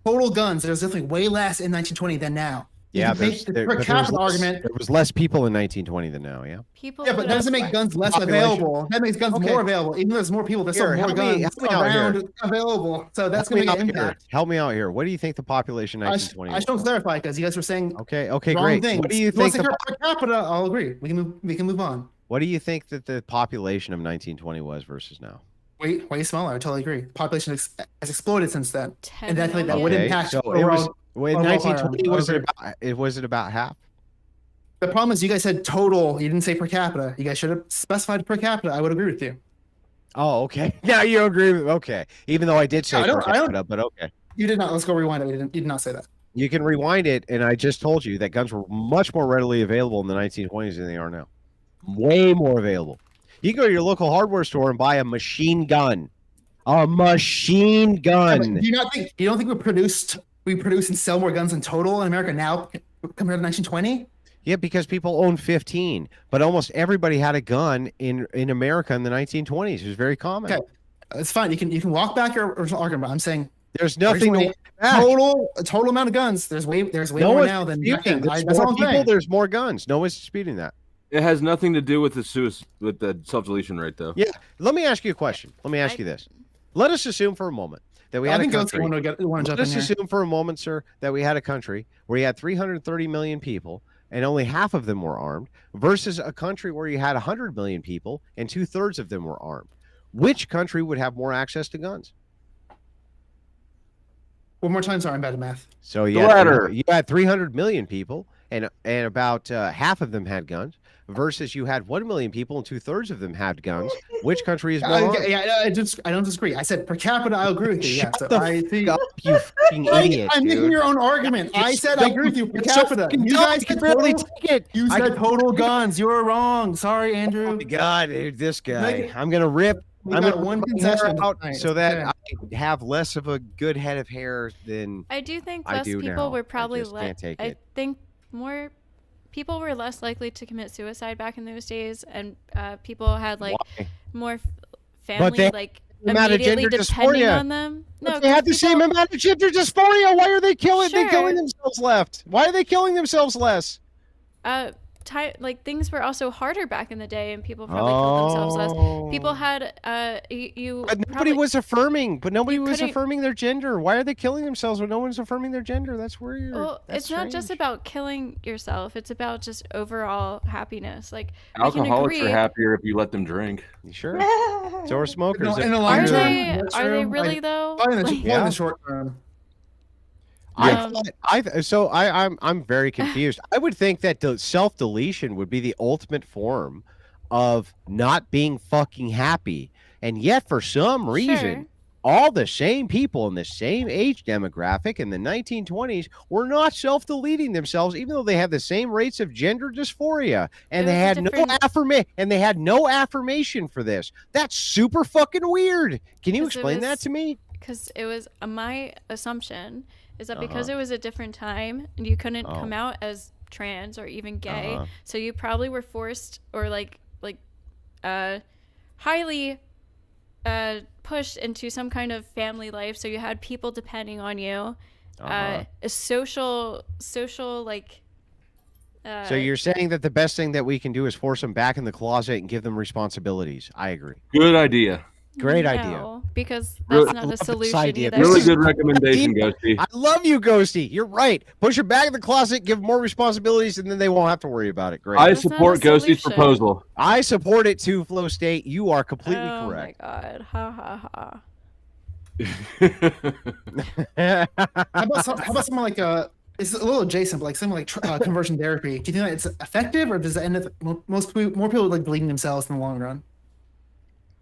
total guns. There's definitely way less in 1920 than now. You Yeah, can make the per but capita argument. there was less people in 1920 than now. Yeah. people. Yeah, but put that doesn't up- make guns less Population. available. That makes guns Okay. more available. Even though there's more people, there's still Here, more help me guns out here. around available. So that's Help going me to make out an here. impact. Help me out here. What do you think the population in I 1920 just don't clarify because you guys were saying Okay, wrong great. things. What do you If want think? to per capita? I'll agree. We can move on. What do you think that the population of 1920 was versus now? Way smaller. I totally agree. Population has exploded since then, 10 and definitely that million. would Okay, impact so it overall. was in overall 1920. firearms. Was it about half? The problem is you guys said total. You didn't say per capita. You guys should have specified per capita. I would agree with you. Oh, okay. Now you agree with okay. Even though I did say I don't- per capita, but okay. You did not. Let's go rewind it. You did not say that. You can rewind it, and I just told you that guns were much more readily available in the 1920s than they are now. Way more available. You can go to your local hardware store and buy a machine gun. A machine Yeah, but gun. do you not think? You don't think we produce and sell more guns in total in America now compared to 1920? Yeah, because people own 15, but almost everybody had a gun in America in the 1920s. It was very common. Okay, it's fine. You can walk back your original argument. I'm saying There's nothing to originally, walk back. total amount of guns. There's way No more one's now than back disputing. then. There's That's all more I'm people. saying. There's more guns. No one's disputing that. It has nothing to do with the self-deletion rate, though. Yeah. Let me ask you a question. Let me ask you this. Let us assume for a moment that we I had a think country. want to jump in Let's here. assume for a moment, sir, that we had a country where you had 330 million people and only half of them were armed versus a country where you had 100 million people and 2/3 of them were armed. Which country would have more access to guns? One more time. Sorry, I'm bad at math. So The latter. you had 300 million people and about half of them had guns versus you had 1 million people and 2/3 of them had guns. Which country is more armed? I don't disagree. I said per capita. I agree with you. Yeah, Shut so the I think fuck up, you fucking idiot, I'm making dude. your own argument. I said I agree with you per You're so capita. fucking You dumb, guys you can said barely total. take it. You I said can- total guns. You were wrong. Sorry, Oh Andrew. my God, dude, this guy. Make- I'm gonna rip. We I'm got gonna one rip my hair concession out tonight. so that Okay. I have less of a good head of hair than I do think I less do people now. were I probably just can't take I it. think more people were less likely to commit suicide back in those days, and people had like Why? more family they- like amount of immediately gender depending dysphoria. on them. But No, they had the 'cause same people- amount of gender dysphoria. Why are they killing? They Sure. killing themselves left. Why are they killing themselves less? like things were also harder back in the day, and people probably killed themselves less. People had you. But nobody probably- was affirming. But nobody was couldn't- affirming their gender. Why are they killing themselves when no one's affirming their gender? That's weird. Well, That's it's not just strange. about killing yourself. It's about just overall happiness. Like we can Alcoholics are agree- happier if you let them drink. Sure. So are smokers. In the Are long term, they? that's Are they true. really Like, though? probably in the, Like, probably in Yeah. the short term. Um, I'm very confused. I would think that the self-deletion would be the ultimate form of not being fucking happy. And yet for some reason, Sure. all the same people in the same age demographic in the 1920s were not self-deleting themselves, even though they have the same rates of gender dysphoria, and It they was a had different- no affirmation for this. That's super fucking weird. Can you 'Cause it explain that was- to me? because it was my assumption is that because Uh-huh. it was a different time and you couldn't Oh. come out as trans or even gay, Uh-huh. so you probably were forced or like highly pushed into some kind of family life, so you had people depending on you. Uh-huh. A social like. So you're saying that the best thing that we can do is force them back in the closet and give them responsibilities. I agree. Good idea. Great idea. No, because Really- that's I not love a this solution idea. either. This Really is- good recommendation, Ghosty. I love you, Ghosty. You're right. Push them back in the closet, give them more responsibilities, and then they won't have to worry about it. Great. I That's not support a Ghosty's solution. proposal. I support it too, Flow State. You are completely Oh correct. my god. Ha ha ha. How about someone like it's a little adjacent, but like something like conversion therapy. Do you think that it's effective, or does it end up more people like bleeding themselves in the long run?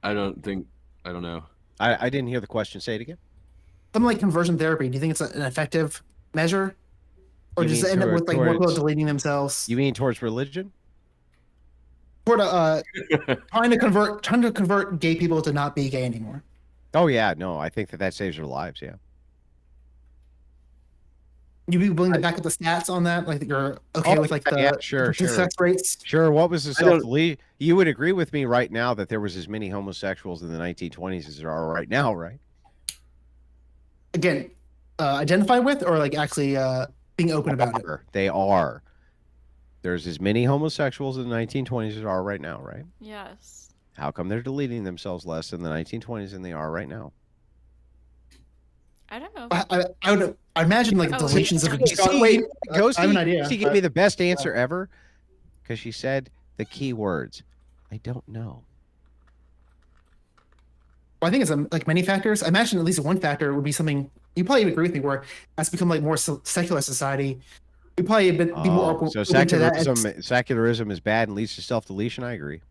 I don't know. I didn't hear the question. Say it again. Something like conversion therapy. Do you think it's an effective measure, or You does mean it end up with like more people towards- deleting themselves? You mean towards religion? Toward trying to convert gay people to not be gay anymore. Oh yeah, no. I think that saves their lives. Yeah. You be willing to back up the stats on that? Like you're okay with like the yeah, sure. success rates? Sure. What was the I don't- self-delete? You would agree with me right now that there was as many homosexuals in the 1920s as there are right now, right? Again, identify with or like actually being open about it. They are. There's as many homosexuals in the 1920s as there are right now, right? Yes. How come they're deleting themselves less in the 1920s than they are right now? I don't know. I imagine like Oh, deletions of See, wait. Ghosty, I have an idea. she gave me the best answer ever because she said the key words. I don't know. Well, I think it's like many factors. I imagine at least one factor would be something you probably agree with me, where as become like more secular society, we probably be more open, So open to that. secularism is bad and leads to self-deletion. I agree.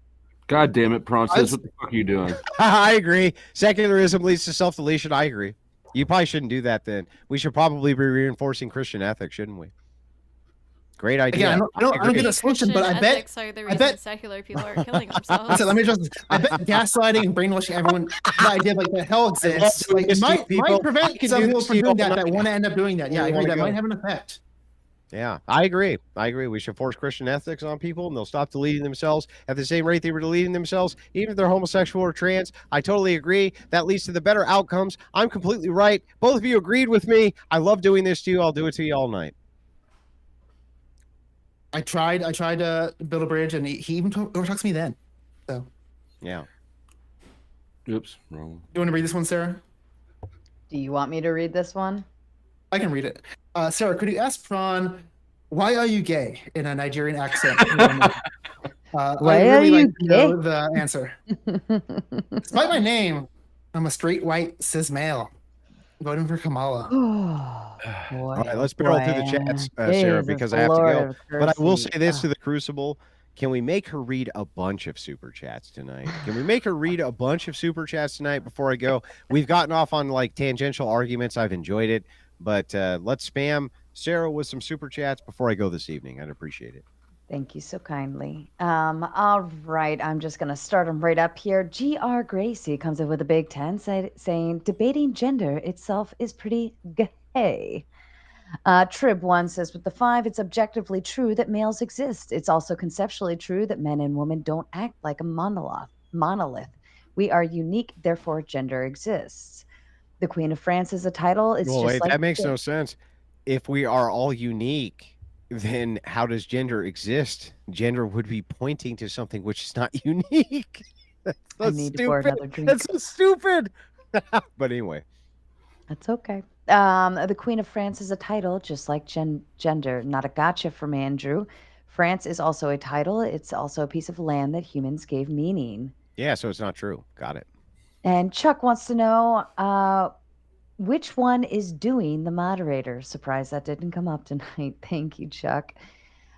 God damn it, Theprawncess. What the fuck are you doing? I agree. Secularism leads to self-deletion. I agree. You probably shouldn't do that then. We should probably be reinforcing Christian ethics, shouldn't we? Great idea. Again, I don't agree. get a solution, but I Christian bet. ethics are the I reason bet- secular people are killing themselves. So let me just. I bet gaslighting and brainwashing everyone. The idea like that hell exists. doing Like, this it to might people. prevent I can some do people this from to you doing all that. That night. want to end up doing that. Yeah, Where I you agree. wanna That go? might have an effect. Yeah, I agree. I agree. We should force Christian ethics on people, and they'll stop deleting themselves at the same rate they were deleting themselves, even if they're homosexual or trans. I totally agree. That leads to the better outcomes. I'm completely right. Both of you agreed with me. I love doing this to you. I'll do it to you all night. I tried to build a bridge, and he even talks to me then. So, Yeah. Oops, wrong. you want to read this one, Sarah? Do you want me to read this one? I can read it. Sarah, could you ask Prawn, why are you gay in a Nigerian accent? Why I are really you like to know the answer. Despite my name, I'm a straight white cis male. Voting for Kamala. All right, let's barrel through the chats, Sarah, because I have to go. But I will say this to the Crucible. Can we make her read a bunch of super chats tonight? Can we make her read a bunch of super chats tonight before I go? We've gotten off on like tangential arguments. I've enjoyed it, but let's spam Sarah with some super chats before I go this evening. I'd appreciate it. Thank you so kindly. All right, I'm just going to start them right up here. G.R. Gracie comes in with a big 10 saying, debating gender itself is pretty gay. Trib1 says, with the 5, it's objectively true that males exist. It's also conceptually true that men and women don't act like a monolith. We are unique, therefore gender exists. The Queen of France is a title. It's Well, just wait, like that makes no sense. If we are all unique, then how does gender exist? Gender would be pointing to something which is not unique. That's I need to pour stupid. another drink. That's so stupid. But anyway, That's okay. The Queen of France is a title, just like gender. Not a gotcha from Andrew. France is also a title. It's also a piece of land that humans gave meaning. yeah, so it's not true. Got it. And Chuck wants to know which one is doing the moderator. Surprised that didn't come up tonight. Thank you, Chuck.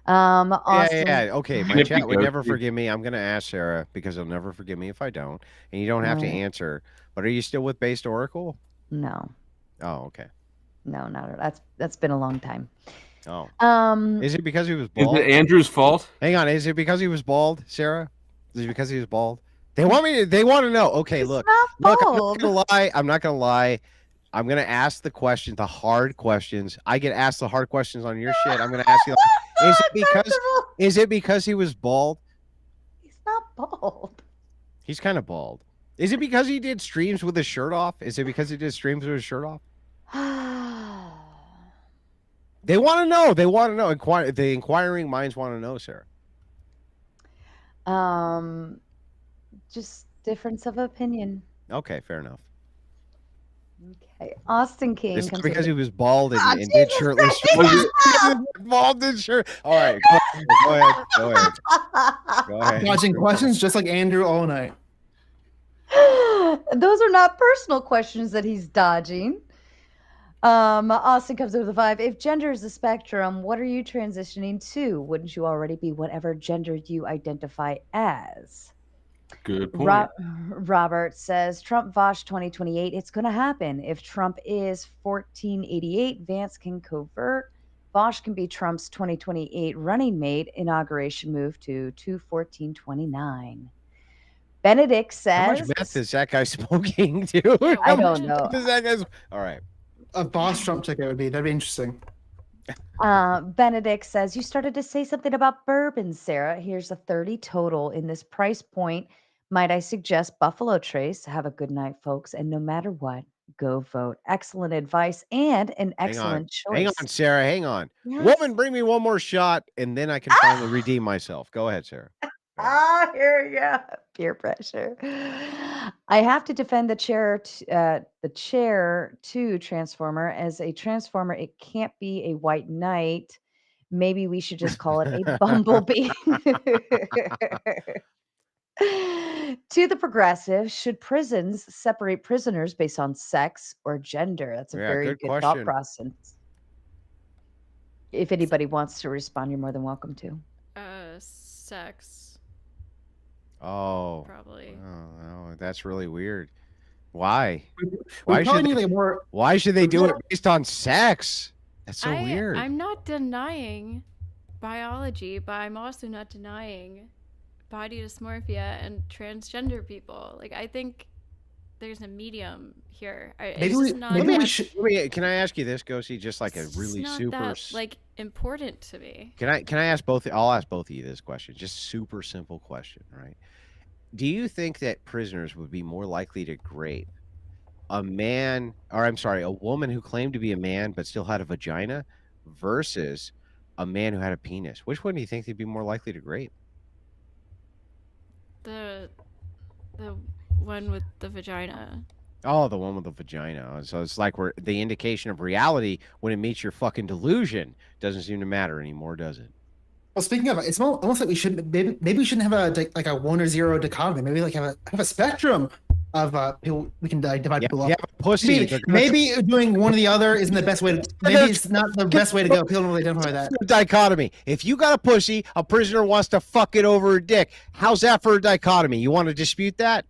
Awesome. Yeah. Okay, my Nifty chat would never ghosty. forgive me. I'm going to ask Sarah because they'll never forgive me if I don't. And you don't have to Right. answer. But are you still with Based Oracle? No, Oh, okay. no, that's been a long time. Oh, Um, is it because he was Is bald? it Andrew's fault? Hang on, is it because he was bald, Sarah? Is it because he was bald? They want me to. They want to know. Okay, it's look. not I'm not bald. gonna lie. I'm not gonna lie. I'm gonna ask the questions, the hard questions. I get asked the hard questions on your shit. I'm gonna ask you. Is it because? Acceptable. Is it because he was bald? He's not bald? He's kind of bald. Is it because he did streams with his shirt off? Is it because he did streams with his shirt off? They want to know. They want to know. The inquiring minds want to know, Sarah. Just difference of opinion. Okay, fair enough. Okay, Austin King. It's comes because with he was bald and did Jesus shirtless. Bald and shirt. All right, go ahead. Go ahead. Dodging questions just like Andrew all night. Those are not personal questions that he's dodging. Austin comes up with a 5. If gender is a spectrum, what are you transitioning to? Wouldn't you already be whatever gender you identify as? Good point. Robert says Trump Vosh 2028. It's going to happen. If Trump is 1488, Vance can convert. Vosh can be Trump's 2028 running mate. Inauguration move to 21429. Benedict How says. much meth is that guy smoking, dude? I don't know. All right. A boss Trump ticket that'd be interesting. Benedict says, you started to say something about bourbon, Sarah. Here's a 30 total in this price point. Might I suggest Buffalo Trace? Have a good night, folks. And no matter what, go vote. Excellent advice and an excellent choice. Hang on, Sarah. Hang on. Yes. Woman, bring me one more shot, and then I can finally redeem myself. Go ahead, Sarah. Here you go. Peer pressure. I have to defend the chair to Transformer. As a Transformer, it can't be a white knight. Maybe we should just call it a bumblebee. To the progressive, should prisons separate prisoners based on sex or gender? That's a very good thought question. process. If anybody wants to respond, you're more than welcome to. Sex. Oh, Probably. Oh, that's really weird. Why? We probably need a more. Why should they do it based on sex? That's so weird. I'm not denying biology, but I'm also not denying body dysmorphia and transgender people. Like, I think there's a medium here. Can I ask you this, Gosi? Just like a really super that, like, important to me. Can I ask both? I'll ask both of you this question. Just super simple question, right? Do you think that prisoners would be more likely to grape a woman who claimed to be a man but still had a vagina versus a man who had a penis? Which one do you think they'd be more likely to grape? The one with the vagina. Oh, the one with the vagina. So it's like the indication of reality when it meets your fucking delusion doesn't seem to matter anymore, does it? Well, speaking of, it's almost like we should maybe we shouldn't have a 1 or 0 dichotomy. Maybe like have a spectrum of people. We can divide people up. Yeah, pussy. Maybe doing one or the other isn't the best way to. Maybe it's not the best way to go. People don't really identify that. Dichotomy. If you got a pussy, a prisoner wants to fuck it over a dick. How's that for a dichotomy? You want to dispute that?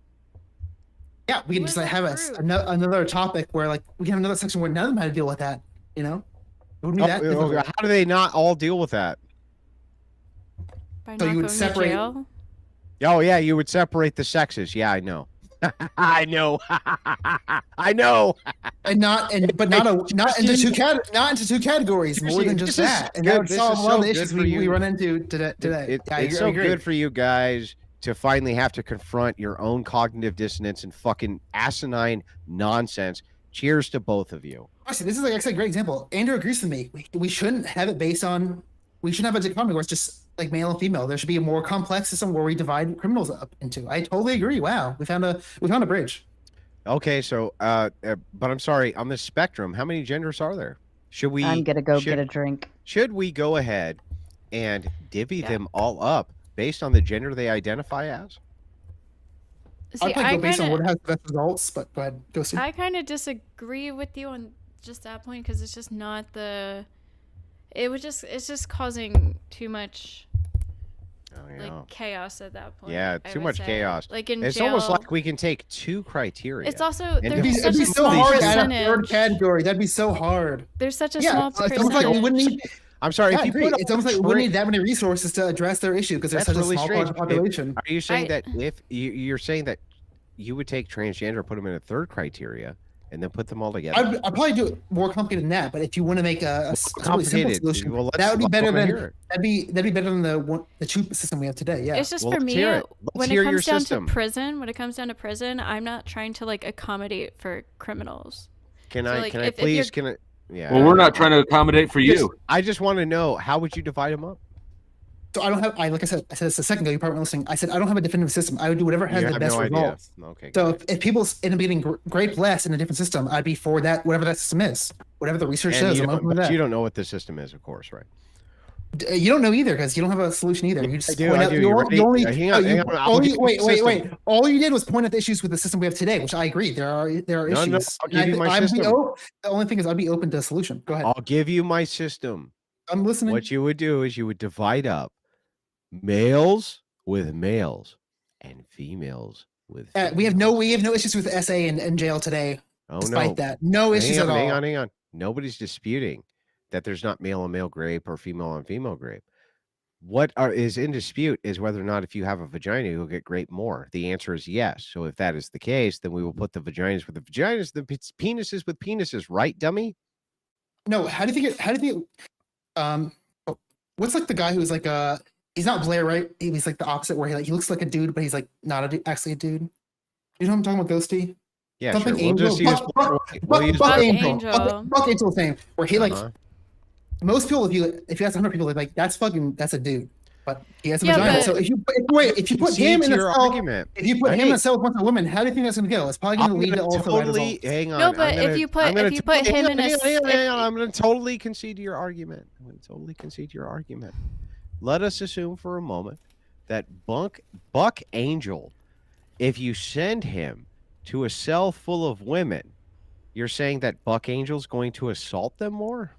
Yeah, we can just have another topic where we can have another section where none of them had to deal with that. You know, it wouldn't be that difficult. How do they not all deal with that? By So not you would going separate- to jail? Oh yeah, you would separate the sexes. Yeah, I know. I know. I know. And not into two categories, more than just that. And that would solve a lot of the issues we run into today. It's so good for you guys to finally have to confront your own cognitive dissonance and fucking asinine nonsense. Cheers to both of you. Actually, this is actually a great example. Andrew agrees with me. We shouldn't have it based on. We shouldn't have a dichotomy where it's just like male and female. There should be a more complex system where we divide criminals up into. I totally agree. Wow, we found a bridge. Okay, so but I'm sorry. On this spectrum, how many genders are there? Should we? I'm gonna go get a drink. Should we go ahead and divvy them all up based on the gender they identify as? See, I'd go based on what has the best results, but go ahead, go see. I kind of disagree with you on just that point because it's just not the. It's just causing too much chaos at that point. Yeah, too much chaos. Like in it's jail, almost like we can take 2 criteria. It's also It'd there's such be a so small hard to add a percentage. third category. That'd be so hard. There's such a small It's percentage. almost like we wouldn't need. I'm sorry. Yeah, it's almost like we wouldn't need that many resources to address their issue because there's such a small part of the population. Are you saying that if you're saying that you would take transgender, put them in a third criteria, and then put them all together. I'd probably do it more complicated than that. But if you want to make a really simple solution, Well, that would be better than that'd be better than the cheap system we have today. Yeah. It's just Well, for let's me hear it. when Let's hear it your comes down system. to prison. When it comes down to prison, I'm not trying to like accommodate for criminals. Can So, I? like, Can I if please? you're- Can I? Yeah. Well, we're not trying to accommodate for you. I just want to know, how would you divide them up? So I don't have. Like I said this a second ago. You probably weren't listening. I said I don't have a definitive system. I would do whatever has You the have best no idea. results. Okay. So if people end up getting grade less in a different system, I'd be for that. Whatever that system is, whatever the research And says, you I'm don't, open to but that. you don't know what the system is, of course, right? You don't know either because you don't have a solution either. You just I do, point I out do. you You only, ready? you only, Hang on, hang on. I'll only give you wait, the wait, system. wait. All you did was point out the issues with the system we have today, which I agree. There are No, issues. no, I'll give you my system. The only thing is I'd be open to a solution. Go ahead. I'll give you my system. I'm listening. What you would do is you would divide up males with males and females with We have no females. issues with SA and jail today. Oh, Despite no. that, no issues Hang on, at all. hang on. Nobody's disputing that there's not male on male grape or female on female grape. What is in dispute is whether or not if you have a vagina, you'll get grape more. The answer is yes. So if that is the case, then we will put the vaginas with the vaginas, the penises with penises, right, dummy? No, how do you think? What's like the guy who's like he's not Blair, right? He's like the opposite, where he looks like a dude, but he's like not actually a dude. You know what I'm talking about, Ghosty? Yeah, Something sure. We'll just use Buck Angel. Buck Angel's name, where he like Uh-huh. most people, if you ask 100 people, they're like, that's a dude, but he has a Yeah, vagina. but- So if you put Concede him in to a your cell, argument. if you put him in Hey. a cell with a bunch of women, how do you think that's going to go? It's probably going to lead to also bad totally results. hang on. No, but I'm gonna- if you put I'm gonna him in a hang on, I'm going to totally concede to your argument. I'm going to totally concede to your argument. Let us assume for a moment that Buck Angel, if you send him to a cell full of women, you're saying that Buck Angel's going to assault them more?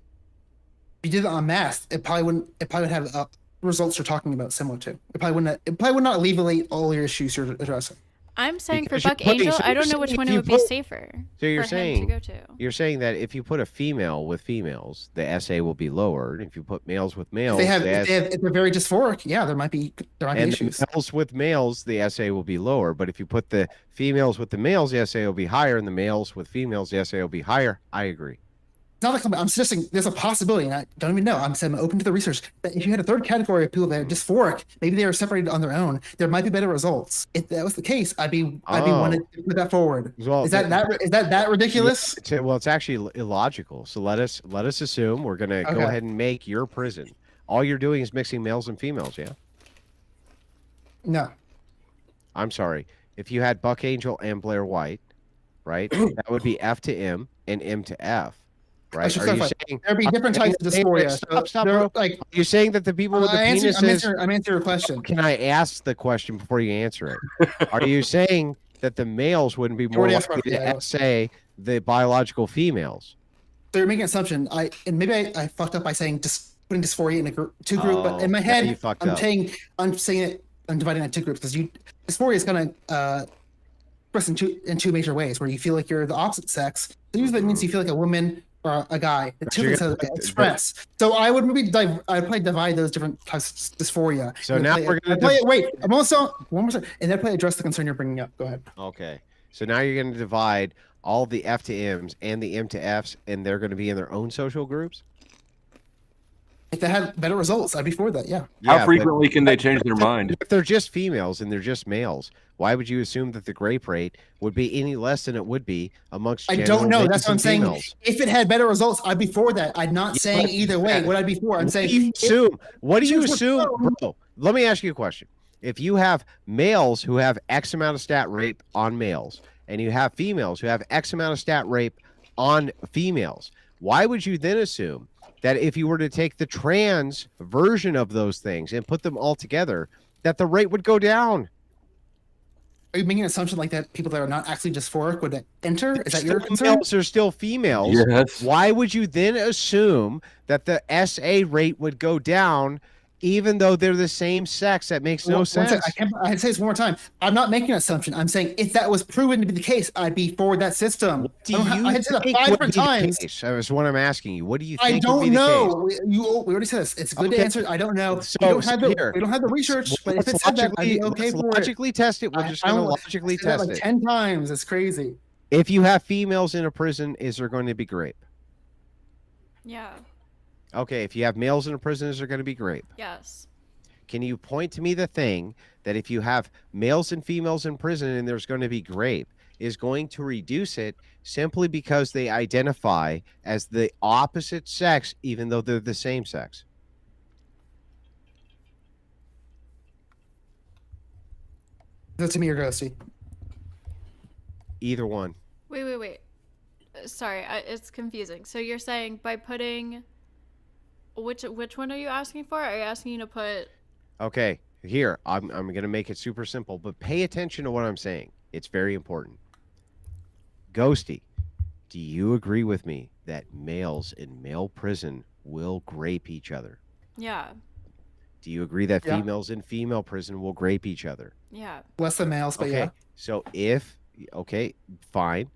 If you did it en masse, it probably would have results you're talking about similar to. It probably would not alleviate all your issues you're addressing. I'm saying Because for you're Buck putting- Angel, so I you're don't know which saying one if it you would be put- safer. So you're for him saying to go to. You're saying that if you put a female with females, the SA will be lowered. If you put males with males, If the if they're very dysphoric, yeah, there might be and issues. the males with males, the SA will be lower. But if you put the females with the males, the SA will be higher, and the males with females, the SA will be higher. I agree. It's not like I'm suggesting there's a possibility, and I don't even know. I'm saying I'm open to the research that if you had a third category of people that are dysphoric, maybe they are separated on their own, there might be better results. If that was the case, I'd be wanting to put that forward. Well, Is that ridiculous? Well, it's actually illogical. So let us assume we're gonna go Okay. ahead and make your prison. All you're doing is mixing males and females. Yeah. No. I'm sorry. If you had Buck Angel and Blair White, right, that would be F to M and M to F. Right? should Are you clarify. saying There'd be different types of dysphoria. Stop, They're bro. like Are you saying that the people with the I'm penises? answering your question. Can I ask the question before you answer it? Are you saying that the males wouldn't be more already asked likely about- yeah, to say the biological females? So you're making an assumption. Maybe I fucked up by saying just putting dysphoria in two group, Oh, but in my yeah, head, you fucked I'm up. saying it. I'm dividing it into two groups because dysphoria is going to express in two major ways. Where you feel like you're the opposite sex. So usually that means you feel like a woman or a guy. The two you're things gonna- express. So I would maybe I'd probably divide those different types of dysphoria. So now we're gonna wait. I'm also one more second, and then probably address the concern you're bringing up. Go ahead. Okay. So now you're going to divide all the F to M's and the M to F's, and they're going to be in their own social groups? If they had better results, I'd be for that. Yeah. How but- frequently can they change their mind? If they're just females and they're just males, why would you assume that the grape rate would be any less than it would be amongst I general don't know. males That's what I'm and saying. females? If it had better results, I'd be for that. I'm not saying either way. What I'd be for, I'm What saying do you assume? What do you Choose assume, what's bro? Let me ask you a question. If you have males who have X amount of stat rape on males, and you have females who have X amount of stat rape on females, why would you then assume that if you were to take the trans version of those things and put them all together, that the rate would go down? Are you making an assumption like that people that are not actually dysphoric would enter? Is that your Still concern? males are still females. Yes. Why would you then assume that the SA rate would go down even though they're the same sex? That makes no One sense. second. I say this one more time. I'm not making an assumption. I'm saying if that was proven to be the case, I'd be for that system. Do you I had said that think 5 would different be the times. case? That's what I'm asking you. What do you I think would be don't the case? know. We already said this. It's good Okay. to answer. I don't know. So- we don't have here. we don't have the research, but if Let's it said that, I'd be okay let's for it. logically test it. We're just going to logically I said that test like it. 10 times. It's crazy. If you have females in a prison, is there going to be grape? Yeah. Okay, if you have males in a prison, is there going to be grape? Yes. Can you point to me the thing that if you have males and females in prison and there's going to be grape is going to reduce it simply because they identify as the opposite sex, even though they're the same sex? Is that to me or Ghosty? Either one. Wait. Sorry, it's confusing. So you're saying by putting which one are you asking for? Are you asking to put? Okay, here, I'm going to make it super simple, but pay attention to what I'm saying. It's very important. Ghosty, do you agree with me that males in male prison will grape each other? Yeah. Do you agree that Yeah. females in female prison will grape each other? Yeah. Less than males, but Okay, yeah. so okay, fine.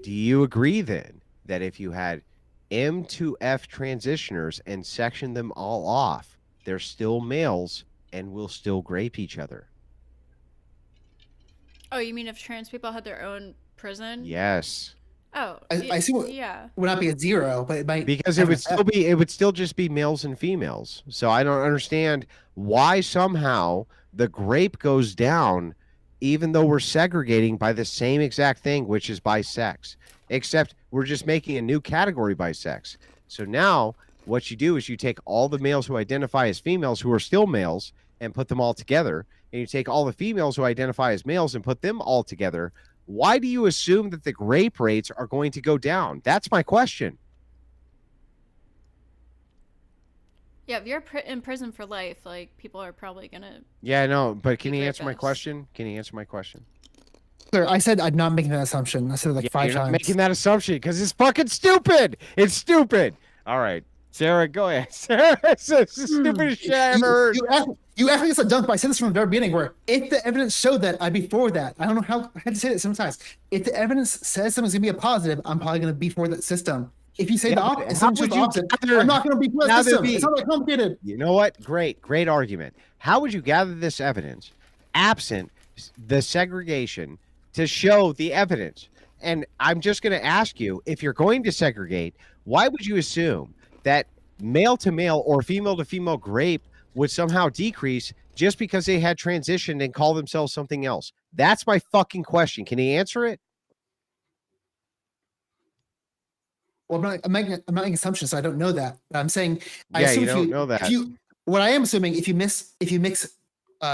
Do you agree then that if you had M to F transitioners and sectioned them all off, they're still males and will still grape each other? Oh, you mean if trans people had their own prison? Yes. Oh, I see what yeah. would not be at 0, but it might Because have it would still just be males and females. So I don't understand why somehow the grape goes down even though we're segregating by the same exact thing, which is by sex. Except we're just making a new category by sex. So now what you do is you take all the males who identify as females who are still males and put them all together, and you take all the females who identify as males and put them all together. Why do you assume that the grape rates are going to go down? That's my question. Yeah, if you're in prison for life, like people are probably gonna. Yeah, no, but can Be you answer my rapists. question? Can you answer my question? Sir, I said I'm not making that assumption. I said it like Yeah, 5 you're not times. making that assumption because it's fucking stupid. It's stupid. All right, Sarah, go ahead. Sarah, it's the stupidest shit I ever heard. You asked me this a dunk, but I said this from the very beginning. Where if the evidence showed that, I'd be for that. I don't know how I had to say it sometimes. If the evidence says something's gonna be a positive, I'm probably gonna be for that system. If you say Yeah, the but opposite, how someone would shows the you opposite, gather- I'm not gonna be for now that there'd system. be- It's not that complicated. You know what? Great argument. How would you gather this evidence absent the segregation to show the evidence? And I'm just going to ask you, if you're going to segregate, why would you assume that male to male or female to female grape would somehow decrease just because they had transitioned and call themselves something else? That's my fucking question. Can you answer it? Well, I'm not making assumptions, so I don't know that. But I'm saying I Yeah, assume you don't know that. What I am assuming, if you mix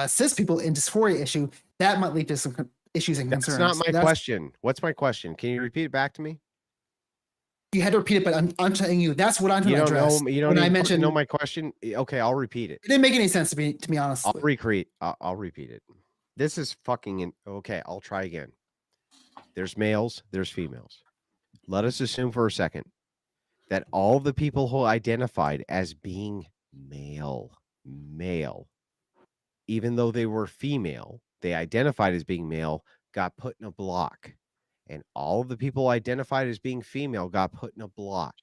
cis people in dysphoria issue, that might lead to some issues and That's concerns. not my question. What's my question? Can you repeat it back to me? You had to repeat it, but I'm telling you that's what I'm trying You to don't address. know. You don't when I even mentioned know my question. Okay, I'll repeat it. it didn't make any sense to me honest. I'll repeat. I'll repeat it. This is fucking okay. I'll try again. There's males. There's females. Let us assume for a second that all the people who identified as being male, even though they were female, they identified as being male, got put in a block, and all of the people identified as being female got put in a block.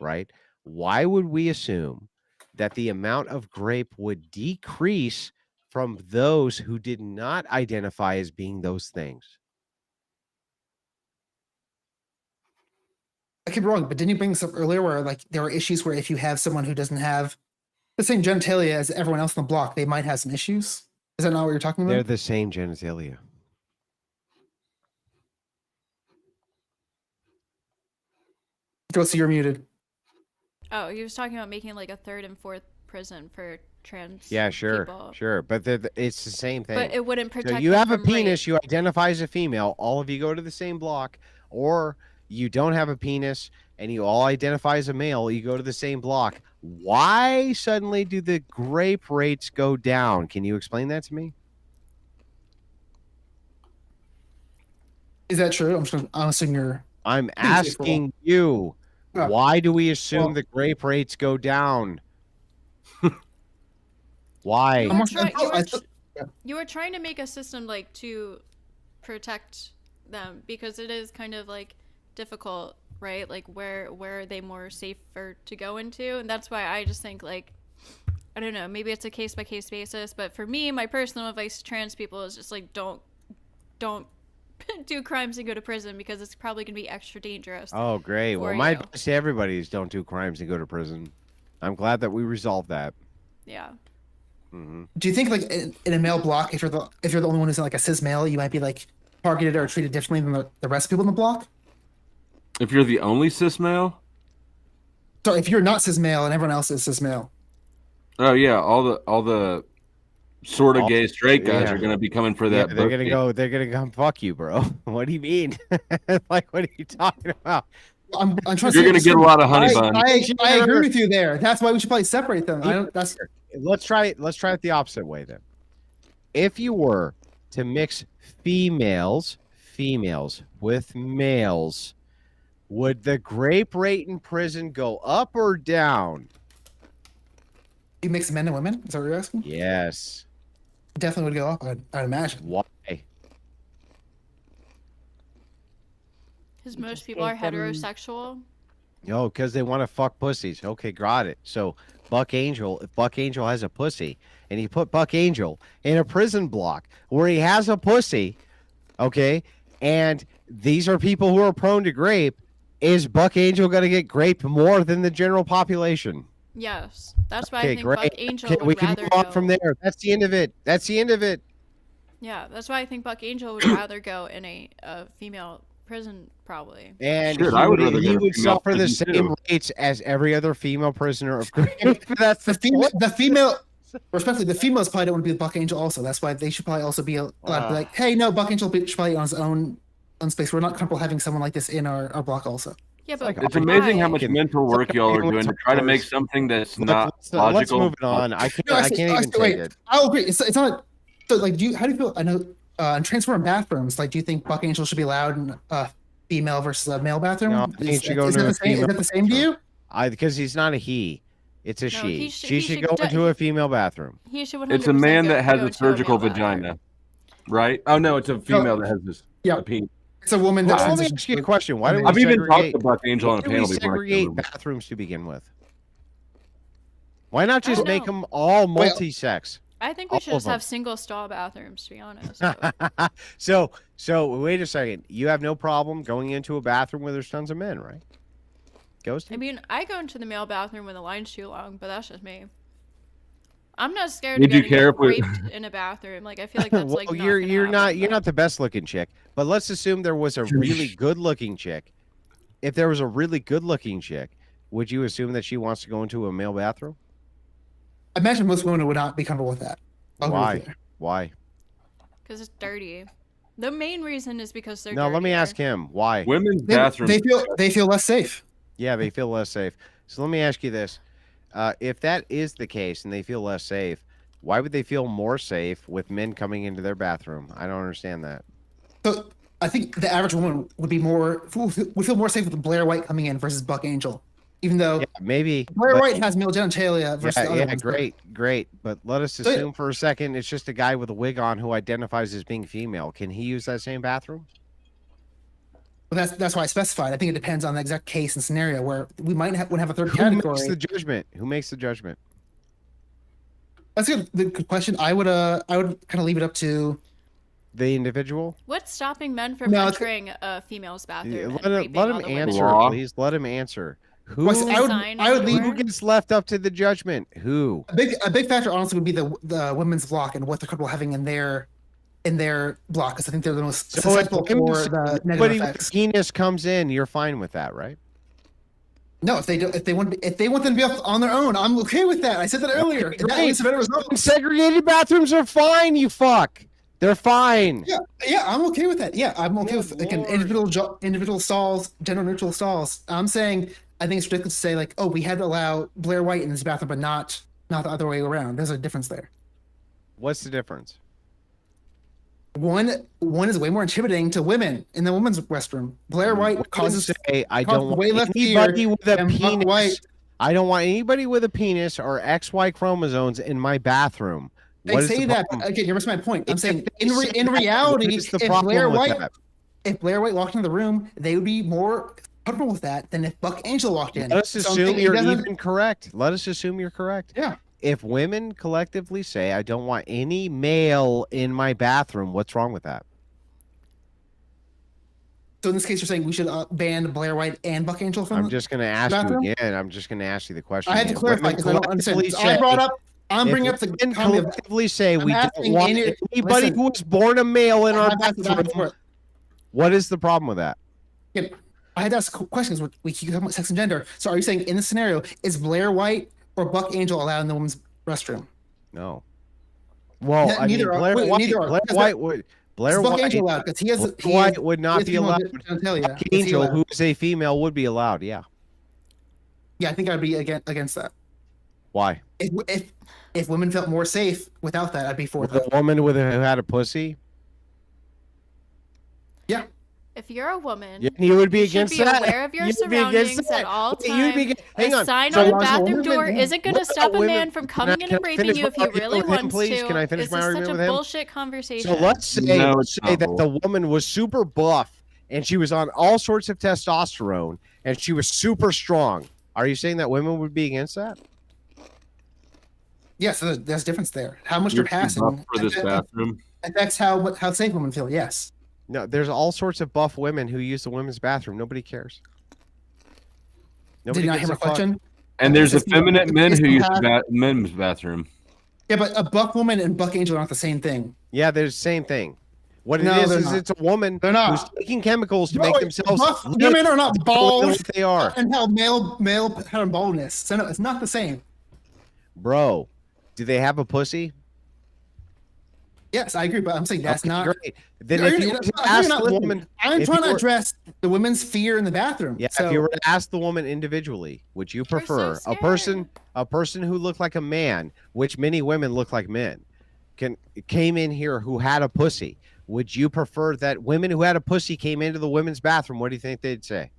Right? Why would we assume that the amount of grape would decrease from those who did not identify as being those things? I could be wrong, but didn't you bring this up earlier where like there are issues where if you have someone who doesn't have the same genitalia as everyone else in the block, they might have some issues? Is that not what you're talking They're about? the same genitalia. Josie, you're muted. Oh, he was talking about making like a third and fourth prison for trans. Yeah, sure, people. sure, but it's the same thing. But it wouldn't protect. So you them have a from rape. penis, you identify as a female, all of you go to the same block, or you don't have a penis and you all identify as a male, you go to the same block. Why suddenly do the grape rates go down? Can you explain that to me? Is that true? I'm assuming you're. I'm Please, April. asking you, Yeah. why do we assume Well- the grape rates go down? Why? You I'm were, also- try- you, I were thought- you were trying to make a system like to protect them because it is kind of like difficult, right? Like where are they more safer to go into? And that's why I just think like I don't know, maybe it's a case by case basis, but for me, my personal advice to trans people is just like don't do crimes and go to prison because it's probably going to be extra dangerous. Oh, great. Well, for my you. advice to everybody is don't do crimes and go to prison. I'm glad that we resolved that. Yeah. Do you think like in a male block, if you're the only one who's like a cis male, you might be like targeted or treated differently than the rest of people in the block? If you're the only cis male? So if you're not cis male and everyone else is cis male. Oh yeah, all the sort of All- gay straight guys yeah. are gonna be coming for Yeah, that. they're gonna come fuck you, bro. What do you mean? Like, what are you talking about? I'm trying to You're say gonna get a lot of honey I, buns. I agree with you there. That's why we should probably separate them. Let's try it the opposite way then. If you were to mix females with males, would the grape rate in prison go up or down? You mix men and women? Is that what you're asking? Yes. Definitely would go up, I'd imagine. Why? Because most just people are gave them- heterosexual. Oh, because they want to fuck pussies. Okay, got it. So Buck Angel, if Buck Angel has a pussy, and he put Buck Angel in a prison block where he has a pussy, okay, and these are people who are prone to grape, is Buck Angel going to get graped more than the general population? Yes. That's why Okay, I think great. Buck Angel Okay, would we can rather move on go. from there. That's the end of it. That's the end of it. Yeah, that's why I think Buck Angel would rather go in a female prison, probably. And Shit, he I would would, rather he go to would female suffer the prison, same too. rates as every other female prisoner of grape. That's The female, respectfully, the females probably don't want to be with Buck Angel also. That's why they should probably also be allowed to be like, hey, no, Buck Angel should probably be on his own space. We're not comfortable having someone like this in our block also. Yeah, but like- It's amazing how why? much Can- mental work y'all are doing to try to make something that's not Let's logical. move it on. I can't. No, I can't even take it. I'll agree. It's not. So, like, how do you feel? I know in transform bathrooms. Like, do you think Buck Angel should be allowed in a female versus a male bathroom? No, I think he should go is into that a the same? Is female that the same to you? Because he's not a he. It's a No, she. he She should should go do- into a female bathroom. He should 100% It's a man that has go a to surgical male bathroom. vagina, right? Oh no, it's a female that has this. Yeah. A penis. It's a woman Well, that let me transitions. ask you a question. Why do we I've even talked segregate? to Buck Angel on Why a do we panel before. I segregate killed him. bathrooms to begin with? Why not just don't make know. them all Wait, multi-sex? I think we All should of just them. have single stall bathrooms, to be honest. So wait a second. You have no problem going into a bathroom where there's tons of men, right? Ghosty? I mean, I go into the male bathroom when the line's too long, but that's just me. I'm not scared Would of you getting care if we- raped in a bathroom. Like, I feel like that's Well, like not you're gonna not happen, you're but- not the best looking chick, but let's assume there was a really good looking chick. If there was a really good looking chick, would you assume that she wants to go into a male bathroom? I imagine most women would not be comfortable with that. I'll agree with Why? you. Why? Because it's dirty. The main reason is because they're No, let me dirtier. ask him. Why? Women's They, bathrooms. they feel less safe. Yeah, they feel less safe. So let me ask you this. If that is the case and they feel less safe, why would they feel more safe with men coming into their bathroom? I don't understand that. So I think the average woman would feel more safe with Blair White coming in versus Buck Angel, even though Yeah, maybe. Blair but- White has male genitalia versus the other yeah, ones, but- great. But let us So, yeah. assume for a second it's just a guy with a wig on who identifies as being female. Can he use that same bathroom? But that's why I specified. I think it depends on the exact case and scenario where we might would have a third Who category. makes the judgment? Who makes the judgment? That's a good question. I would kind of leave it up to. The individual? What's stopping men from No, it's- entering a female's bathroom? Yeah, and let raping him all the women? answer, Law. please. Let him answer. Who, Well, I would Sign I would on the leave who door? gets left up to the judgment? Who? a big factor honestly would be the women's block and what they're comfortable having in their block, because I think they're the most So if susceptible for women's- the anybody negative with a effects. penis comes in, you're fine with that, right? No, if they want them to be on their own, I'm okay with that. I said that earlier. And that Great. leads to better results. Segregated bathrooms are fine, you fuck. They're fine. Yeah, I'm okay with that. Yeah, I'm okay with like an individual stalls, gender neutral stalls. I'm saying I think it's ridiculous to say like, oh, we had to allow Blair White in this bathroom, but not the other way around. There's a difference there. What's the difference? One is way more intimidating to women in the women's restroom. Blair White Women causes say, I causes don't want way less anybody fear with a than Buck penis. White. I don't want anybody with a penis or XY chromosomes in my bathroom. They What is say the that, problem? but again, you're missing my point. I'm If saying they say in that, reality, what is the if problem Blair with White that? walked into the room, they would be more comfortable with that than if Buck Angel walked in. Let us So I'm assume saying it you're doesn't- even correct. Let us assume you're correct. Yeah. If women collectively say, I don't want any male in my bathroom, what's wrong with that? So in this case, you're saying we should ban Blair White and Buck Angel from I'm just going to ask bathroom? you again. I'm just going to ask you the question. I had to again. clarify Women because I don't understand. collectively So I brought say- up. I'm bringing up the women economy of. collectively say we don't asking want any- anybody listen. who was born a male in our I've asked that bathroom. before. What is the problem with that? Yeah, I had to ask questions. We keep talking about sex and gender. So are you saying in this scenario, is Blair White or Buck Angel allowed in the women's restroom? No. Well, Ne- I mean, neither are- Blair wait, White, neither are. Blair Is White that- would. Is Blair Buck White, Angel allowed? Because he has. Blair he White has- would he not has be female allowed. genitalia. Buck Is he Angel, allowed? who is a female, would be allowed. Yeah. Yeah, I think I'd be against that. Why? If women felt more safe without that, I'd be for With that. a woman who had a pussy? Yeah. If you're a woman, Yeah, you would be you should against be that. aware of your You'd be against surroundings that. at all Wait, you'd be times. hang A on. sign So on the long as a bathroom woman- door isn't going to what stop about a women- man from coming in Can I and raping finish you my if he argument really with him, wants please? to. Can I finish This my is argument such with a him? bullshit conversation. So let's say, No, it's not that the bull. woman was super buff and she was on all sorts of testosterone and she was super strong. Are you saying that women would be against that? Yes, there's a difference there. How much You're they're too passing buff for this bathroom. affects how safe women feel. Yes. No, there's all sorts of buff women who use the women's bathroom. Nobody cares. Did you not hear my question? And there's It's- effeminate men it's who use have- the men's bathroom. Yeah, but a Buck woman and Buck Angel are not the same thing. Yeah, there's the same thing. What No, it they're is not. it's a woman They're not. who's taking chemicals to No, make wait, themselves Buff look women are not than bald what they are. and have male pattern baldness. So no, it's not the same. Bro, do they have a pussy? Yes, I agree, but I'm saying that's Okay, not. great. Then You're- if you you're were to not- ask you're not the listening. woman, I'm if trying you to were- address the women's fear in the bathroom. yeah, So, if you were to ask the woman individually, would you We're so prefer a person who looked like a man, which many women look like men, came in here who had a pussy? Would you prefer that women who had a pussy came into the women's bathroom? What do you think they'd say?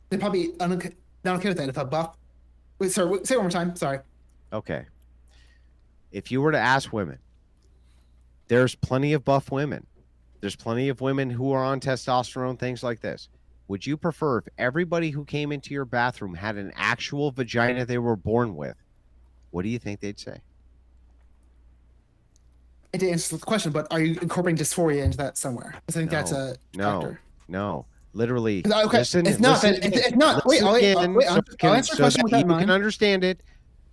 they're probably not okay with that. If a Buck, wait, sorry, say it one more time. Sorry. Okay. If you were to ask women, there's plenty of buff women. There's plenty of women who are on testosterone, things like this. Would you prefer if everybody who came into your bathroom had an actual vagina they were born with? What do you think they'd say? It didn't answer the question, but are you incorporating dysphoria into that somewhere? I think that's a factor. No. Literally. Okay, listen- it's not. listen- It's not. Wait, listen I'll again answer the so question that with that you in can mind. understand it.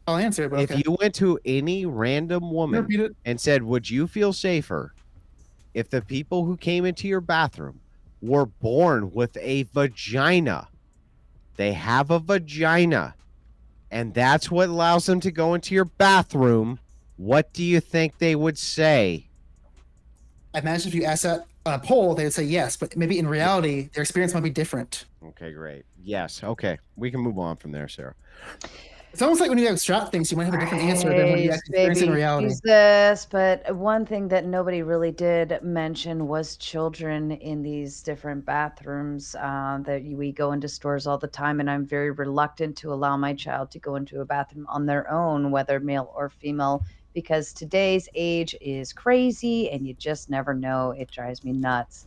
I'll answer it, but If okay. you went to any random Can you woman repeat it? and said, would you feel safer if the people who came into your bathroom were born with a vagina? They have a vagina, and that's what allows them to go into your bathroom. What do you think they would say? I imagine if you asked that on a poll, they would say yes, but maybe in reality, their experience might be different. Okay, great. Yes. Okay. We can move on from there, Sarah. It's almost like when you abstract things, you might have a different answer than when you actually experience it in reality. Jesus, but one thing that nobody really did mention was children in these different bathrooms that we go into stores all the time, and I'm very reluctant to allow my child to go into a bathroom on their own, whether male or female, because today's age is crazy and you just never know. It drives me nuts.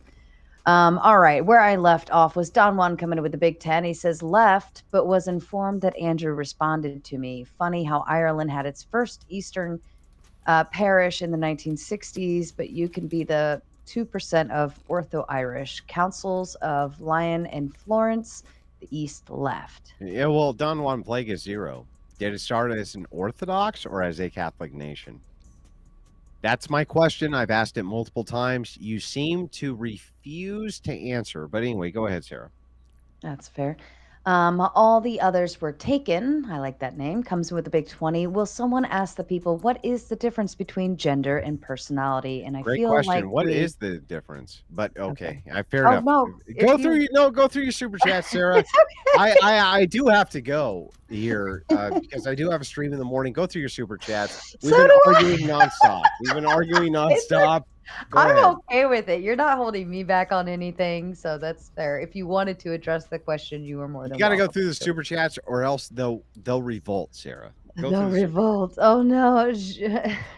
All right, where I left off was Don Juan coming in with the Big Ten. He says, left, but was informed that Andrew responded to me. Funny how Ireland had its first Eastern parish in the 1960s, but you can be the 2% of Ortho-Irish. Councils of Lyon and Florence, the East left. Yeah, well, Don Juan Plague is 0. Did it start as an Orthodox or as a Catholic nation? That's my question. I've asked it multiple times. You seem to refuse to answer. But anyway, go ahead, Sarah. That's fair. All the others were taken. I like that name. Comes with a big 20. Will someone ask the people what is the difference between gender and personality? And I Great feel question. like What we- is the difference? But okay, fair Oh, enough. no, Go if through you- go through your super chat, Sarah. It's okay. I do have to go here because I do have a stream in the morning. Go through your super chats. We've So been do I. arguing nonstop. We've been arguing It's okay. nonstop. Go I'm ahead. okay with it. You're not holding me back on anything, so that's fair. If you wanted to address the question, you were more You than got to go welcome through the to. super chats, or else they'll revolt, Sarah. Go No through the super- revolt. Oh no.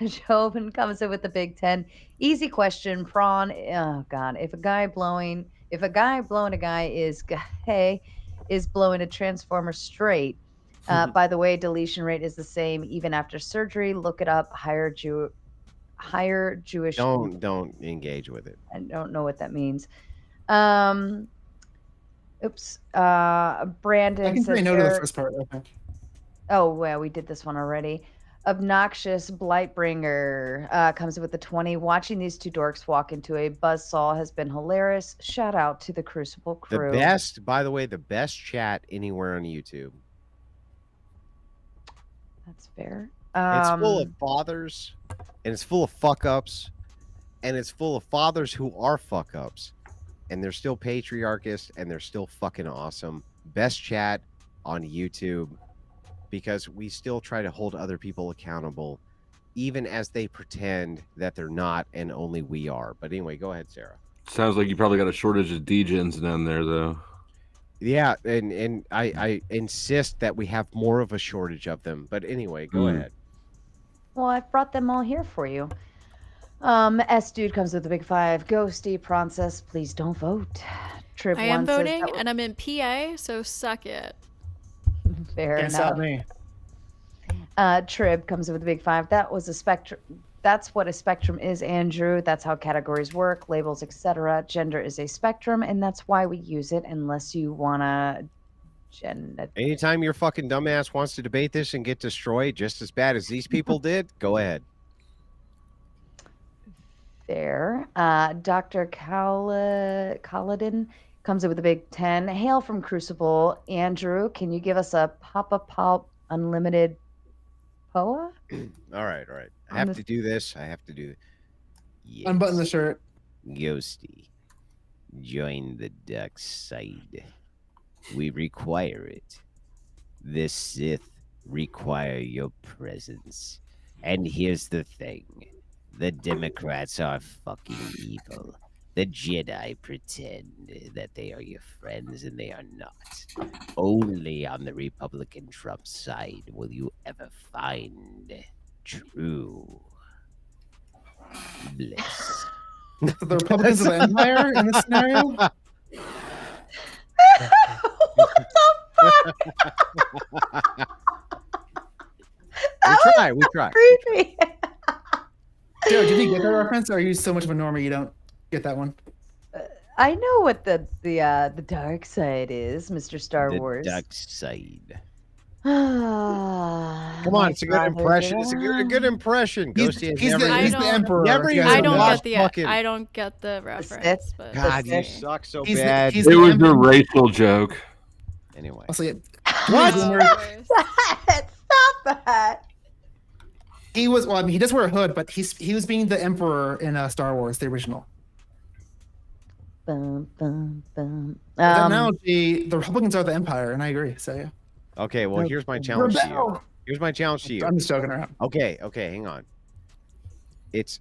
Jobin comes in with the Big Ten. Easy question, Prawn. Oh god. If a guy blowing a guy is gay, is blowing a transformer straight. By the way, deletion rate is the same even after surgery. Look it up. higher Jewish. Don't engage with it. I don't know what that means. Oops. Brandon I can says say no to the Eric- first part. Okay. Oh, well, we did this one already. Obnoxious Blightbringer comes in with the 20. Watching these two dorks walk into a buzzsaw has been hilarious. Shout out to the Crucible crew. The best, by the way, the best chat anywhere on YouTube. That's fair. It's full of fathers, and it's full of fuck ups, and it's full of fathers who are fuck ups, and they're still patriarchists, and they're still fucking awesome. Best chat on YouTube, because we still try to hold other people accountable, even as they pretend that they're not, and only we are. But anyway, go ahead, Sarah. Sounds like you probably got a shortage of degens down there, though. Yeah, and I insist that we have more of a shortage of them. But anyway, go ahead. Well, I've brought them all here for you. S Dude comes with a big 5. Ghosty, Theprawncess, please don't vote. Trib I am one says voting, that and I'm in PA, so suck it. fair Can't stop enough. me. Trib comes in with a big 5. That was a spectrum. That's what a spectrum is, Andrew. That's how categories work, labels, etc. Gender is a spectrum, and that's why we use it. Unless you wanna, Anytime your fucking dumbass wants to debate this and get destroyed just as bad as these people did, go ahead. Fair. Dr. Kaladin comes in with a big 10. Hail from Crucible. Andrew, can you give us a Pop Unlimited POA? All right. I On have this- to do this. I have to do it. Yes. Unbutton the shirt. Ghosty, join the dark side. We require it. The Sith require your presence. And here's the thing. The Democrats are fucking evil. The Jedi pretend that they are your friends, and they are not. Only on the Republican Trump side will you ever find true bliss. So the Republicans of the Empire in this scenario? What the We try. creepy? Joe, did you get that reference, or are you so much of a normie you don't get that one? I know what the dark side is, Mr. Star The Wars. dark side. Come Come on, it's a good impression. It's a good impression. Ghosty has He's never. I the don't- emperor. Never if you even guys I don't know. get the fucking- I don't get the reference, Sith? but God, you Sith. suck so He's the- bad. he's It the was a emperor. racial joke. Anyway, Also, yeah, What? Stop that. he was. Well, I mean, he does wear a hood, but he was being the emperor in Star Wars, the original. Bum, bum, bum. With that analogy, the Republicans are the empire, and I agree. So yeah, okay. Well, here's my challenge to you. rebel. Here's my challenge to you. I'm just joking around. Okay, hang on. It's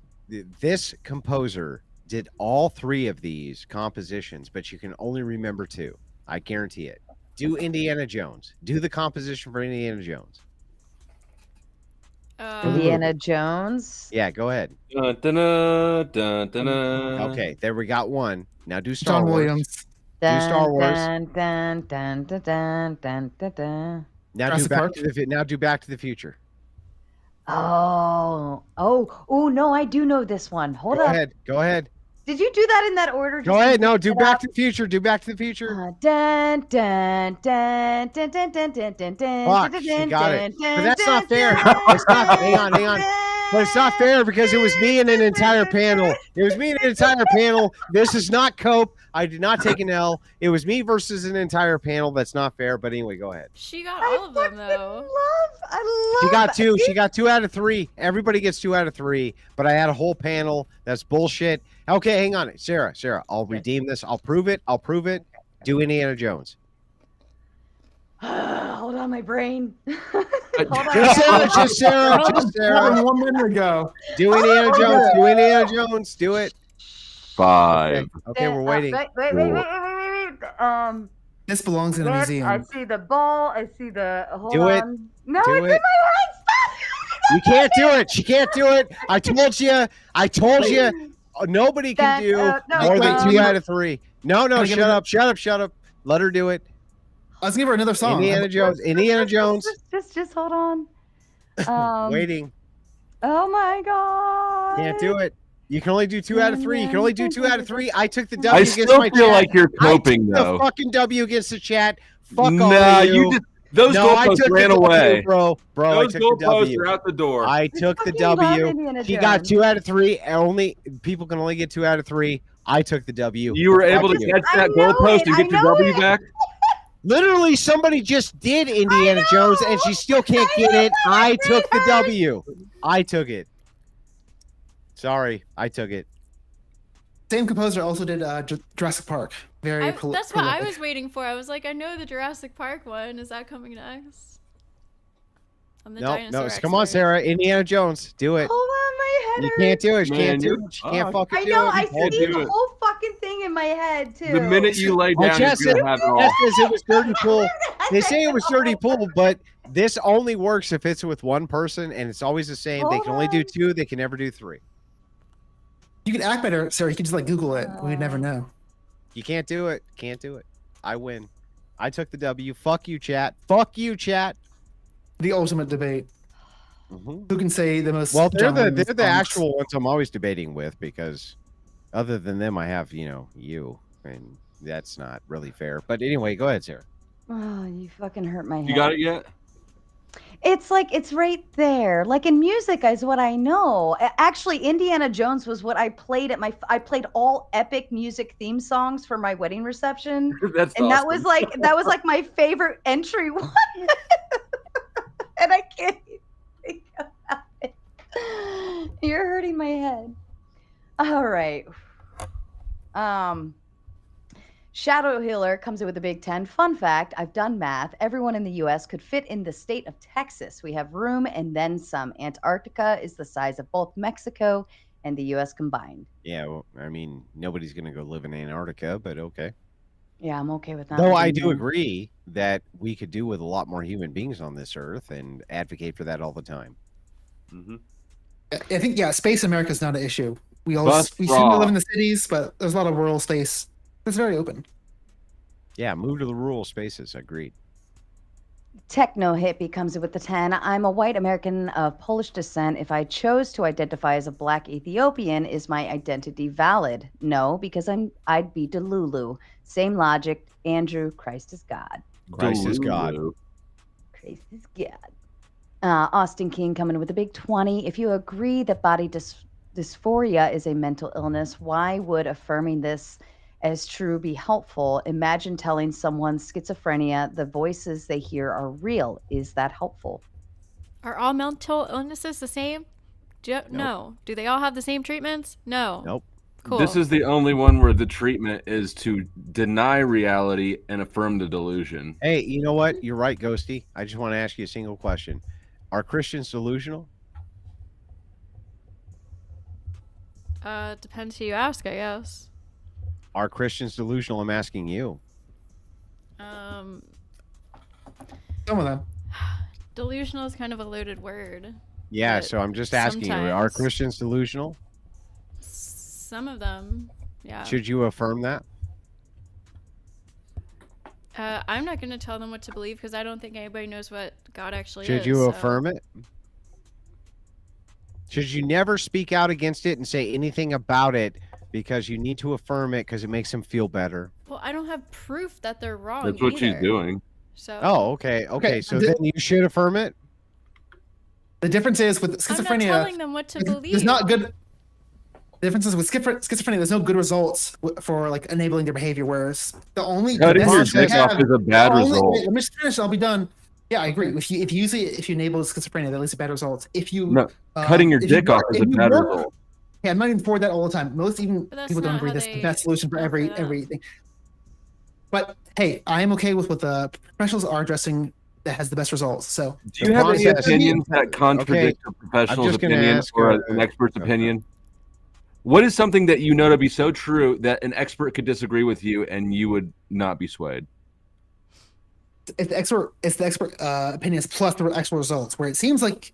this composer did all 3 of these compositions, but you can only remember 2. I guarantee it. Do Indiana Jones. Do the composition for Indiana Jones. Indiana Jones. Yeah, go ahead. Dun, dun, dun, dun, dun. Okay, there we got one. Now do Star John Wars. Williams. Star Wars. Dun, dun, dun, dun, dun, dun, dun, dun. Now Jurassic do Park. Back to the Future. Oh, no, I do know this one. Hold Go up. ahead. Go ahead. Did you do that in that order? Go just ahead. to No, mix do it Back up? to the Future. Do Back to the Future. Dun, dun, dun, dun, dun, dun, dun, dun, dun, Fuck, dun, she dun, got it. dun, But that's dun, not fair. dun, It's not. Hang on. dun, But it's not fair because it was me and an entire panel. It was me and an entire panel. This is not cope. I did not take an L. It was me versus an entire panel. That's not fair. But anyway, go ahead. she got all of them though. I She love got 2. She got 2 out of 3. Everybody gets 2 out of 3. But I had a whole panel. That's bullshit. Okay, hang on. Sarah, I'll redeem this. I'll prove it. Do Indiana Jones. Hold on, my brain. Hold Just Sarah. Happened 1 minute ago. Do Indiana Jones. Do Indiana Jones. Do it. 5. Okay, we're waiting. Wait. This belongs in a I museum. see the ball. I see the. Hold Do it. on. No, Do it's in my it. head. You can't do it. She can't do it. I told you. Nobody can do more than 2 out of 3. No, Can I give shut up. Let her do it. I was giving her another song. Indiana Jones. Just hold on. Waiting. Oh my god. Can't do it. You can only do 2 out of 3. You can only do 2 out of 3. I took the W I against still my feel chat. like you're coping, I took though. the fucking W against the chat. Fuck all Nah, of you. you just those No, I goalposts took ran the W, away. bro. I Those took the goalposts W. are out the door. I took the fucking love W. Indiana He got Jones. 2 out of 3. Only people can only get 2 out of 3. I took the W. You were able to Fuck you. catch that I know goalpost it, and I get your know W it. back. Literally, somebody just did Indiana know. Jones, and she still can't I get know, it. I took the her. W. I took it. Sorry, I took it. Same composer also did Jurassic Park. Very That's what I prolific. was waiting for. I was like, I know the Jurassic Park one. Is that coming next? I'm the No, dinosaur come on, expert. Sarah. Indiana Jones, do it. Hold on, my head You hurts. can't do it. She Man, can't do you're it. She can't fucked. fucking I do know. it. I You can't see do the it. whole fucking thing in my head too. The minute you lay Well, down, Jess you're gonna have it all. says it was dirty pool. They say it was dirty pool, but this only works if it's with one person, and it's always the same. They Hold can only do on. 2. They can never do 3. You can act better, Sarah. You can just like Google it. We'd never know. You can't do it. Can't do it. I win. I took the W. Fuck you, chat. Fuck you, chat. The ultimate debate. Mm-hmm. Who can say the most? Well, they're John the Lennon songs? actual ones I'm always debating with, because other than them, I have you, and that's not really fair. But anyway, go ahead, Sarah. Oh, you fucking hurt my head. You got it yet? It's like it's right there. Like in music is what I know. Actually, Indiana Jones was what I played at I played all epic music theme songs for my wedding reception. That's And awesome. that was like my favorite entry one. And I can't even think about it. You're hurting my head. All right. Shadow Healer comes in with a Big 10. Fun fact, I've done math. Everyone in the U.S. could fit in the state of Texas. We have room and then some. Antarctica is the size of both Mexico and the U.S. combined. Yeah, well, I mean, nobody's gonna go live in Antarctica, but okay. Yeah, I'm okay with that. Though I living do there. agree that we could do with a lot more human beings on this earth, and advocate for that all the time. Mhm. I think Space America is not an issue. We Bus seem to raw. live in the cities, but there's a lot of rural space. It's very open. Yeah, move to the rural spaces. Agreed. Techno Hippie comes in with the 10. I'm a white American of Polish descent. If I chose to identify as a black Ethiopian, is my identity valid? No, because I'd be Delulu. Same logic. Andrew, Christ is God. Christ is God. Delulu. Christ is God. Austin King coming in with a big 20. If you agree that body dysphoria is a mental illness, why would affirming this as true be helpful? Imagine telling someone schizophrenia, the voices they hear are real. Is that helpful? Are all mental illnesses the same? No. Do they all have the same treatments? No. Nope. Cool. This is the only one where the treatment is to deny reality and affirm the delusion. Hey, you know what? You're right, Ghosty. I just want to ask you a single question. Are Christians delusional? Depends who you ask, I guess. Are Christians delusional? I'm asking you. Some of them. Delusional is kind of a loaded word. Yeah, But so I'm just asking you. Are sometimes- Christians delusional? Some of them, yeah. Should you affirm that? I'm not going to tell them what to believe because I don't think anybody knows what God actually is. Should you so- affirm it? Should you never speak out against it and say anything about it because you need to affirm it because it makes them feel better? Well, I don't have proof that they're wrong. That's what she's either. doing. So. Oh, okay. Okay, so the- then you should affirm it? The difference is with I'm not schizophrenia. telling them what to believe. There's not good. The difference is with schizophrenia. There's no good results for like enabling their behavior. Whereas the only Cutting the your best you dick off have- is a bad the only- result. wait, let me just finish. I'll be done. Yeah, I agree. If you enable schizophrenia, that leads to bad results. If you No, cutting your if you dick off work- is if a you bad work- result. Yeah, I'm not even for that all the time. Most even But that's people don't not agree how that's the they best solution for go for that. everything. But hey, I am okay with what the professionals are addressing that has the best results. So Do you have any process- opinions that contradict a professional's just gonna opinion ask, or uh, an expert's okay. opinion? What is something that you know to be so true that an expert could disagree with you and you would not be swayed? it's the expert opinions plus the expert results, where it seems like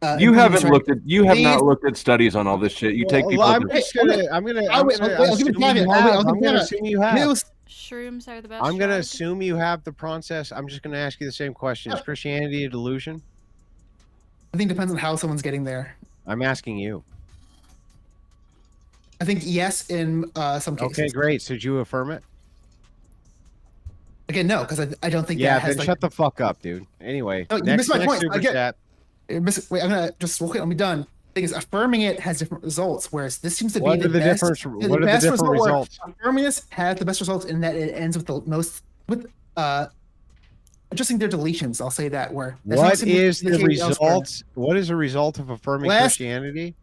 You opinions haven't are- looked at These- not looked at studies on all this shit. You take people. I'm to- just gonna. I'm gonna. I'll give it assume caveat. you I'll have. give I'm gonna caveat. assume you have. News- Shrooms are the best. I'm gonna drug. assume you have the process. I'm just gonna ask you the same question. Is Christianity a delusion? I think it depends on how someone's getting there. I'm asking you. I think yes in some cases. Okay, great. So did you affirm it? Again, no, because I don't think Yeah, that has then shut the fuck up, dude. Anyway, No, you next, missed my next point. super I get- chat. Wait, I'm gonna just let me done. Thing is, affirming it has different results, whereas this seems to What be are the best. difference? the What are the best different result where results? Affirming this has the best results in that it ends with the most adjusting their deletions. I'll say that where there's no What symptoms is the indicated elsewhere. result? What is the result of affirming Last- Christianity?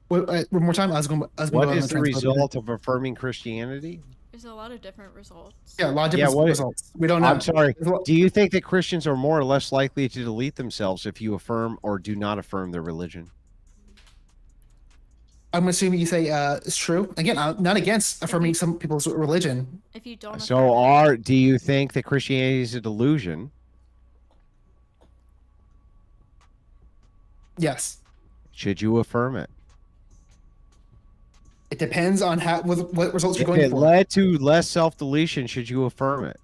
One more time. I was going. What go on is the transpose. result of affirming Christianity? There's a lot of different results. Yeah, a lot of Yeah, different what- results. We don't know. I'm sorry. There's a lot- Do you think that Christians are more or less likely to delete themselves if you affirm or do not affirm their religion? I'm assuming you say it's true. Again, I'm not against affirming some people's religion. If you don't So, affirm it, do you think that Christianity is a delusion? Yes, Should you affirm it? it depends on what results you're If going it for. led to less self-deletion, should you affirm it?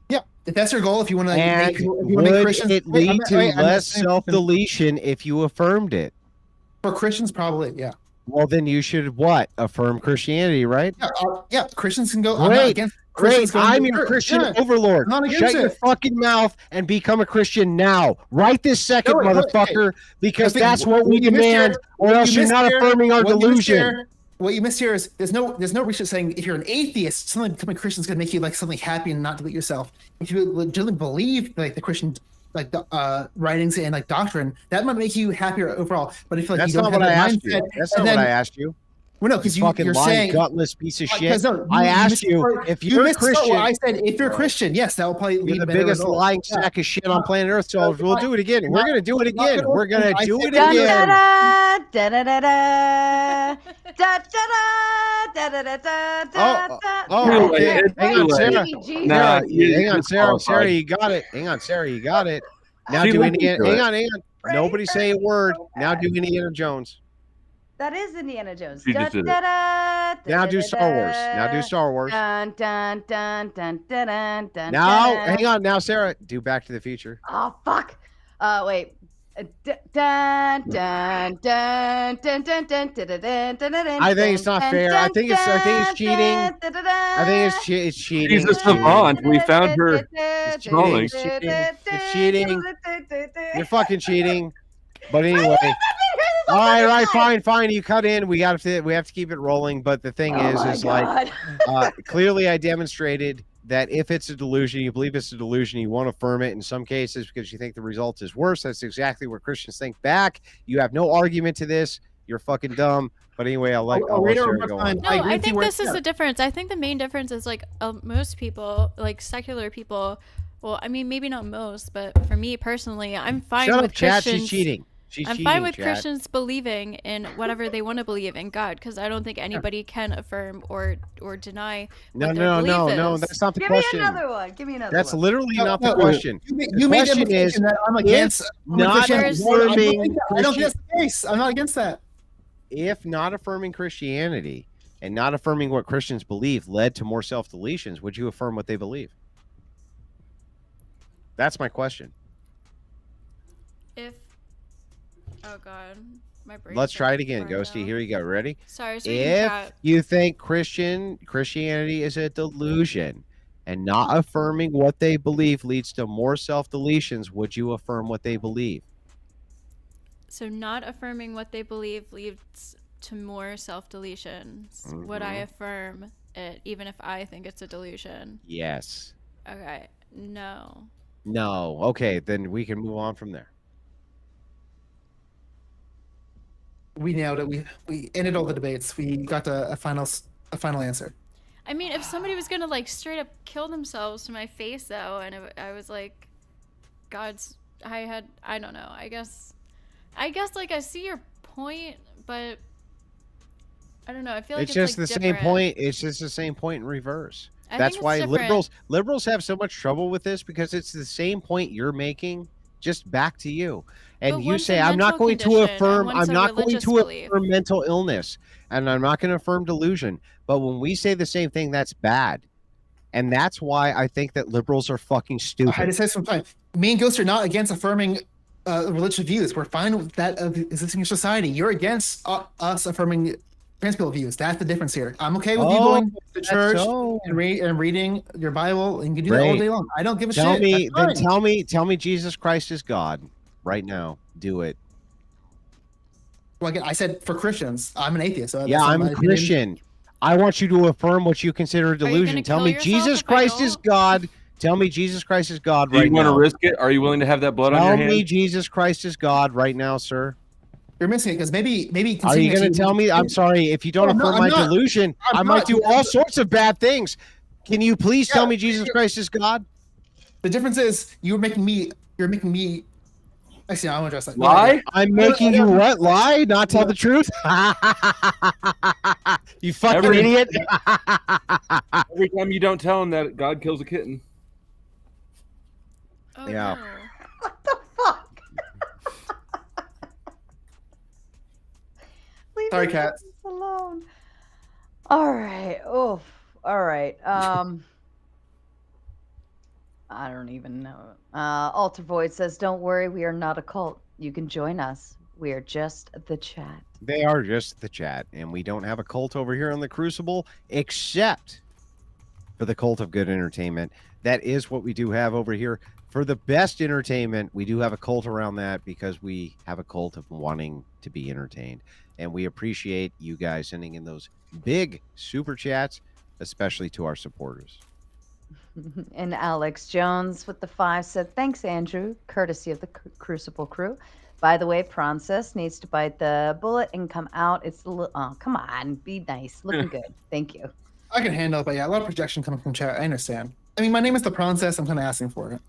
Yeah, if that's your goal, if you want to And make, if you wanna make would Christians, it Wait, lead to I'm not less saying- self-deletion if you affirmed it? For Christians, probably, yeah. Well, then you should what? Affirm Christianity, right? Yeah, Christians can go. I'm not Great, against Great, Christians going I'm to your church. Christian Yeah. overlord. I'm not against Shut your it. fucking mouth and become a Christian now. Right this second, No, wait, motherfucker, because I think that's what we you missed demand, here- or what else you you're missed not here- affirming our what you missed delusion. here- What you missed here is there's no research saying if you're an atheist, suddenly becoming Christian is going to make you like suddenly happy and not delete yourself. If you legitimately believe like the Christian like the writings and like doctrine, that might make you happier overall. But if like That's you don't not have what I that asked you. mindset, That's and not what then- I asked you. Well, no, because Fucking you're lying, saying gutless piece of shit. because no, I asked missed you part- if you're a missed part Christian. where I said if you're a Christian, yes, that will probably lead You're the to better biggest results. lying Yeah. sack of shit on planet Earth, so we'll do it again. We're gonna do it Not again. gonna We're gonna I do said it that- again. Da da da da da da da da da da. Oh, okay. It's Hang on, too late. Sarah. Jesus. Nah, Sarah, hang on, Sarah. disqualified. Sarah, you got it. Hang on, Sarah, you got it. Now She do listened Indiana. to it. Hang on. Nobody say a word. Now do Indiana Jones. That is Indiana Jones. She just did it. Now do Star Wars. Now do Star Wars. Dun dun dun dun dun dun dun. Now, dun. hang on. Now, Sarah, do Back to the Future. Oh fuck. Wait. Dun dun dun dun dun dun dun dun dun. I think it's not fair. I think it's cheating. I think it's cheating. She's a savant. We found her. It's trolling. It's cheating. You're fucking cheating. But anyway. All right, fine. You cut in. We have to keep it rolling. But the thing is like clearly I demonstrated that if it's a delusion, you believe it's a delusion, you won't affirm it in some cases because you think the result is worse. That's exactly what Christians think back. You have no argument to this. You're fucking dumb. But anyway, I'll let Sarah go on. No, I think this is the difference. I think the main difference is like most people, like secular people. Well, I mean, maybe not most, but for me personally, I'm fine Shut with up, Chad. Christians. She's cheating. I'm fine with Christians believing in whatever they want to believe in God, because I don't think anybody can affirm or deny what their belief is. That's not the Give question. me another one. Give me another That's one. literally not the question. You made the question is, implication that I'm against not Christianity. affirming I don't think that's the case. I'm not against that. If not affirming Christianity and not affirming what Christians believe led to more self-deletions, would you affirm what they believe? That's my question. Oh God, my brain. Let's try it again, Ghosty. Here you go. Ready? Sorry, If you think Christianity is a delusion and not affirming what they believe leads to more self-deletions, would you affirm what they believe? So not affirming what they believe leads to more self-deletions. Would I affirm it even if I think it's a delusion? Yes. Okay. No. No. Okay, then we can move on from there. We nailed it. We ended all the debates. We got a final answer. I mean, if somebody was gonna like straight up kill themselves to my face though, and I was like, I don't know. I guess like I see your point, but I don't know. I feel like It's just like the same different. point. It's just the same point in reverse. I That's think it's why different. liberals have so much trouble with this, because it's the same point you're making just back to you. And But you one's say, a I'm not mental going to condition and affirm, one's I'm a not going religious to belief. affirm mental illness, and I'm not going to affirm delusion. But when we say the same thing, that's bad. And that's why I think that liberals are fucking I had stupid. to say some time. Me and Ghost are not against affirming religious views. We're fine with that of existing in society. You're against us affirming trans people views. That's the difference here. I'm okay with you going to church and reading your Bible, and you can do that all day long. I don't give a shit. Tell me Jesus Christ is God right now. Do it. Well, again, I said for Christians. I'm an atheist. So yeah, I'm a Christian. I want you to affirm what you consider a delusion. Tell me Jesus Christ is God. Tell me Jesus Christ is God right now. Do you want to risk it? Are you willing to have that blood on your hand? Tell me Jesus Christ is God right now, sir. You're missing it because maybe. Are you going to tell me? I'm sorry. If you don't affirm my delusion, I might do all sorts of bad things. Can you please tell me Jesus Christ is God? The difference is you're making me. Actually, I want to address that. Lie? I'm making you what? Lie? Not tell the truth? You fucking idiot. Every time you don't tell him that God kills a kitten. Oh, yeah. no. What the fuck? Leave Sorry, the Kat. kittens alone. All right. Oh, all right. I don't even know. Alter Void says, "Don't worry, we are not a cult. You can join us. We are just the chat." They are just the chat, and we don't have a cult over here on the Crucible, except for the Cult of Good Entertainment. That is what we do have over here. For the best entertainment, we do have a cult around that because we have a cult of wanting to be entertained. And we appreciate you guys sending in those big super chats, especially to our supporters. And Alex Jones with the 5 said, "Thanks, Andrew, courtesy of the Crucible crew. By the way, Theprawncess needs to bite the bullet and come out. It's oh, come on, be nice, looking good. Thank you." I can handle it, but yeah, a lot of projection coming from chat. I understand. I mean, my name is Theprawncess. I'm kind of asking for it.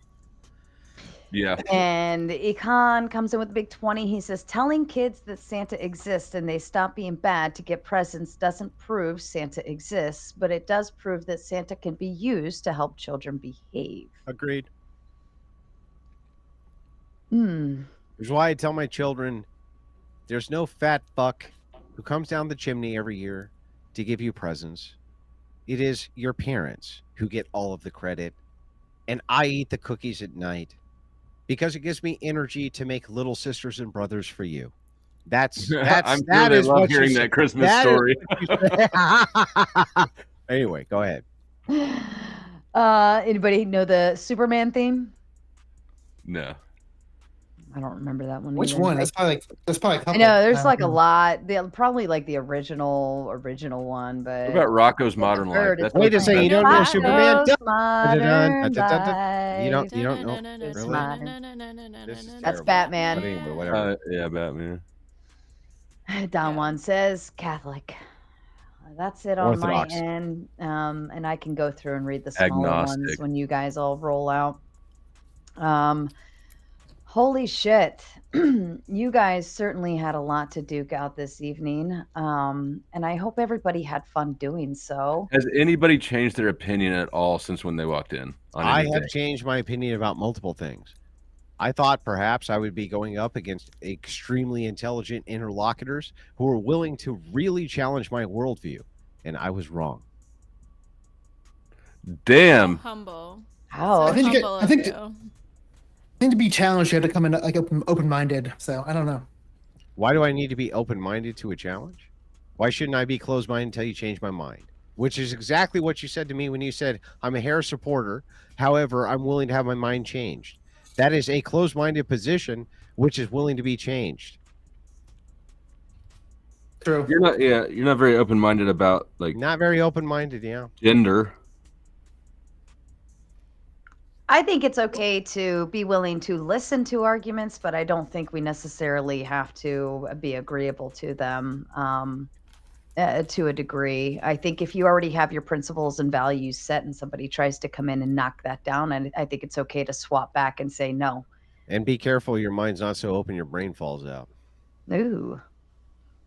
Yeah. And Ekan comes in with a big 20. He says, "Telling kids that Santa exists and they stop being bad to get presents doesn't prove Santa exists, but it does prove that Santa can be used to help children behave." Agreed. Hmm. Here's why I tell my children, there's no fat fuck who comes down the chimney every year to give you presents. It is your parents who get all of the credit, and I eat the cookies at night because it gives me energy to make little sisters and brothers for you. That's I'm sure that they is love what hearing that Christmas story. Anyway, go ahead. Anybody know the Superman theme? No. I don't remember that one. Which either. one? There's probably a couple. I know there's like a lot. Probably like the original one, but What about Rocco's Modern Life? That's Wait a second, you don't know Superman? Rocco's Modern You don't know. Life. Really? This is That's terrible. Batman. But anyway, whatever. Yeah, Batman. Don Juan says Catholic. That's it on Orthodox. my end. And I can go through and read the smaller ones Agnostic. when you guys all roll out. Holy shit. You guys certainly had a lot to duke out this evening. And I hope everybody had fun doing so. Has anybody changed their opinion at all since when they walked in? I have changed my opinion about multiple things. I thought perhaps I would be going up against extremely intelligent interlocutors who were willing to really challenge my worldview, and I was wrong. Damn. Humble. How? I think you get- Humble I think- of you. I think to be challenged, you have to come in like open-minded. So I don't know. Why do I need to be open-minded to a challenge? Why shouldn't I be closed-minded until you change my mind? Which is exactly what you said to me when you said, I'm a Harris supporter. However, I'm willing to have my mind changed. That is a closed-minded position, which is willing to be changed. True. You're not very open-minded about like Not very open-minded, yeah. gender. I think it's okay to be willing to listen to arguments, but I don't think we necessarily have to be agreeable to them to a degree. I think if you already have your principles and values set and somebody tries to come in and knock that down, I think it's okay to swap back and say no. And be careful, your mind's not so open your brain falls out. Ooh.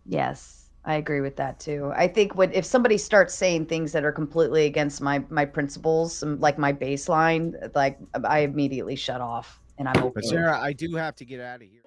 Yes, I agree with that too. I think if somebody starts saying things that are completely against my principles, like my baseline, like I immediately shut off and I'm open. But Sarah, I do have to get out of here.